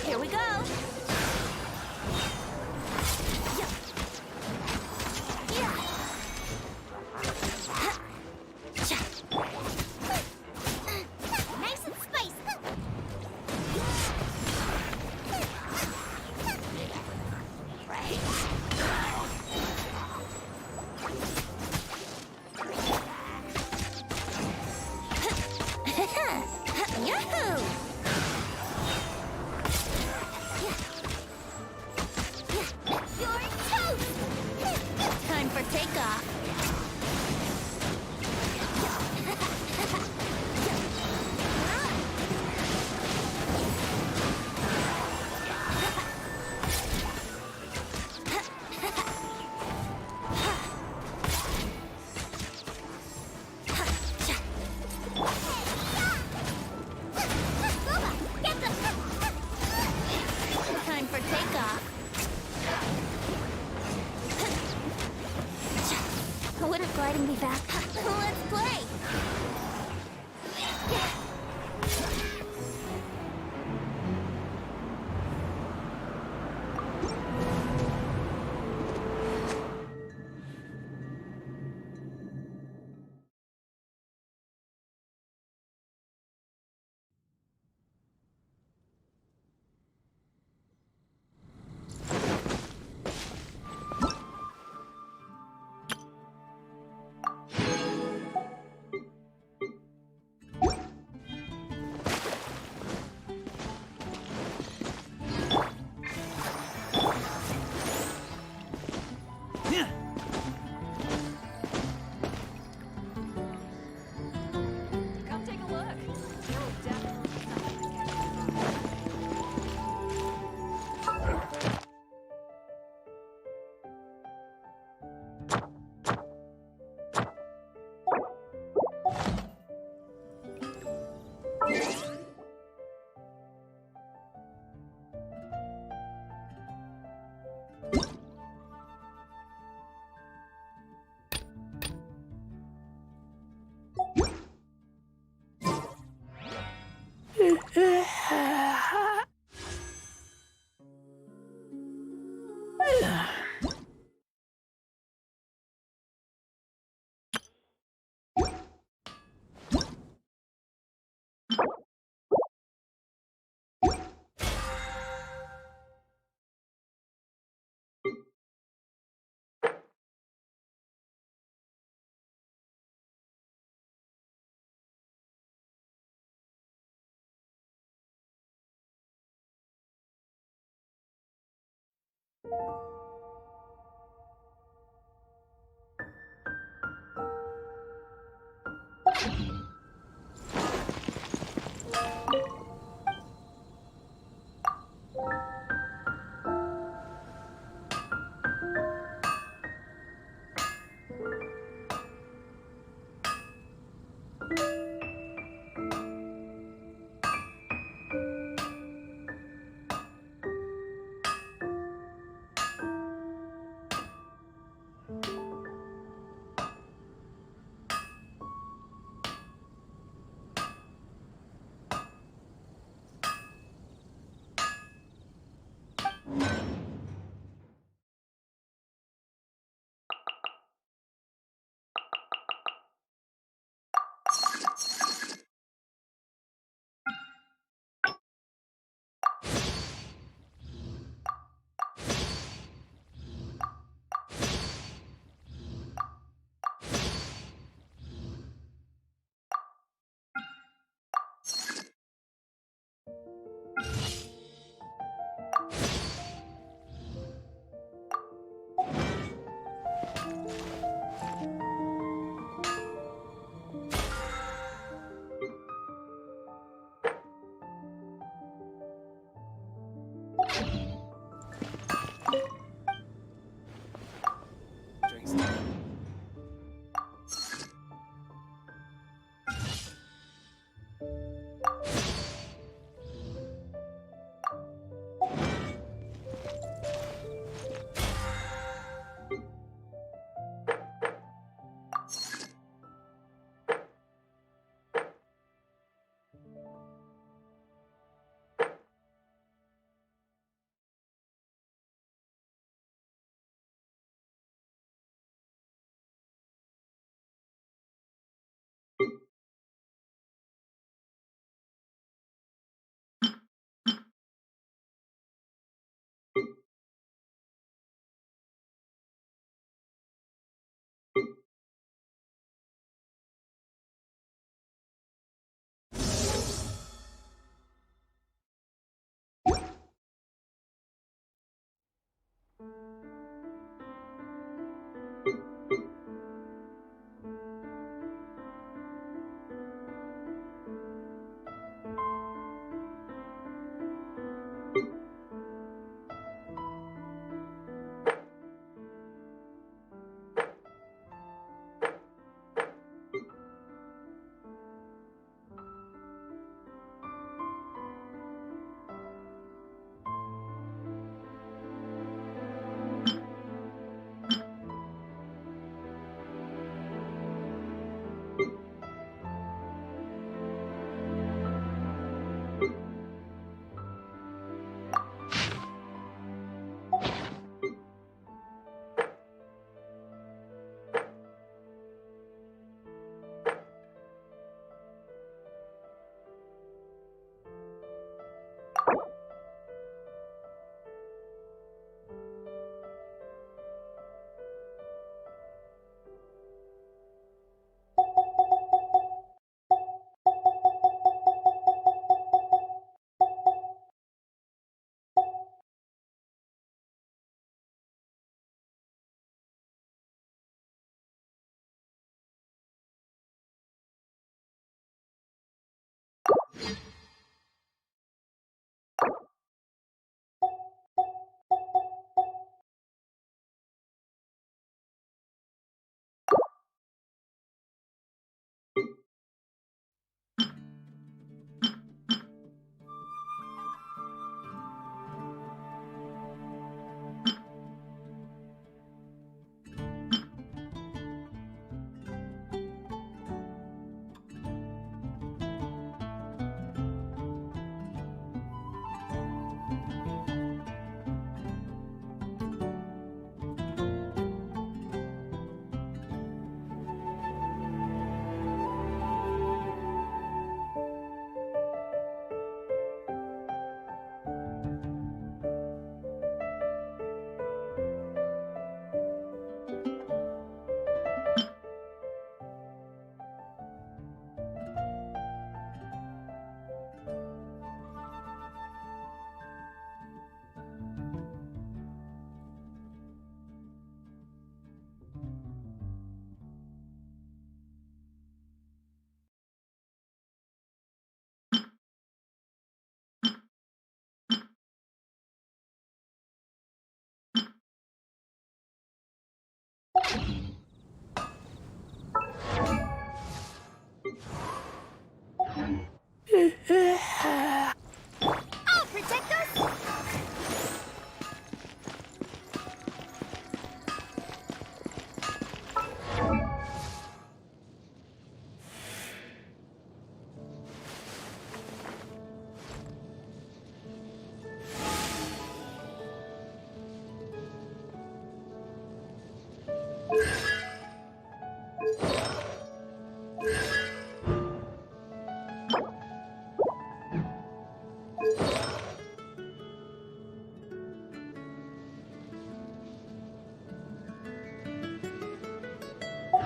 Here we go. Nice and spicy. Yahoo! You're toast! Time for takeoff. Time for takeoff. Wouldn't gliding be back? Let's play!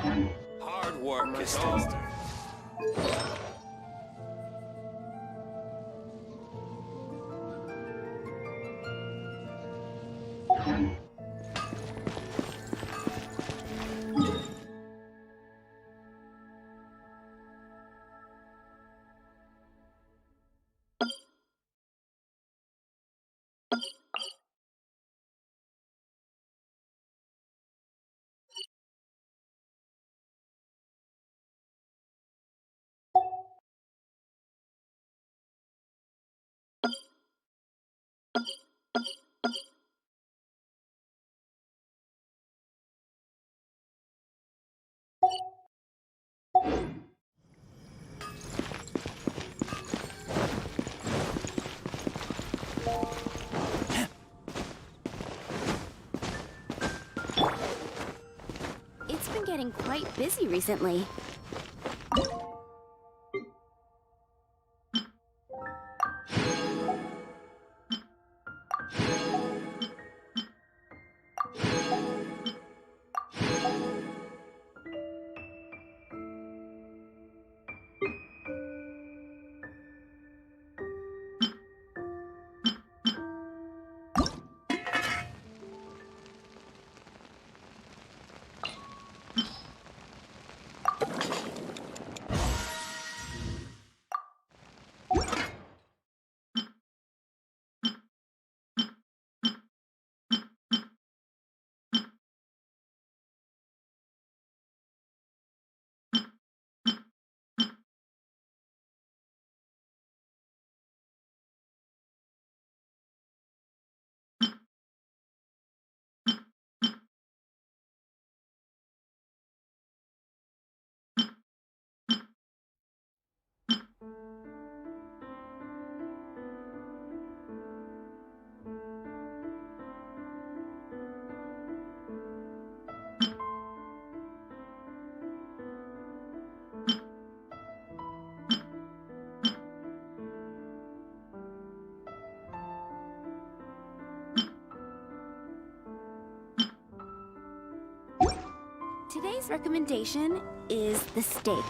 Hard work is over. It's been getting quite busy recently. Today's recommendation is the steak.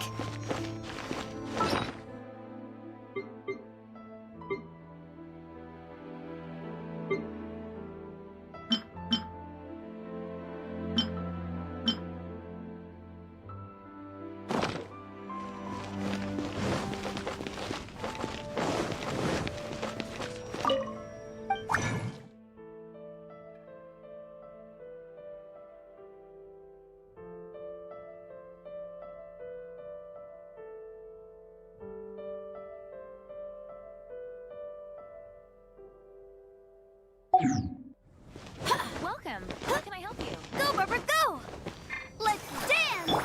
Welcome. How can I help you? Go, Barbara, go! Let's dance!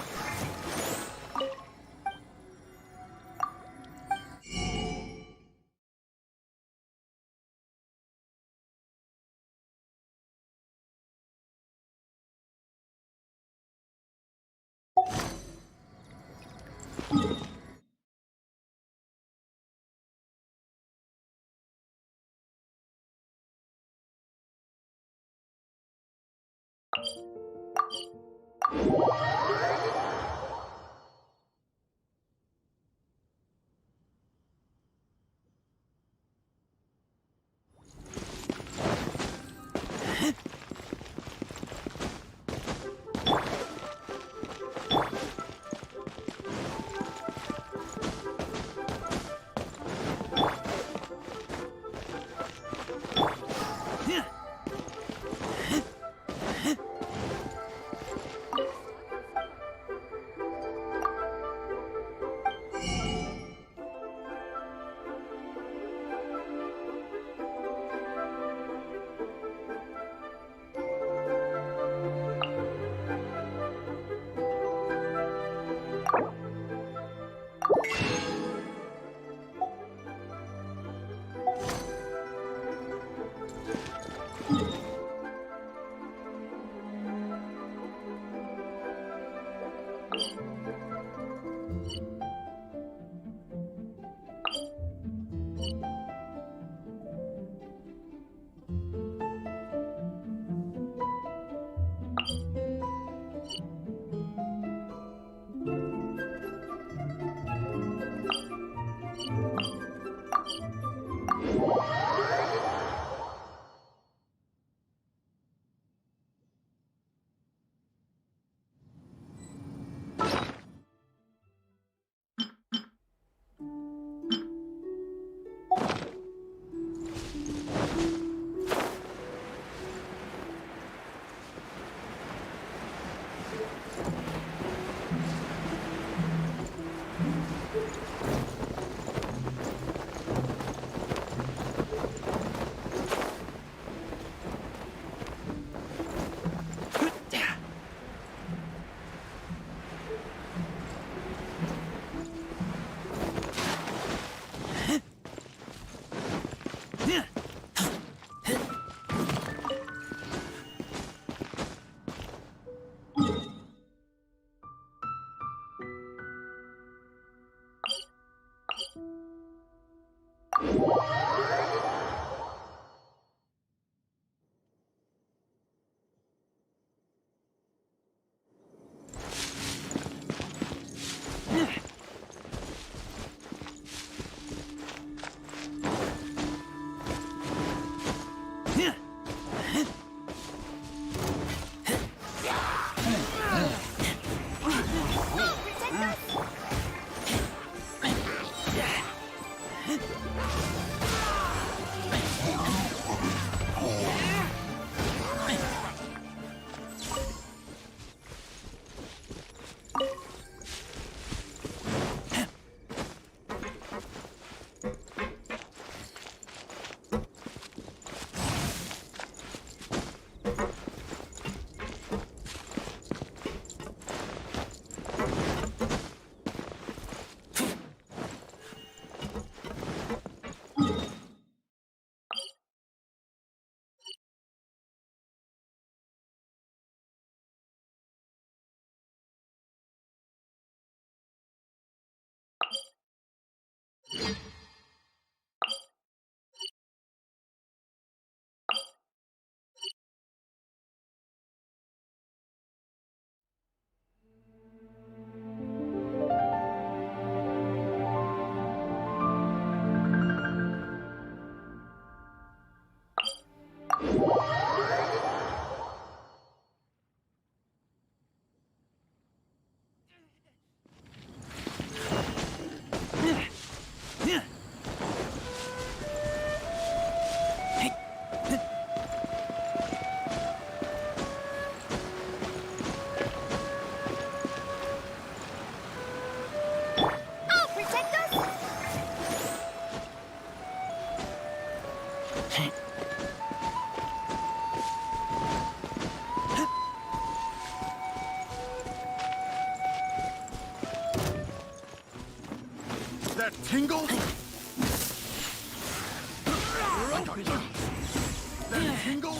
That tingle? That tingle?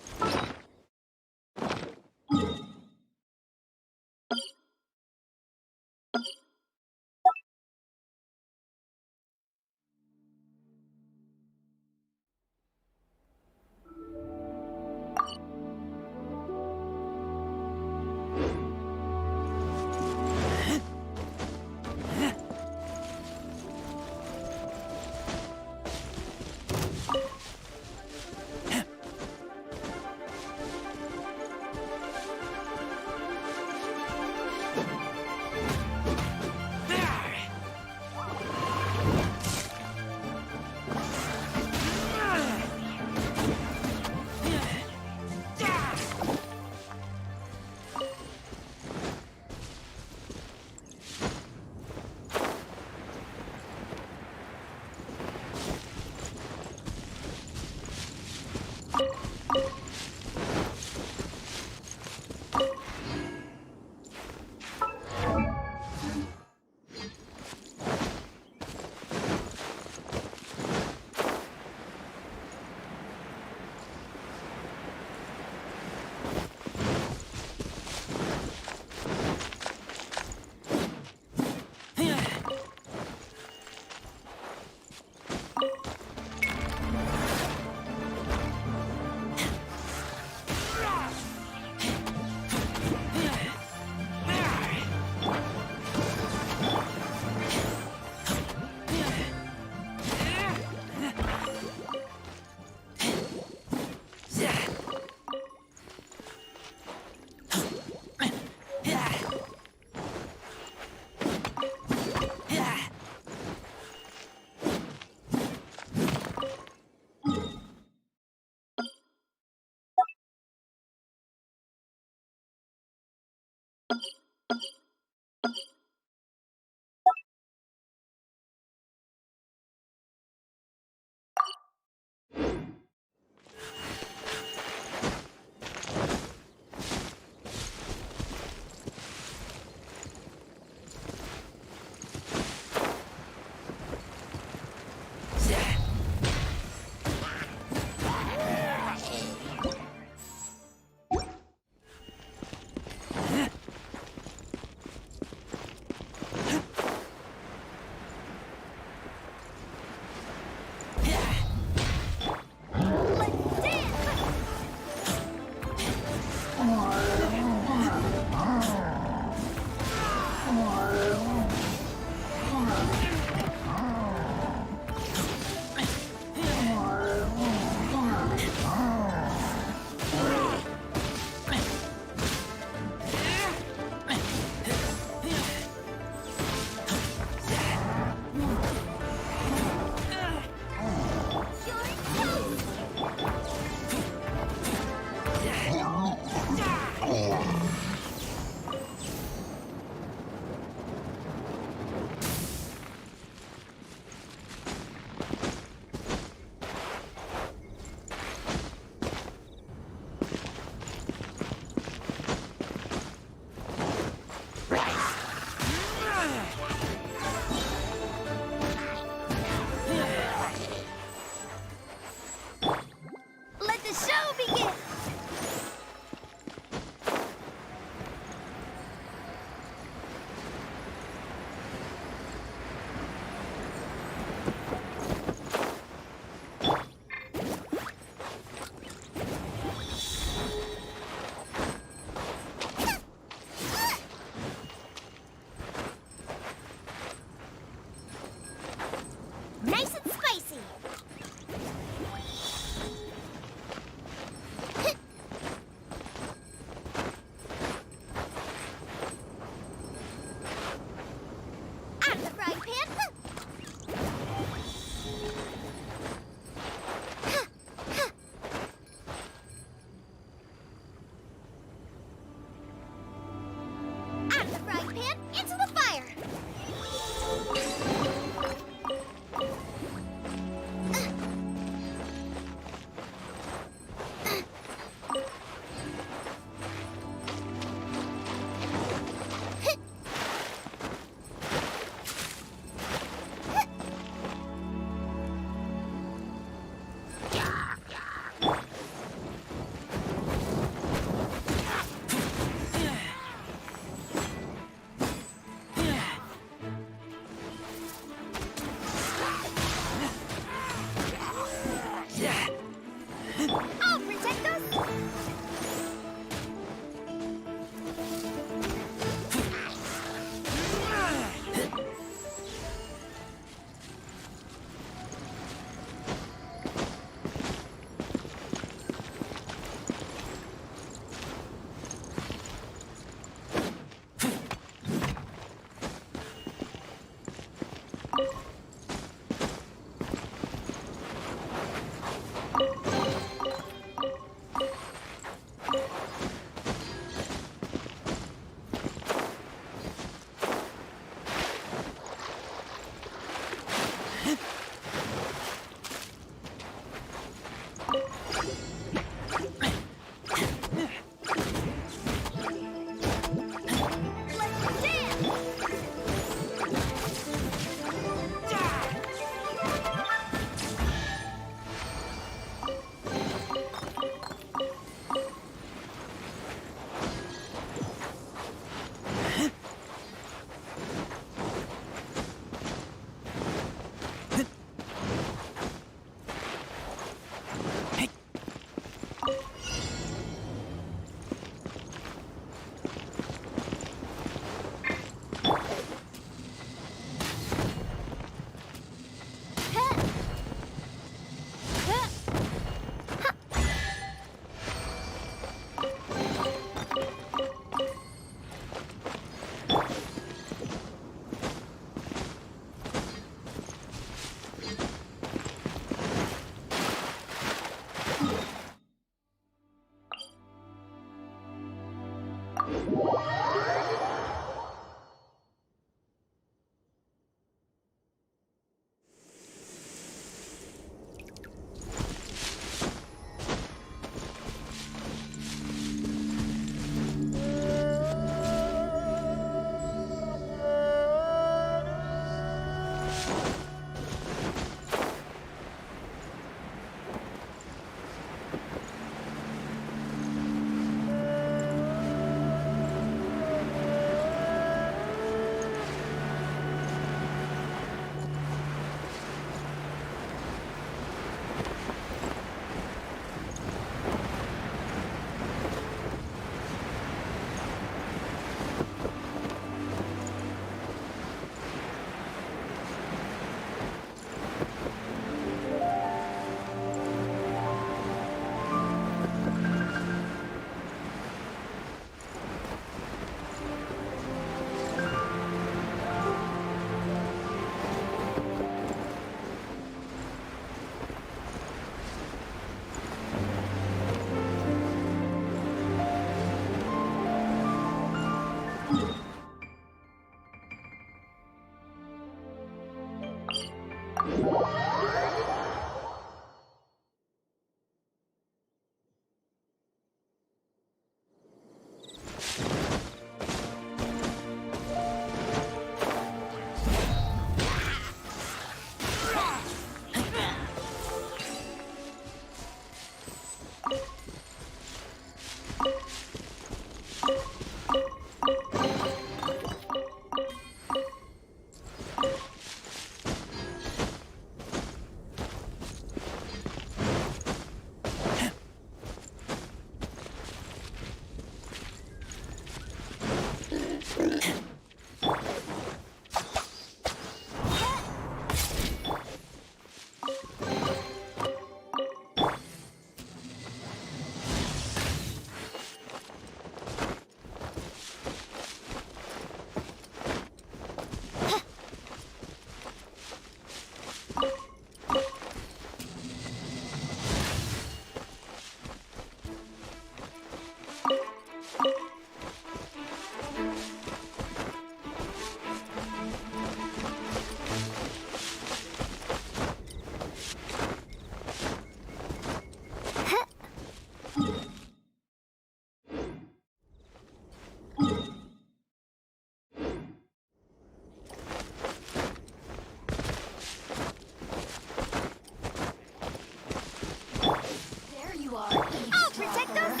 I'll protect us!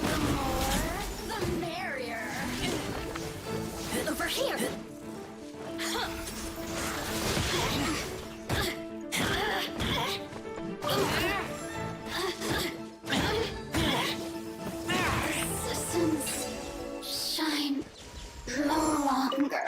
The more, the merrier. Over here. Citizens shine no longer.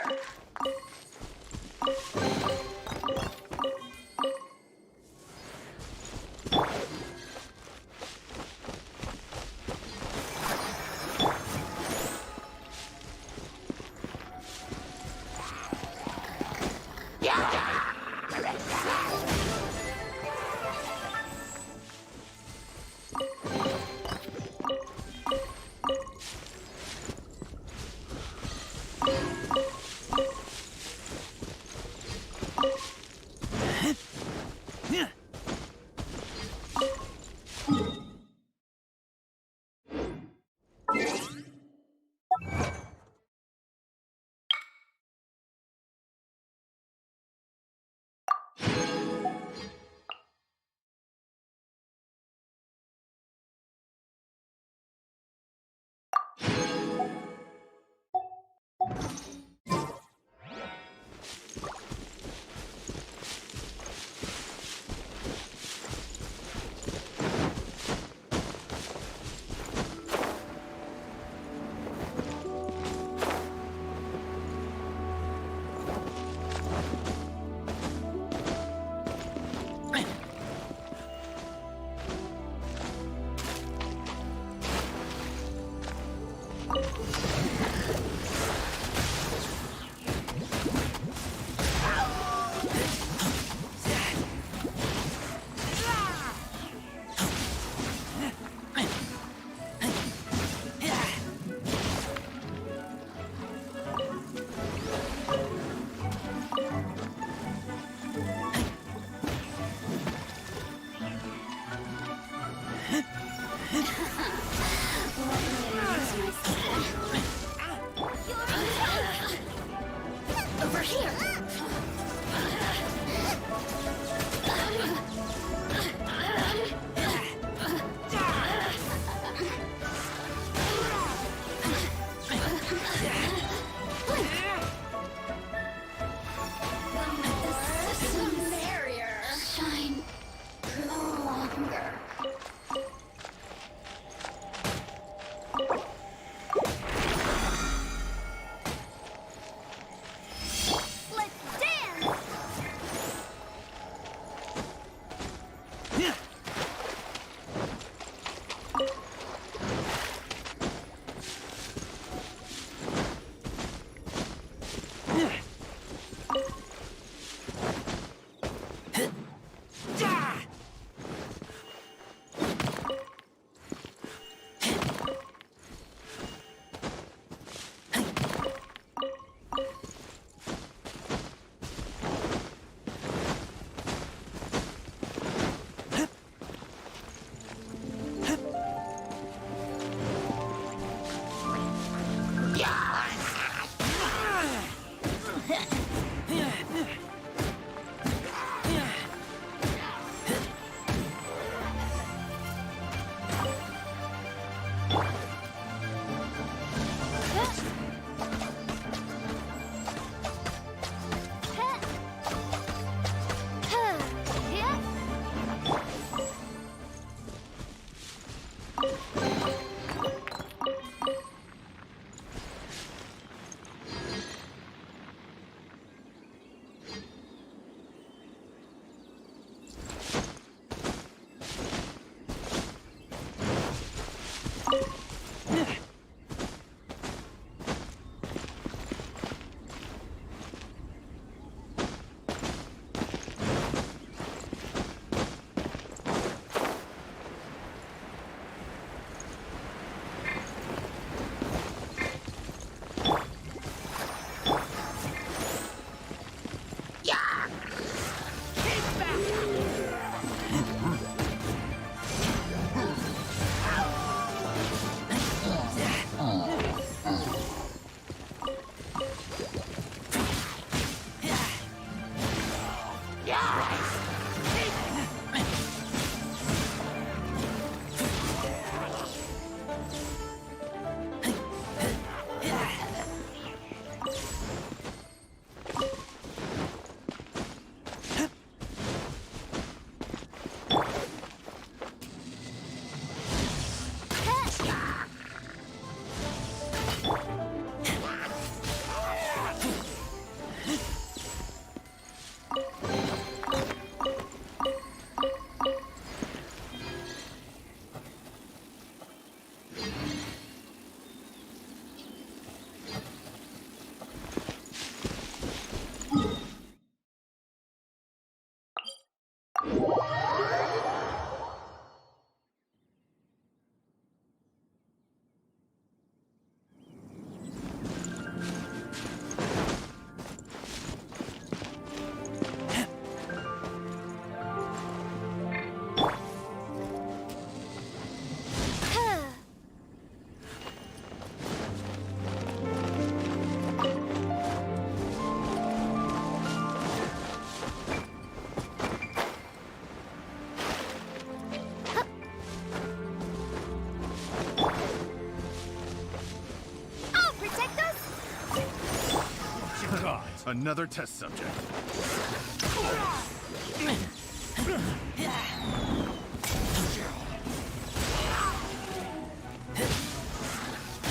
God, another test subject.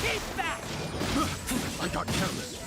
Keep back! I got careless.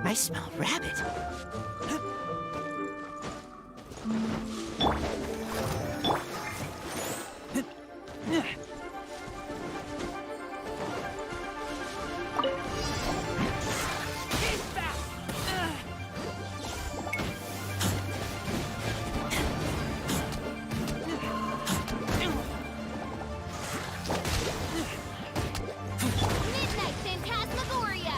I smell rabbit. Midnight Phantasmagoria!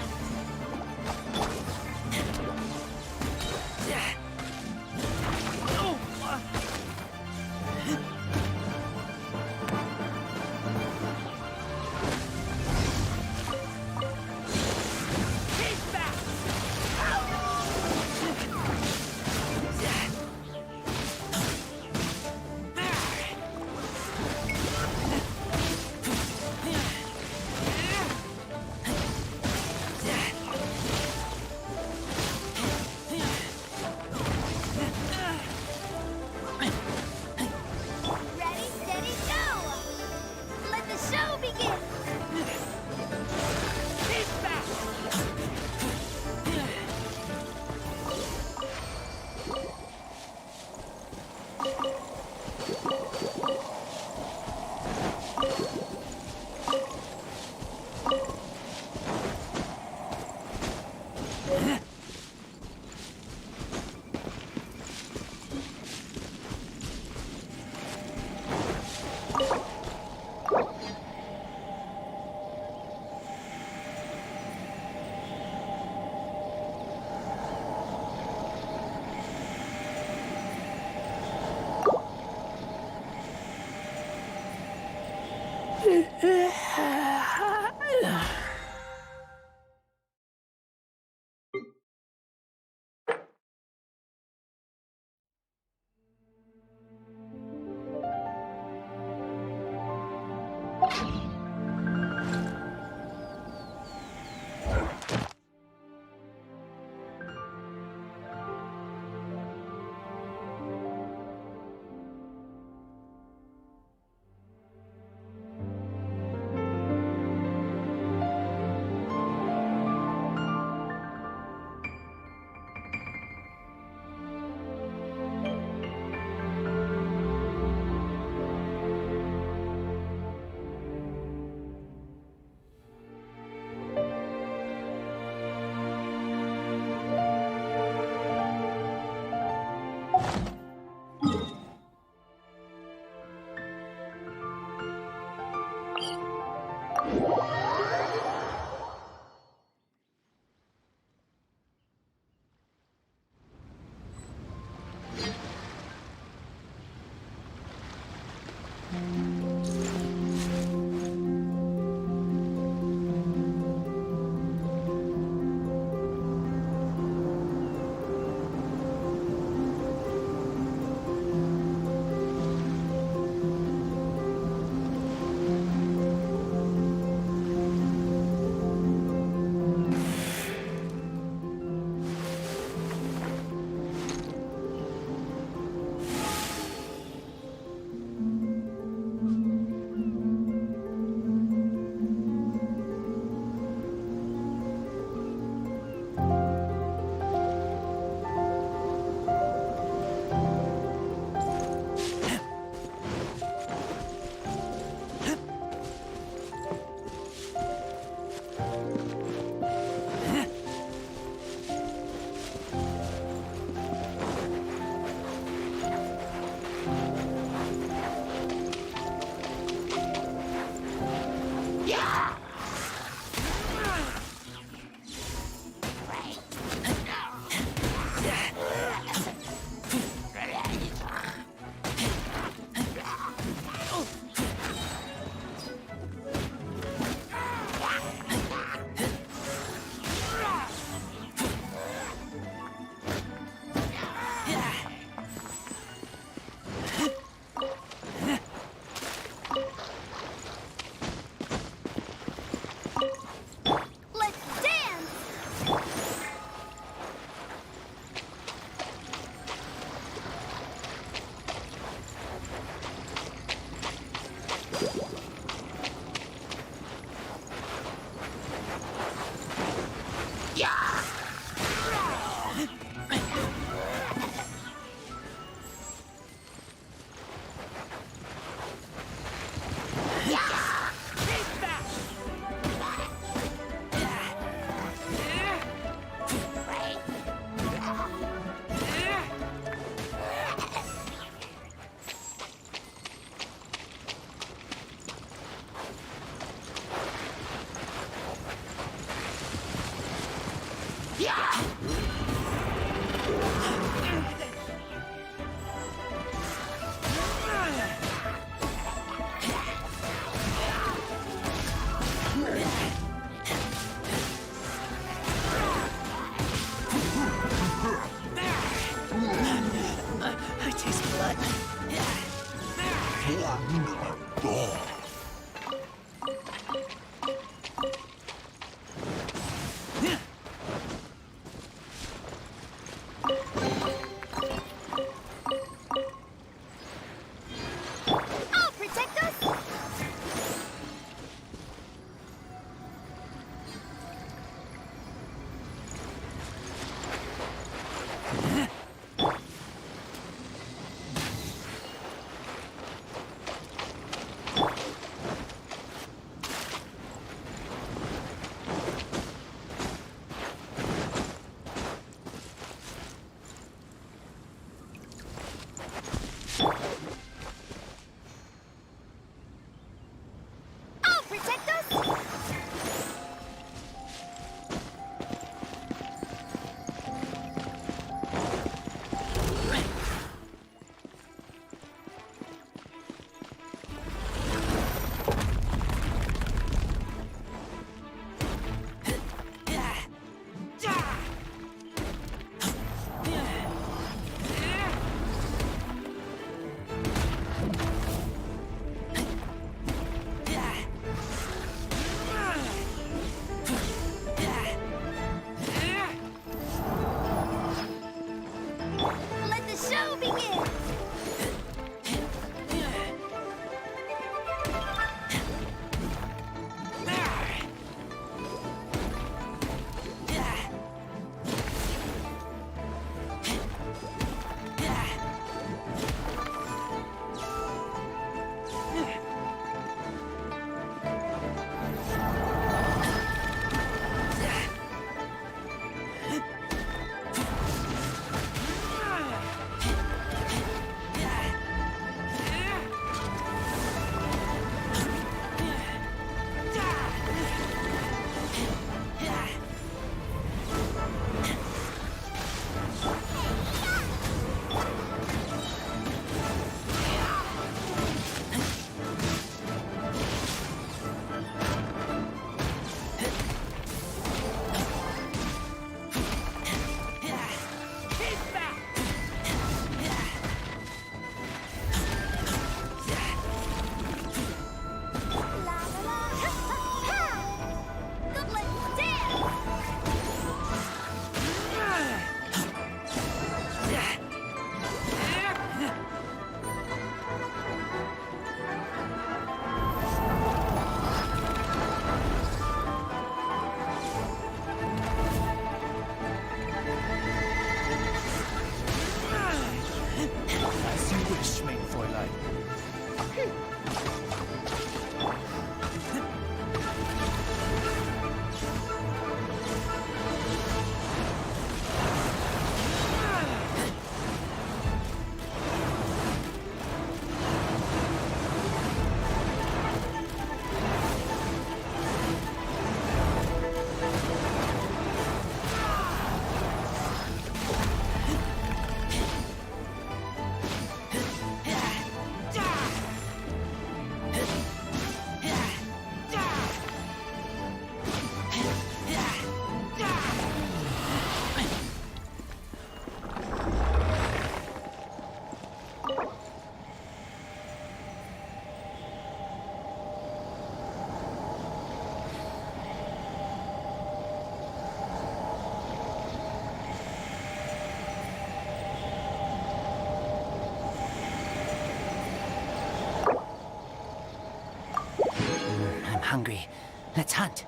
hungry. Let's hunt.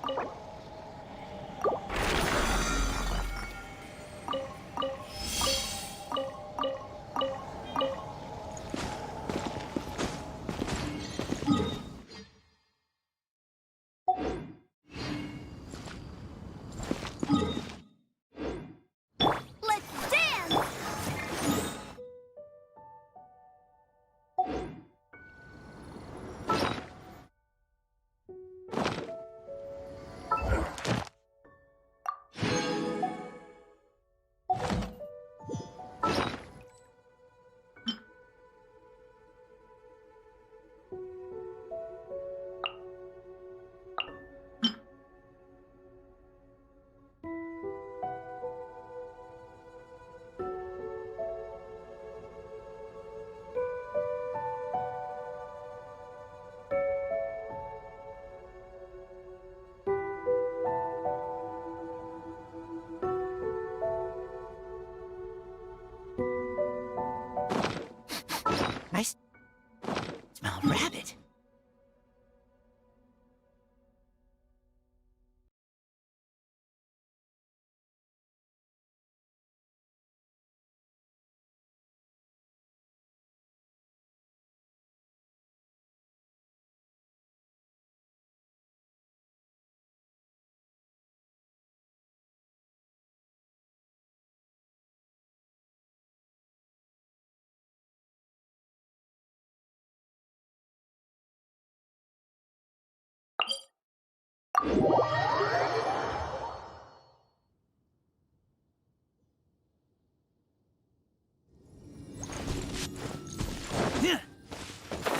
Let's dance! I smell rabbit.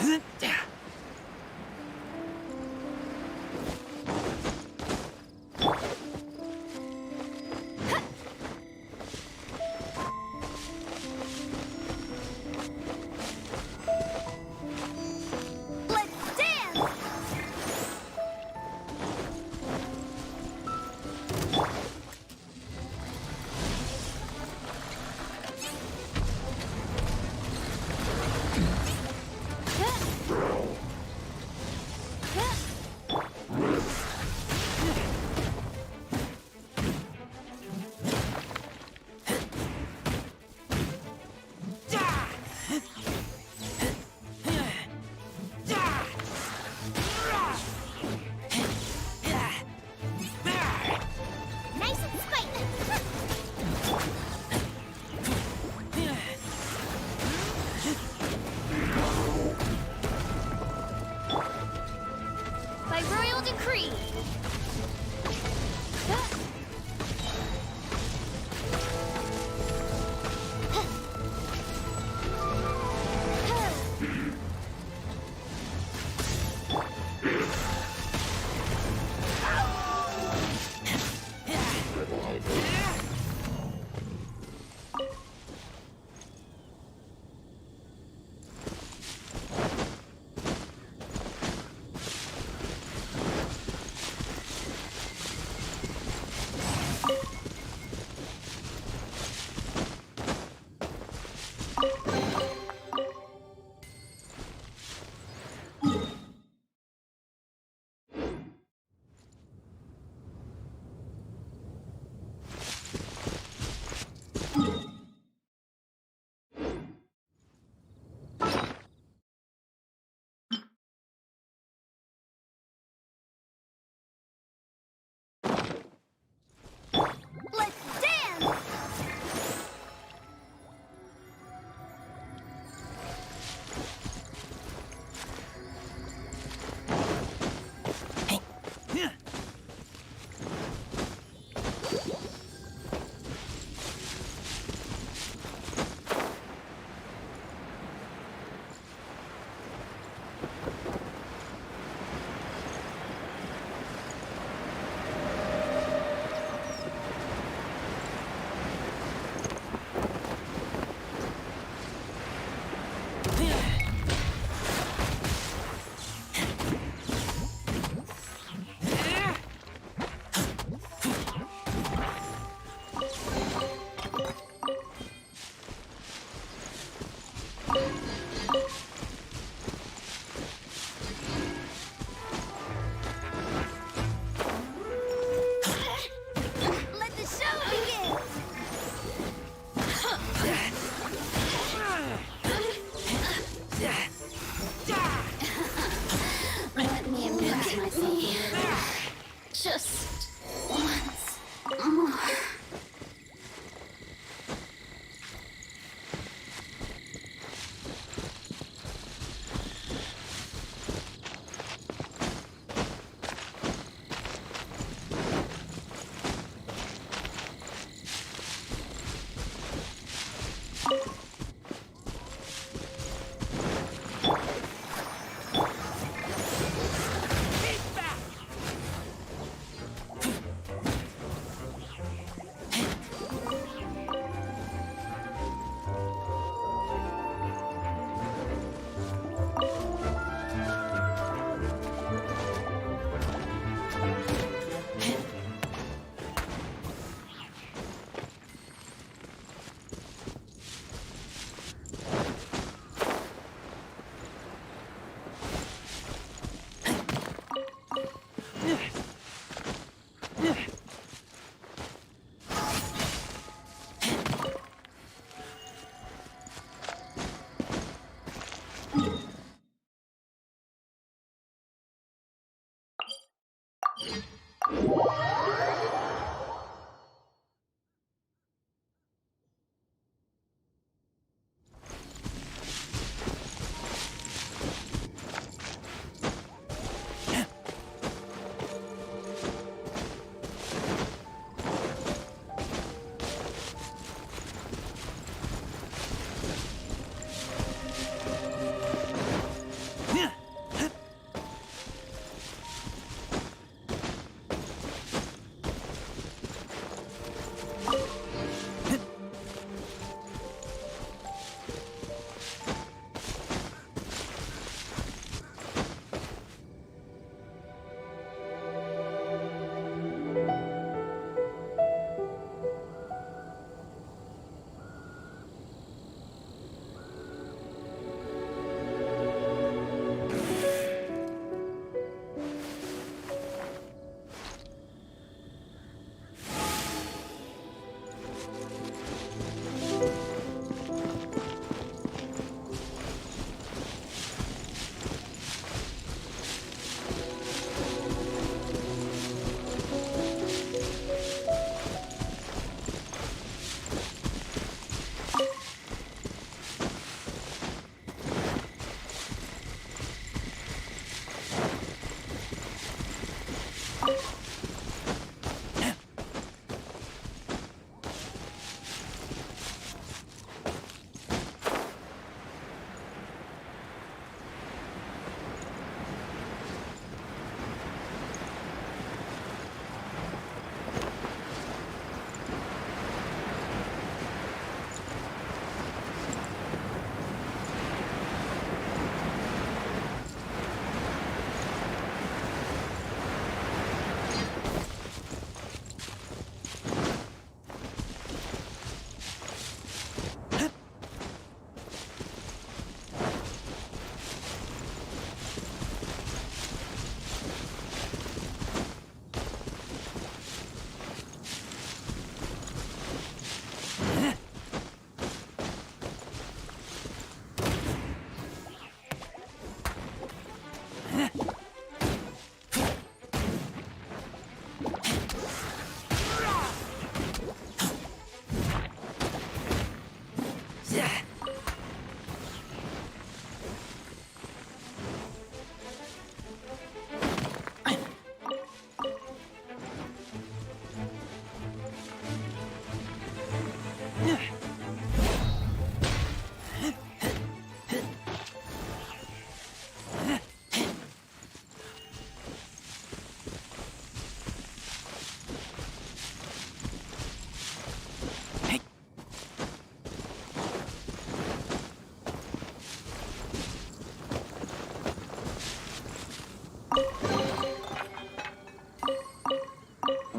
Let's dance! Just once more.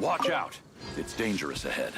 Watch out! It's dangerous ahead.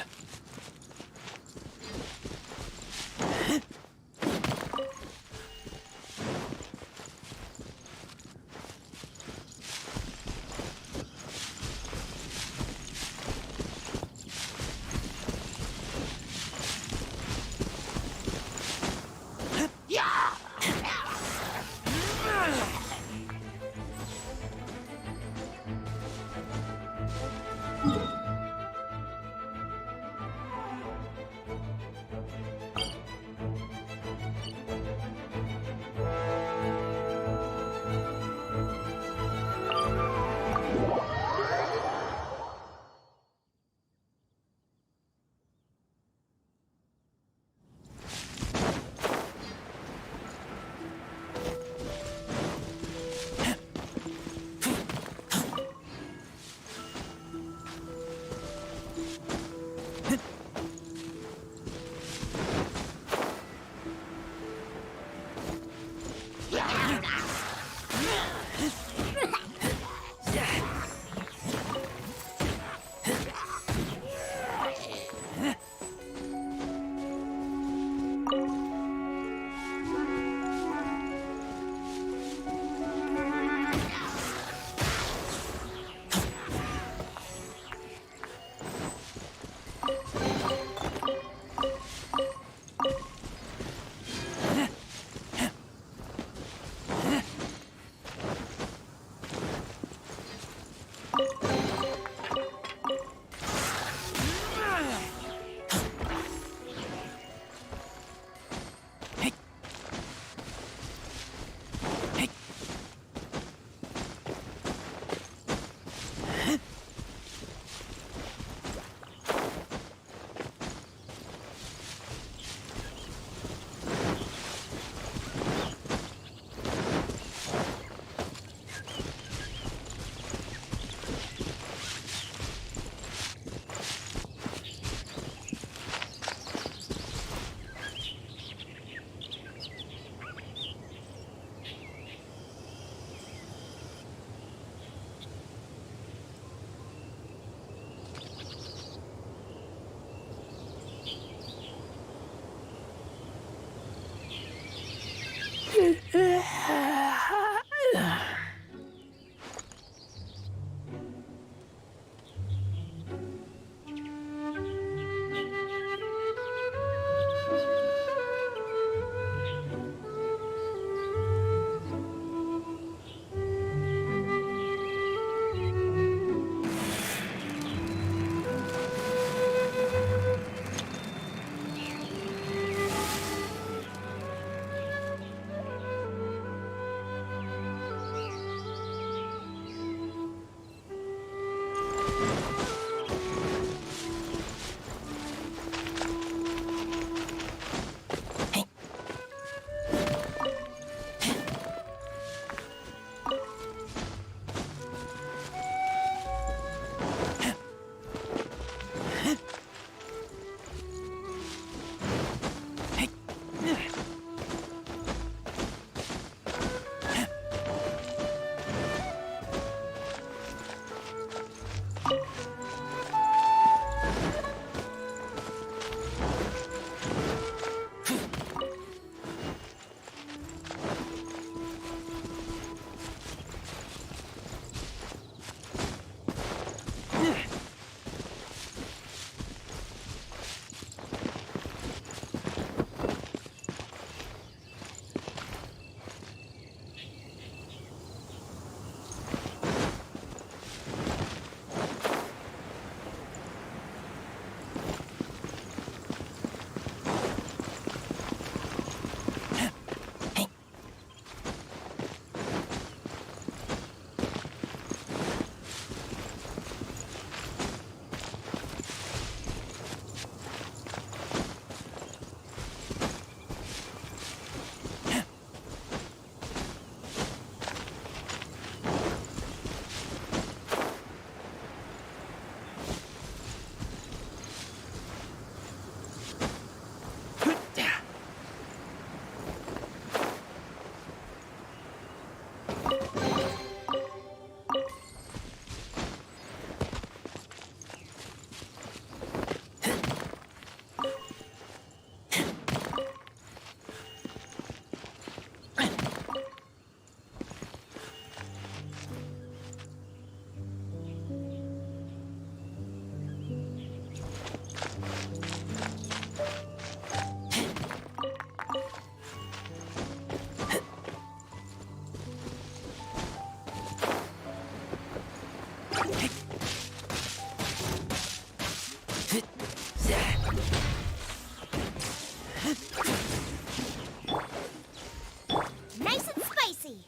Nice and spicy.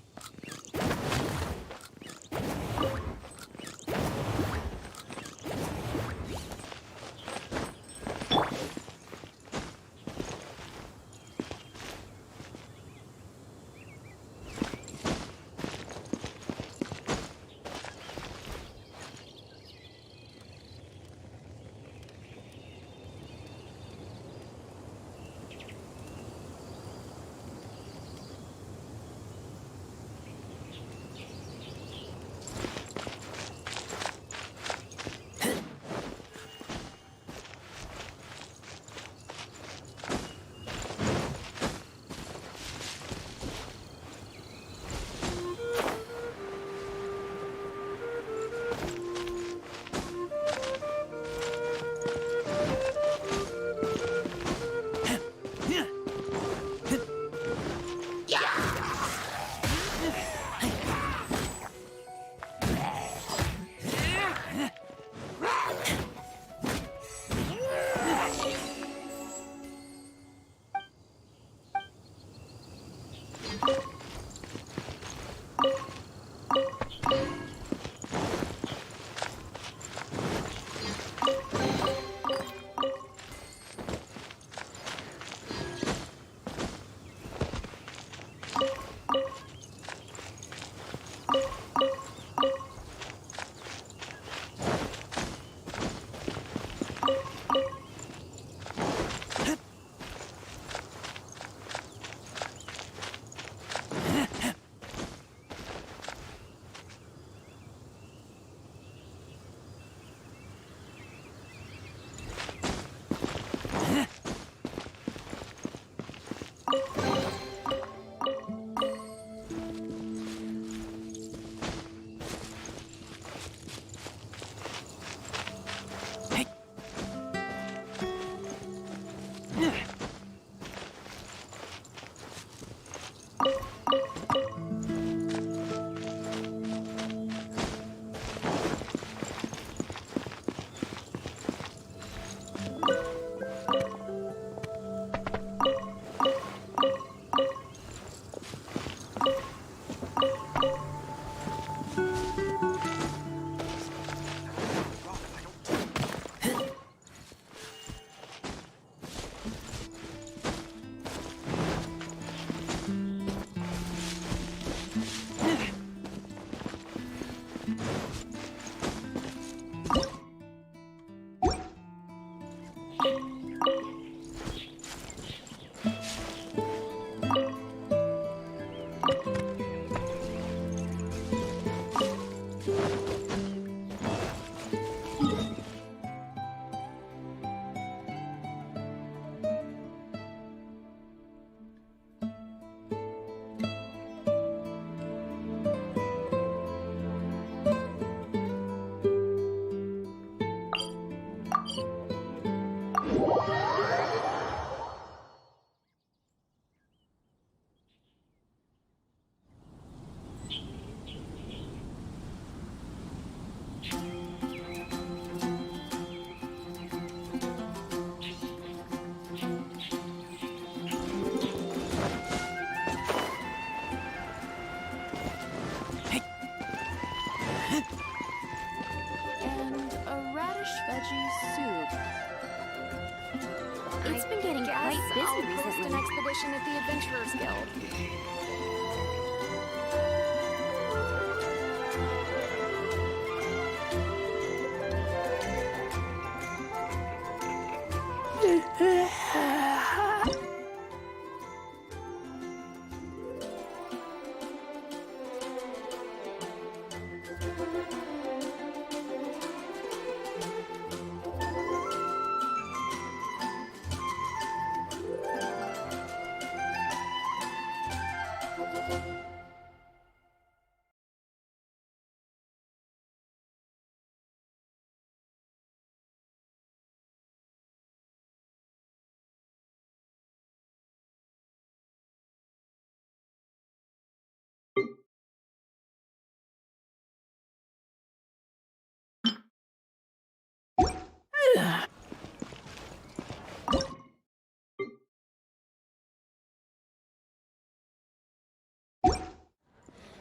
It's been getting quite busy I'll post recently. an expedition at the Adventurers Guild.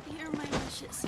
Here are my wishes.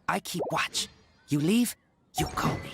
I keep watch. You leave, you call me.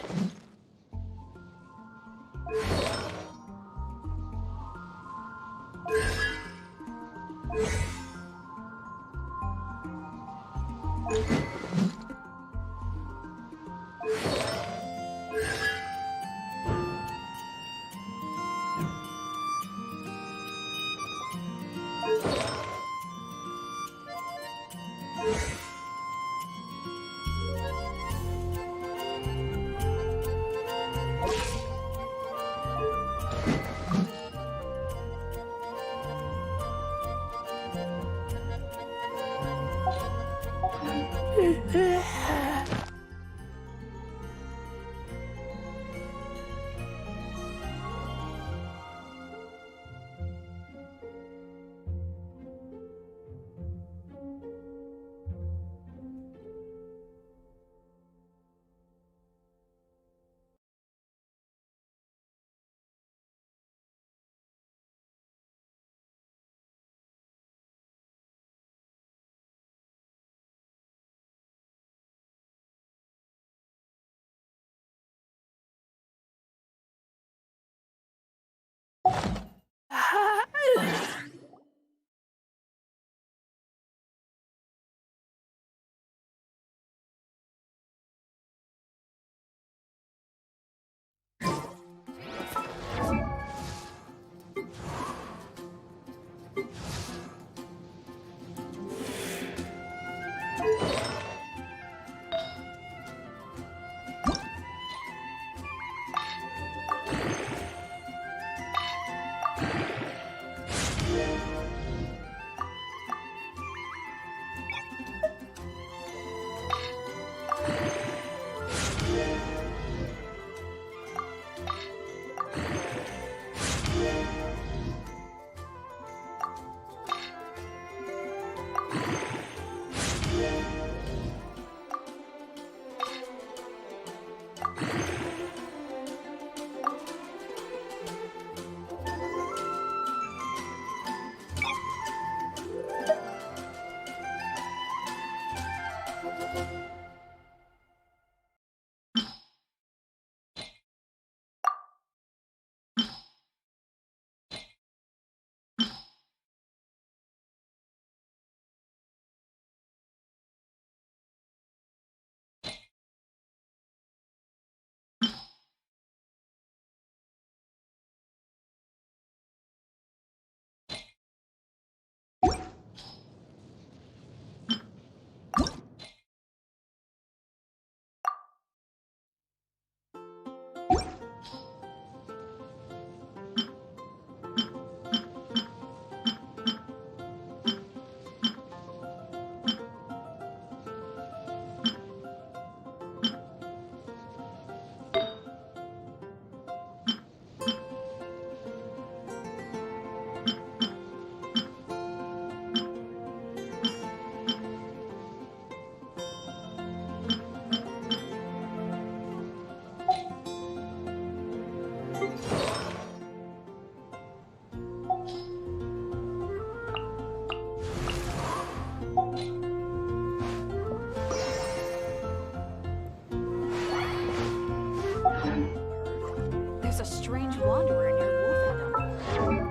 There's a strange wanderer near Wolfendom.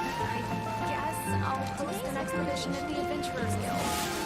I guess I'll post an expedition at the Adventurers Guild.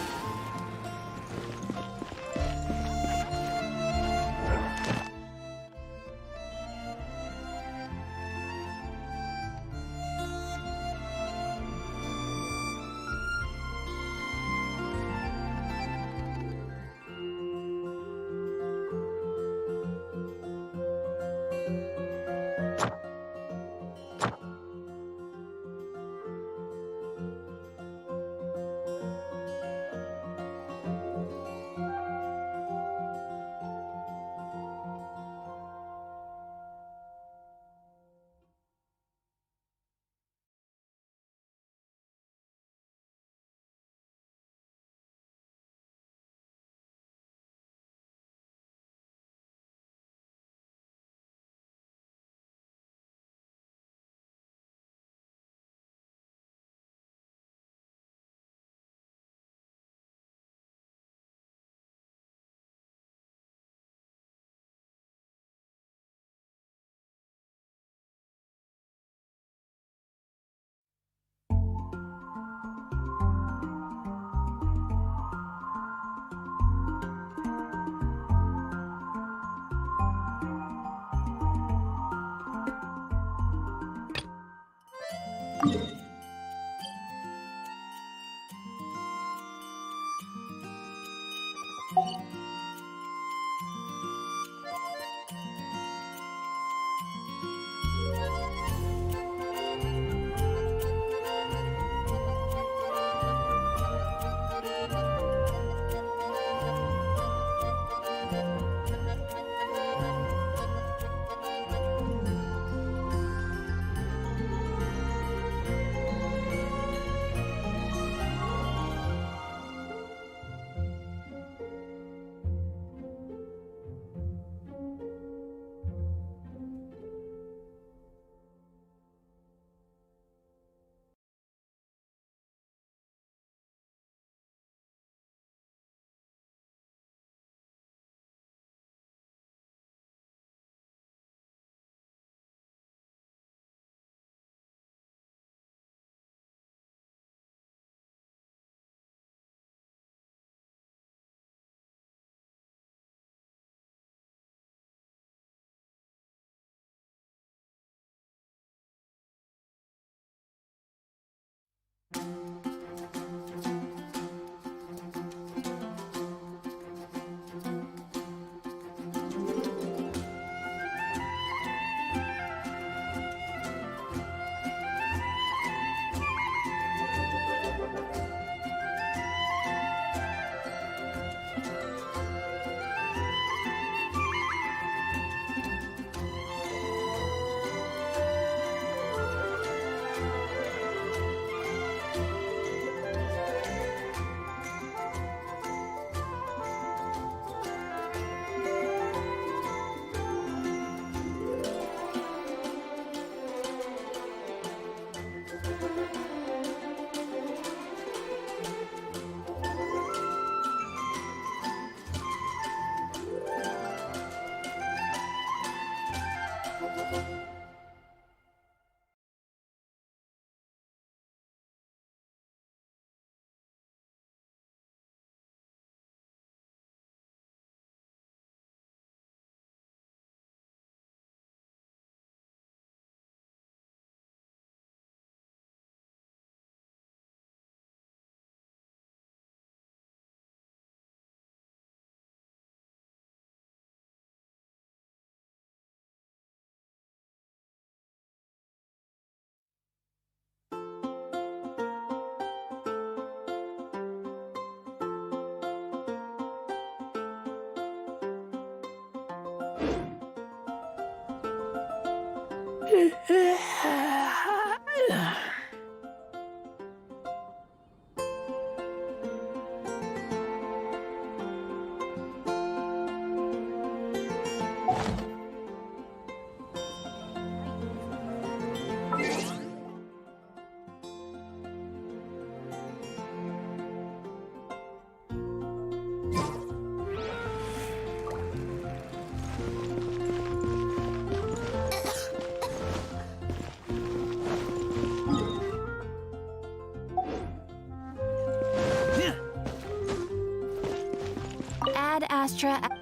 extra.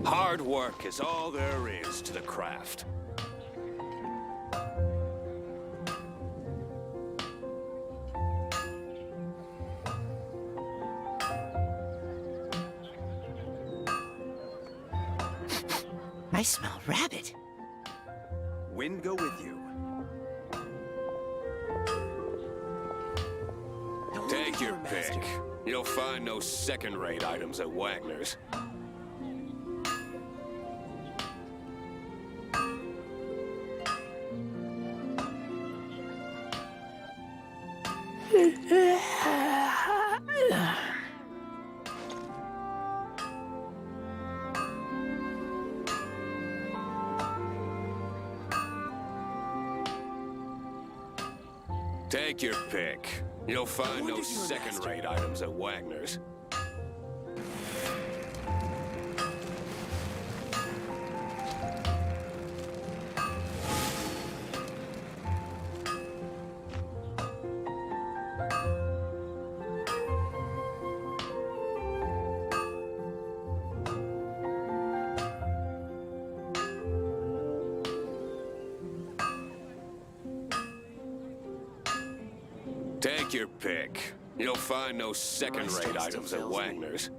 Hard work is all there is to the craft. I smell rabbit. Wind go with you. Take your pick. You'll find no second-rate items at Wagner's. Take your pick. You'll find no second-rate items at Wagner's. Take your pick. You'll find no second-rate items at Wagner's.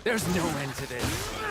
There's no end to this.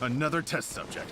Another test subject.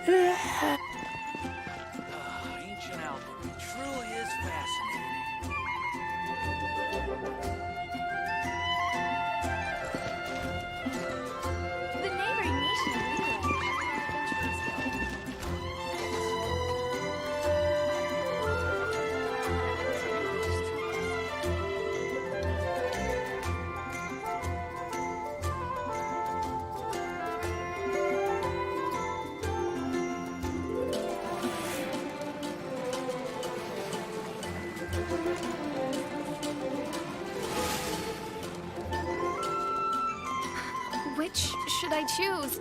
Ancient alchemy truly is fascinating. The neighboring nation of which should I choose?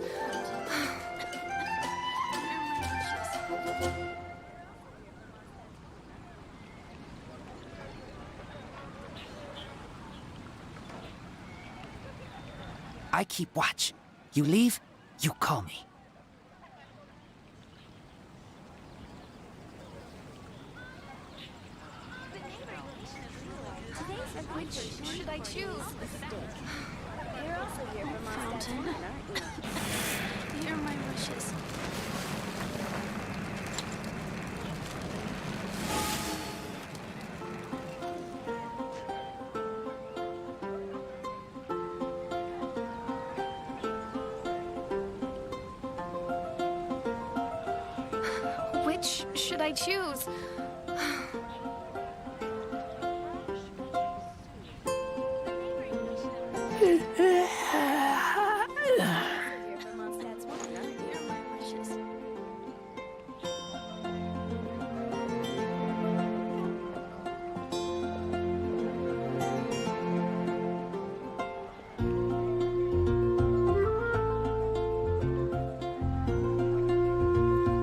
I keep watch. You leave, you call me. Which should I choose? You're also here from Fountain. Here are my wishes. Which should I choose?